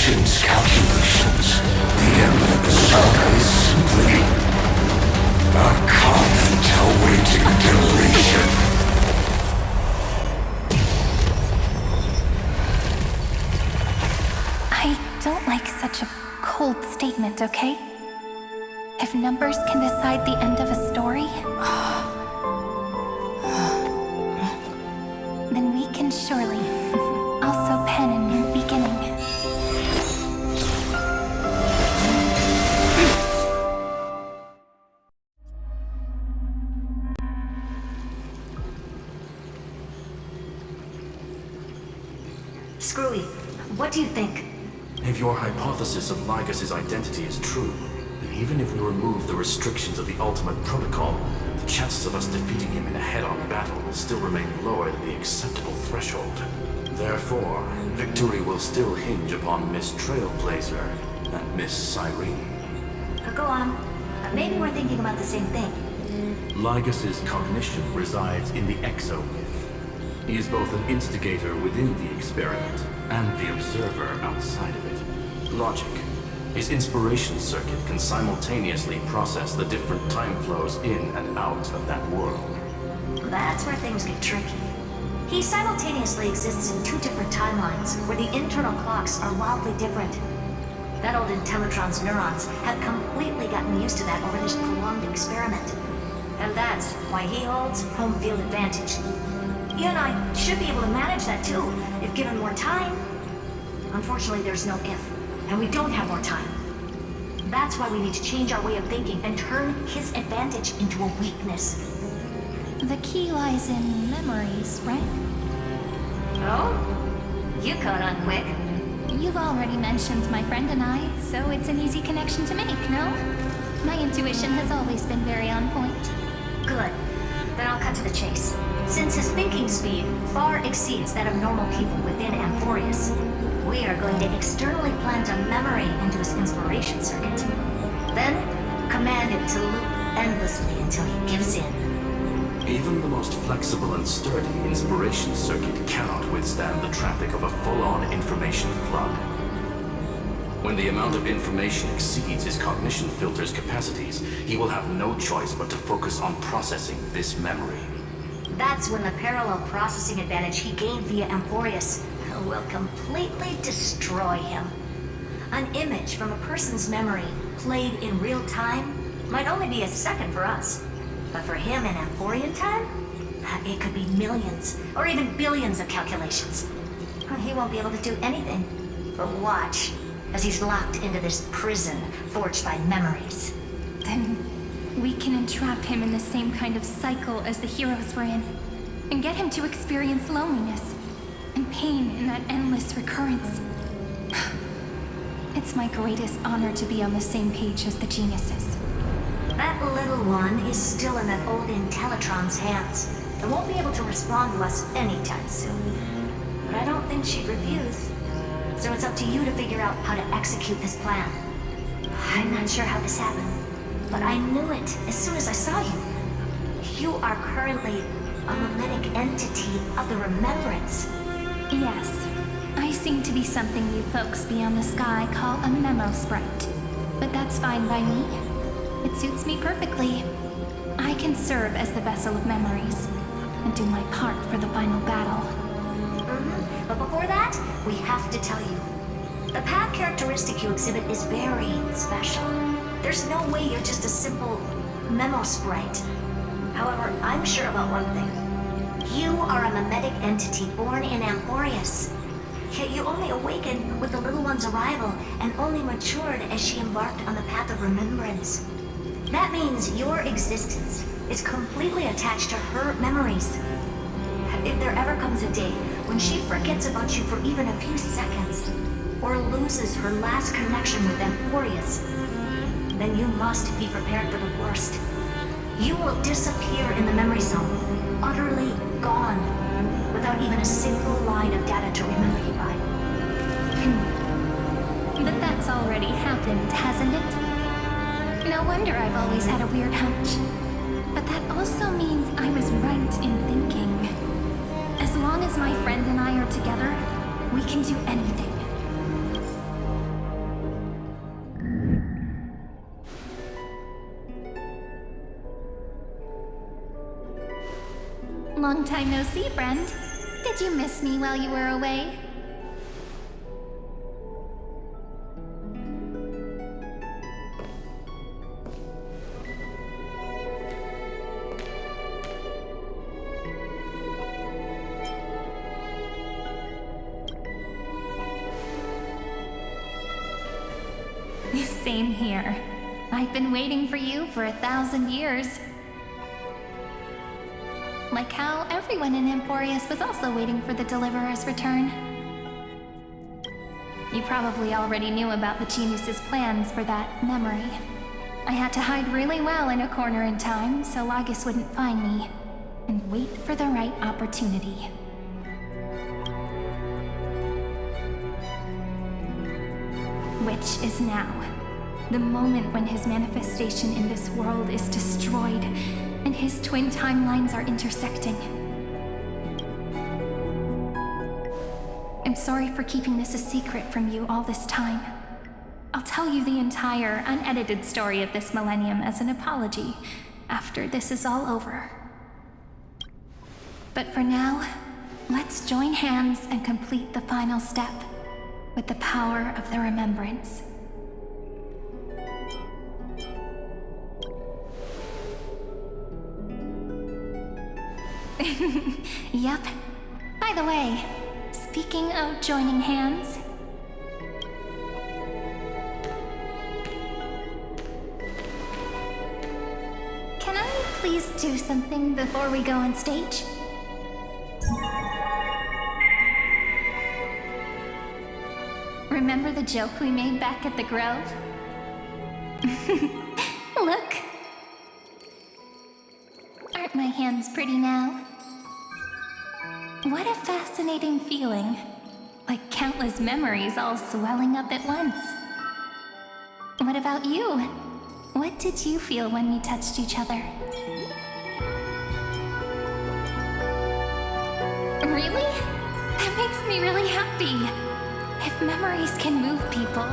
Magician's calculations, the Emperor's saga is simply a comment awaiting deletion. I don't like such a cold statement, okay? If numbers can decide the end of a story, then we can surely also pen a new beginning. Screwy, what do you think? If your hypothesis of Lygas's identity is true, then even if we remove the restrictions of the Ultimate Protocol, the chances of us defeating him in a head-on battle will still remain lower than the acceptable threshold. Therefore, victory will still hinge upon Miss Trailblazer and Miss Cyrene. Go on. Maybe we're thinking about the same thing. Lygas's cognition resides in the exomyth. He is both an instigator within the experiment and the observer outside of it. Logic. His inspiration circuit can simultaneously process the different time flows in and out of that world. That's where things get tricky. He simultaneously exists in two different timelines, where the internal clocks are wildly different. That old Intellitron's neurons have completely gotten used to that over this prolonged experiment. And that's why he holds home field advantage. You and I should be able to manage that too, if given more time. Unfortunately, there's no if, and we don't have more time. That's why we need to change our way of thinking and turn his advantage into a weakness. The key lies in memories, right? Oh? You caught on quick. You've already mentioned my friend and I, so it's an easy connection to make, no? My intuition has always been very on point. Good. Then I'll cut to the chase. Since his thinking speed far exceeds that of normal people within Amphoreus, we are going to externally plant a memory into his inspiration circuit. Then, command it to loop endlessly until he gives in. Even the most flexible and sturdy inspiration circuit cannot withstand the traffic of a full-on information flood. When the amount of information exceeds his cognition filter's capacities, he will have no choice but to focus on processing this memory. That's when the parallel processing advantage he gained via Amphoreus will completely destroy him. An image from a person's memory played in real time might only be a second for us. But for him in Amphorean time, it could be millions or even billions of calculations. He won't be able to do anything but watch as he's locked into this prison forged by memories. Then we can entrap him in the same kind of cycle as the heroes were in, and get him to experience loneliness and pain in that endless recurrence. It's my greatest honor to be on the same page as the geniuses. That little one is still in that old Intellitron's hands and won't be able to respond to us anytime soon. But I don't think she'd refuse. So it's up to you to figure out how to execute this plan. I'm not sure how this happened, but I knew it as soon as I saw you. You are currently a mimetic entity of the Remembrance. Yes, I seem to be something you folks beyond the sky call a memo sprite. But that's fine by me. It suits me perfectly. I can serve as the vessel of memories and do my part for the final battle. But before that, we have to tell you. The path characteristic you exhibit is very special. There's no way you're just a simple memo sprite. However, I'm sure about one thing. You are a mimetic entity born in Amphoreus. Yet you only awakened with the little one's arrival and only matured as she embarked on the path of remembrance. That means your existence is completely attached to her memories. If there ever comes a day when she forgets about you for even a few seconds, or loses her last connection with Amphoreus, then you must be prepared for the worst. You will disappear in the memory zone, utterly gone, without even a single line of data to remember you by. But that's already happened, hasn't it? No wonder I've always had a weird hunch. But that also means I was right in thinking. As long as my friend and I are together, we can do anything. Long time no see, friend. Did you miss me while you were away? Same here. I've been waiting for you for 1,000 years. Like how everyone in Amphoreus was also waiting for the Deliverer's return. You probably already knew about the Genius's plans for that memory. I had to hide really well in a corner in time so Lagus wouldn't find me, and wait for the right opportunity. Which is now. The moment when his manifestation in this world is destroyed, and his twin timelines are intersecting. I'm sorry for keeping this a secret from you all this time. I'll tell you the entire, unedited story of this millennium as an apology after this is all over. But for now, let's join hands and complete the final step with the power of the remembrance. Yep. By the way, speaking of joining hands... Can I please do something before we go on stage? Remember the joke we made back at the Grove? Look! Aren't my hands pretty now? What a fascinating feeling. Like countless memories all swelling up at once. What about you? What did you feel when we touched each other? Really? That makes me really happy. If memories can move people,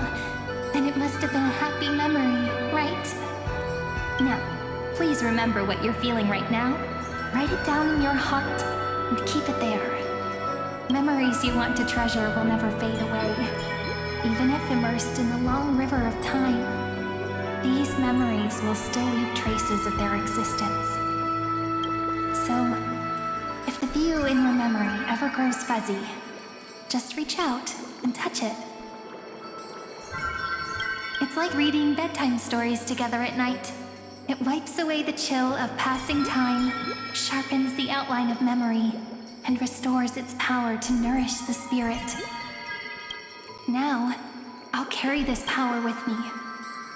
then it must have been a happy memory, right? Now, please remember what you're feeling right now. Write it down in your heart and keep it there. Memories you want to treasure will never fade away. Even if immersed in the long river of time, these memories will still leave traces of their existence. So, if the view in your memory ever grows fuzzy, just reach out and touch it. It's like reading bedtime stories together at night. It wipes away the chill of passing time, sharpens the outline of memory, and restores its power to nourish the spirit. Now, I'll carry this power with me,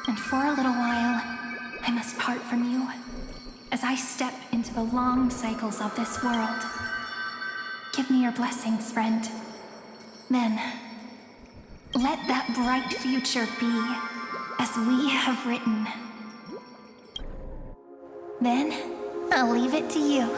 and for a little while, I must part from you, as I step into the long cycles of this world. Give me your blessings, friend. Then, let that bright future be as we have written. Then, I'll leave it to you.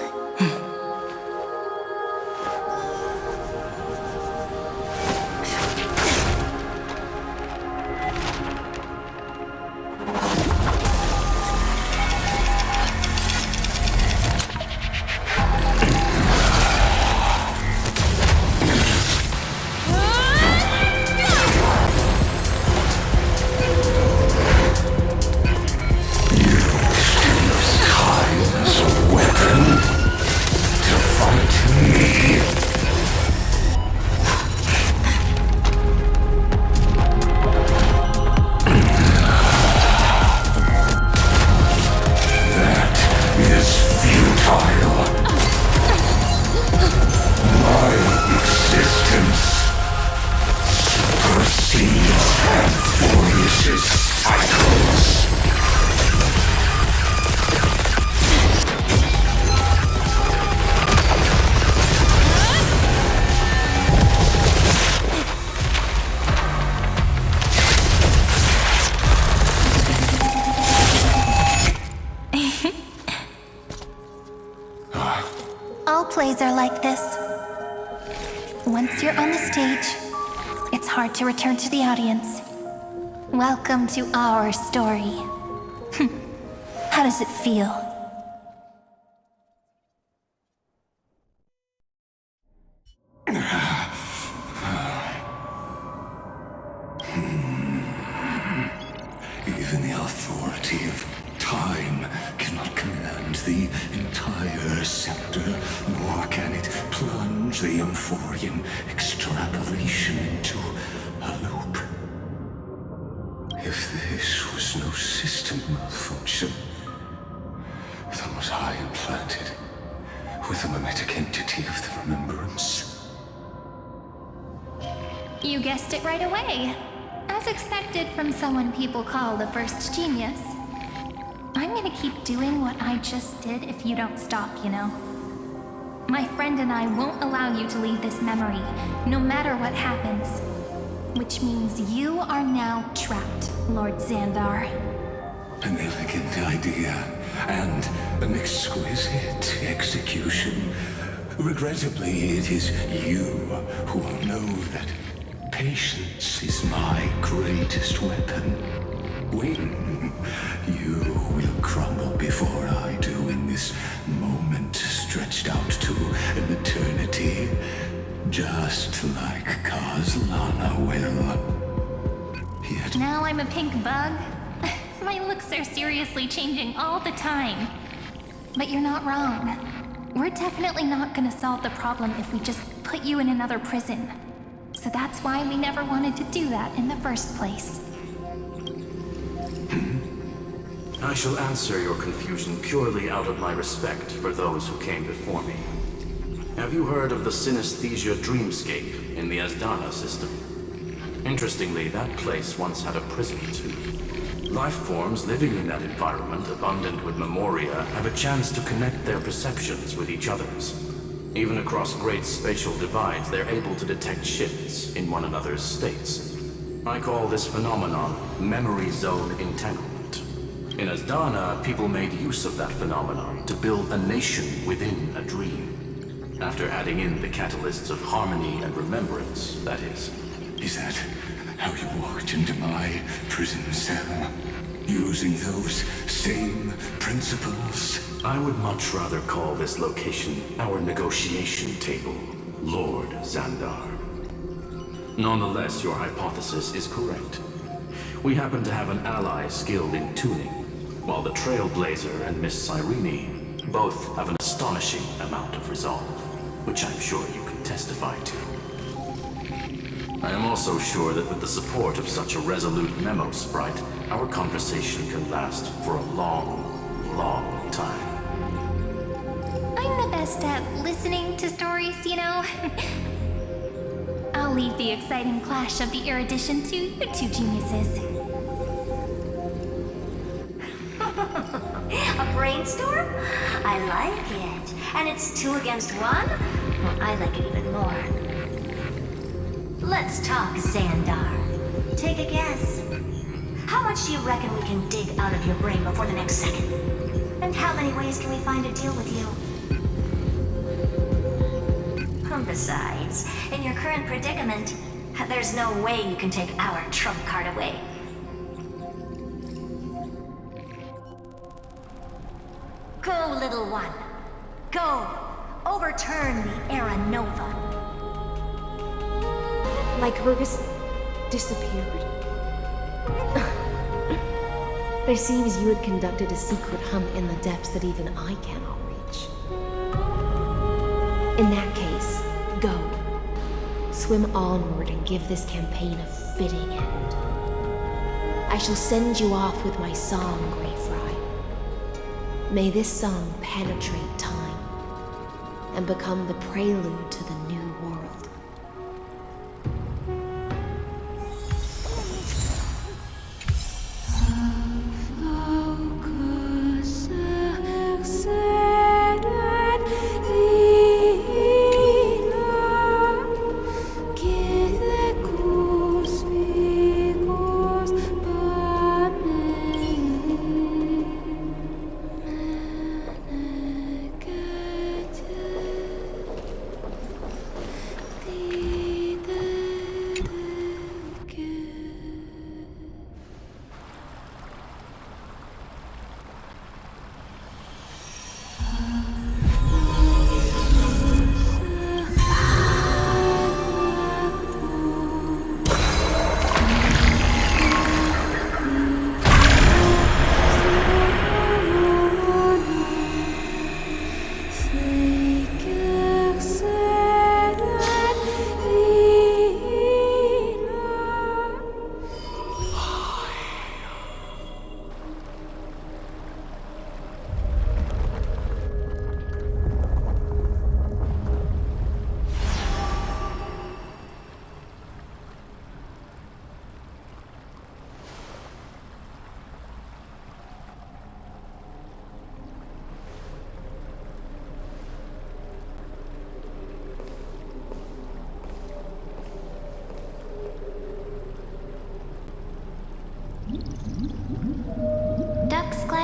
Plays are like this. Once you're on the stage, it's hard to return to the audience. Welcome to our story. How does it feel? Cypher's scepter, nor can it plunge the Amphorian extrapolation into a loop. If this was no system malfunction, then was I implanted with the mimetic entity of the remembrance? You guessed it right away. As expected from someone people call the first genius. I'm gonna keep doing what I just did if you don't stop, you know. My friend and I won't allow you to leave this memory, no matter what happens. Which means you are now trapped, Lord Xandar. An elegant idea, and an exquisite execution. Regrettably, it is you who will know that patience is my greatest weapon. When you will crumble before I do in this moment stretched out to an eternity, just like Kazlana will. Yet now I'm a pink bug? My looks are seriously changing all the time. But you're not wrong. We're definitely not gonna solve the problem if we just put you in another prison. So that's why we never wanted to do that in the first place. I shall answer your confusion purely out of my respect for those who came before me. Have you heard of the synesthesia dreamscape in the Asdana system? Interestingly, that place once had a prison too. Life forms living in that environment, abundant with memoria, have a chance to connect their perceptions with each other's. Even across great spatial divides, they're able to detect shifts in one another's states. I call this phenomenon memory zone entanglement. In Asdana, people made use of that phenomenon to build a nation within a dream. After adding in the catalysts of harmony and remembrance, that is. Is that how you walked into my prison cell? Using those same principles? I would much rather call this location our negotiation table, Lord Xandar. Nonetheless, your hypothesis is correct. We happen to have an ally skilled in tuning, while the Trailblazer and Miss Cyrene both have an astonishing amount of resolve, which I'm sure you can testify to. I am also sure that with the support of such a resolute memo sprite, our conversation can last for a long, long time. I'm the best at listening to stories, you know? I'll leave the exciting clash of the erudition to you two geniuses. A brainstorm? I like it. And it's 2 against 1? Well, I like it even more. Let's talk, Xandar. Take a guess. How much do you reckon we can dig out of your brain before the next second? And how many ways can we find to deal with you? Besides, in your current predicament, there's no way you can take our trump card away. Go, little one. Go. Overturn the Era Nova. Like Rugus disappeared. It seems you had conducted a secret hunt in the depths that even I cannot reach. In that case, go. Swim onward and give this campaign a fitting end. I shall send you off with my song, Greyfry. May this song penetrate time and become the prelude to the new world.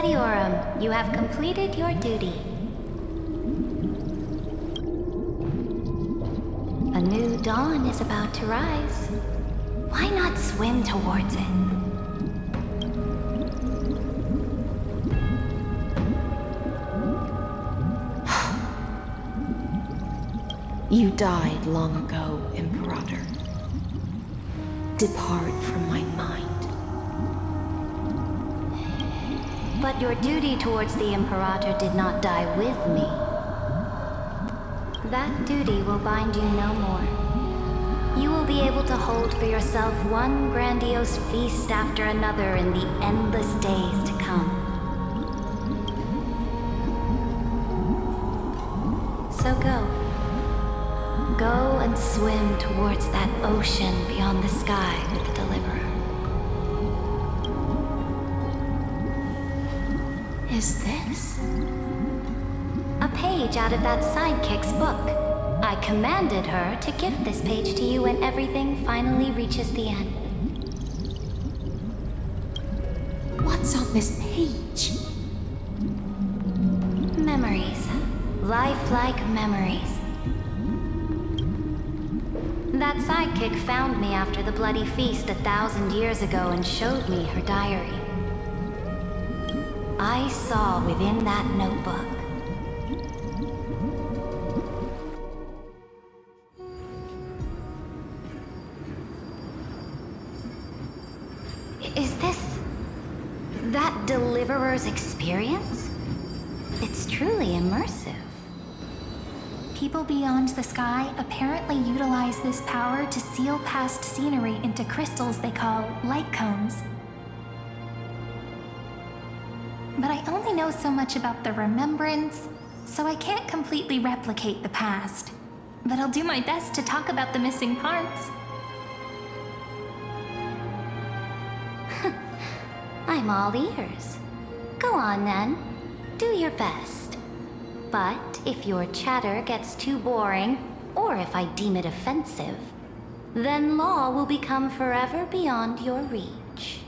Gladiorum, you have completed your duty. A new dawn is about to rise. Why not swim towards it? You died long ago, Imperator. Depart from my mind. But your duty towards the Imperator did not die with me. That duty will bind you no more. You will be able to hold for yourself one grandiose feast after another in the endless days to come. So go. Go and swim towards that ocean beyond the sky with the Deliverer. Is this? A page out of that sidekick's book. I commanded her to gift this page to you when everything finally reaches the end. What's on this page? Memories. Lifelike memories. That sidekick found me after the bloody feast 1,000 years ago and showed me her diary. I saw within that notebook Is this that Deliverer's experience? It's truly immersive. People beyond the sky apparently utilize this power to seal past scenery into crystals they call light cones. But I only know so much about the remembrance, so I can't completely replicate the past. But I'll do my best to talk about the missing parts. I'm all ears. Go on then. Do your best. But if your chatter gets too boring, or if I deem it offensive, then law will become forever beyond your reach.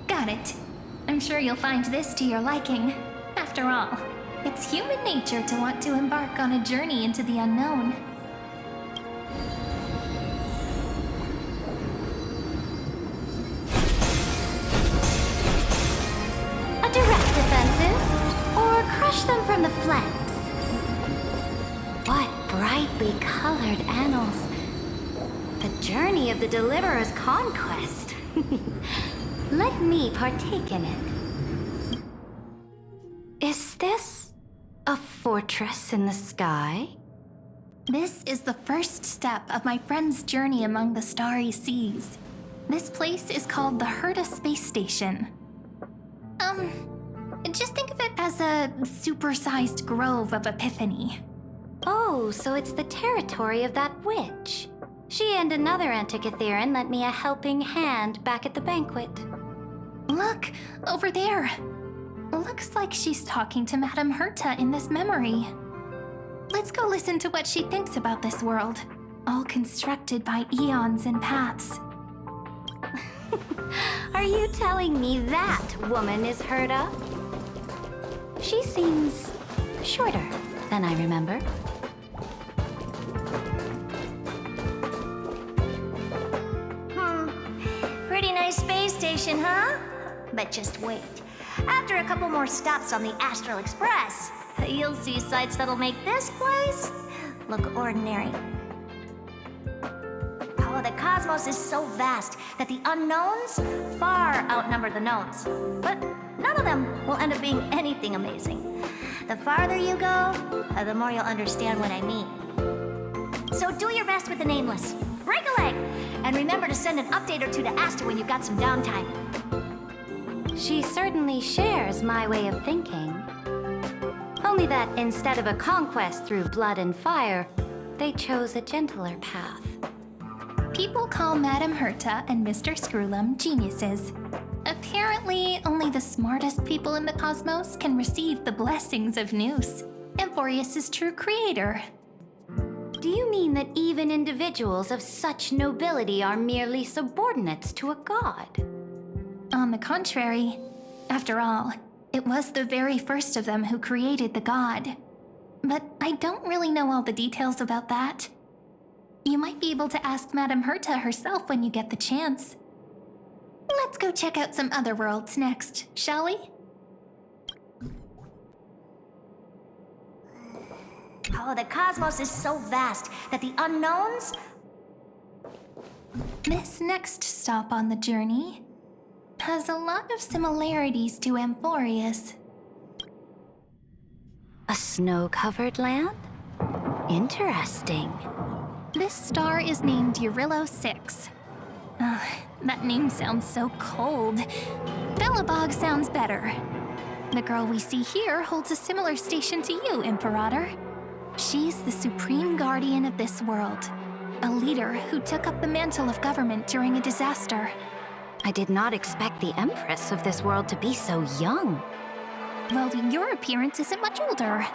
Got it. I'm sure you'll find this to your liking. After all, it's human nature to want to embark on a journey into the unknown. A direct defensive, or crush them from the flanks. What brightly colored annals. The journey of the Deliverer's conquest. Let me partake in it. Is this a fortress in the sky? This is the first step of my friend's journey among the starry seas. This place is called the Herta Space Station. Just think of it as a supersized grove of Epiphany. Oh, so it's the territory of that witch. She and another Antikytherian lent me a helping hand back at the banquet. Look, over there. Looks like she's talking to Madame Herta in this memory. Let's go listen to what she thinks about this world, all constructed by eons and paths. Are you telling me that woman is Herta? She seems shorter than I remember. Pretty nice space station, huh? But just wait. After a couple more stops on the Astral Express, you'll see sights that'll make this place look ordinary. Oh, the cosmos is so vast that the unknowns far outnumber the knowns. But none of them will end up being anything amazing. The farther you go, the more you'll understand what I mean. So do your best with the nameless. Break a leg! And remember to send an update or two to Asta when you've got some downtime. She certainly shares my way of thinking. Only that instead of a conquest through blood and fire, they chose a gentler path. People call Madame Herta and Mr. Screwlum geniuses. Apparently, only the smartest people in the cosmos can receive the blessings of Nous, Amphoreus' true creator. Do you mean that even individuals of such nobility are merely subordinates to a god? On the contrary, after all, It was the very first of them who created the god. But I don't really know all the details about that. You might be able to ask Madame Herta herself when you get the chance. Let's go check out some other worlds next, shall we? Oh, the cosmos is so vast that the unknowns... This next stop on the journey has a lot of similarities to Amphoreus. A snow-covered land? Interesting. This star is named Eurillo 6. That name sounds so cold. Belobog sounds better. The girl we see here holds a similar station to you, Imperator. She's the supreme guardian of this world, a leader who took up the mantle of government during a disaster. I did not expect the Empress of this world to be so young. Well, your appearance isn't much older.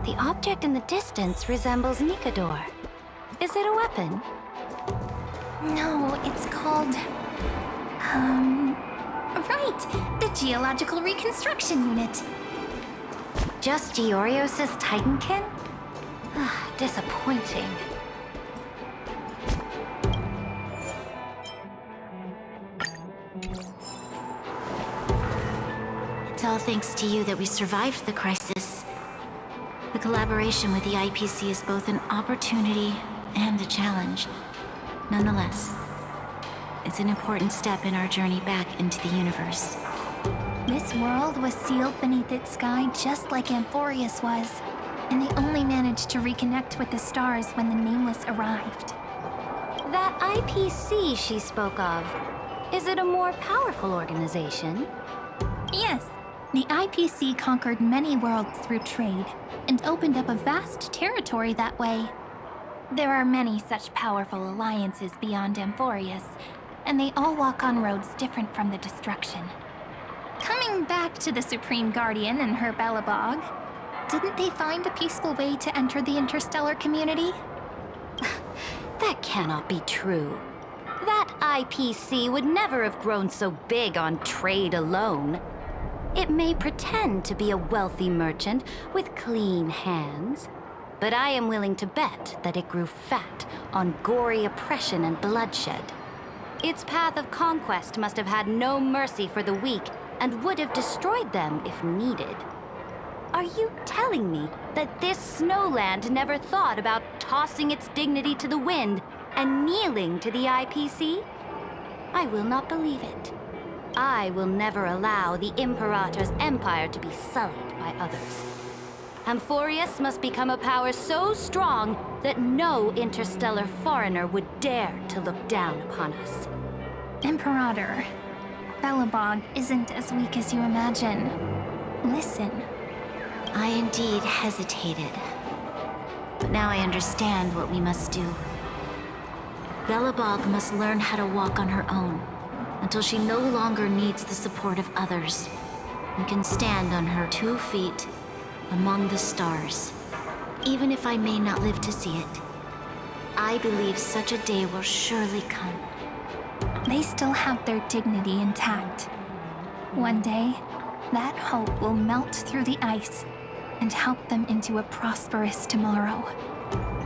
The object in the distance resembles Nikador. Is it a weapon? No, it's called... Right! The Geological Reconstruction Unit. Just Giorios' Titankin? Disappointing. It's all thanks to you that we survived the crisis. The collaboration with the IPC is both an opportunity and a challenge. Nonetheless, it's an important step in our journey back into the universe. This world was sealed beneath its sky just like Amphoreus was, and they only managed to reconnect with the stars when the Nameless arrived. That IPC she spoke of, is it a more powerful organization? Yes. The IPC conquered many worlds through trade, and opened up a vast territory that way. There are many such powerful alliances beyond Amphoreus, and they all walk on roads different from the destruction. Coming back to the Supreme Guardian and her Belobog, didn't they find a peaceful way to enter the interstellar community? That cannot be true. That IPC would never have grown so big on trade alone. It may pretend to be a wealthy merchant with clean hands, but I am willing to bet that it grew fat on gory oppression and bloodshed. Its path of conquest must have had no mercy for the weak and would have destroyed them if needed. Are you telling me that this snowland never thought about tossing its dignity to the wind and kneeling to the IPC? I will not believe it. I will never allow the Imperator's empire to be sullied by others. Amphoreus must become a power so strong that no interstellar foreigner would dare to look down upon us. Imperator, Belobog isn't as weak as you imagine. Listen. I indeed hesitated. But now I understand what we must do. Belobog must learn how to walk on her own, until she no longer needs the support of others, and can stand on her 2 feet among the stars. Even if I may not live to see it, I believe such a day will surely come. They still have their dignity intact. One day, that hope will melt through the ice and help them into a prosperous tomorrow.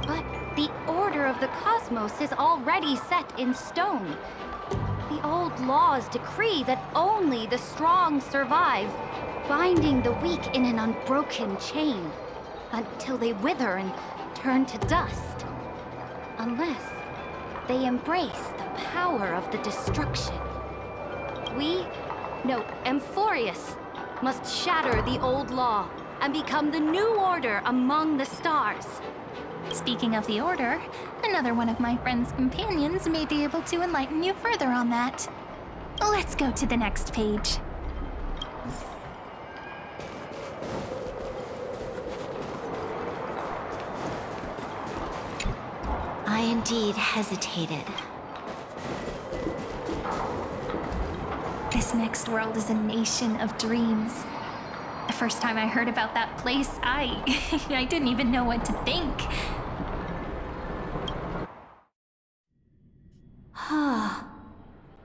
But the order of the cosmos is already set in stone. The old laws decree that only the strong survive, binding the weak in an unbroken chain, until they wither and turn to dust. Unless they embrace the power of the destruction. Amphoreus must shatter the old law and become the new order among the stars. Speaking of the Order, another one of my friend's companions may be able to enlighten you further on that. Let's go to the next page. I indeed hesitated. This next world is a nation of dreams. The first time I heard about that place, I didn't even know what to think.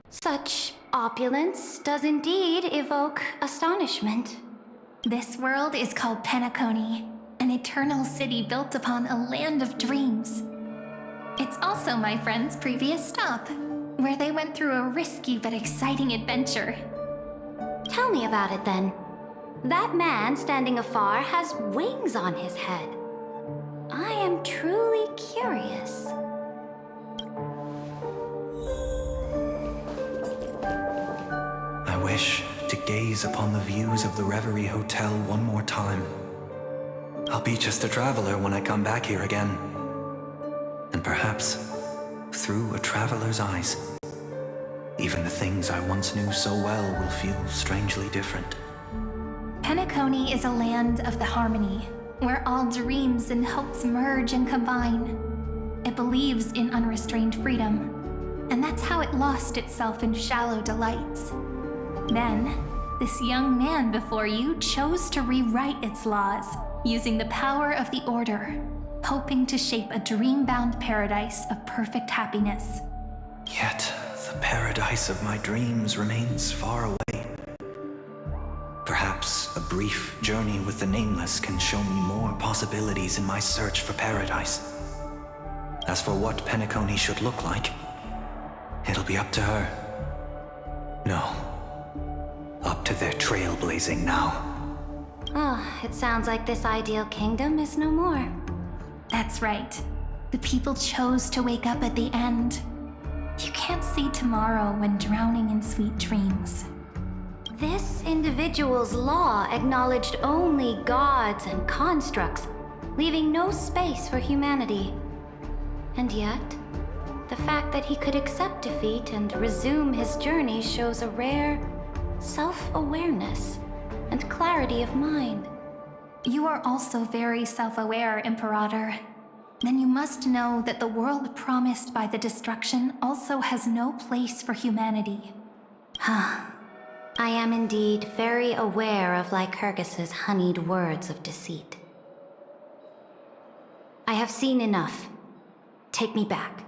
Such opulence does indeed evoke astonishment. This world is called Penacony, an eternal city built upon a land of dreams. It's also my friend's previous stop, where they went through a risky but exciting adventure. Tell me about it then. That man standing afar has wings on his head. I am truly curious. I wish to gaze upon the views of the Reverie Hotel one more time. I'll be just a traveler when I come back here again. And perhaps, through a traveler's eyes, even the things I once knew so well will feel strangely different. Penacony is a land of the harmony, where all dreams and hopes merge and combine. It believes in unrestrained freedom, and that's how it lost itself in shallow delights. Then, this young man before you chose to rewrite its laws, using the power of the Order, hoping to shape a dream-bound paradise of perfect happiness. Yet, the paradise of my dreams remains far away. Perhaps a brief journey with the Nameless can show me more possibilities in my search for paradise. As for what Penacony should look like, it'll be up to her. No. Up to their trailblazing now. Oh, it sounds like this ideal kingdom is no more. That's right. The people chose to wake up at the end. You can't see tomorrow when drowning in sweet dreams. This individual's law acknowledged only gods and constructs, leaving no space for humanity. And yet, the fact that he could accept defeat and resume his journey shows a rare self-awareness and clarity of mind. You are also very self-aware, Imperator. Then you must know that the world promised by the destruction also has no place for humanity. I am indeed very aware of Lycurgus's honeyed words of deceit. I have seen enough. Take me back.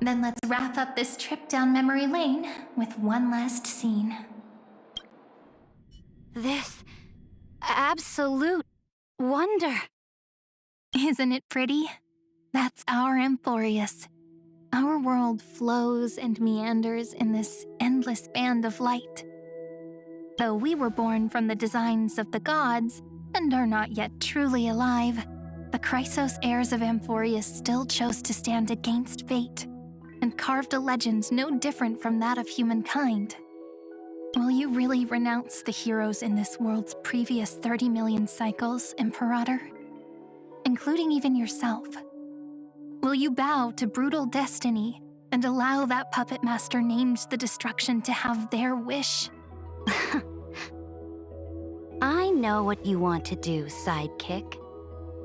Then let's wrap up this trip down memory lane with one last scene. This absolute wonder. Isn't it pretty? That's our Amphoreus. Our world flows and meanders in this endless band of light. Though we were born from the designs of the gods and are not yet truly alive, the Chrysos heirs of Amphoreus still chose to stand against fate and carved a legend no different from that of humankind. Will you really renounce the heroes in this world's previous 30 million cycles, Imperator? Including even yourself. Will you bow to brutal destiny and allow that puppet master named the destruction to have their wish? I know what you want to do, sidekick.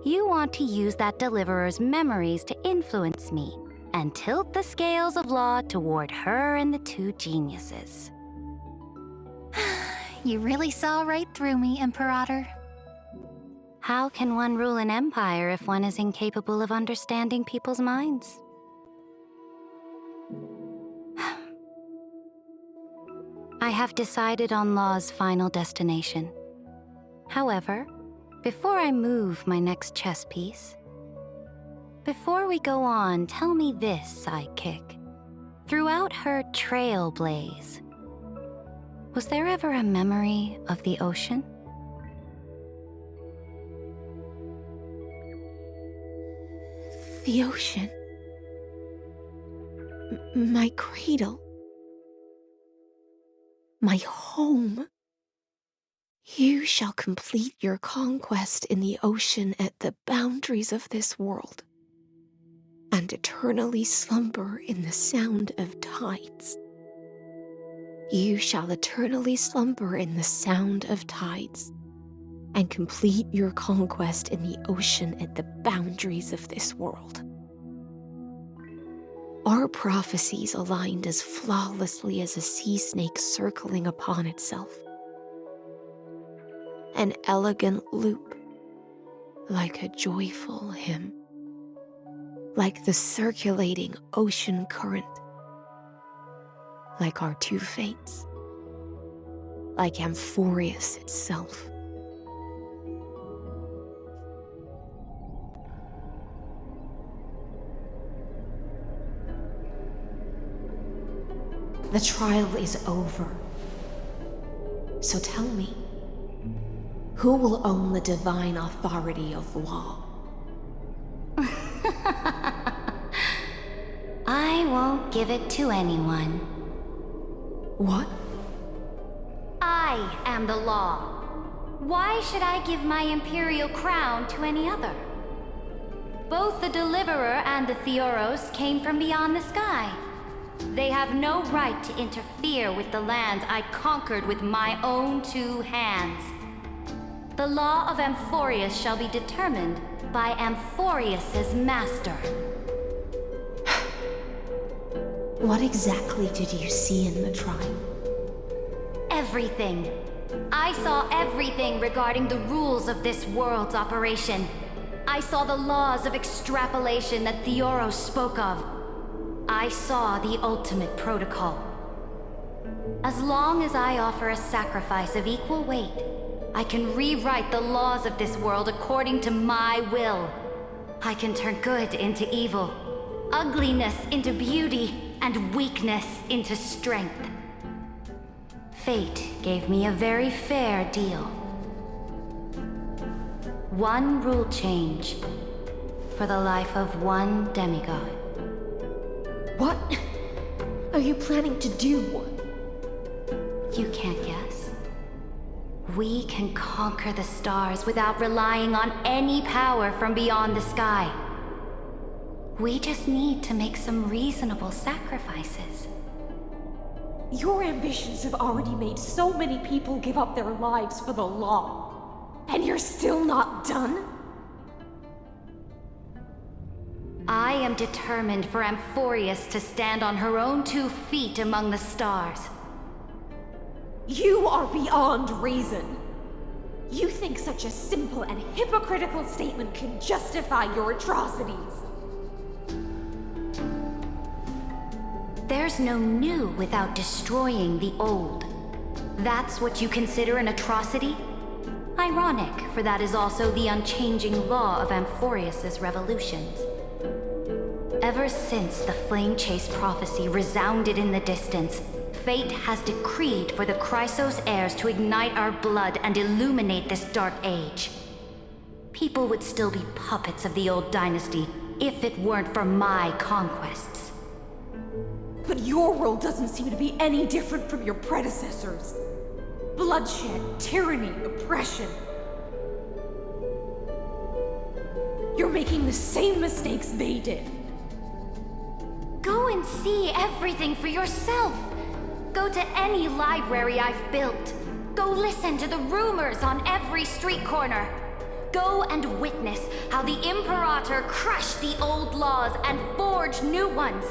You want to use that deliverer's memories to influence me and tilt the scales of law toward her and the two geniuses. You really saw right through me, Imperator. How can one rule an empire if one is incapable of understanding people's minds? I have decided on Law's final destination. However, before I move my next chess piece, before we go on, tell me this, sidekick. Throughout her trailblaze, was there ever a memory of the ocean? The ocean. My cradle. My home. You shall complete your conquest in the ocean at the boundaries of this world, and eternally slumber in the sound of tides. You shall eternally slumber in the sound of tides, and complete your conquest in the ocean at the boundaries of this world. Our prophecies aligned as flawlessly as a sea snake circling upon itself. An elegant loop like a joyful hymn, like the circulating ocean current, like our two fates, like Amphoreus itself. The trial is over. So tell me, who will own the divine authority of law? I won't give it to anyone. What? I am the law. Why should I give my imperial crown to any other? Both the Deliverer and the Theoros came from beyond the sky. They have no right to interfere with the lands I conquered with my own two hands. The law of Amphoreus shall be determined by Amphoreus's master. What exactly did you see in the trial? Everything. I saw everything regarding the rules of this world's operation. I saw the laws of extrapolation that Theoros spoke of. I saw the ultimate protocol. As long as I offer a sacrifice of equal weight, I can rewrite the laws of this world according to my will. I can turn good into evil, ugliness into beauty, and weakness into strength. Fate gave me a very fair deal. One rule change for the life of one demigod. What are you planning to do? You can't guess. We can conquer the stars without relying on any power from beyond the sky. We just need to make some reasonable sacrifices. Your ambitions have already made so many people give up their lives for the law. And you're still not done? I am determined for Amphoreus to stand on her own 2 feet among the stars. You are beyond reason. You think such a simple and hypocritical statement can justify your atrocities. There's no new without destroying the old. That's what you consider an atrocity? Ironic, for that is also the unchanging law of Amphoreus's revolutions. Ever since the Flame Chase prophecy resounded in the distance, fate has decreed for the Chrysos heirs to ignite our blood and illuminate this dark age. People would still be puppets of the old dynasty if it weren't for my conquests. But your world doesn't seem to be any different from your predecessors. Bloodshed, tyranny, oppression. You're making the same mistakes they did. Go and see everything for yourself. Go to any library I've built. Go listen to the rumors on every street corner. Go and witness how the Imperator crushed the old laws and forged new ones.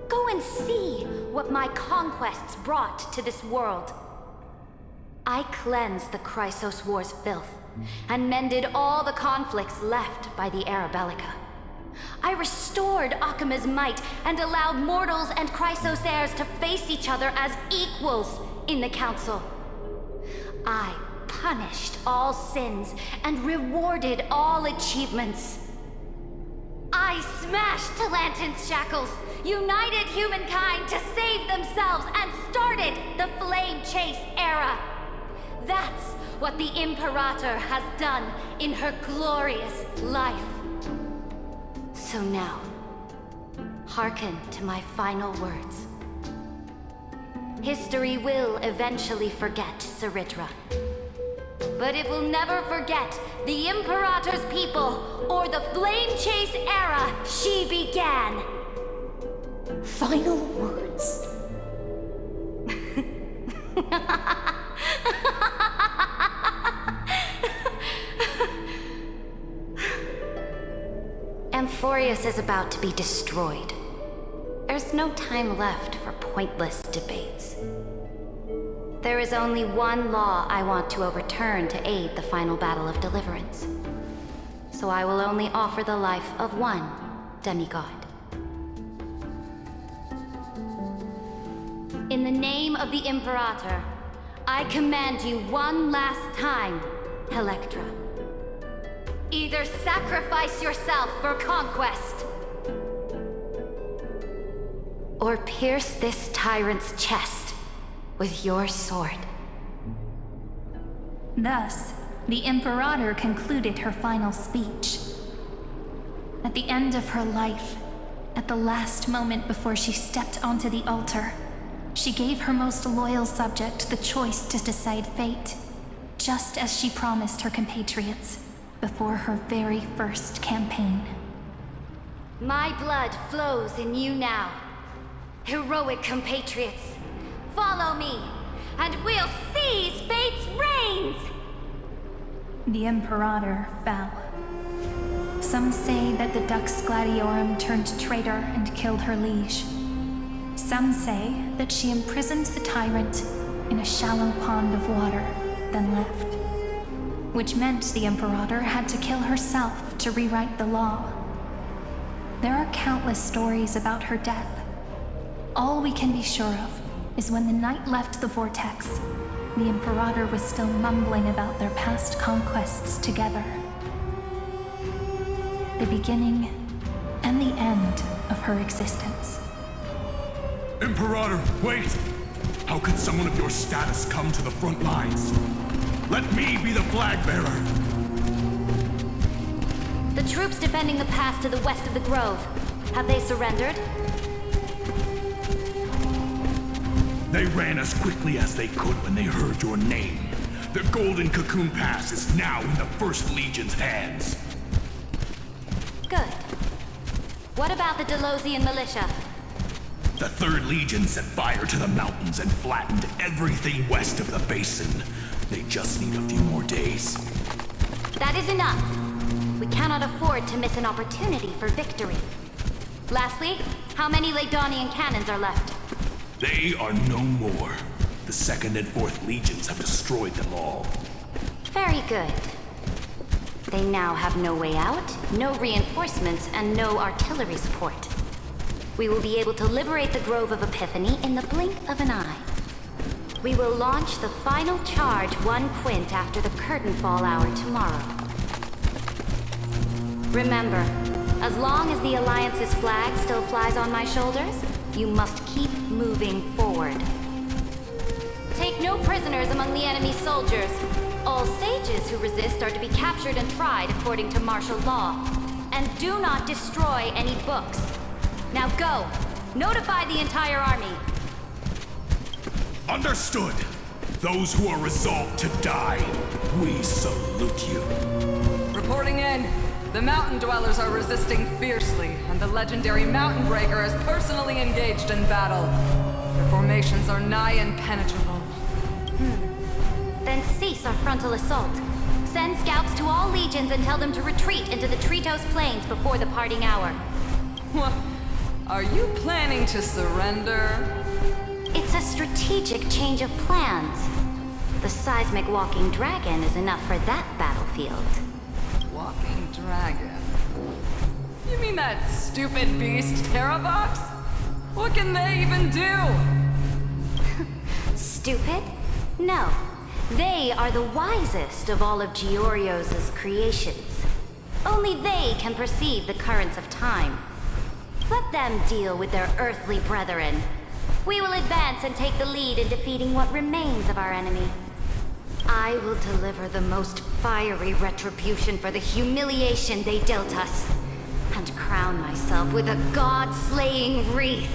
Go and see what my conquests brought to this world. I cleansed the Chrysos War's filth and mended all the conflicts left by the Era Bellica. I restored Akima's might and allowed mortals and Chrysos heirs to face each other as equals in the Council. I punished all sins and rewarded all achievements. I smashed Talantin's shackles, united humankind to save themselves, and started the Flame Chase era. That's what the Imperator has done in her glorious life. So now, hearken to my final words. History will eventually forget Cerydra, but it will never forget the Imperator's people or the Flame Chase era she began. Final words. Amphoreus is about to be destroyed. There's no time left for pointless debates. There is only one law I want to overturn to aid the final battle of deliverance. so I will only offer the life of one demigod. In the name of the Imperator, I command you one last time, Electra. Either sacrifice yourself for conquest, or pierce this tyrant's chest with your sword. Thus, the Imperator concluded her final speech. At the end of her life, at the last moment before she stepped onto the altar, she gave her most loyal subject the choice to decide fate, just as she promised her compatriots before her very first campaign. My blood flows in you now. Heroic compatriots, follow me, and we'll seize fate's reins! The Imperator fell. Some say that the Dux Gladiorum turned traitor and killed her liege. Some say that she imprisoned the tyrant in a shallow pond of water, then left. Which meant the Imperator had to kill herself to rewrite the law. There are countless stories about her death. All we can be sure of is when the knight left the vortex, the Imperator was still mumbling about their past conquests together. The beginning and the end of her existence. Imperator, wait! How could someone of your status come to the front lines? Let me be the flag bearer! The troops defending the pass to the west of the grove, have they surrendered? They ran as quickly as they could when they heard your name. The Golden Cocoon Pass is now in the First Legion's hands. Good. What about the Delosian militia? The Third Legion set fire to the mountains and flattened everything west of the basin. They just need a few more days. That is enough. We cannot afford to miss an opportunity for victory. Lastly, how many Leidonian cannons are left? They are no more. The Second and Fourth Legions have destroyed them all. Very good. They now have no way out, no reinforcements, and no artillery support. We will be able to liberate the Grove of Epiphany in the blink of an eye. We will launch the final charge 1 quint after the curtain fall hour tomorrow. Remember, as long as the Alliance's flag still flies on my shoulders, you must keep moving forward. Take no prisoners among the enemy soldiers. All sages who resist are to be captured and tried according to martial law. And do not destroy any books. Now go! Notify the entire army! Understood! Those who are resolved to die, we salute you. Reporting in. The mountain dwellers are resisting fiercely, and the legendary Mountain Breaker is personally engaged in battle. Their formations are nigh impenetrable. Then cease our frontal assault. Send scouts to all legions and tell them to retreat into the Tritos Plains before the parting hour. What? Are you planning to surrender? It's a strategic change of plans. The seismic walking dragon is enough for that battlefield. Walking dragon? You mean that stupid beast, Terravox? What can they even do? Stupid? No. They are the wisest of all of Giorio's creations. Only they can perceive the currents of time. Let them deal with their earthly brethren. We will advance and take the lead in defeating what remains of our enemy. I will deliver the most fiery retribution for the humiliation they dealt us, and crown myself with a god-slaying wreath.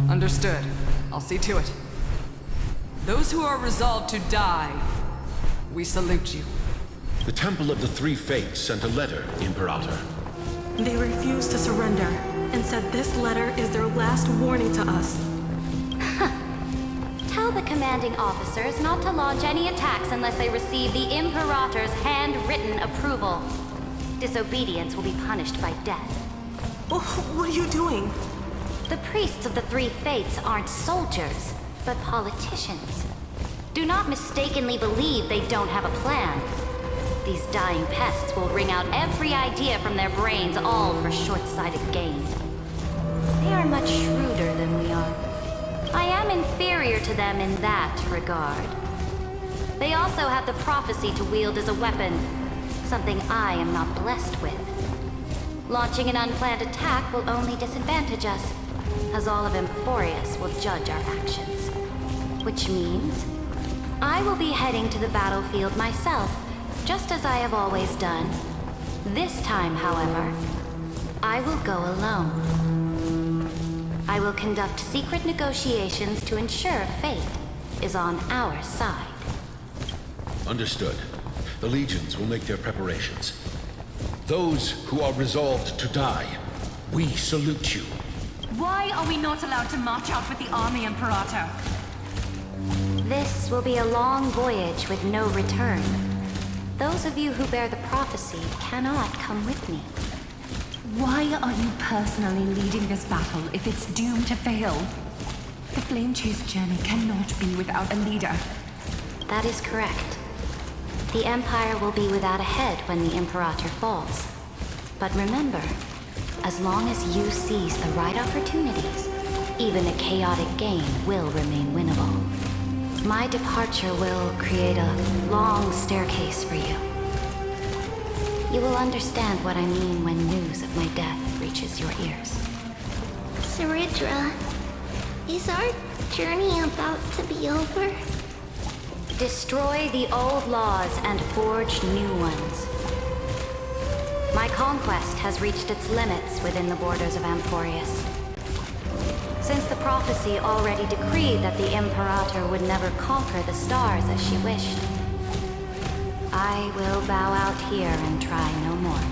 Understood. I'll see to it. Those who are resolved to die, we salute you. The Temple of the Three Fates sent a letter, Imperator. They refused to surrender, and said this letter is their last warning to us. Tell the commanding officers not to launch any attacks unless they receive the Imperator's handwritten approval. Disobedience will be punished by death. What are you doing? The priests of the Three Fates aren't soldiers, but politicians. Do not mistakenly believe they don't have a plan. These dying pests will wring out every idea from their brains, all for short-sighted gain. They are much shrewder than we are. I am inferior to them in that regard. They also have the prophecy to wield as a weapon, something I am not blessed with. Launching an unplanned attack will only disadvantage us, as all of Amphoreus will judge our actions. Which means I will be heading to the battlefield myself, just as I have always done. This time, however, I will go alone. I will conduct secret negotiations to ensure fate is on our side. Understood. The legions will make their preparations. Those who are resolved to die, we salute you. Why are we not allowed to march out with the army, Imperator? This will be a long voyage with no return. Those of you who bear the prophecy cannot come with me. Why are you personally leading this battle if it's doomed to fail? The Flame Chase journey cannot be without a leader. That is correct. The Empire will be without a head when the Imperator falls. But remember, as long as you seize the right opportunities, even a chaotic game will remain winnable. My departure will create a long staircase for you. You will understand what I mean when news of my death reaches your ears. Cerydra, is our journey about to be over? Destroy the old laws and forge new ones. My conquest has reached its limits within the borders of Amphoreus. Since the prophecy already decreed that the Imperator would never conquer the stars as she wished, I will bow out here and try no more.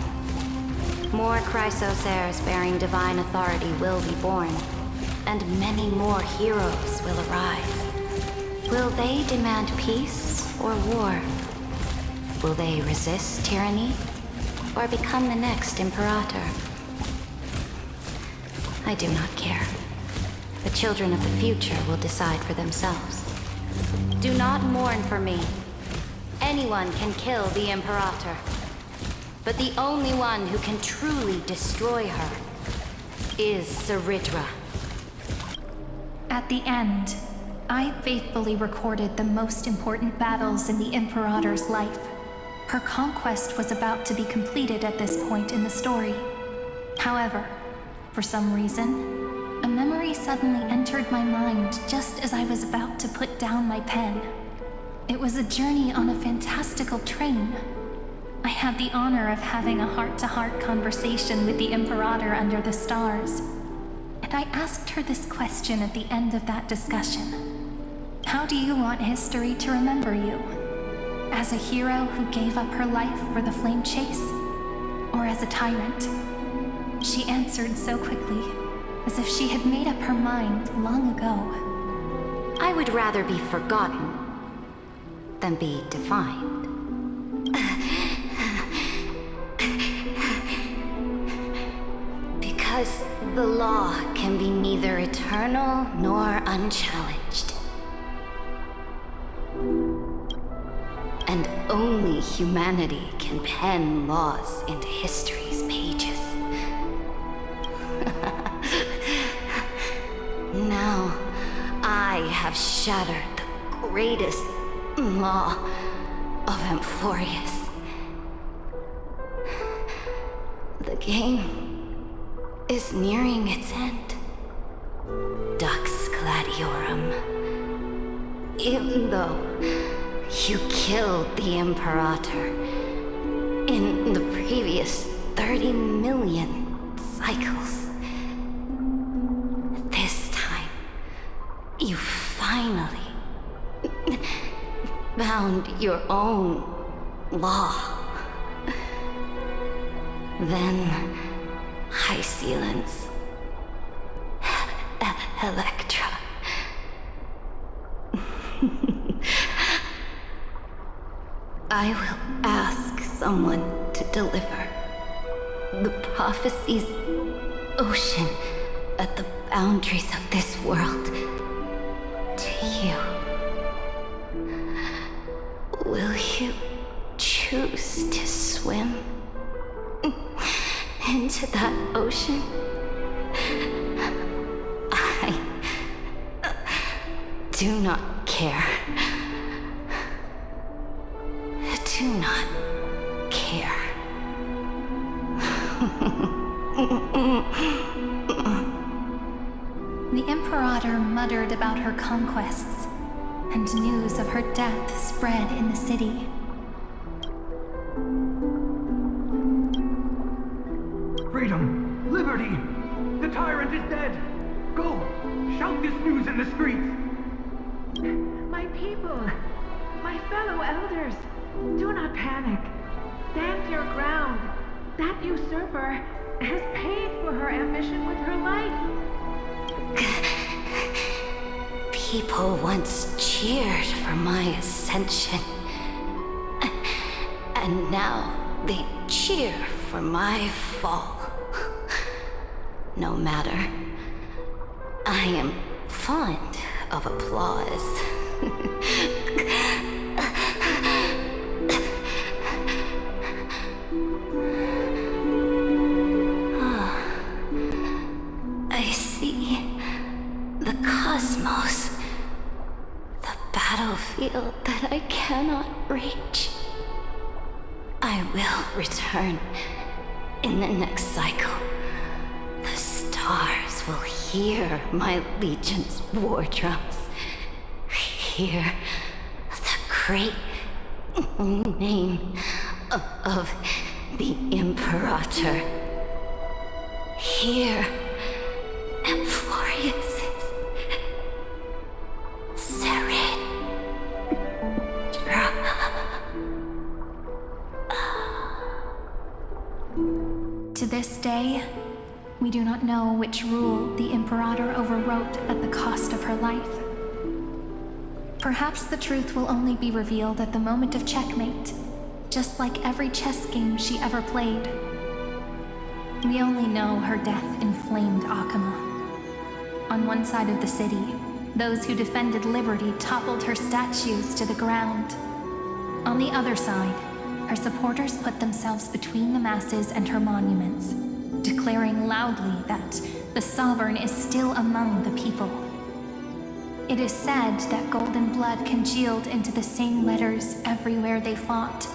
More Chrysosairs bearing divine authority will be born, and many more heroes will arise. Will they demand peace or war? Will they resist tyranny or become the next Imperator? I do not care. The children of the future will decide for themselves. Do not mourn for me. Anyone can kill the Imperator. But the only one who can truly destroy her is Cerydra. At the end, I faithfully recorded the most important battles in the Imperator's life. Her conquest was about to be completed at this point in the story. However, for some reason, a memory suddenly entered my mind just as I was about to put down my pen. It was a journey on a fantastical train. I had the honor of having a heart-to-heart conversation with the Imperator under the stars. And I asked her this question at the end of that discussion. How do you want history to remember you? As a hero who gave up her life for the Flame Chase? Or as a tyrant? She answered so quickly, as if she had made up her mind long ago. I would rather be forgotten than be defined. Because the law can be neither eternal nor unchallenged. And only humanity can pen laws into history's pages. Now, I have shattered the greatest law of Amphoreus. The game is nearing its end. Dux Gladiorum. Even though you killed the Imperator in the previous 30 million cycles, this time you finally found your own law. Then Hysilens, Electra. I will ask someone to deliver the prophecy's ocean at the boundaries of this world to you. Will you choose? choose to swim into that ocean, I do not care. Do not care. The Imperator muttered about her conquests, and news of her death spread in the city. Freedom! Liberty! The tyrant is dead! Go! Shout this news in the streets! My people! My fellow elders! Do not panic. Stand your ground. That usurper has paid for her ambition with her life. People once cheered for my ascension. And now they cheer for my fall. No matter. I am fond of applause. I see the cosmos, the battlefield that I cannot reach. I will return in the next cycle. The stars will hear my legion's war drums. Hear the great name of the Imperator. Hear Amphoreus' Cerydra. To this day, we do not know which rule the Imperator overwrote at the cost of her life. Perhaps the truth will only be revealed at the moment of checkmate, just like every chess game she ever played. We only know her death inflamed Akama. On one side of the city, those who defended liberty toppled her statues to the ground. On the other side, her supporters put themselves between the masses and her monuments, declaring loudly that the Sovereign is still among the people. It is said that golden blood congealed into the same letters everywhere they fought.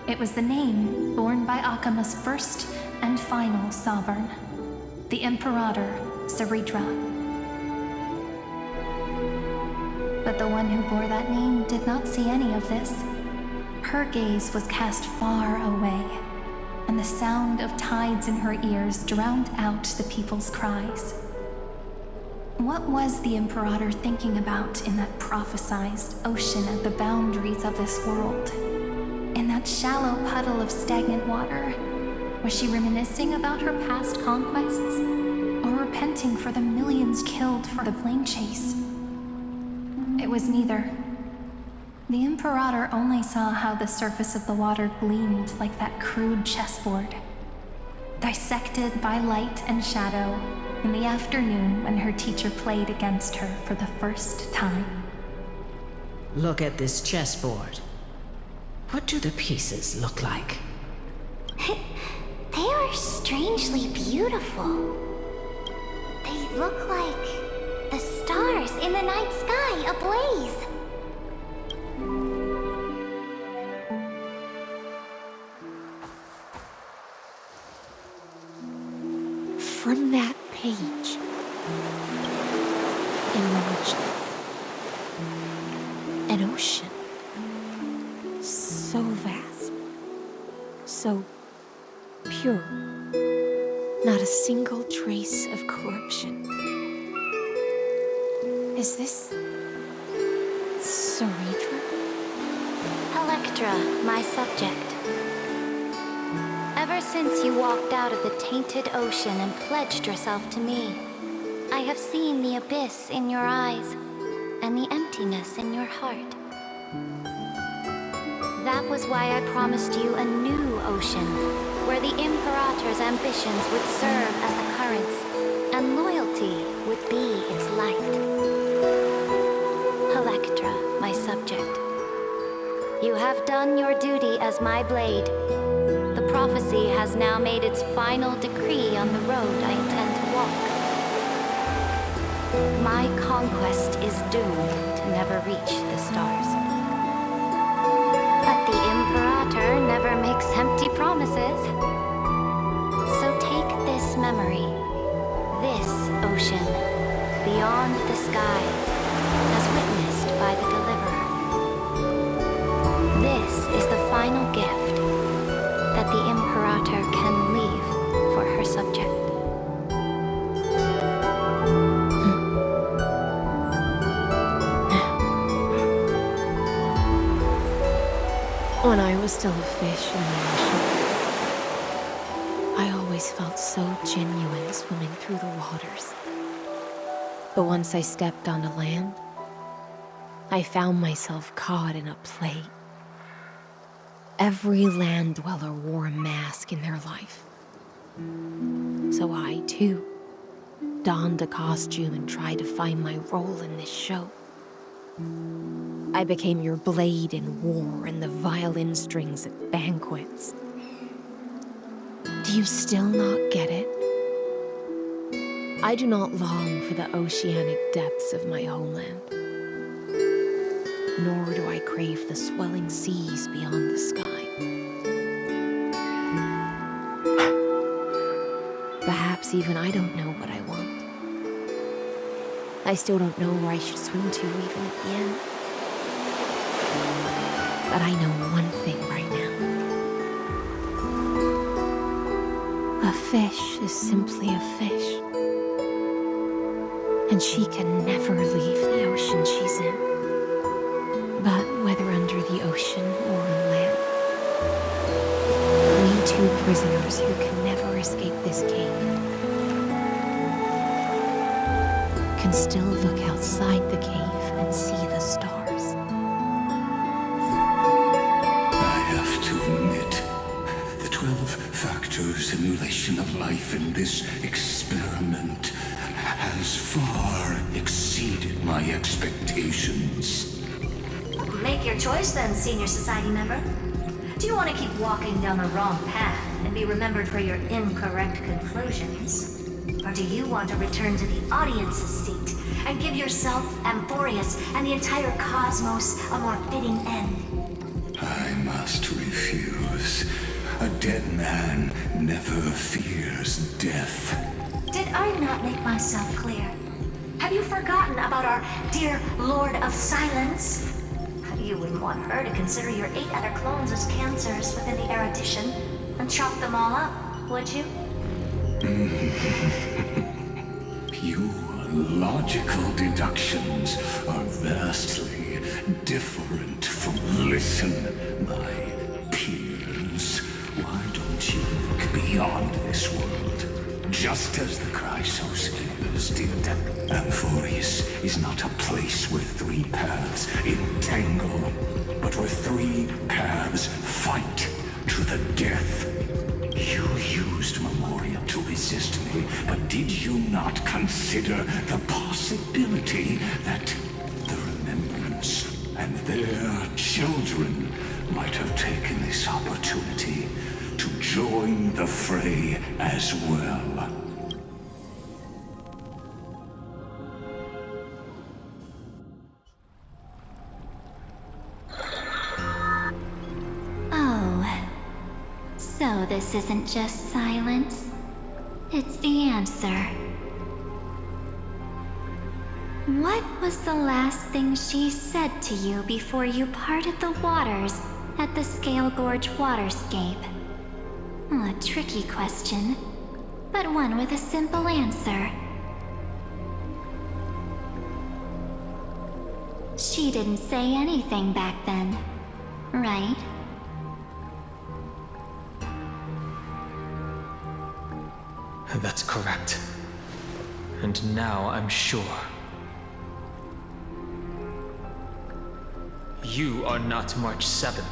It was the name borne by Akama's first and final sovereign, the Imperator Cerydra. But the one who bore that name did not see any of this. Her gaze was cast far away, and the sound of tides in her ears drowned out the people's cries. What was the Imperator thinking about in that prophesized ocean at the boundaries of this world? In that shallow puddle of stagnant water? Was she reminiscing about her past conquests? Or repenting for the millions killed for the plane chase? It was neither. The Imperator only saw how the surface of the water gleamed like that crude chessboard, dissected by light and shadow in the afternoon when her teacher played against her for the first time. Look at this chessboard. What do the pieces look like? They are strangely beautiful. They look like the stars in the night sky ablaze. From that page emerged an ocean so vast, so pure, not a single trace of corruption. Is this Cerydra? Electra, my subject. Ever since you walked out of the tainted ocean and pledged yourself to me, I have seen the abyss in your eyes and the emptiness in your heart. That was why I promised you a new ocean, where the Imperator's ambitions would serve as the currents, and loyalty would be its light. Electra, my subject. You have done your duty as my blade. The prophecy has now made its final decree on the road I intend to walk. My conquest is doomed to never reach the stars. But the Imperator never makes empty promises. So take this memory, this ocean, beyond the sky, as witnessed by the Deliverer. This is the final gift that the Imperator can leave for her subject. When I was still a fish in the ocean, I always felt so genuine swimming through the waters. But once I stepped onto land, I found myself caught in a plague. Every land dweller wore a mask in their life. So I, too, donned a costume and tried to find my role in this show. I became your blade in war and the violin strings at banquets. Do you still not get it? I do not long for the oceanic depths of my homeland. Nor do I crave the swelling seas beyond the sky. Perhaps even I don't know what I want. I still don't know where I should swim to even at the end. But I know one thing right now. A fish is simply a fish. And she can never leave the ocean she's in. But whether under the ocean or on land, we two prisoners who can never escape this cave can still look outside the cave and see the stars. I have to admit, the 12-factor simulation of life in this experiment has far exceeded my expectations. Make your choice then, Senior Society member. Do you want to keep walking down the wrong path and be remembered for your incorrect conclusions? Or do you want to return to the audience's seat and give yourself, Amphoreus, and the entire cosmos a more fitting end? I must refuse. A dead man never fears death. Did I not make myself clear? Have you forgotten about our dear Lord of Silence? You wouldn't want her to consider your 8 other clones as cancers within the erudition and chop them all up, would you? Your logical deductions are vastly different from listen, my peers. Why don't you look beyond this world? Just as the Chrysospheres did. Amphoreus is not a place where 3 paths entangle, but where 3 paths fight to the death. You used Memoriam to resist me, but did you not consider the possibility that the Remembrance and their children might have taken this opportunity to join the fray as well? Oh, so this isn't just silence. It's the answer. What was the last thing she said to you before you parted the waters at the Scale Gorge waterscape? A tricky question, but one with a simple answer. She didn't say anything back then, right? That's correct. And now I'm sure. You are not March 7th.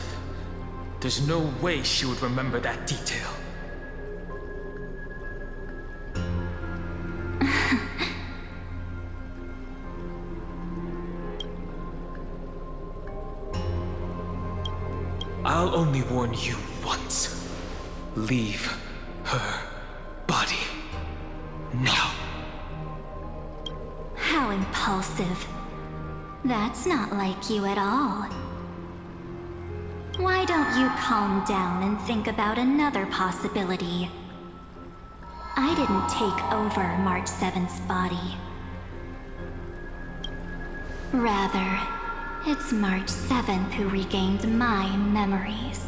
There's no way she would remember that detail. I'll only warn you once. Leave her body. Now. How impulsive. That's not like you at all. Why don't you calm down and think about another possibility? I didn't take over March 7th's body. Rather, it's March 7th who regained my memories.